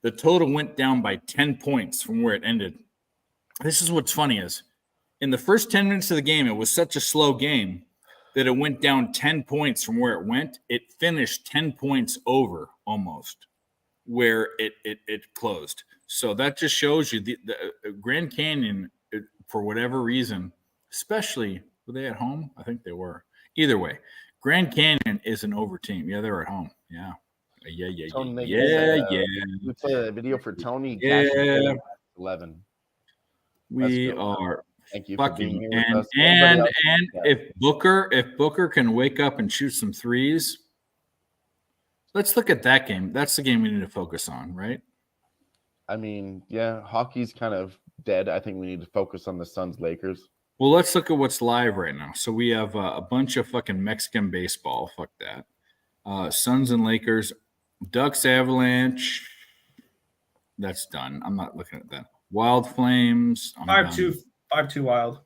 the total went down by 10 points from where it ended. This is what's funny is in the first 10 minutes of the game, it was such a slow game that it went down 10 points from where it went. It finished 10 points over almost where it closed. So that just shows you the Grand Canyon, for whatever reason, especially, were they at home? I think they were. Either way, Grand Canyon is an over team. Yeah, they're at home. Yeah. Tony, Yeah. We play a video for Tony. Yeah. 11. We Let's go. are Thank you for being fucking here with us. and Everybody else- yeah. if Booker can wake up and shoot some threes, let's look at that game. That's the game we need to focus on, right? I mean, yeah, hockey's kind of dead. I think we need to focus on the Suns Lakers. Well, let's look at what's live right now. So we have a bunch of fucking Mexican baseball. Fuck that. Suns and Lakers, Ducks Avalanche. That's done. I'm not looking at that. Wild Flames. 5-2 Wild.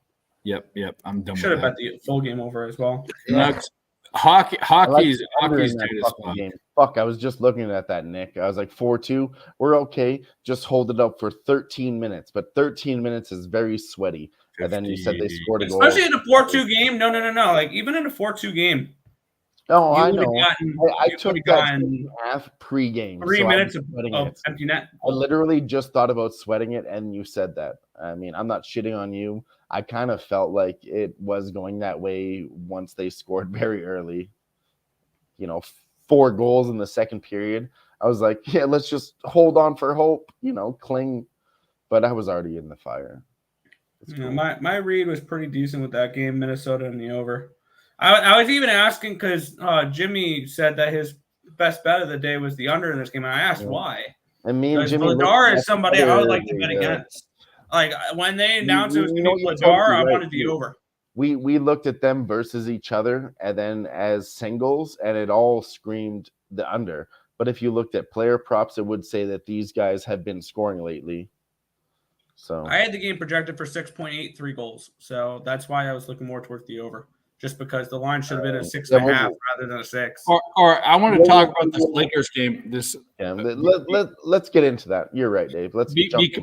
Yep. I'm done Should with have that. bet the full game over as well. Nuggets. Hockey's the under in that tight as fucking fuck. game. Fuck, I was just looking at that, Nick. I was like 4-2. We're okay. Just hold it up for 13 minutes. But 13 minutes is very sweaty. And then you said they scored a goal. Especially in a 4-2 game. No. Like even in a 4-2 game. Oh, I you would've know. gotten- I you took would've that gotten half pregame. 3 so minutes I'm of sweating it. empty net. I literally just thought about sweating it, and you said that. I mean, I'm not shitting on you. I kind of felt like it was going that way once they scored very early. You know, 4 goals in the second period. I was like, yeah, let's just hold on for hope, cling. But I was already in the fire. Cool. My read was pretty decent with that game, Minnesota and the over. I was even asking because Jimmy said that his best bet of the day was the under in this game, and I asked why. And me and Jimmy Vladar is somebody I would like to bet against. Like when they announced it was going to be Vladar, I wanted the over. We looked at them versus each other, and then as singles, and it all screamed the under. But if you looked at player props, it would say that these guys have been scoring lately. So I had the game projected for 6.83 goals, so that's why I was looking more towards the over, just because the line should have been a 6.5 rather than a 6. Or I want to talk about this Lakers game. Let's get into that. You're right, Dave.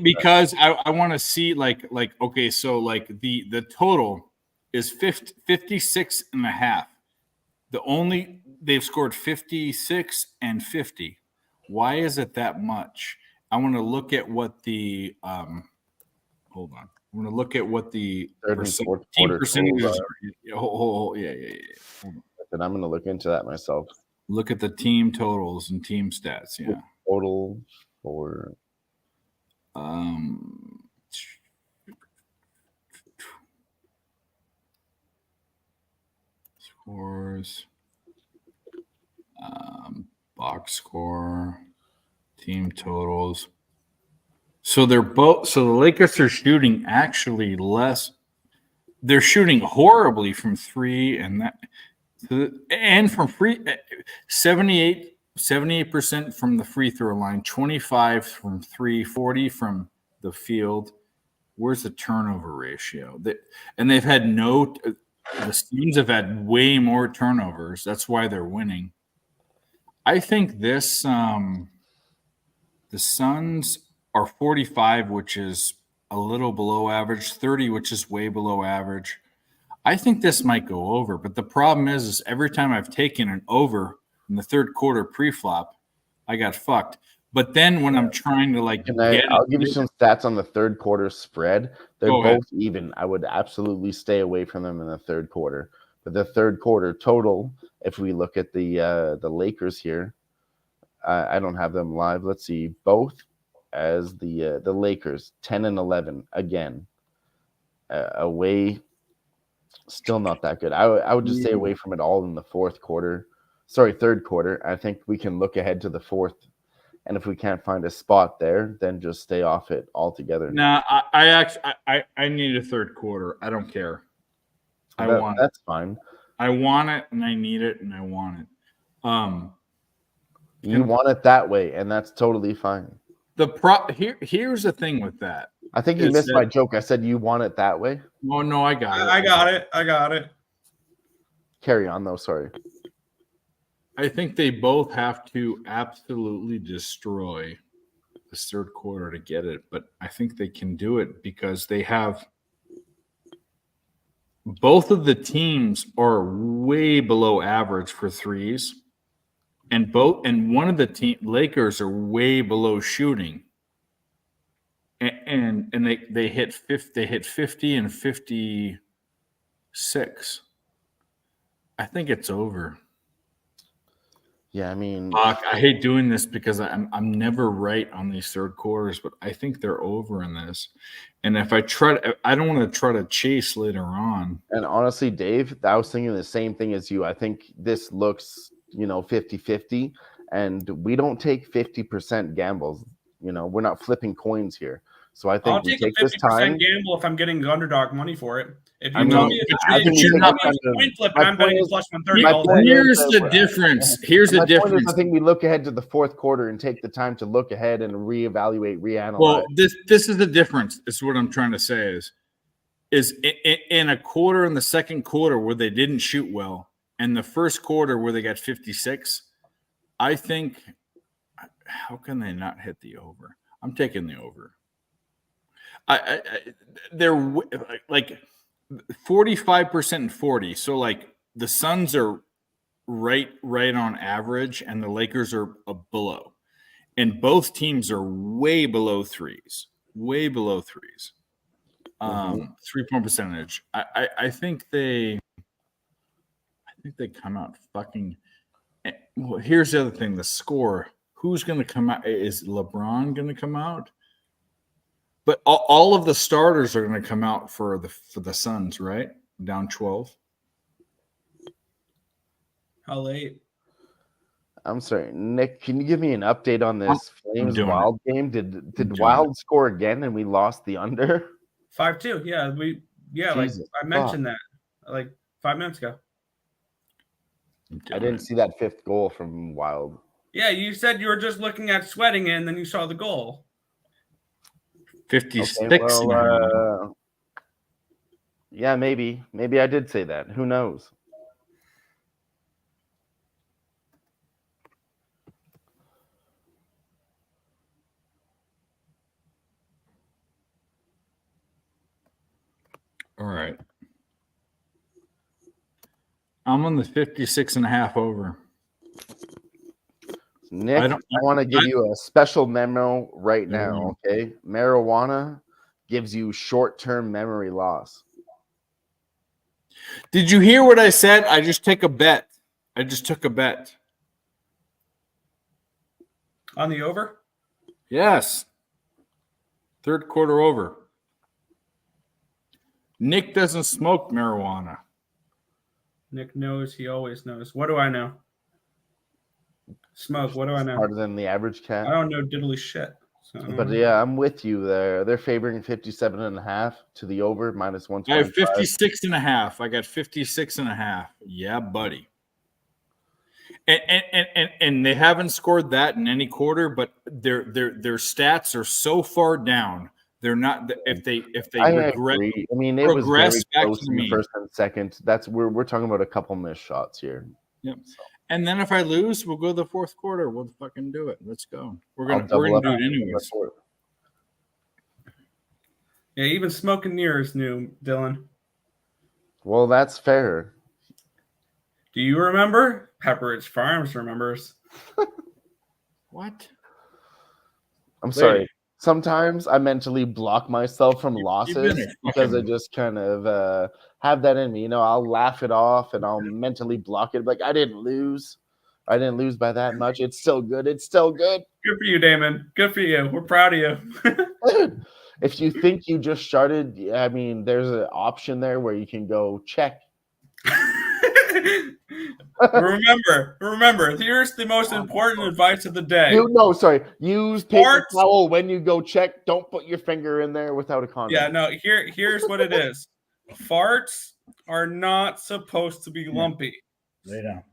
Because I want to see like okay, so like the total is 56 and a half. They've scored 56 and 50. Why is it that much? I want to look at what the hold on. I'm going to look at what the team percentages are. Yeah. Hold on. And I'm going to look into that myself. Look at the team totals and team stats. Yeah. Total for scores, box score, team totals. So they're both. So the Lakers are shooting actually less. They're shooting horribly from 3 and from free. 78% from the free throw line, 25 from 3, 40 from the field. Where's the turnover ratio? And they've had the teams have had way more turnovers. That's why they're winning. I think the Suns are 45, which is a little below average, 30, which is way below average. I think this might go over, but the problem is every time I've taken an over in the third quarter pre-flop, I got fucked. But then when I'm trying to I'll give you some stats on the third quarter spread. They're both even. I would absolutely stay away from them in the third quarter. But the third quarter total, if we look at the Lakers here, I don't have them live. Let's see, both as the Lakers 10 and 11 again, away. Still not that good. I would just stay away from it all in the third quarter. I think we can look ahead to the fourth, and if we can't find a spot there, then just stay off it altogether. No, I need a third quarter. I don't care. That's fine. I want it, and I need it, and I want it. You want it that way, and that's totally fine. Here's the thing with that. I think you missed my joke. I said you want it that way. Oh no, I got it. I got it. Carry on though. Sorry. I think they both have to absolutely destroy this third quarter to get it, but I think they can do it because they have both of the teams are way below average for threes, and one of the Lakers are way below shooting. And they hit 50 and 56. I think it's over. Yeah, I mean, I hate doing this because I'm never right on these third quarters, but I think they're over in this. And if I don't want to try to chase later on. And honestly, Dave, I was thinking the same thing as you. I think this looks, 50-50, and we don't take 50% gambles. We're not flipping coins here. So I think I'll take a 50% gamble if I'm getting underdog money for it. If you tell me it's coin flip, I'm betting plus 130. Here's the difference. I think we look ahead to the fourth quarter and take the time to look ahead and reevaluate, reanalyze. Well, this is the difference. Is what I'm trying to say is in a quarter in the second quarter where they didn't shoot well, and the first quarter where they got 56. I think how can they not hit the over? I'm taking the over. They're like 45% and 40. So like the Suns are right on average, and the Lakers are below, and both teams are way below threes. 3-point percentage. I think they come out fucking. Well, here's the other thing: the score. Who's going to come out? Is LeBron going to come out? But all of the starters are going to come out for the Suns, right? Down 12. How late? I'm sorry, Nick. Can you give me an update on this Flames doing Wild game? Did doing Wild score again and we lost the under? 5-2. Yeah, like Jesus I mentioned that like 5 minutes ago. I didn't see that fifth goal from Wild. Yeah, you said you were just looking at sweating it, and then you saw the goal. 56. Okay, well, yeah, maybe I did say that. Who knows? All right. I'm on the 56.5 over. Nick, I want to give you a special memo right now, okay? Marijuana gives you short-term memory loss. Did you hear what I said? I just took a bet. On the over? Yes. Third quarter over. Nick doesn't smoke marijuana. Nick knows. He always knows. What do I know? Smoke. What do I know? Harder than the average cat. I don't know diddly shit. So. But yeah, I'm with you there. They're favoring 57.5 to the over, minus 125. I have 56.5. I got 56.5. Yeah, buddy. And they haven't scored that in any quarter, but their stats are so far down. They're not if they regress. Agree. I mean, it was very close in the first and second. That's we're talking about a couple missed shots here. Yep. So. And then if I lose, we'll go to the fourth quarter. We'll fucking do it. Let's go. We're gonna do it anyways. Yeah, even smoking near is new, Dylan. Well, that's fair. Do you remember? Pepperidge Farms remembers. What? I'm sorry. Sometimes I mentally block myself from losses because I just kind of have that in me. You know, I'll laugh it off and I'll mentally block it. Like, I didn't lose. I didn't lose by that much. It's still good. It's still good. Good for you, Damon. Good for you. We're proud of you. If you think you just started, I mean, there's an option there where you can go check. Remember, here's the most important advice of the day. Use paper towel when you go check. Don't put your finger in there without a condom. Yeah, no, here's what it is. Farts are not supposed to be lumpy. Lay down.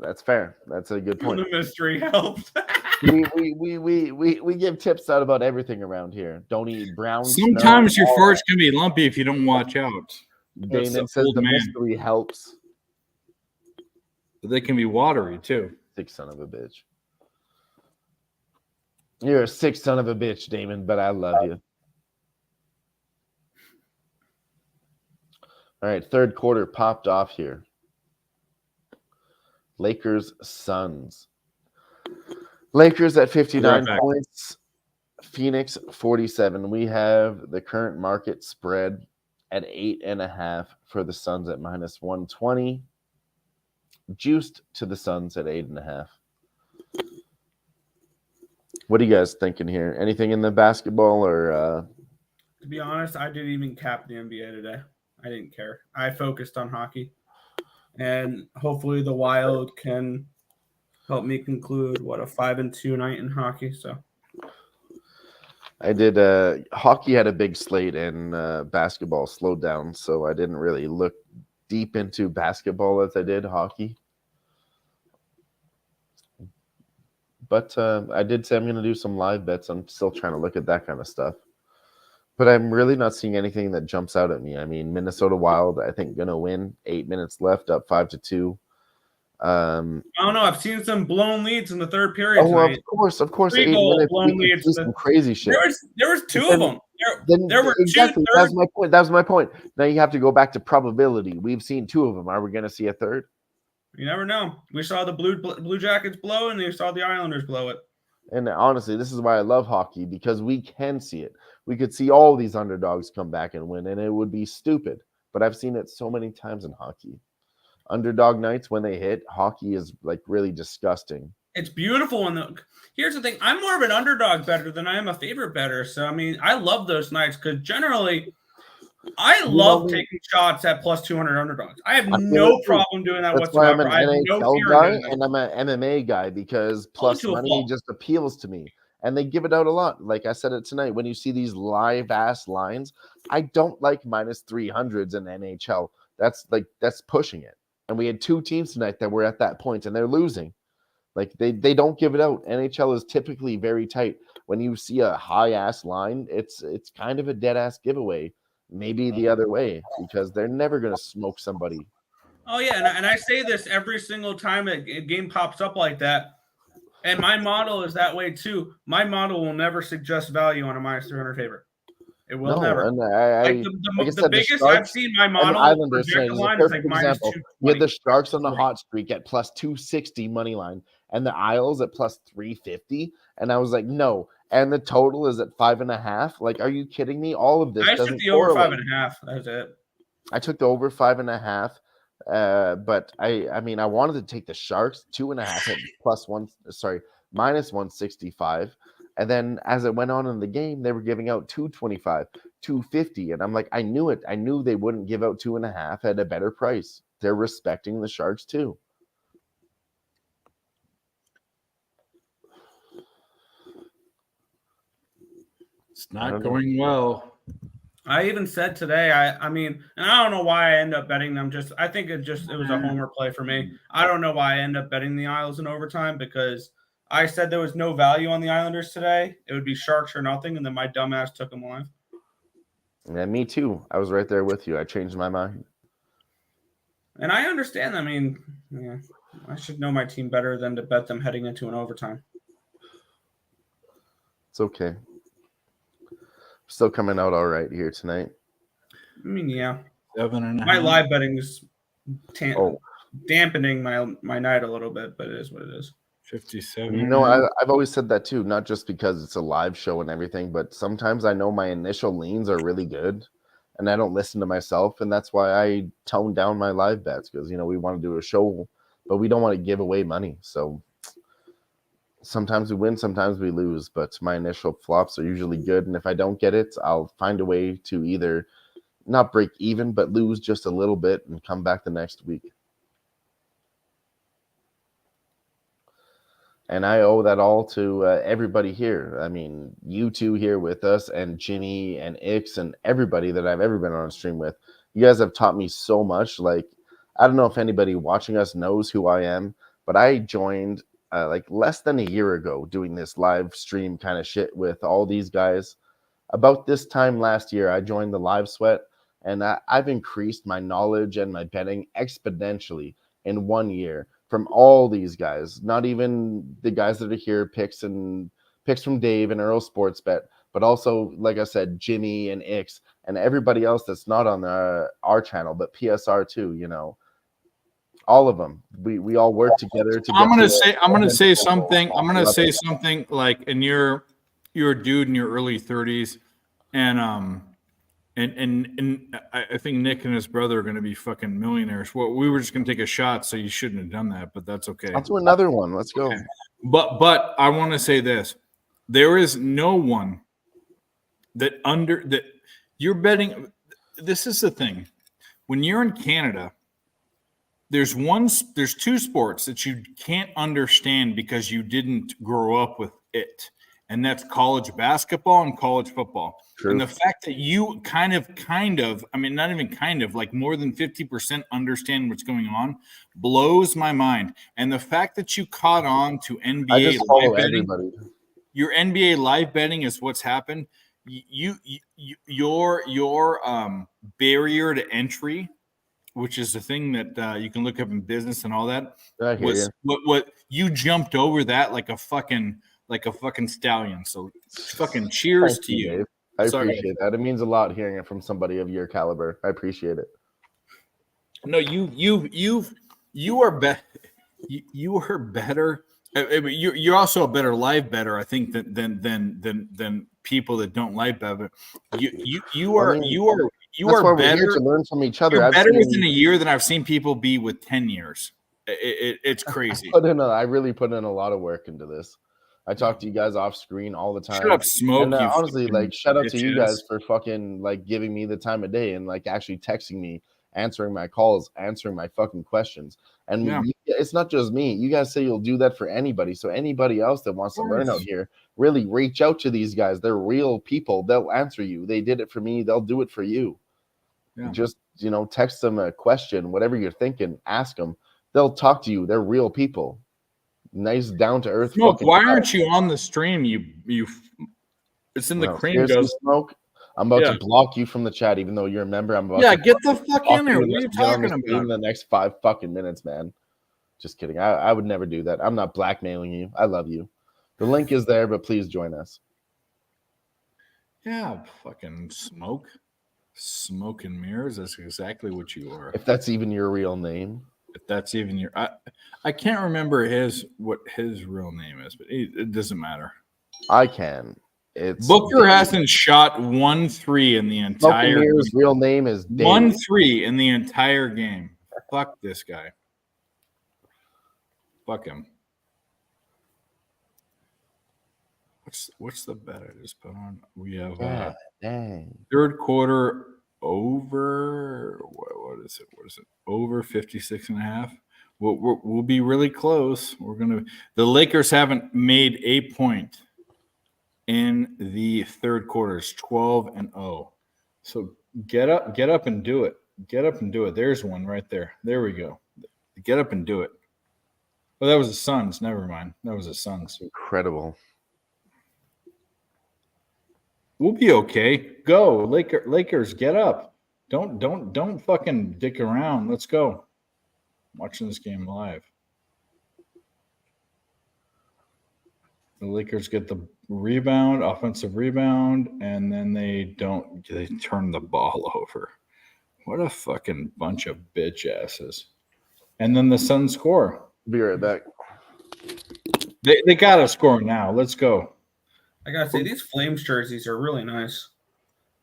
That's fair. That's a good point. The mystery helps. we give tips out about everything around here. Don't eat brown. Sometimes your farts can be lumpy if you don't watch out. Damon says the mystery helps. But they can be watery too. Sick son of a bitch. You're a sick son of a bitch, Damon, but I love you. All right, third quarter popped off here. Lakers, Suns. Lakers at 59 points. Phoenix 47. We have the current market spread at 8.5 for the Suns at minus 120. Juiced to the Suns at 8.5. What are you guys thinking here? Anything in the basketball or? To be honest, I didn't even cap the NBA today. I didn't care. I focused on hockey, and hopefully the Wild can help me conclude what a 5-2 night in hockey. So I did. Hockey had a big slate, and basketball slowed down, so I didn't really look deep into basketball as I did hockey. But I did say I'm going to do some live bets. I'm still trying to look at that kind of stuff. But I'm really not seeing anything that jumps out at me. I mean, Minnesota Wild, I think, going to win. 8 minutes left, up 5-2. I don't know. I've seen some blown leads in the third period. Oh, tonight. Of course. 8 minutes, blown leads. Some crazy shit. There was two of them. There were exactly. two. That was my point. Now you have to go back to probability. We've seen two of them. Are we going to see a third? You never know. We saw the Blue Jackets blow, and we saw the Islanders blow it. And honestly, this is why I love hockey, because we can see it. We could see all these underdogs come back and win, and it would be stupid. But I've seen it so many times in hockey. underdog nights when they hit, hockey is like really disgusting. It's beautiful. Here's the thing. I'm more of an underdog better than I am a favorite better. So, I mean, I love those nights because generally I love taking shots at plus 200 underdogs. I have no problem doing that That's why I'm whatsoever. an I have no NHL fear guy in doing that. and I'm an MMA guy because plus to a money fault. just appeals to me. And they give it out a lot. Like I said it tonight, when you see these live ass lines, I don't like minus 300s in NHL. That's pushing it. And we had 2 teams tonight that were at that point and they're losing. Like they don't give it out. NHL is typically very tight. When you see a high ass line, it's kind of a dead ass giveaway. Maybe the other way because they're never going to smoke somebody. Oh, yeah. And I say this every single time a game pops up like that. And my model is that way too. My model will never suggest value on a minus 300 favorite. It will never. And The biggest I've seen my model Islanders project is a a line is perfect like minus example. 220. We had the Sharks on the hot streak at plus 260 money line, and the Isles at plus 350. And I was like, no. And the total is at 5.5. Like, are you kidding me? All of this I doesn't took the over correlate. 5.5. That was it. I took the over 5.5. But I mean, I wanted to take the Sharks 2.5 at minus 165. And then as it went on in the game, they were giving out 225, 250. And I'm like, I knew it. I knew they wouldn't give out 2.5 at a better price. They're respecting the Sharks too. It's not going well. I even said today, I mean, and I don't know why I end up betting them. I think it was a homer play for me. I don't know why I end up betting the Isles in overtime because I said there was no value on the Islanders today. It would be Sharks or nothing, and then my dumbass took them live. Yeah, me too. I was right there with you. I changed my mind. And I understand. I mean, yeah, I should know my team better than to bet them heading into an overtime. It's okay. Still coming out all right here tonight. I mean, yeah. 7.5. My live betting is dampening my night a little bit, but it is what it is. 57. You know, I've always said that too, not just because it's a live show and everything, but sometimes I know my initial leans are really good and I don't listen to myself. And that's why I tone down my live bets because, you know, we want to do a show, but we don't want to give away money. So sometimes we win, sometimes we lose, but my initial flops are usually good. And if I don't get it, I'll find a way to either not break even, but lose just a little bit and come back the next week. And I owe that all to everybody here. I mean, you two here with us and Jimmy and Ix and everybody that I've ever been on a stream with. You guys have taught me so much. Like, I don't know if anybody watching us knows who I am, but I joined like less than a year ago doing this live stream kind of shit with all these guys. About this time last year, I joined the Live Sweat, and I've increased my knowledge and my betting exponentially in 1 year. From all these guys, not even the guys that are here, picks from Dave and Earl Sportsbet, but also, like I said, Jimmy and Ix and everybody else that's not on our channel, but PSR too. You know, all of them. We all work together. I'm gonna say something like, and you're a dude in your early 30s, and I think Nick and his brother are going to be fucking millionaires. Well, we were just going to take a shot, so you shouldn't have done that, but that's okay. I'll do another one. Let's go. Okay. But I want to say this. There is no one that you're betting. This is the thing. When you're in Canada, there's two sports that you can't understand because you didn't grow up with it. And that's college basketball and college football. True. And the fact that you kind of, I mean, not even kind of, like more than 50% understand what's going on blows my mind. And the fact that you caught on to NBA live betting, your NBA live betting is what's happened. Your barrier to entry, which is the thing that you can look up in business and all that, was what you jumped over that like a fucking stallion. So fucking cheers to you. Dave. I appreciate that. It means a lot hearing it from somebody of your caliber. I appreciate it. No, you are better You're also a better live better, I think, than people that don't live better. You I are mean, you are you That's why are we're here better. to learn from each other. You're I've better seen, within a year than I've seen people be with 10 years. It's crazy. I really put in a lot of work into this. I talk to you guys off screen all the time. Shut up, Smoke. And You honestly, fucking like, shout out to you bitch guys ass. for fucking like giving me the time of day and like actually texting me, answering my calls, answering my fucking questions. And Yeah. it's not just me. You guys say you'll do that for anybody. So anybody else that wants to learn out here, really reach out to these guys. They're real people. They'll answer you. They did it for me. They'll do it for you. Yeah. Just, text them a question, whatever you're thinking, ask them. They'll talk to you. They're real people. Nice, down to earth. Smoke, why aren't you on the stream? It's in the cream Seriously, goes. Smoke. I'm about to block you from the chat, even though you're a member. I'm about to Get the fuck block in there. you What are you unless you're on the talking stream in about? the next 5 fucking minutes, man. Just kidding. I would never do that. I'm not blackmailing you. I love you. The link is there, but please join us. Yeah, fucking Smoke. Smoke and mirrors. That's exactly what you are. If that's even your real name. If that's even your, I can't remember what his real name is, but it doesn't matter. I can. It's Booker hasn't shot 1-3 in the entire game. His real name is Dave. 1-3 in the entire game. Fuck this guy. Fuck him. What's the bet I just put on? We have third quarter over. What is it? Over 56.5. We'll be really close. The Lakers haven't made a point in the third quarter. It's 12-0. So get up and do it. Get up and do it. There's one right there. There we go. Get up and do it. Oh, that was the Suns. Never mind. That was the Suns. Incredible. We'll be okay. Go, Lakers, get up. Don't fucking dick around. Let's go. I'm watching this game live. The Lakers get the rebound, offensive rebound, and then they turn the ball over. What a fucking bunch of bitch asses. And then the Suns score. Be right back. They gotta score now. Let's go. I gotta say, these Flames jerseys are really nice.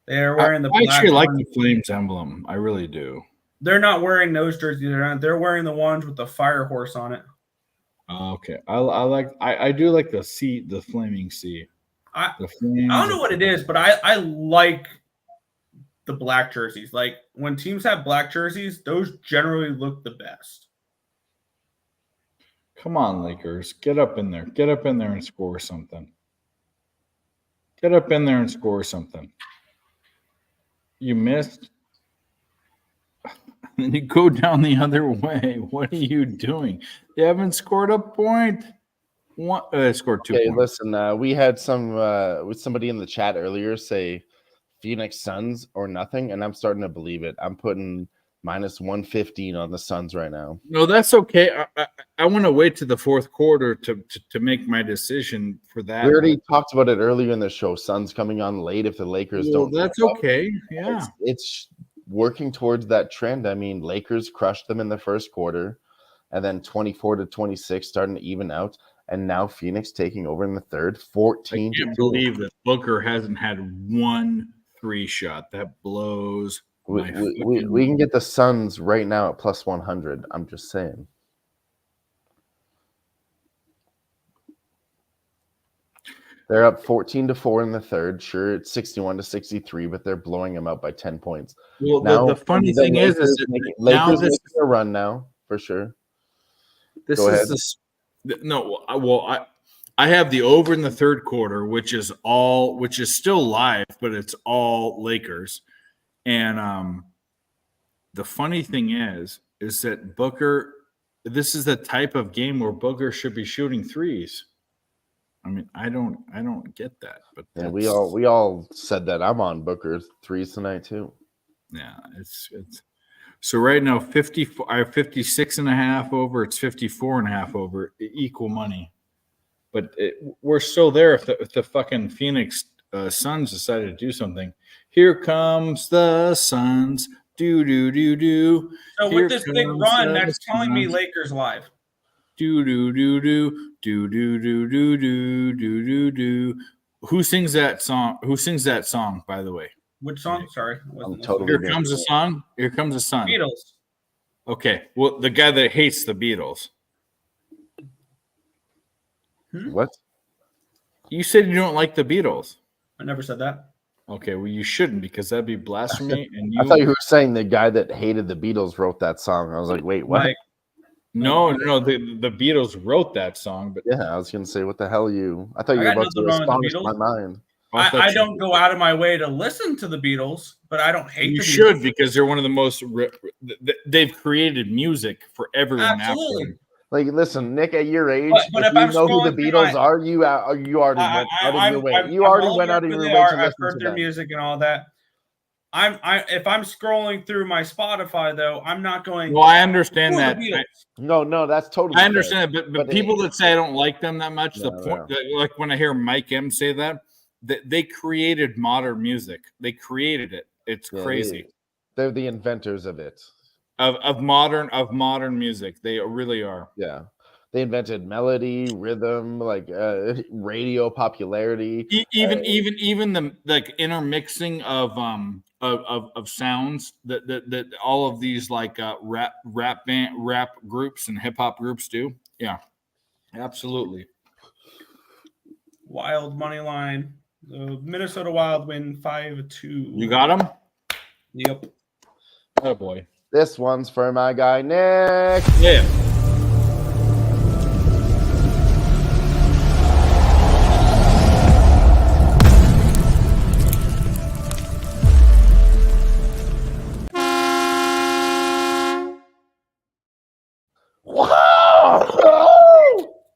They're wearing the I black actually like ones. the Flames emblem. I really do. They're not wearing those jerseys. They're wearing the ones with the fire horse on it. Okay. I do like the flaming sea. I don't know what it is, but I like the black jerseys. Like when teams have black jerseys, those generally look the best. Come on, Lakers. Get up in there. Get up in there and score something. Get up in there and score something. You missed. And you go down the other way. What are you doing? They haven't scored a point. They scored 2 points. Listen, we had somebody in the chat earlier say Phoenix Suns or nothing, and I'm starting to believe it. I'm putting -115 on the Suns right now. No, that's okay. I want to wait to the fourth quarter to make my decision for that. We already talked about it earlier in the show. Suns coming on late if the Lakers don't. That's okay. Yeah. It's working towards that trend. I mean, Lakers crushed them in the first quarter, and then 24-26 starting to even out, and now Phoenix taking over in the third, 14. I can't believe that Booker hasn't had 1 3 shot. That blows. We can get the Suns right now at +100. I'm just saying. They're up 14-4 in the third. Sure, it's 61-63, but they're blowing them out by 10 points. Well, now, the funny thing is Lakers making a run now for sure. Go ahead. I have the over in the third quarter, which is still live, but it's all Lakers. And the funny thing is that Booker, this is the type of game where Booker should be shooting threes. I mean, I don't get that, but yeah, we all said that. I'm on Booker's threes tonight too. Yeah, it's so right now 54. I have 56.5 over. It's 54.5 over. Equal money, but we're still there. If the fucking Phoenix Suns decided to do something, here comes the Suns. Do. So with this big run, that's telling me Lakers live. Do do do do do do do do do do do do. Who sings that song? Who sings that song? By the way, Which song? Sorry, I wasn't I'm totally Here good. Comes the Sun. Here Comes the Sun. Beatles. Okay, well, the guy that hates the Beatles. What? You said you don't like the Beatles. I never said that. Okay, well, you shouldn't because that'd be blasphemy. And I thought you were saying the guy that hated the Beatles wrote that song. I was like, wait, what? Like, no, the Beatles wrote that song, but Yeah, I was gonna say, what the hell are you? I thought you I were got about to nothing wrong with the astonish my mind. I don't go out of my way to listen to the Beatles, but I don't hate You the should Beatles. because they're one of the most. They've created music for everyone. Absolutely. After. Like, listen, Nick, at your age, But if if you I'm know who the scrolling through Beatles my- are, you already went out of your way. You I'm already well went aware out of who your they way are. to I've listen heard to their them. music and all that. If I'm scrolling through my Spotify though, I'm not going. Well, I understand "Who are that. the Beatles?" No, that's totally. I understand that, but But people that say I don't like them that much, the No, point, like when I hear Mike M say that they created modern music. They created it. It's crazy. They're the inventors of it. Of modern music. They really are. Yeah. They invented melody, rhythm, like radio popularity. Even the like intermixing of sounds that all of these like rap groups and hip hop groups do. Yeah, absolutely. Wild money line. The Minnesota Wild win 5-2. You got them? Yep. Oh boy. This one's for my guy Nick. Yeah.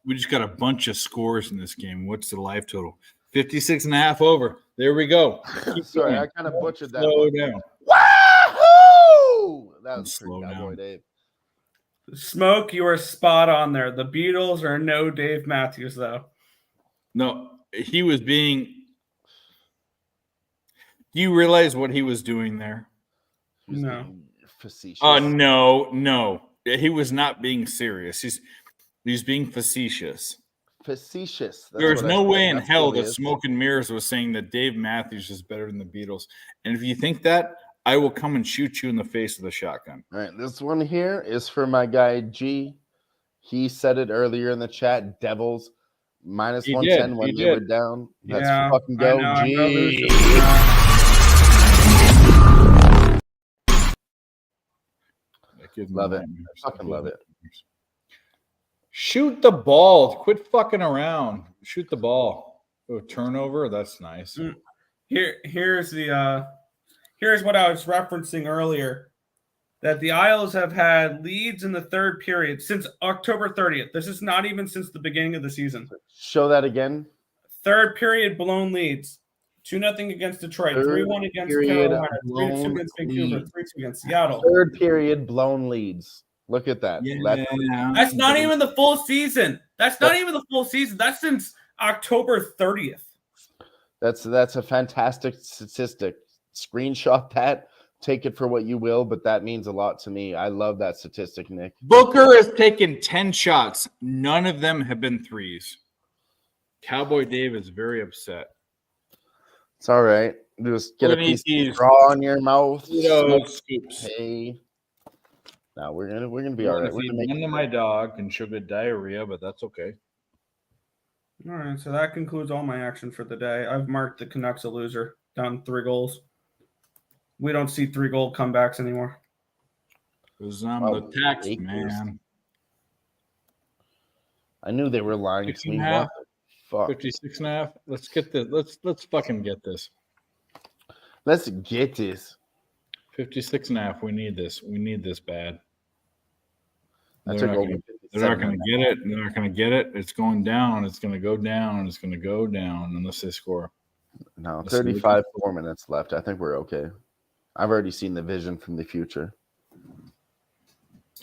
We just got a bunch of scores in this game. What's the live total? 56.5 over. There we go. Sorry, going. I kind of butchered that. Slow one. down. Wahoo! That was Slow pretty Cowboy down. Dave. Smoke, you were spot on there. The Beatles are no Dave Matthews though. No, he was being. Do you realize what he was doing there? He was No. being facetious. No. He was not being serious. He's being facetious. Facetious. That's There's what I no said. way in That's hell what it that is. Smoke and Mirrors was saying that Dave Matthews is better than the Beatles. And if you think that, I will come and shoot you in the face with a shotgun. All right, this one here is for my guy G. He said it earlier in the chat. Devils minus He 110 did, when he they did. were down. Let's Yeah, fucking I go, know, I'm gonna lose G. That gives me Love it. nightmares. Fucking love it. Shoot the ball. Quit fucking around. Shoot the ball. Oh, turnover. That's nice. Here's what I was referencing earlier. That the Isles have had leads in the third period since October 30th. This is not even since the beginning of the season. Show that again. Third period blown leads. 2-0 against Detroit, Third 3-1 against period Carolina, 3-2 blown against Vancouver, lead. 3-2 against Seattle. Third period blown leads. Look at that. That's not even the full season. That's since October 30th. That's a fantastic statistic. Screenshot that. Take it for what you will, but that means a lot to me. I love that statistic, Nick. Booker has taken 10 shots. None of them have been threes. Cowboy Dave is very upset. It's all right. Just get a Look at piece these of straw in your mouth. Smoke. Scoops. Hey. Now we're gonna be all right. We're gonna make One to my dog and she'll get diarrhea, but that's okay. All right, so that concludes all my action for the day. I've marked the Canucks a loser, down 3 goals. We don't see 3-goal comebacks anymore. Because I'm Oh, the tax Lakers. man. I knew they were lying to me. 6.5. What the fuck? 56.5. Let's get this. Let's fucking get this. Let's get this. 56.5. We need this. We need this bad. I They're took not over gonna- They're not 57. going to get it. They're not going to get it. It's going down. It's going to go down. It's going to go down unless they score. No, Let's see what 35 more minutes left. I think we're okay. I've already seen the vision from the future.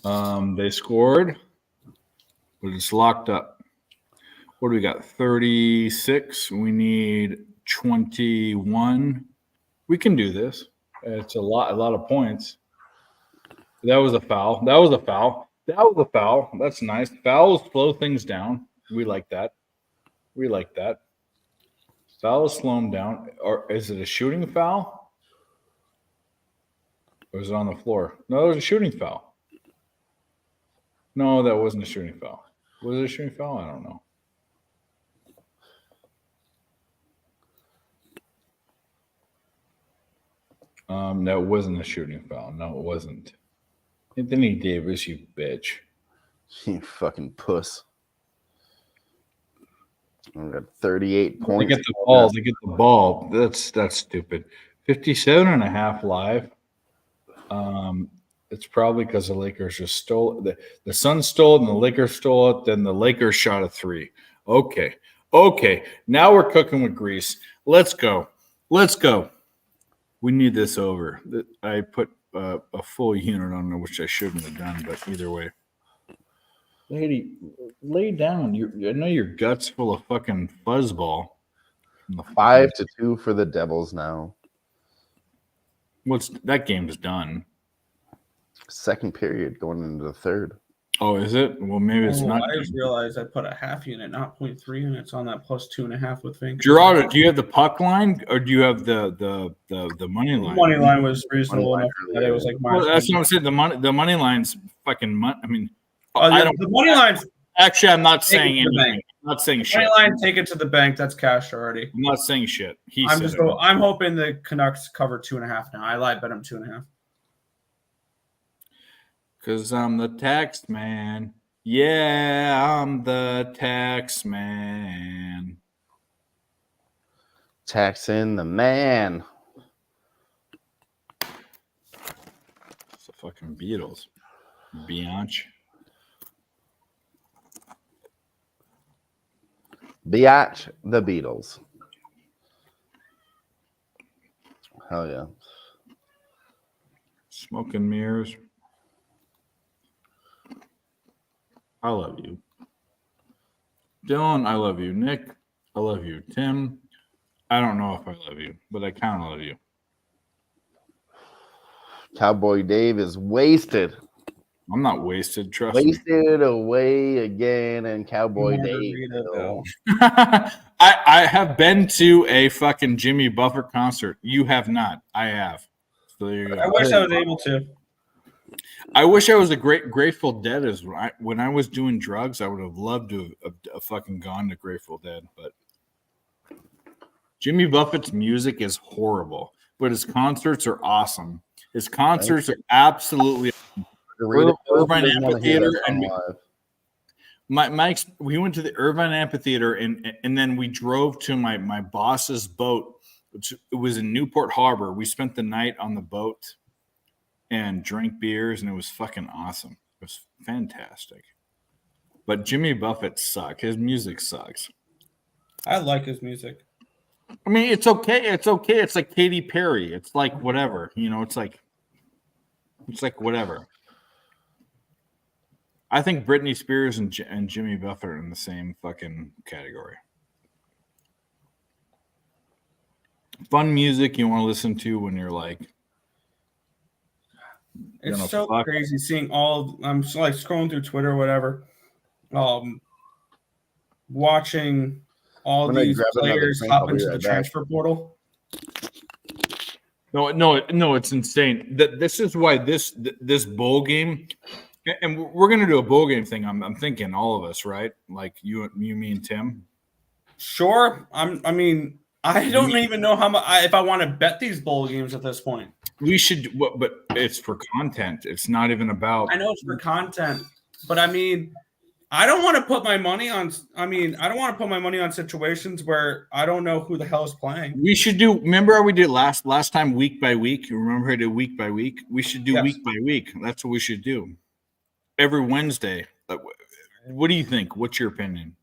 They scored, but it's locked up. What do we got? 36. We need 21. We can do this. It's a lot of points. That was a foul. That was a foul. That's nice. Fouls slow things down. We like that. We like that. Fouls slow them down. Or is it a shooting foul? Or was it on the floor? No, it was a shooting foul. No, that wasn't a shooting foul. Was it a shooting foul? I don't know. That wasn't a shooting foul. No, it wasn't. Anthony Davis, you bitch. You fucking puss. We got 38 They points. get the ball. They get the ball. That's stupid. 57 and a half live. It's probably because the Lakers just stole it. The Suns stole it and the Lakers stole it. Then the Lakers shot a three. Okay. Now we're cooking with grease. Let's go. We need this over. I put a full unit on it, which I shouldn't have done, but either way. Lady, lay down. I know your gut's full of fucking fuzzball. 5-2 for the Devils now. That game's done. Second period going into the third. Oh, is it? Well, maybe it's not. I just realized I put a half unit, not 0.3 units on that plus 2.5 with Vancouver. Gerardo, do you have the puck line or do you have the money line? Money line was reasonable enough that it was like Well, that's what I'm saying. The money line's fucking money. I mean, I don't. The money line's Actually, I'm not saying Take it to the anything. bank. I'm not saying shit. money line. Take it to the bank. That's cash already. I'm not saying shit. I'm hoping the Canucks cover 2.5 now. I lied, bet them 2.5. Because I'm the tax man. Yeah, I'm the tax man. Taxing the man. It's the fucking Beatles. Bianch. Biatch the Beatles. Hell yeah. Smoke and mirrors. I love you. Dylan, I love you. Nick, I love you. Tim, I don't know if I love you, but I kind of love you. Cowboy Dave is wasted. I'm not wasted, trust me. Wasted away again, and Cowboy Dave. I have been to a fucking Jimmy Buffett concert. You have not. I have. So there you go. I wish I was able to. I wish I was a Grateful Dead. When I was doing drugs, I would have loved to have fucking gone to Grateful Dead. But Jimmy Buffett's music is horrible, but his concerts are awesome. His concerts are absolutely Irvine Amphitheater, and we went to the Irvine Amphitheater, and then we drove to my boss's boat, which it was in Newport Harbor. We spent the night on the boat and drank beers, and it was fucking awesome. It was fantastic. But Jimmy Buffett sucks. His music sucks. I like his music. I mean, it's okay. It's okay. It's like Katy Perry. It's like whatever. You know, it's like whatever. I think Britney Spears and Jimmy Buffett are in the same fucking category. Fun music you want to listen to when you're like, it's so crazy seeing I'm like scrolling through Twitter or whatever, watching all these players hop into the transfer portal. No, it's insane. This is why this bowl game, and we're gonna do a bowl game thing. I'm thinking all of us, right? Like you, me, and Tim. Sure. I mean, I don't even know how much if I want to bet these bowl games at this point. We should, but it's for content. It's not even about. I know it's for content, but I mean, I don't want to put my money on. I mean, I don't want to put my money on situations where I don't know who the hell is playing. We should do. Remember how we did last time, week by week. You remember how we did week by week? We should do week by week. That's what we should do. Every Wednesday. What do you think? What's your opinion?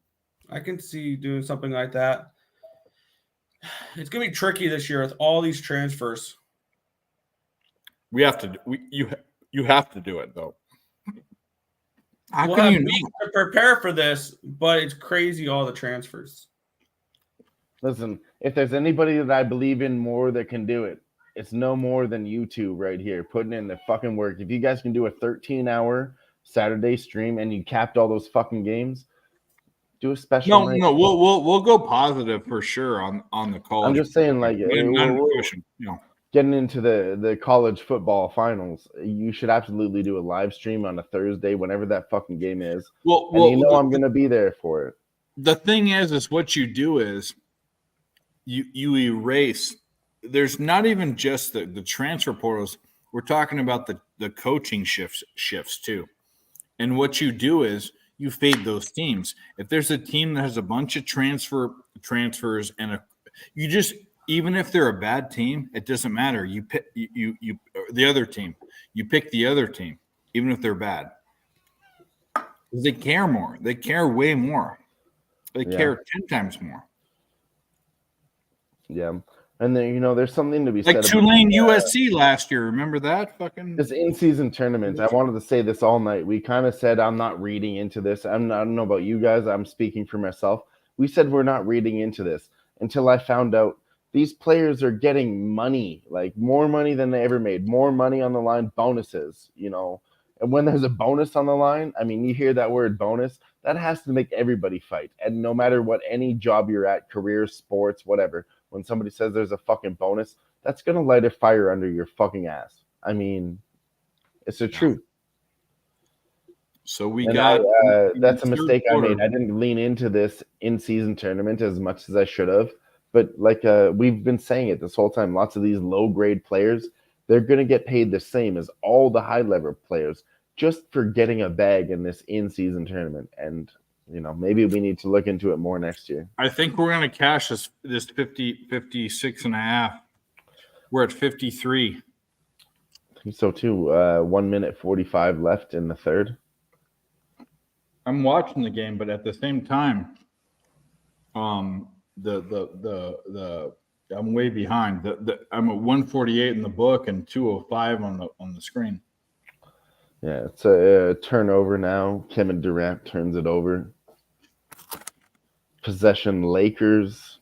I can see doing something like that. It's gonna be tricky this year with all these transfers. We have to. You have to do it though. We'll have weeks to prepare for this, but it's crazy all the transfers. Listen, if there's anybody that I believe in more that can do it, it's no more than you two right here putting in the fucking work. If you guys can do a 13-hour Saturday stream and you capped all those fucking games, do a special night. No, we'll go positive for sure on the college. I'm just saying, like, getting into the college football finals, you should absolutely do a live stream on a Thursday, whenever that fucking game is. I'm gonna be there for it. The thing is what you do is you erase. There's not even just the transfer portals. We're talking about the coaching shifts too. And what you do is you fade those teams. If there's a team that has a bunch of transfers and even if they're a bad team, it doesn't matter. You pick the other team. You pick the other team, even if they're bad. Because they care more. They care way more. They care 10 times more. Yeah. And then, there's something to be like said Tulane USC last year. Remember that? Fucking this in-season tournament. I wanted to say this all night. We kind of said I'm not reading into this. I don't know about you guys. I'm speaking for myself. We said we're not reading into this until I found out these players are getting money, like more money than they ever made, more money on the line, bonuses, And when there's a bonus on the line, I mean, you hear that word bonus, that has to make everybody fight. And no matter what, any job you're at, career, sports, whatever, when somebody says there's a fucking bonus, that's going to light a fire under your fucking ass. I mean, it's the truth. So that's a mistake I made. I didn't lean into this in-season tournament as much as I should have. But like we've been saying it this whole time, lots of these low-grade players, they're going to get paid the same as all the high-level players just for getting a bag in this in-season tournament. And maybe we need to look into it more next year. I think we're going to cash this 56 and a half. We're at 53. I think so too. 1 minute 45 left in the third. I'm watching the game, but at the same time, I'm way behind. I'm at 148 in the book and 205 on the screen. Yeah, it's a turnover now. Kevin Durant turns it over. Possession Lakers.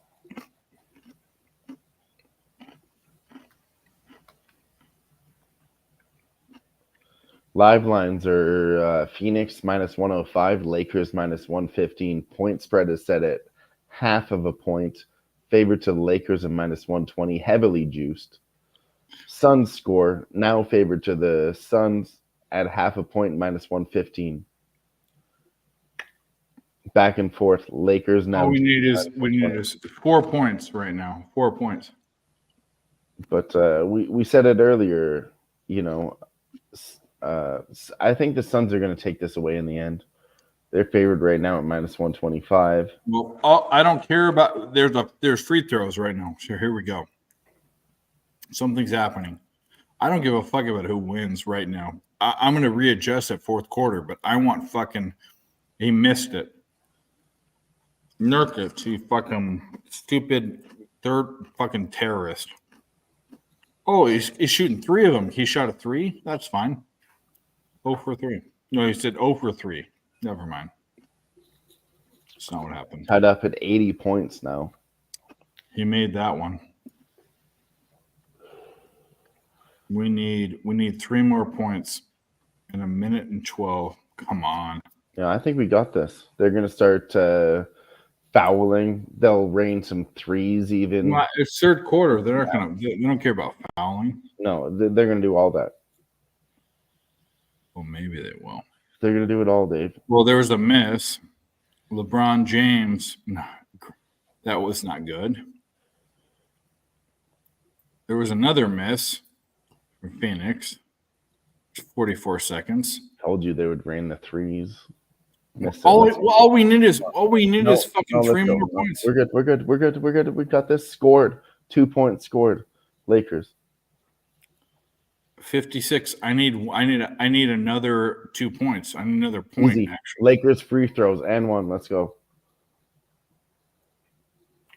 Live lines are Phoenix minus 105, Lakers minus 115. Point spread is set at half of a point. Favored to the Lakers at minus 120, heavily juiced. Suns score, now favored to the Suns at half a point, minus 115. Back and forth. Lakers now. All we need is 4 points right now. 4 points. But we said it earlier, I think the Suns are going to take this away in the end. They're favored right now at minus 125. Well, I don't care about there's free throws right now. So here we go. Something's happening. I don't give a fuck about who wins right now. I'm going to readjust at fourth quarter, but I want he missed it. Nurkic, he fucking stupid third fucking terrorist. Oh, he's shooting 3 of them. He shot a 3? That's fine. 0 for 3. No, he said 0 for 3. Never mind. That's not what happened. Tied up at 80 points now. He made that one. We need 3 more points in 1 minute and 12. Come on. Yeah, I think we got this. They're going to start fouling. They'll rain some threes even. It's third quarter. They're not going to. They don't care about fouling. No, they're going to do all that. Well, maybe they will. They're going to do it all, Dave. Well, there was a miss. LeBron James. No, that was not good. There was another miss from Phoenix. 44 seconds. Told you they would rain the threes. All we need is fucking 3 more points. We're good. We got this scored. 2 points scored. Lakers. 56. I need another 2 points. I need another point. Easy. Actually. Lakers free throws and 1. Let's go.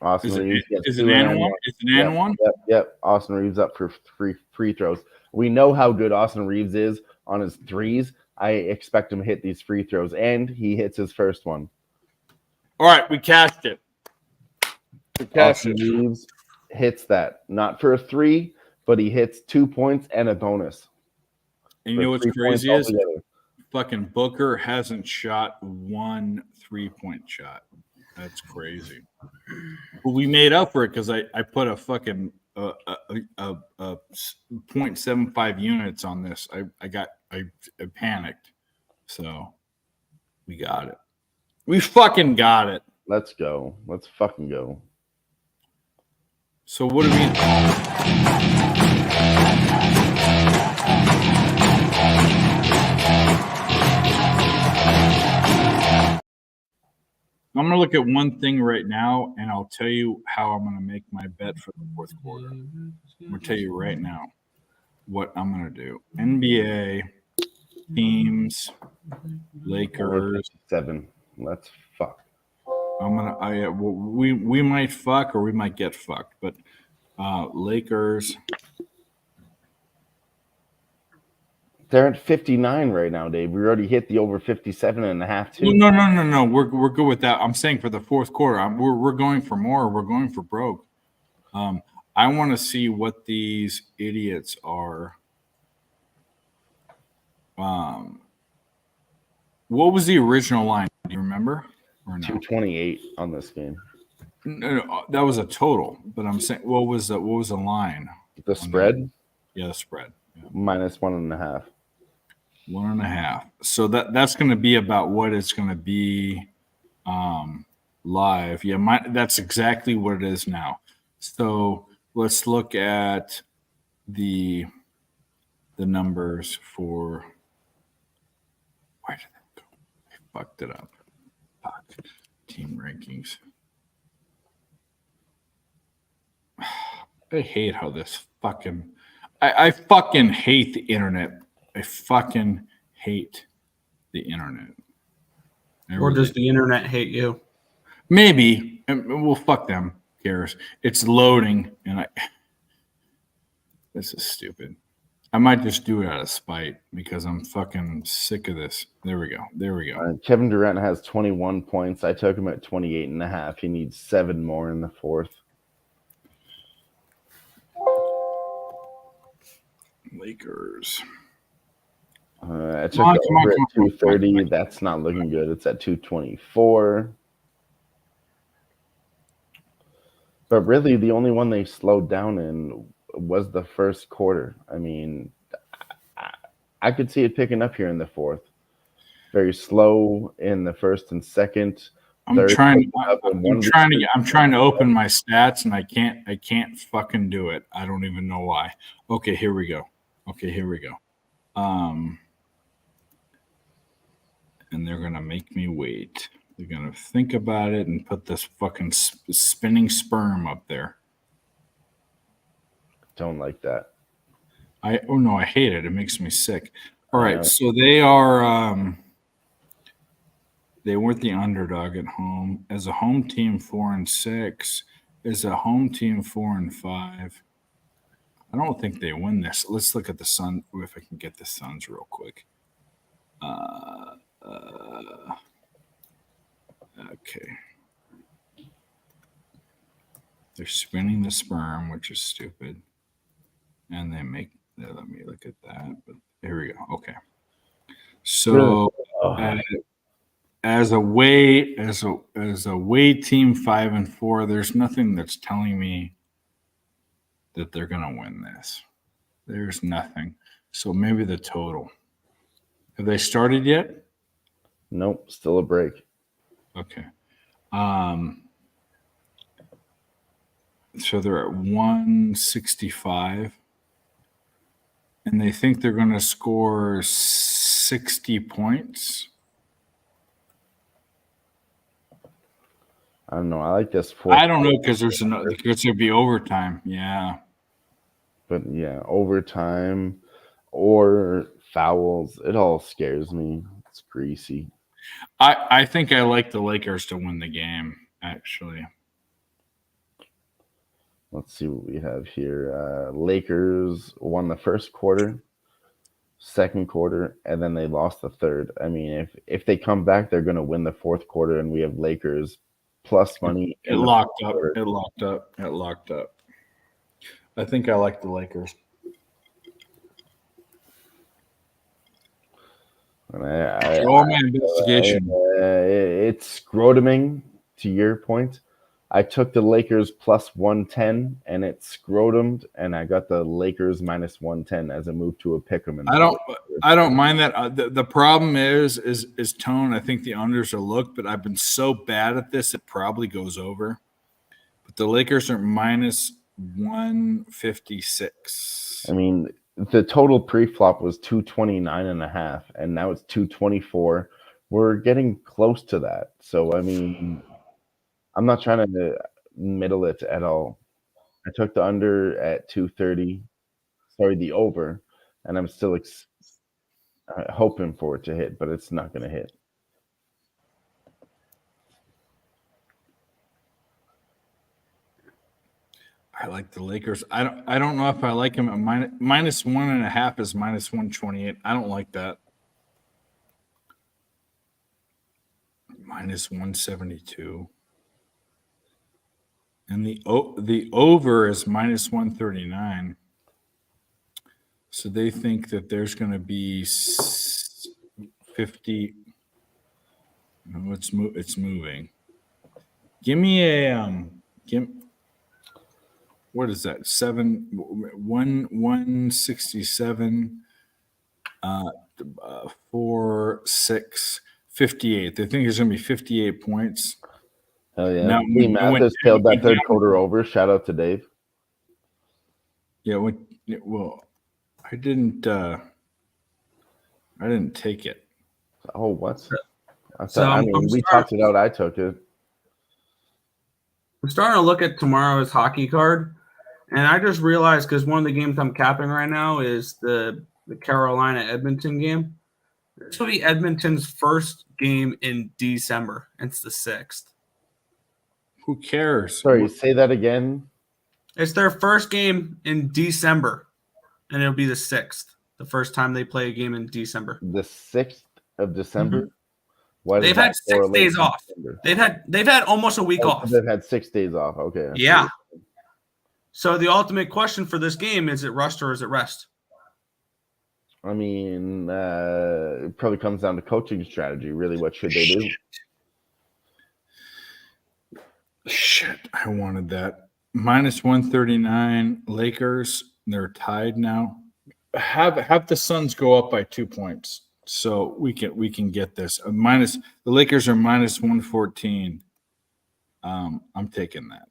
Austin Reeves. Is it and 1? Is it and 1? Yep. Austin Reeves up for free throws. We know how good Austin Reeves is on his threes. I expect him to hit these free throws, and he hits his first one. All right, we cashed it. Austin Reeves hits that. Not for a 3, but he hits 2 points and a bonus. And you know what's crazy is fucking Booker hasn't shot one 3-point shot. That's crazy. But we made up for it because I put a fucking 0.75 units on this. I panicked. So we got it. We fucking got it. Let's go. Let's fucking go. So what do we? I'm gonna look at one thing right now, and I'll tell you how I'm gonna make my bet for the fourth quarter. I'm gonna tell you right now what I'm gonna do. NBA teams, Lakers. 7. Let's fuck. We might fuck or we might get fucked, but Lakers. They're at 59 right now, Dave. We already hit the over 57.5 too. No. We're good with that. I'm saying for the fourth quarter, we're going for more. We're going for broke. I want to see what these idiots are. What was the original line? Do you remember? Or no? 228 on this game. No, that was a total. But I'm saying, what was the line? The spread? Yeah, the spread. Yeah. -1.5. 1.5. So that's going to be about what it's going to be live. Yeah, that's exactly what it is now. So let's look at the numbers for. Why did that go? I fucked it up. Fuck. Team rankings. I hate how this fucking. I fucking hate the internet. I fucking hate the internet. Or does the internet hate you? Maybe. Well, fuck them. Who cares? It's loading, and this is stupid. I might just do it out of spite because I'm fucking sick of this. There we go. Kevin Durant has 21 points. I took him at 28.5. He needs 7 more in the fourth. Lakers. I took it over at 230. That's not looking good. It's at 224. But really, the only one they slowed down in was the first quarter. I mean, I could see it picking up here in the fourth. Very slow in the first and second. I'm trying to open my stats and I can't fucking do it. I don't even know why. Okay, here we go. And they're gonna make me wait. They're gonna think about it and put this fucking spinning sperm up there. Don't like that. I hate it. It makes me sick. All right, so they are. They weren't the underdog at home. As a home team, 4-6. As a home team, 4-5. I don't think they win this. Let's look at the Sun. If I can get the Suns real quick. Okay. They're spinning the sperm, which is stupid. And let me look at that. But here we go. Okay. So as a way team 5-4, there's nothing that's telling me that they're gonna win this. There's nothing. So maybe the total. Have they started yet? Nope, still a break. Okay. So they're at 165. And they think they're going to score 60 points. I don't know. I like this. I don't know because there's going to be overtime. Yeah. But yeah, overtime or fouls. It all scares me. It's greasy. I think I like the Lakers to win the game, actually. Let's see what we have here. Lakers won the first quarter, second quarter, and then they lost the third. I mean, if they come back, they're going to win the fourth quarter, and we have Lakers plus money. It locked up. It locked up. I think I like the Lakers. And Roll my investigation. it's scrotuming, to your point. I took the Lakers plus 110, and it scrotumed, and I got the Lakers minus 110 as a move to a pick 'em. I don't mind that. The problem is tone. I think the unders are looked, but I've been so bad at this, it probably goes over. But the Lakers are minus 156. I mean, the total pre-flop was 229.5, and now it's 224. We're getting close to that. So, I mean, I'm not trying to middle it at all. I took the under at 230. Sorry, the over, and I'm still hoping for it to hit, but it's not going to hit. I like the Lakers. I don't know if I like them at minus 1.5 is minus 128. I don't like that. Minus 172. And the over is minus 139. So they think that there's going to be 50. No, it's moving. Give me a what is that? 167 4 6 58. They think there's gonna be 58 points. Oh yeah. Now, Mathis tailed that third quarter over. Shout out to Dave. Yeah, well, I didn't take it. Oh, what? So we talked it out. I took it. I'm starting to look at tomorrow's hockey card, and I just realized because one of the games I'm capping right now is the Carolina Edmonton game. This will be Edmonton's first game in December. It's the 6th. Who cares? Sorry, say that again. It's their first game in December, and it'll be the 6th. The first time they play a game in December. The 6th of December. Mm-hmm. Why they've had 6 days off. They've had almost a week off. They've had 6 days off. Okay. Yeah. So the ultimate question for this game is: it rust or is it rest? I mean, it probably comes down to coaching strategy. Really, what should they do? Shit, I wanted that. Minus 139 Lakers. They're tied now. Have the Suns go up by 2 points, so we can get this. The Lakers are minus 114. I'm taking that.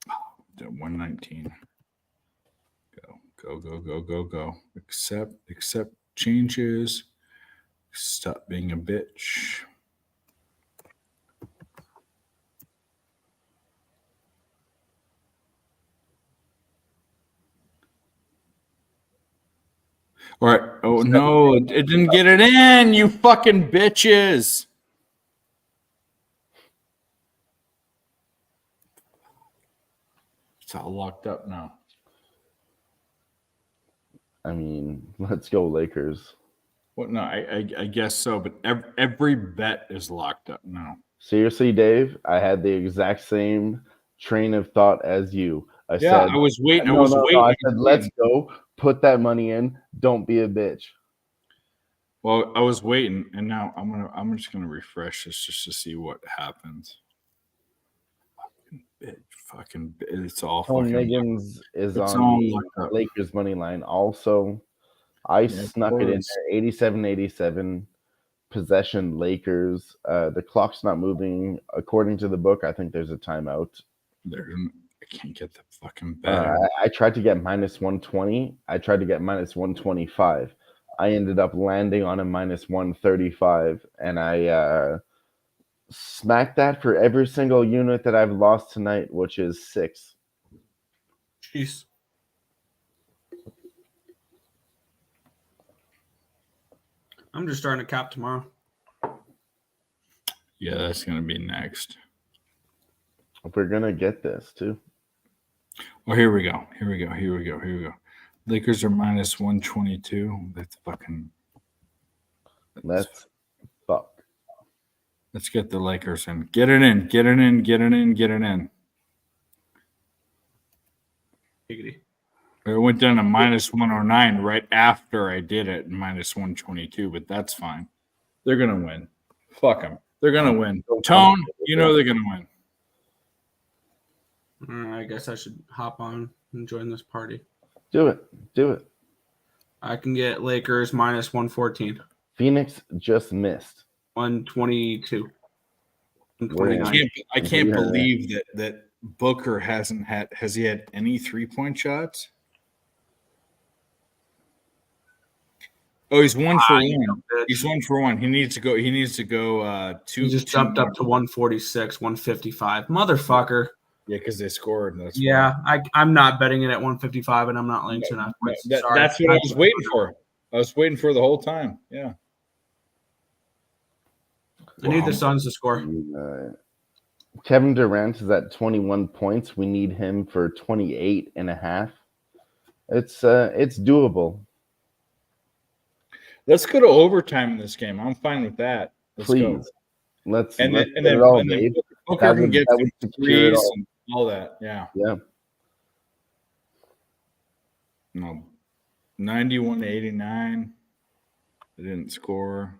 Oh, 119. Go. Accept changes. Stop being a bitch. All right. Oh, no. It didn't get it in, you fucking bitches. It's all locked up now. I mean, let's go Lakers. Well, no, I guess so, but every bet is locked up now. Seriously, Dave, I had the exact same train of thought as you. I was waiting. I said, let's go. Put that money in. Don't be a bitch. Well, I was waiting, and now I'm just gonna refresh this just to see what happens. Fucking bitch. It's all Tom fucking. Niggins is on the Lakers money line. Also, I snuck it in there. 87-87 possession Lakers. The clock's not moving. According to the book, I think there's a timeout. I can't get the fucking bet. I tried to get minus 120. I tried to get minus 125. I ended up landing on a minus 135, and I smacked that for every single unit that I've lost tonight, which is 6. Jeez. I'm just starting to cap tomorrow. Yeah, that's going to be next. We're going to get this, too. Oh, here we go. Lakers are minus 122. That's fucking. Let's fuck. Let's get the Lakers in. Get it in. Giggity. It went down to minus 109 right after I did it, minus 122, but that's fine. They're going to win. Fuck them. They're going to win. Tone, you know they're going to win. I guess I should hop on and join this party. Do it. Do it. I can get Lakers minus 114. Phoenix just missed. 122. I can't believe that Booker has he had any 3-point shots? Oh, he's 1 for 1. He's 1 for 1. He needs to go. He needs to go. He just jumped up to 146, 155. Motherfucker. Yeah, because they scored. That's I'm not betting it at 155, and I'm not laying 2.5 points. That's what I was waiting for. I was waiting for the whole time. Yeah. I need the Suns to score. Kevin Durant is at 21 points. We need him for 28.5. It's doable. Let's go to overtime in this game. I'm fine with that. Please. Go. Let's then Booker can get some threes and all that. Yeah. Yeah. No. 91-89. They didn't score.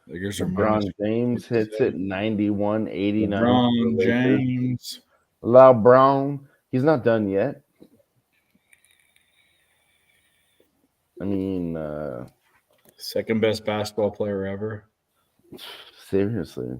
LeBron James hits it 91-89. LeBron James. LeBron. He's not done yet. I mean, second best basketball player ever. Seriously.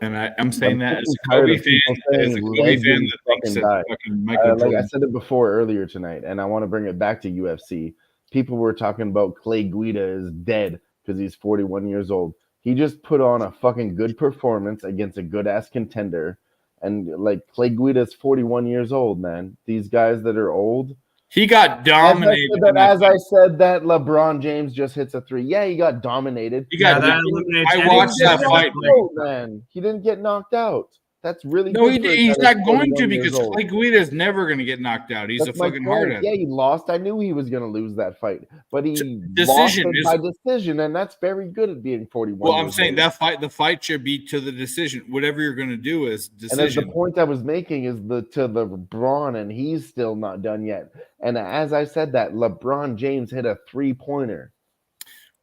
And I'm saying that as a Kobe fan, that thinks that fucking Michael Jordan. Like I said it before earlier tonight, and I want to bring it back to UFC. People were talking about Clay Guida is dead because he's 41 years old. He just put on a fucking good performance against a good-ass contender. And, like, Clay Guida is 41 years old, man. These guys that are old. He got dominated. As I said that LeBron James just hits a 3. Yeah, he got dominated. I watched that fight, man. He didn't get knocked out. That's really no. He's not going to because Clay Guida is never going to get knocked out. He's That's a fucking hard at it. Yeah, he lost. I knew he was going to lose that fight, but he lost it by decision, and that's very good at being 41. Well, I'm saying the fight should be to the decision. Whatever you're going to do is decision. And the point I was making is to the LeBron, and he's still not done yet. And as I said that, LeBron James hit a 3-pointer.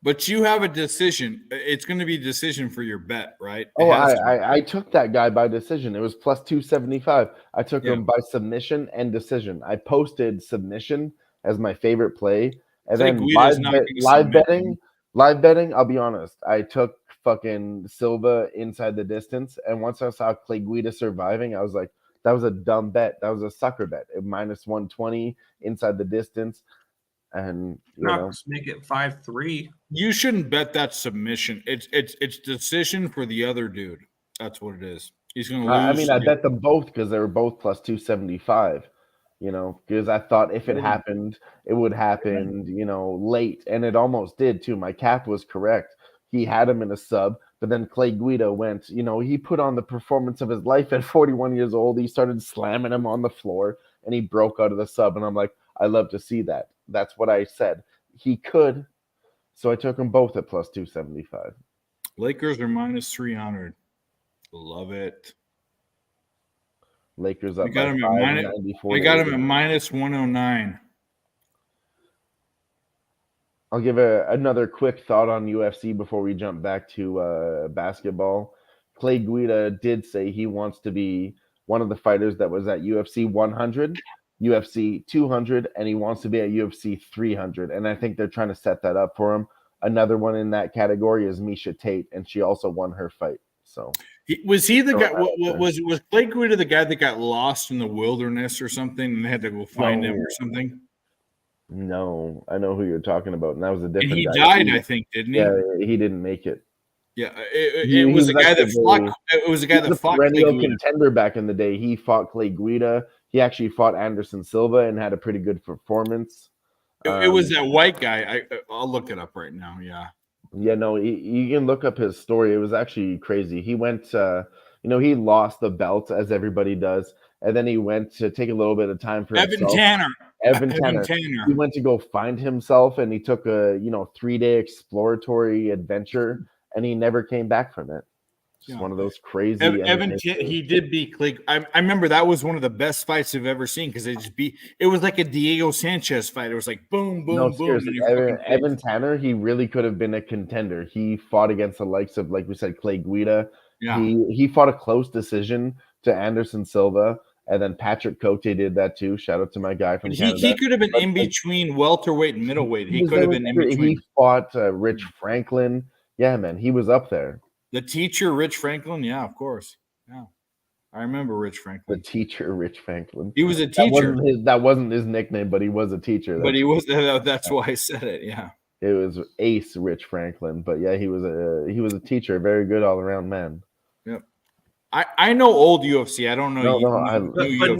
But you have a decision. It's going to be a decision for your bet, right? I took that guy by decision. It was plus 275. I took him by submission and decision. I posted submission as my favorite play. And then live betting, I'll be honest. I took fucking Silva inside the distance. And once I saw Clay Guida surviving, I was like, that was a dumb bet. That was a sucker bet. Minus 120 inside the distance. And make it 5-3. You shouldn't bet that submission. It's decision for the other dude. That's what it is. He's going to lose. I bet them both because they were both plus 275. Because I thought if it happened, it would happen. Late, and it almost did too. My cap was correct. He had him in a sub, but then Clay Guida went. He put on the performance of his life at 41 years old. He started slamming him on the floor, and he broke out of the sub. And I'm like, I love to see that. That's what I said. He could. So I took them both at plus 275. Lakers are minus 300. Love it. Lakers up. I got him at minus 109. I'll give another quick thought on UFC before we jump back to basketball. Clay Guida did say he wants to be one of the fighters that was at UFC 100. UFC 200, and he wants to be at UFC 300, and I think they're trying to set that up for him. Another one in that category is Miesha Tate, and she also won her fight. So was he the guy? Was Clay Guida the guy that got lost in the wilderness or something, and they had to go find him or something? No, I know who you're talking about, and that was a different. And he guy. died, I think, didn't he? Yeah, he didn't make it. Yeah, it was the guy that fought. It was the guy that fought. Perennial contender back in the day. He fought Clay Guida. He actually fought Anderson Silva and had a pretty good performance. It was that white guy. I'll look it up right now. Yeah. Yeah, no, you can look up his story. It was actually crazy. He went, he lost the belt as everybody does, and then he went to take a little bit of time for Evan himself. Tanner. He went to go find himself, and he took a 3-day exploratory adventure, and he never came back from it. Just one of those crazy. He did beat Clay. I remember that was one of the best fights I've ever seen because it was like a Diego Sanchez fight. It was like boom, boom, No, boom. seriously, Evan Tanner, he really could have been a contender. He fought against the likes of, like we said, Clay Guida. Yeah. He fought a close decision to Anderson Silva, and then Patrick Cote did that too. Shout out to my guy from Canada. He could have been in between welterweight and middleweight. He could have been in between. He fought Rich Franklin. Yeah, man, he was up there. The teacher, Rich Franklin. Yeah, of course. Yeah, I remember Rich Franklin. The teacher, Rich Franklin. He was a teacher. That wasn't his nickname, but he was a teacher. But he was. That's why I said it. Yeah. It was Ace Rich Franklin, but yeah, he was a teacher, very good all around man. Yep. I know old UFC. I don't know. But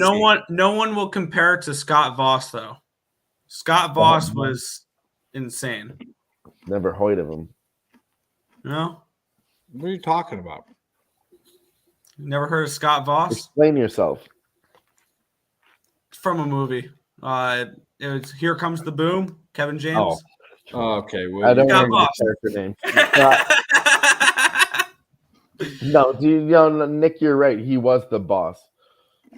no one will compare it to Scott Voss though. Scott Voss was insane. Never heard of him. No. What are you talking about? Never heard of Scott Voss? Explain yourself. It's from a movie. It was Here Comes the Boom. Kevin James. Oh, okay. Well, I don't remember the character name. No, Nick, you're right. He was the boss.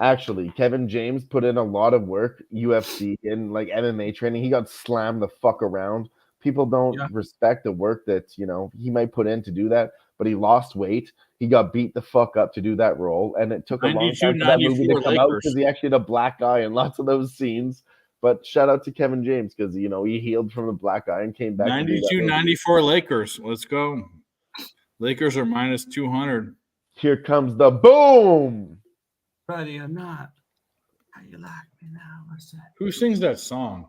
Actually, Kevin James put in a lot of work, UFC and like MMA training. He got slammed the fuck around. People don't respect the work that he might put in to do that. But he lost weight. He got beat the fuck up to do that role, and it took a long time for that movie to come out because he actually had a black eye in lots of those scenes. But shout out to Kevin James because he healed from the black eye and came back. 92-94 Lakers. Let's go. Lakers are minus 200. Here comes the boom. Ready or not? How you like me now? What's that? Who sings that song?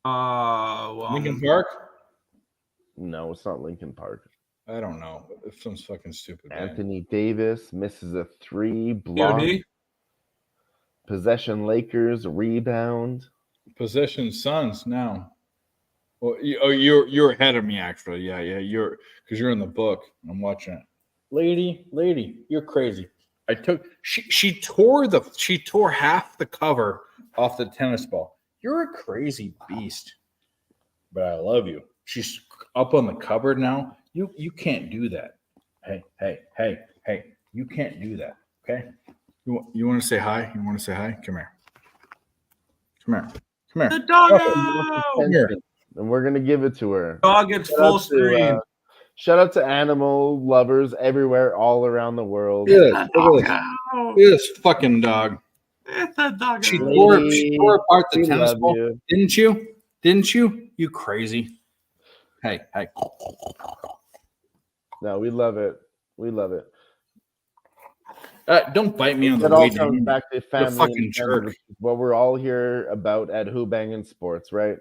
Linkin Park? No, it's not Linkin Park. I don't know. It's some fucking stupid. Anthony Davis misses a 3 block. Possession Lakers rebound. Possession Suns now. Well, you're ahead of me actually. Yeah, you're because you're in the book. I'm watching it. Lady, you're crazy. She tore half the cover off the tennis ball. You're a crazy beast. But I love you. She's up on the cupboard now. You can't do that. Hey. You can't do that. Okay? You want to say hi? You want to say hi? Come here. The dog. Come here. And we're gonna give it to her. Dog gets full screen. Shout out to animal lovers everywhere, all around the world. Yeah, look at this fucking dog. It's a dog. She tore apart the tennis ball. Didn't you? You crazy. Hey. No, we love it. Don't bite me on the way down. way It all comes back to family. Fucking jerk. What we're all here about at Who-Bangin Sports, right?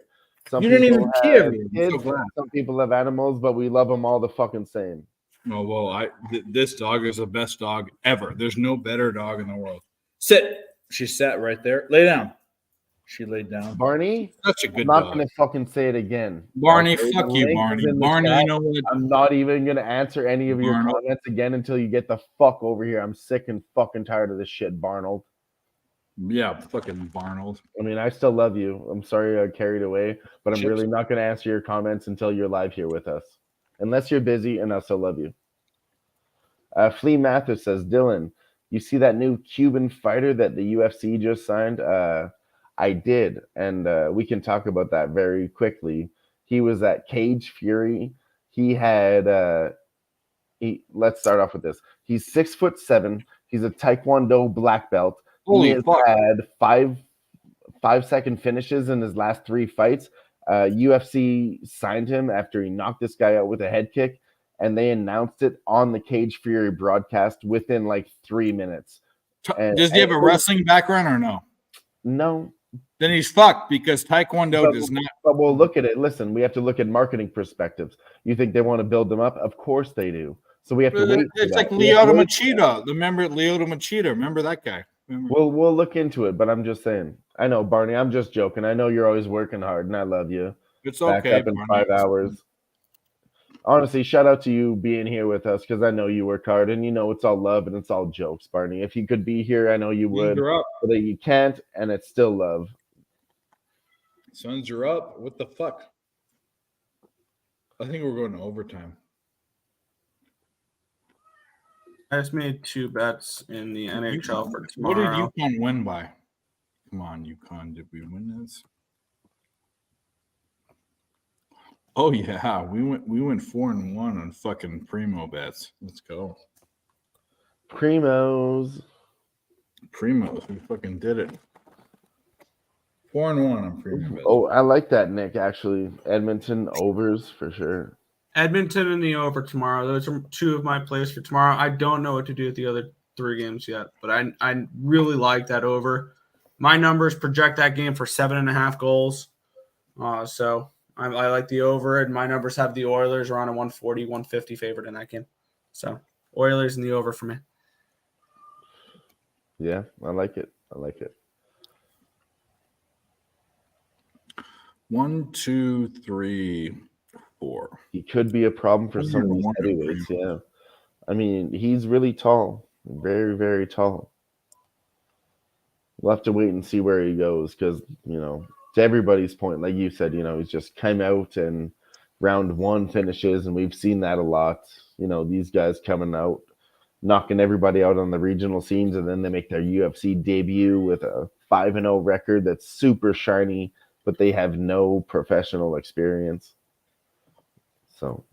Some you didn't even care. Kids, some people have animals, but we love them all the fucking same. Oh well, this dog is the best dog ever. There's no better dog in the world. Sit. She sat right there. Lay down. She laid down. Barney, such a good I'm not dog. Gonna fucking say it again. Barney, fuck you, Barney. Barney, you know what? I'm not even gonna answer any of your comments again until you get the fuck over here. I'm sick and fucking tired of this shit, Barnold. Yeah, fucking Barnold. I mean, I still love you. I'm sorry I carried away, but I'm really not gonna answer your comments until you're live here with us. Unless you're busy, and I still love you. Flea Mathis says, Dylan, you see that new Cuban fighter that the UFC just signed? I did, and we can talk about that very quickly. He was at Cage Fury. He had let's start off with this. He's 6'7". He's a Taekwondo black belt. He has had 5-second finishes in his last 3 fights. UFC signed him after he knocked this guy out with a head kick, and they announced it on the Cage Fury broadcast within like 3 minutes. Does he have a wrestling background or no? No. Then he's fucked because Taekwondo does not. But we'll look at it. Listen, we have to look at marketing perspectives. You think they want to build them up? Of course they do. So we have to wait. It's like Lyoto Machida. Remember Lyoto Machida? Remember that guy? We'll look into it, but I'm just saying. I know, Barney. I'm just joking. I know you're always working hard, and I love you. It's okay. Back up in 5 hours. Honestly, shout out to you being here with us because I know you work hard, and it's all love and it's all jokes, Barney. If you could be here, I know you would, but you can't, and it's still love. Suns are up. What the fuck? I think we're going to overtime. I just made 2 bets in the NHL for What did tomorrow. UConn win by? Come on, UConn. Did we win this? Oh yeah, we went 4-1 on fucking primo bets. Let's go. Primos. Primos. We fucking did it. 4-1 on primo bets. Oh, I like that, Nick. Actually, Edmonton overs for sure. Edmonton and the over tomorrow. Those are 2 of my plays for tomorrow. I don't know what to do with the other 3 games yet, but I really like that over. My numbers project that game for 7.5 goals. So I like the over, and my numbers have the Oilers around a 140, 150 favorite in that game. So Oilers and the over for me. Yeah, I like it. I like it. 1, 2, 3, 4. He could be a problem for I've some of never these won a heavyweights. Yeah, I mean, he's really tall, very, very tall. We'll have to wait and see where he goes because, to everybody's point, like you said, he's just came out and round 1 finishes, and we've seen that a lot. These guys coming out, knocking everybody out on the regional scenes, and then they make their UFC debut with a 5-0 record that's super shiny, but they have no professional experience. So,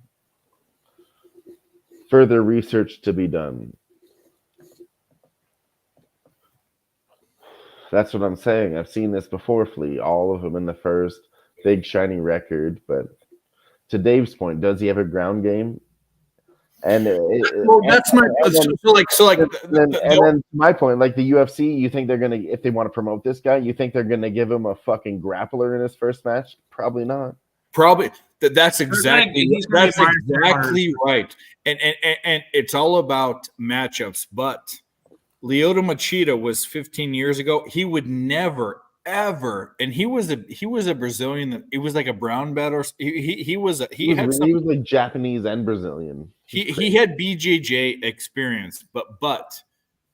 further research to be done. That's what I'm saying. I've seen this before, Flea. All of them in the first, big shiny record. But to Dave's point, does he have a ground game? And That's my then my point, like the UFC, you think they're gonna, if they want to promote this guy, you think they're gonna give him a fucking grappler in his first match? Probably not. Probably that's exactly right. And it's all about matchups. But Lyoto Machida was 15 years ago. He would never ever, and he was a Brazilian. That it was like a brown belt, or he was like Japanese and Brazilian. He had BJJ experience, but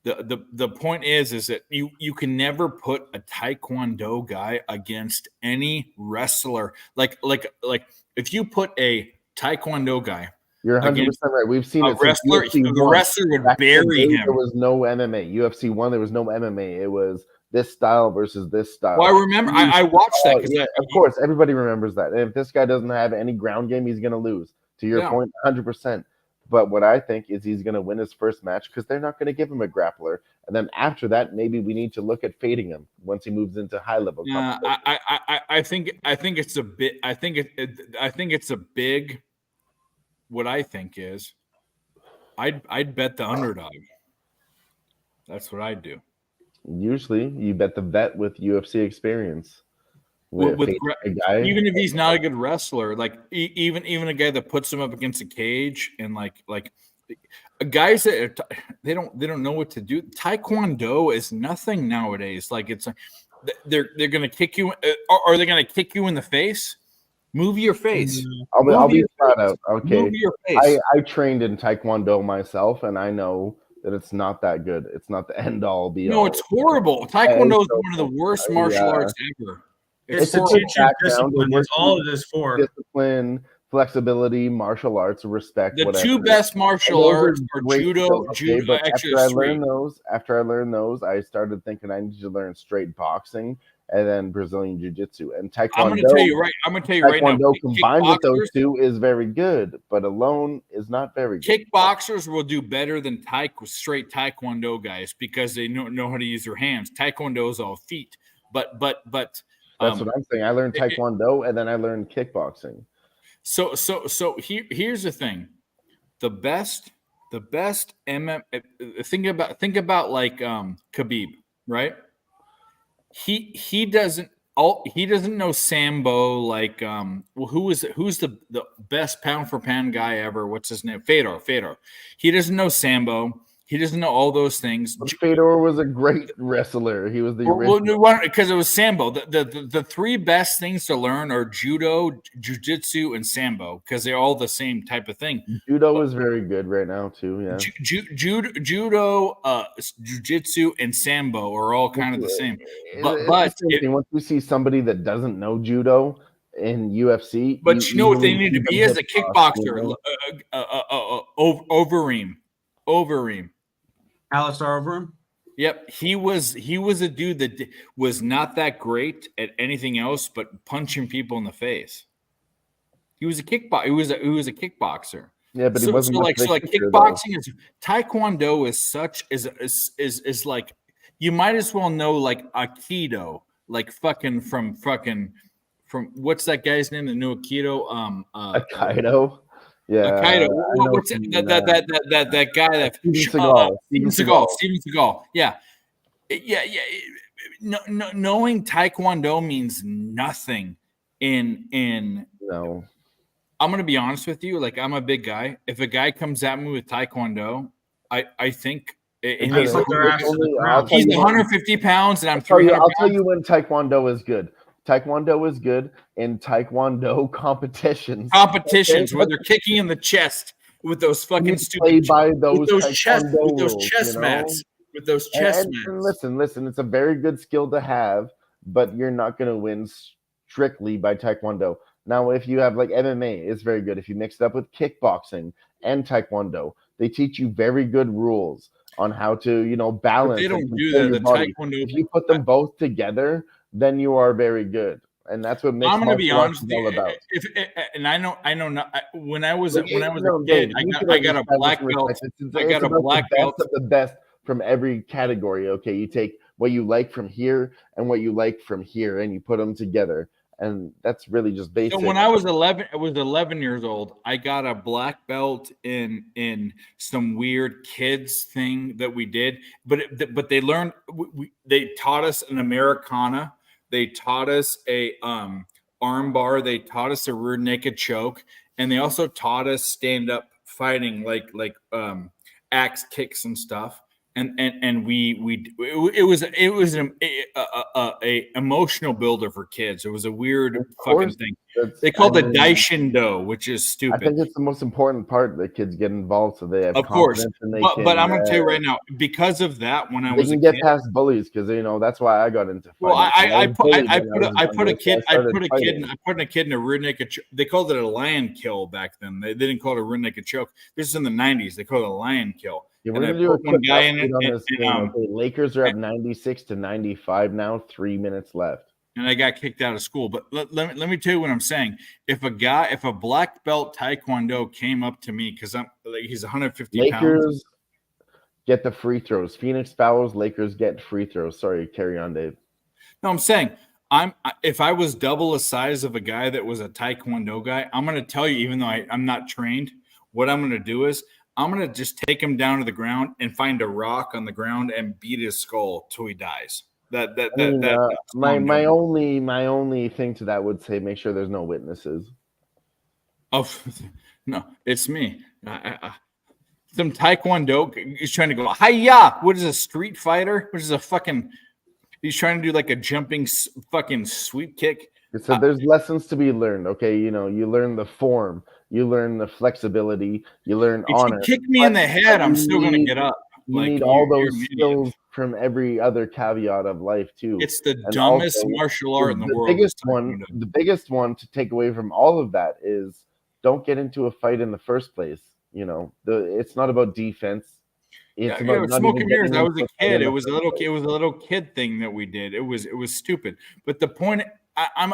the point is that you can never put a Taekwondo guy against any wrestler. Like if you put a Taekwondo guy, you're 100% right. We've seen it. The wrestler would bury him. There was no MMA. UFC 1, there was no MMA. It was this style versus this style. Well, I remember I watched that. Yeah, of course, everybody remembers that. And if this guy doesn't have any ground game, he's going to lose. To your point, 100%. But what I think is he's going to win his first match because they're not going to give him a grappler. And then after that, maybe we need to look at fading him once he moves into high level. Yeah, I think it's a bit. I think it's a big. What I think is, I'd bet the underdog. That's what I'd do. Usually, you bet the vet with UFC experience. With a guy, even if he's not a good wrestler, like even a guy that puts him up against a cage and like guys that they don't know what to do. Taekwondo is nothing nowadays. Like it's they're gonna kick you. Are they gonna kick you in the face? Move your face. I'll be flat out. Okay. Move your face. I trained in Taekwondo myself, and I know that it's not that good. It's not the end all be all. No, it's horrible. Taekwondo is one of the worst martial arts ever. It's to teach you discipline. That's all it is for. Discipline, flexibility, martial arts, respect. The whatever. 2 best martial arts are judo. After I learned those, I started thinking I need to learn straight boxing and then Brazilian jiu-jitsu and Taekwondo. I'm going to tell you right now. Taekwondo combined with those 2 is very good, but alone is not very good. Kickboxers will do better than straight Taekwondo guys because they know how to use their hands. Taekwondo is all feet, but that's what I'm saying. I learned Taekwondo and then I learned kickboxing. So here's the thing: the best MM. Think about like Khabib, right? He doesn't know Sambo like who's the best pound for pound guy ever? What's his name? Fedor. He doesn't know Sambo. He doesn't know all those things. But Fedor was a great wrestler. He was the original. Because it was Sambo. The 3 best things to learn are judo, jiu-jitsu, and Sambo because they're all the same type of thing. Judo is very good right now too. Yeah. Judo, jiu-jitsu, and Sambo are all kind of the same. But once you see somebody that doesn't know judo in UFC, but you know what they need to be as a kickboxer, Overeem. Overeem. Alistair Overeem. Yep, he was a dude that was not that great at anything else but punching people in the face. He was a He was a kickboxer. Yeah, but he wasn't much of a so like kicker, though. kickboxing is Taekwondo is such is like you might as well know like Aikido, like fucking from what's that guy's name that knew Aikido? Aikido. Yeah. Aikido. I know What's from, that guy that Steven Seagal. Steven Seagal. Yeah. Knowing Taekwondo means nothing in No. I'm gonna be honest with you. Like, I'm a big guy. If a guy comes at me with Taekwondo, I think and he's put their ass to the ground. he's 150 pounds and I'm I'll 300 tell pounds. you when Taekwondo is good. Taekwondo is good in Taekwondo competitions. Where they're kicking in the chest with those fucking You stupid play by those with those chest rules, mats. With those chest mats. And listen, it's a very good skill to have, but you're not going to win strictly by Taekwondo. Now, if you have like MMA, it's very good. If you mix it up with kickboxing and Taekwondo, they teach you very good rules on how to, balance. But they don't do that. the Taekwondo. If you put them both together, then you are very good, and that's what makes. I'm going to be honest with you. About. And I know. Not, when I was a kid, Dave, I got a black belt. I got a black belt. Of the best from every category. Okay, you take what you like from here and what you like from here, and you put them together. And that's really just basic. So when I was 11 years old, I got a black belt in some weird kids thing that we did. But they learned they taught us an Americana. They taught us a arm bar. They taught us a rear naked choke, and they also taught us stand up fighting like axe kicks and stuff. And it was a emotional builder for kids. It was a weird fucking thing. They called it Daishindo, which is stupid. I think it's the most important part that kids get involved, so they have of course. And they but I'm gonna tell you right now, because of that, when I was a get kid, past bullies because that's why I got into fighting. Well, I put a kid in a rear naked. They called it a lion kill back then. They didn't call it a rear naked choke. This is in the 90s. They called it a lion kill. Yeah, we're gonna do one guy in it. Lakers are up 96-95 now. 3 minutes left. And I got kicked out of school. But let me tell you what I'm saying. If a black belt Taekwondo came up to me because he's 150 pounds. Lakers get the free throws. Phoenix fouls. Lakers get free throws. Sorry, carry on, Dave. No, I'm saying if I was double the size of a guy that was a Taekwondo guy, I'm going to tell you, even though I'm not trained, what I'm going to do is I'm going to just take him down to the ground and find a rock on the ground and beat his skull till he dies. My only thing to that would say make sure there's no witnesses. Oh no, it's me. Some Taekwondo is trying to go hi-ya. What is a street fighter? What is a fucking? He's trying to do like a jumping fucking sweep kick. So there's lessons to be learned. Okay, you learn the form, you learn the flexibility, you learn honor. If you kick me in the head, I'm still gonna get up. You need all those skills from every other caveat of life too. It's the dumbest martial art in the world. The biggest one to take away from all of that is don't get into a fight in the first place. It's not about defense. It's about smoking mirrors. I was a kid. It was a little kid thing that we did. It was stupid. But the point, I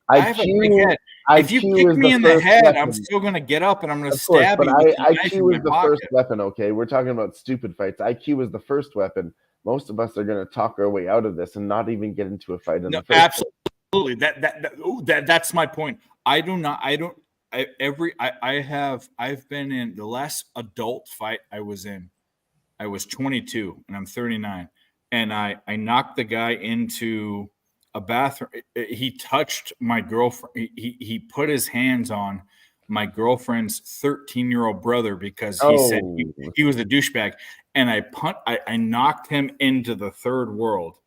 have a big head. If you kick me in the head, I'm still gonna get up and I'm gonna stab you. But IQ is the first weapon. Okay, we're talking about stupid fights. IQ is the first weapon. Most of us are gonna talk our way out of this and not even get into a fight. Absolutely. That's my point. I've been in the last adult fight I was in. I was 22 and I'm 39, and I knocked the guy into a bathroom. He touched my girlfriend. He put his hands on my girlfriend's 13-year-old brother because he said he was a douchebag. And I knocked him into the third world.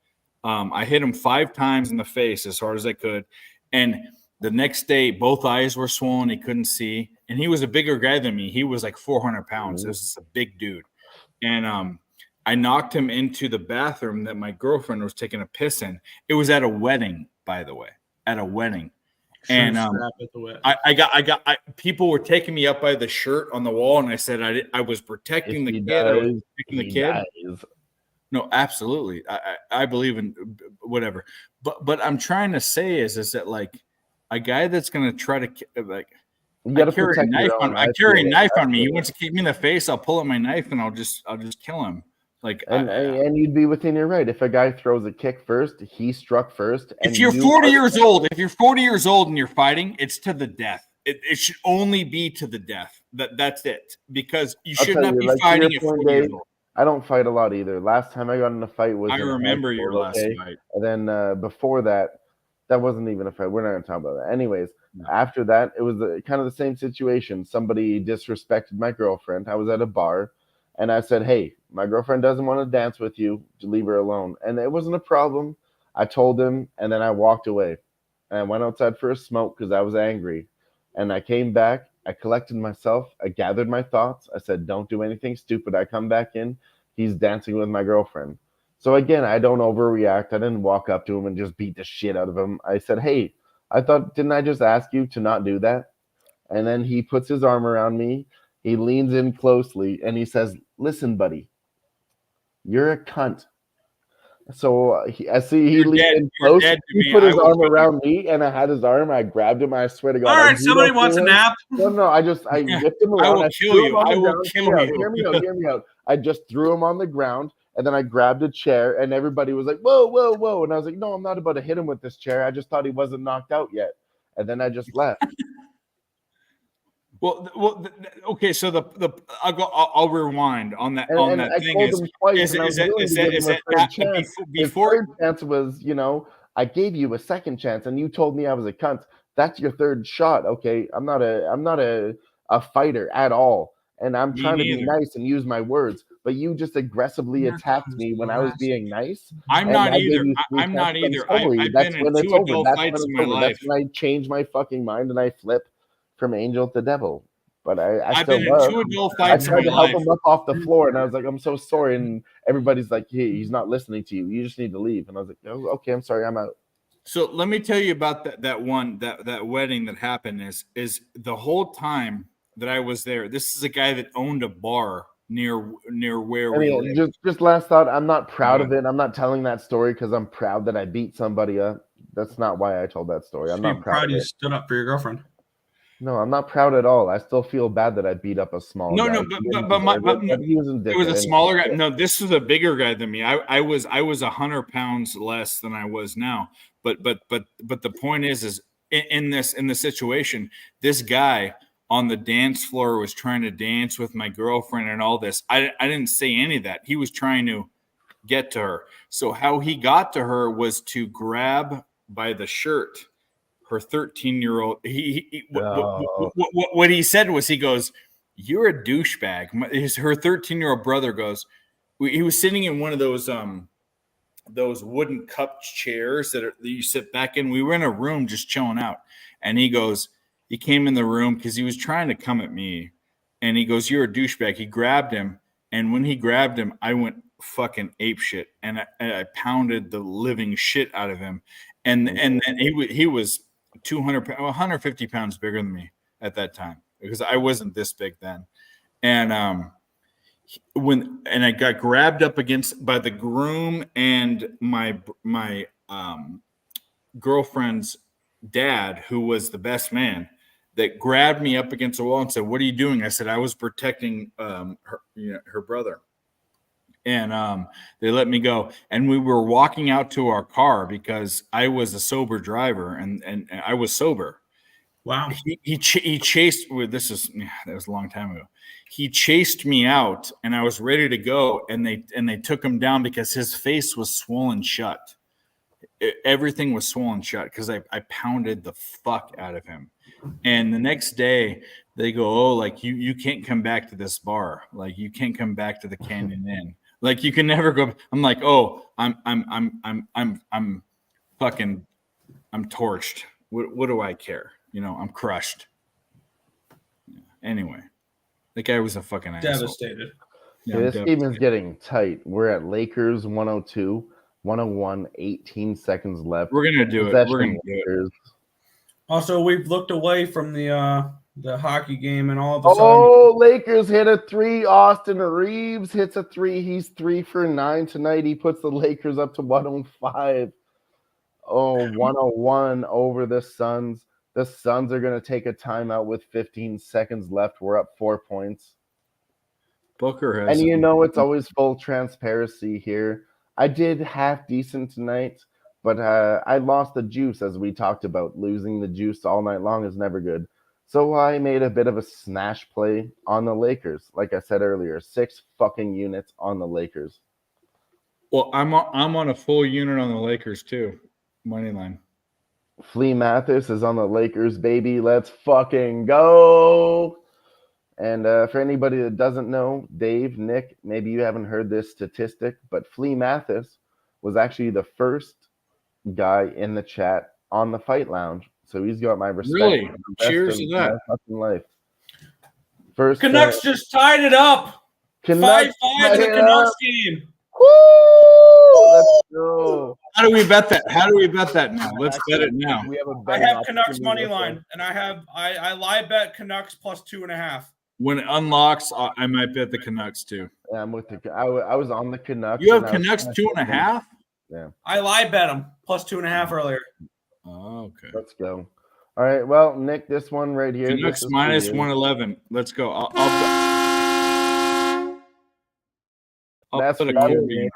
I hit him 5 times in the face as hard as I could. And the next day, both eyes were swollen. He couldn't see. And he was a bigger guy than me. He was like 400 pounds. This is a big dude. And I knocked him into the bathroom that my girlfriend was taking a piss in. It was at a wedding, by the way, at a wedding. And Snap at the whip. people were taking me up by the shirt on the wall, and I said I was protecting If the he kid. I was dies, protecting the he kid. dies. No, absolutely. I believe in whatever. But I'm trying to say is that like a guy that's gonna try to like You got to I carry a protect knife your on own. I I carry a feel it. knife I on me. He feel wants to kick me in the face. I'll pull out my knife and I'll just kill him. Like and you'd be within your right. If a guy throws a kick first, he struck first. And if you're you 40 are- years old, and you're fighting, it's to the death. It should only be to the death. That's it. Because you I'll should tell not you, be like, to fighting your at point, 40 years Dave, old. I don't fight a lot either. Last time I got in a fight was I in high remember your school, last okay? fight. And then before that, that wasn't even a fight. We're not going to talk about that. Anyways, No. after that, it was kind of the same situation. Somebody disrespected my girlfriend. I was at a bar, and I said, hey, my girlfriend doesn't want to dance with you. Leave her alone. And it wasn't a problem. I told him, and then I walked away. And I went outside for a smoke because I was angry. And I came back. I collected myself. I gathered my thoughts. I said, don't do anything stupid. I come back in. He's dancing with my girlfriend. So again, I don't overreact. I didn't walk up to him and just beat the shit out of him. I said, hey, didn't I just ask you to not do that? And then he puts his arm around me. He leans in closely and he says, listen, buddy, you're a cunt. So I see he You're leaned dead. in You're close. dead to He me. put I his will arm kill you. around me and I had his arm. I grabbed him. I swear to God. All I right, somebody judo wants a threw him. nap. No, I whipped him I around. will I kill threw you. him on I the will ground. kill you. Hear me out. I just threw him on the ground and then I grabbed a chair and everybody was like, whoa, whoa, whoa. And I was like, no, I'm not about to hit him with this chair. I just thought he wasn't knocked out yet. And then I just left. Okay. So I'll rewind on that And that I thing. told him twice, Is and I was that willing is to that give is him a that third not chance. before? His third chance was, I gave you a second chance, and you told me I was a cunt. That's your third shot, okay? I'm not a fighter at all, and I'm Me trying to be neither. nice and use my words. But you just aggressively Here attacked comes me the when I was last- being nice. I'm And not I gave either. you three I'm not chances. I'm either. sorry. I've That's been in when it's 2 over. adult That's when fights it's in my over. life. That's when I change my fucking mind and I flip from angel to devil. But I I've still been in love. 2 adult I fights in tried my to help life. him up off the floor, and I was like, "I'm so sorry." And everybody's like, "Hey, he's not listening to you. You just need to leave." And I was like, "Oh, okay, I'm sorry, I'm out." So let me tell you about that wedding that happened. Is the whole time that I was there. This is a guy that owned a bar near where I we mean, live. just last thought. I'm not proud Go of it. I'm not telling that story because I'm proud that I beat somebody up. That's not why I told that story. I'm Be not proud proud of you it. stood up for your girlfriend. No, I'm not proud at all. I still feel bad that I beat up a small No, guy. no, He but didn't but my, deserve but it, but he was a it was a dickhead smaller guy. anyway. No, this was a bigger guy than me. I was 100 pounds less than I was now. But the point is in this situation, this guy on the dance floor was trying to dance with my girlfriend and all this. I didn't say any of that. He was trying to get to her. So how he got to her was to grab by the shirt her 13-year-old. What he said was, he goes, "You're a douchebag." Her 13-year-old brother goes, he was sitting in one of those wooden cup chairs that you sit back in. We were in a room just chilling out, and he goes, he came in the room because he was trying to come at me, and he goes, "You're a douchebag." He grabbed him, and when he grabbed him, I went fucking ape shit, and I pounded the living shit out of him, and then he was 150 pounds bigger than me at that time, because I wasn't this big then, and I got grabbed up against by the groom and my girlfriend's dad, who was the best man, that grabbed me up against the wall and said, "What are you doing?" I said, "I was protecting her brother." And they let me go. And we were walking out to our car because I was a sober driver, and I was sober. Wow. He chased. That was a long time ago. He chased me out, and I was ready to go, and they took him down because his face was swollen shut. Everything was swollen shut because I pounded the fuck out of him. And the next day they go, "Oh, like you can't come back to this bar. Like you can't come back to the Canyon Inn. Like you can never go." I'm like, "Oh, I'm fucking, I'm torched. What do I care? I'm crushed." Anyway, the guy was a fucking asshole. Devastated. Yeah, Okay, I'm this game is devastated. getting tight. We're at Lakers 102, 101, 18 seconds left. We're gonna do it. We're gonna do it. Lakers. Also, we've looked away from the hockey game, and all of a sudden, Oh, Lakers hit a 3. Austin Reeves hits a 3. He's 3 for 9 tonight. He puts the Lakers up to 105. Oh, 101 over the Suns. The Suns are going to take a timeout with 15 seconds left. We're up 4 points. Booker has. And you know it's always full transparency here. I did half decent tonight, but I lost the juice, as we talked about. Losing the juice all night long is never good. So I made a bit of a smash play on the Lakers. Like I said earlier, 6 fucking units on the Lakers. Well, I'm on a full unit on the Lakers too. Money line. Flea Mathis is on the Lakers, baby. Let's fucking go. And for anybody that doesn't know, Dave, Nick, maybe you haven't heard this statistic, but Flea Mathis was actually the first guy in the chat on the Fight Lounge. So he's got my respect. Really? for the rest Cheers of to that. my fucking life. First, Canucks just tied it up. 5-5 in the Canucks game. Woo! Let's go. How do we bet that? How do we bet that now? Let's bet it now. We have a I betting have Canucks opportunity money with line, and I live bet Canucks plus 2.5. When it unlocks, I might bet the Canucks too. Yeah, I'm with the. I was on the Canucks. You have and I was Canucks kinda 2.5? Yeah. I live bet them plus 2.5 earlier. Oh, okay. Let's go. All right. Well, Nick, this one right here. Canucks this is minus for you. 111. Let's go. I'll That's put a for you, Corby. Nick.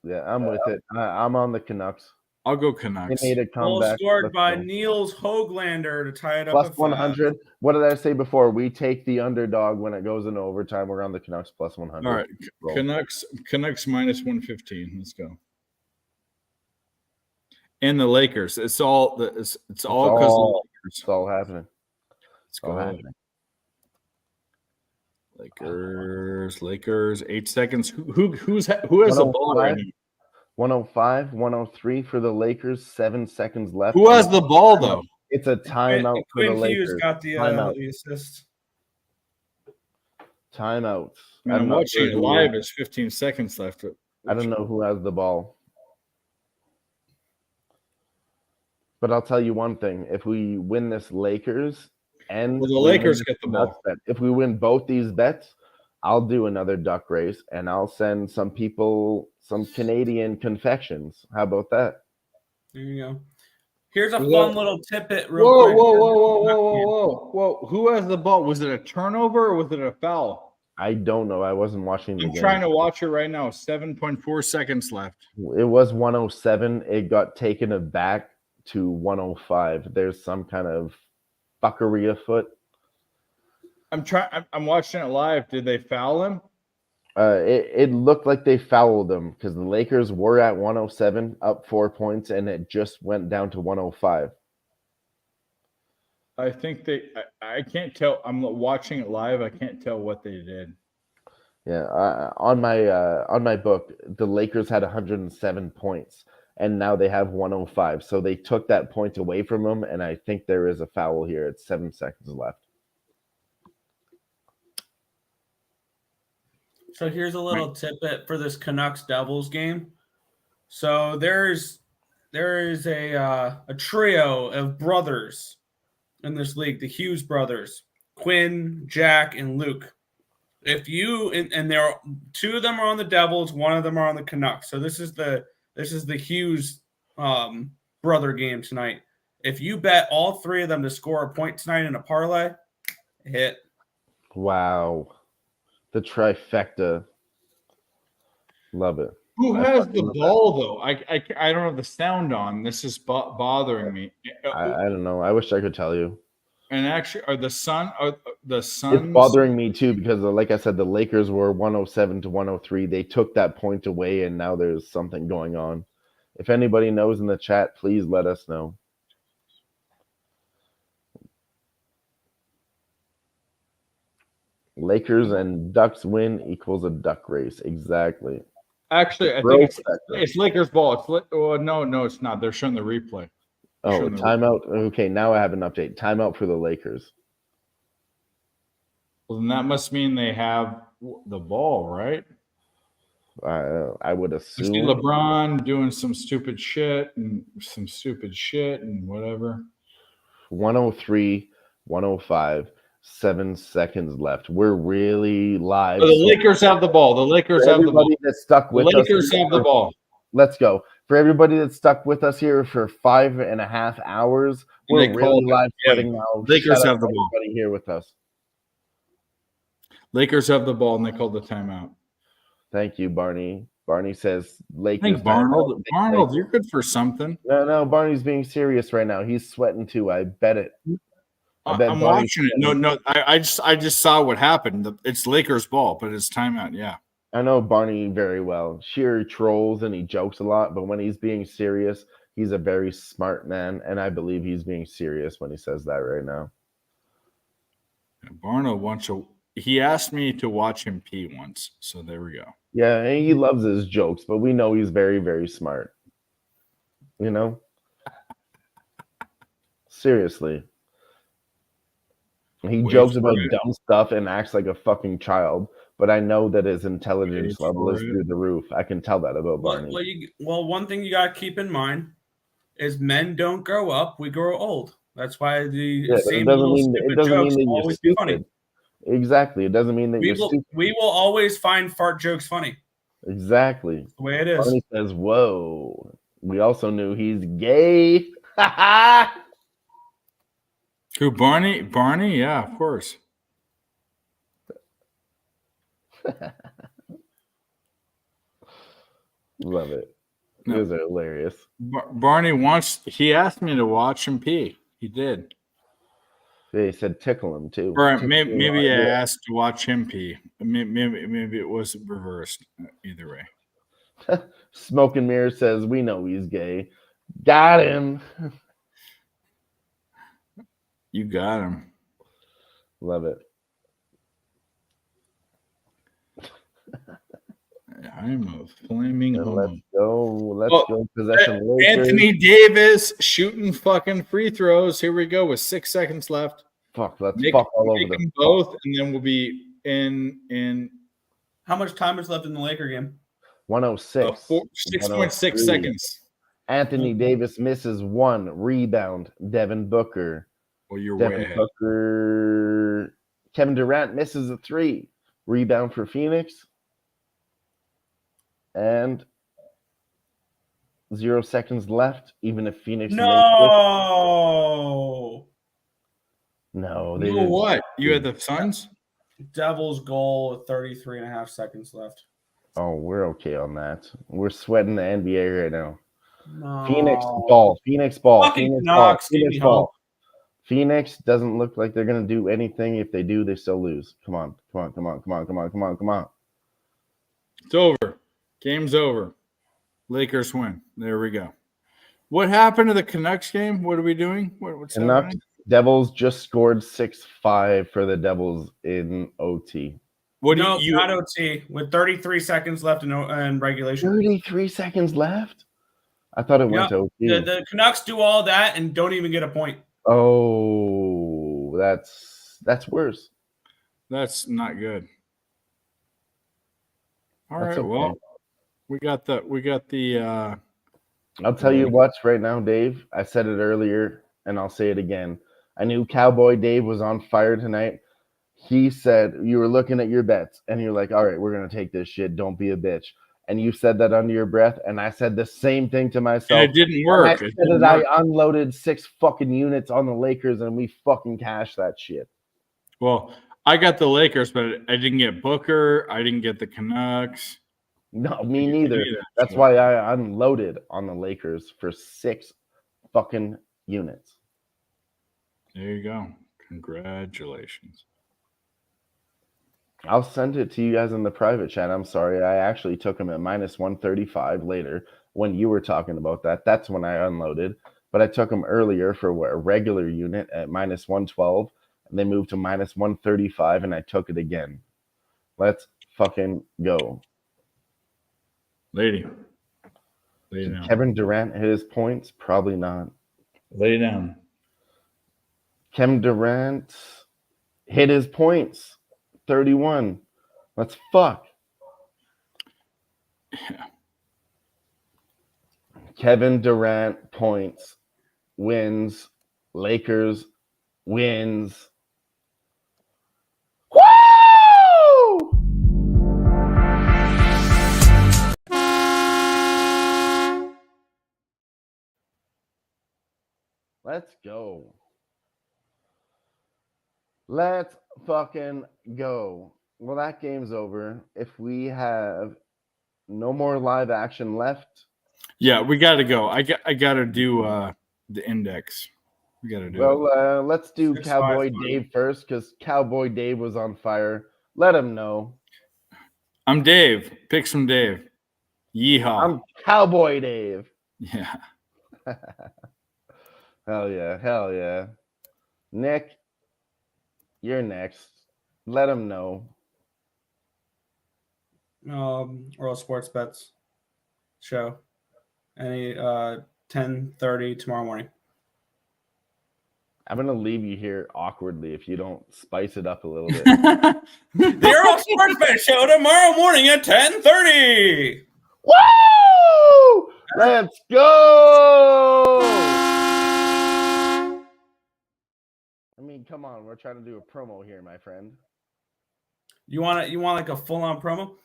Yeah, I'm with it. I'm on the Canucks. I'll go They Canucks. made a Goal comeback. scored Let's by go. Niels Höglander to tie it up Plus at 5. 100. What did I say before? We take the underdog when it goes into overtime. We're on the Canucks plus 100. All right. Roll. Canucks minus 115. Let's go. And the Lakers. It's all because of the Lakers. It's all happening. Let's It's all go. happening. Lakers. 8 seconds. Who has the ball right now? 105, 103 for the Lakers. 7 seconds left. Who has the ball though? It's a timeout for the Quinn Hughes Lakers. got the Timeout. assist. Timeout. Man, I'm watching it live. There's 15 seconds left. I don't know who has the ball. But I'll tell you one thing. If we win this Lakers and Well, the Lakers get the ball. bet, if we win both these bets, I'll do another duck race and I'll send some people some Canadian confections. How about that? There you go. Here's a Whoa. fun little tidbit real quick. Whoa. Who has the ball? Was it a turnover or was it a foul? I don't know. I wasn't watching the I'm game. trying to watch it right now. 7.4 seconds left. It was 107. It got taken back to 105. There's some kind of fuckery afoot. I'm watching it live. Did they foul him? It looked like they fouled them because the Lakers were at 107, up 4 points, and it just went down to 105. I think I can't tell. I'm watching it live. I can't tell what they did. Yeah, on my book, the Lakers had 107 points, and now they have 105. So they took that point away from them, and I think there is a foul here. It's 7 seconds left. So here's a little tidbit for this Canucks Devils game. So there is a trio of brothers in this league, the Hughes brothers, Quinn, Jack, and Luke. If you and there are 2 of them are on the Devils, 1 of them are on the Canucks. So this is the Hughes brother game tonight. If you bet all 3 of them to score a point tonight in a parlay, hit. Wow. The trifecta. Love it. Who has the ball though? I don't have the sound on. This is bothering me. I don't know. I wish I could tell you. And actually, are the Suns? It's bothering me too because, like I said, the Lakers were 107 to 103. They took that point away, and now there's something going on. If anybody knows in the chat, please let us know. Lakers and Ducks win equals a duck race. Exactly. Actually, I think it's Lakers ball. No, it's not. They're showing the replay. Oh, timeout. Okay, now I have an update. Timeout for the Lakers. Well, then that must mean they have the ball, right? I would I assume. see LeBron doing some stupid shit and whatever. 103, 105, 7 seconds left. We're really live. The Lakers have the ball. The Lakers For have the ball. everybody that stuck The with us. Lakers have the ball. Let's go. For everybody that stuck with us here for 5.5 hours, we're really live sweating now. Lakers Shout out have the to ball. everybody here with us. Lakers have the ball, and they called the timeout. Thank you, Barney. Barney says Lakers. Thank Barnold. Barnold, you're good for something. No, Barney's being serious right now. He's sweating too. I bet it. I'm watching it. No, I just saw what happened. It's Lakers ball, but it's timeout. Yeah. I know Barney very well. Sheer trolls and he jokes a lot, but when he's being serious, he's a very smart man, and I believe he's being serious when he says that right now. Barno wants to. He asked me to watch him pee once, so there we go. Yeah, and he loves his jokes, but we know he's very, very smart. You know? Seriously. He jokes about dumb stuff and acts like a fucking child, but I know that his intelligence level is through the roof. I can tell that about Barney. Well, one thing you got to keep in mind is men don't grow up; we grow old. That's why the same little stupid jokes will always be funny. Exactly. It doesn't mean that you're stupid. We will always find fart jokes funny. Exactly. That's the way it is. Barney says, "Whoa." We also knew he's gay. Who, Barney? Barney? Yeah, of course. Love it. You guys are hilarious. Barney he asked me to watch him pee. He did. He said tickle him too. Or maybe I asked to watch him pee. Maybe it was reversed. Either way. Smoke and Mirror says, we know he's gay. Got him. You got him. Love it. I'm a flaming homo. Let's go. Possession Lakers. Anthony Davis shooting fucking free throws. Here we go with 6 seconds left. Fuck, let's fuck all over them both, and then we'll be in. How much time is left in the Laker game? 106. 6.6 seconds. Anthony Davis misses one rebound. Devin Booker. Well, you're Devin way ahead. Booker. Kevin Durant misses a 3. Rebound for Phoenix. And 0 seconds left. Even if Phoenix No, they didn't. What? You had the Suns? Devils goal with 33.5 seconds left. Oh, we're okay on that. We're sweating the NBA right now. No. Phoenix ball. Phoenix ball. Fucking Phoenix Knox, ball. give Phoenix me ball. hope. Phoenix doesn't look like they're gonna do anything. If they do, they still lose. Come on. It's over. Game's over. Lakers win. There we go. What happened to the Canucks game? What are we doing? What's happening? Devils just scored 6-5 for the Devils in OT. Not OT with 33 seconds left in regulation. 33 seconds left? I thought it went to OT. The Canucks do all that and don't even get a point. Oh, that's worse. That's not good. All right. That's okay. Well, we got the. I'll tell you what right now, Dave. I said it earlier, and I'll say it again. I knew Cowboy Dave was on fire tonight. He said you were looking at your bets, and you're like, "All right, we're gonna take this shit. Don't be a bitch." And you said that under your breath, and I said the same thing to myself. And it didn't work. I said that I unloaded 6 fucking units on the Lakers, and we fucking cashed that shit. Well, I got the Lakers, but I didn't get Booker. I didn't get the Canucks. No, me neither. That's why I unloaded on the Lakers for 6 fucking units. There you go. Congratulations. I'll send it to you guys in the private chat. I'm sorry. I actually took them at minus 135 later when you were talking about that. That's when I unloaded. But I took them earlier for a regular unit at minus 112. And they moved to minus 135, and I took it again. Let's fucking go. Lay down. Kevin Durant hit his points? Probably not. Lay down. Kevin Durant hit his points. 31. Let's fuck. Yeah. Kevin Durant points, wins, Lakers wins. Woo! Let's go. Let's fucking go. Well, that game's over. If we have no more live action left, Yeah, we got to go. I got to do the index. We got to do it. well, let's do 6-5 Cowboy fine. Dave first because Cowboy Dave was on fire. Let him know. I'm Dave. Pick some Dave. Yeehaw. I'm Cowboy Dave. Yeah. Hell yeah. Hell yeah. Nick, you're next. Let him know. Royal Sports Bets show. Any 10:30 tomorrow morning. I'm going to leave you here awkwardly if you don't spice it up a little bit. The Royal Sports Bet show tomorrow morning at 10:30. Woo! Let's go! I mean, come on. We're trying to do a promo here, my friend. You want like a full-on promo?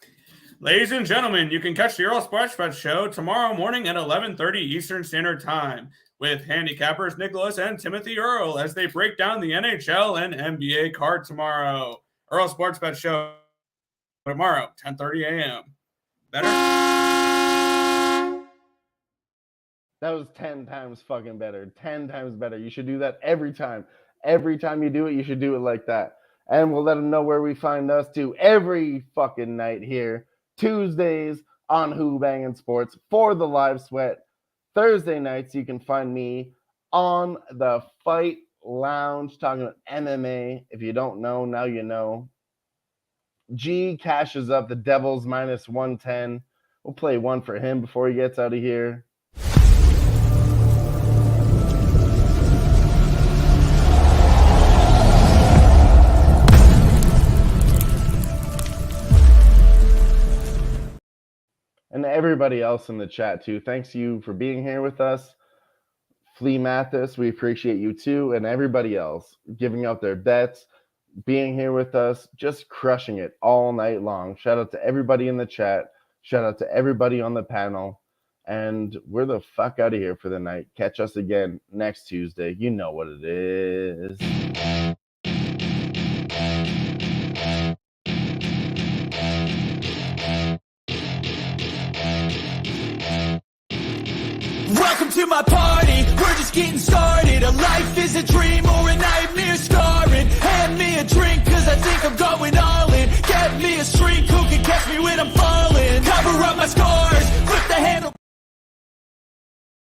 Ladies and gentlemen, you can catch the Earl Sports Bet show tomorrow morning at 11:30 Eastern Standard Time with handicappers Nicholas and Timothy Earl as they break down the NHL and NBA card tomorrow. Earl Sports Bet show tomorrow, 10:30 a.m. Better? That was 10 times fucking better. 10 times better. You should do that every time. Every time you do it, you should do it like that. And we'll let them know where we find us too every fucking night here. Tuesdays on Who-Bangin Sports for the live sweat. Thursday nights, you can find me on the Fight Lounge talking about MMA. If you don't know, now you know. G cashes up the Devils minus 110. We'll play one for him before he gets out of here. And everybody else in the chat too. Thanks you for being here with us. Flea Mathis, we appreciate you too. And everybody else giving out their bets, being here with us, just crushing it all night long. Shout out to everybody in the chat. Shout out to everybody on the panel. And we're the fuck out of here for the night. Catch us again next Tuesday. You know what it is. Welcome to my party, we're just getting started. A life is a dream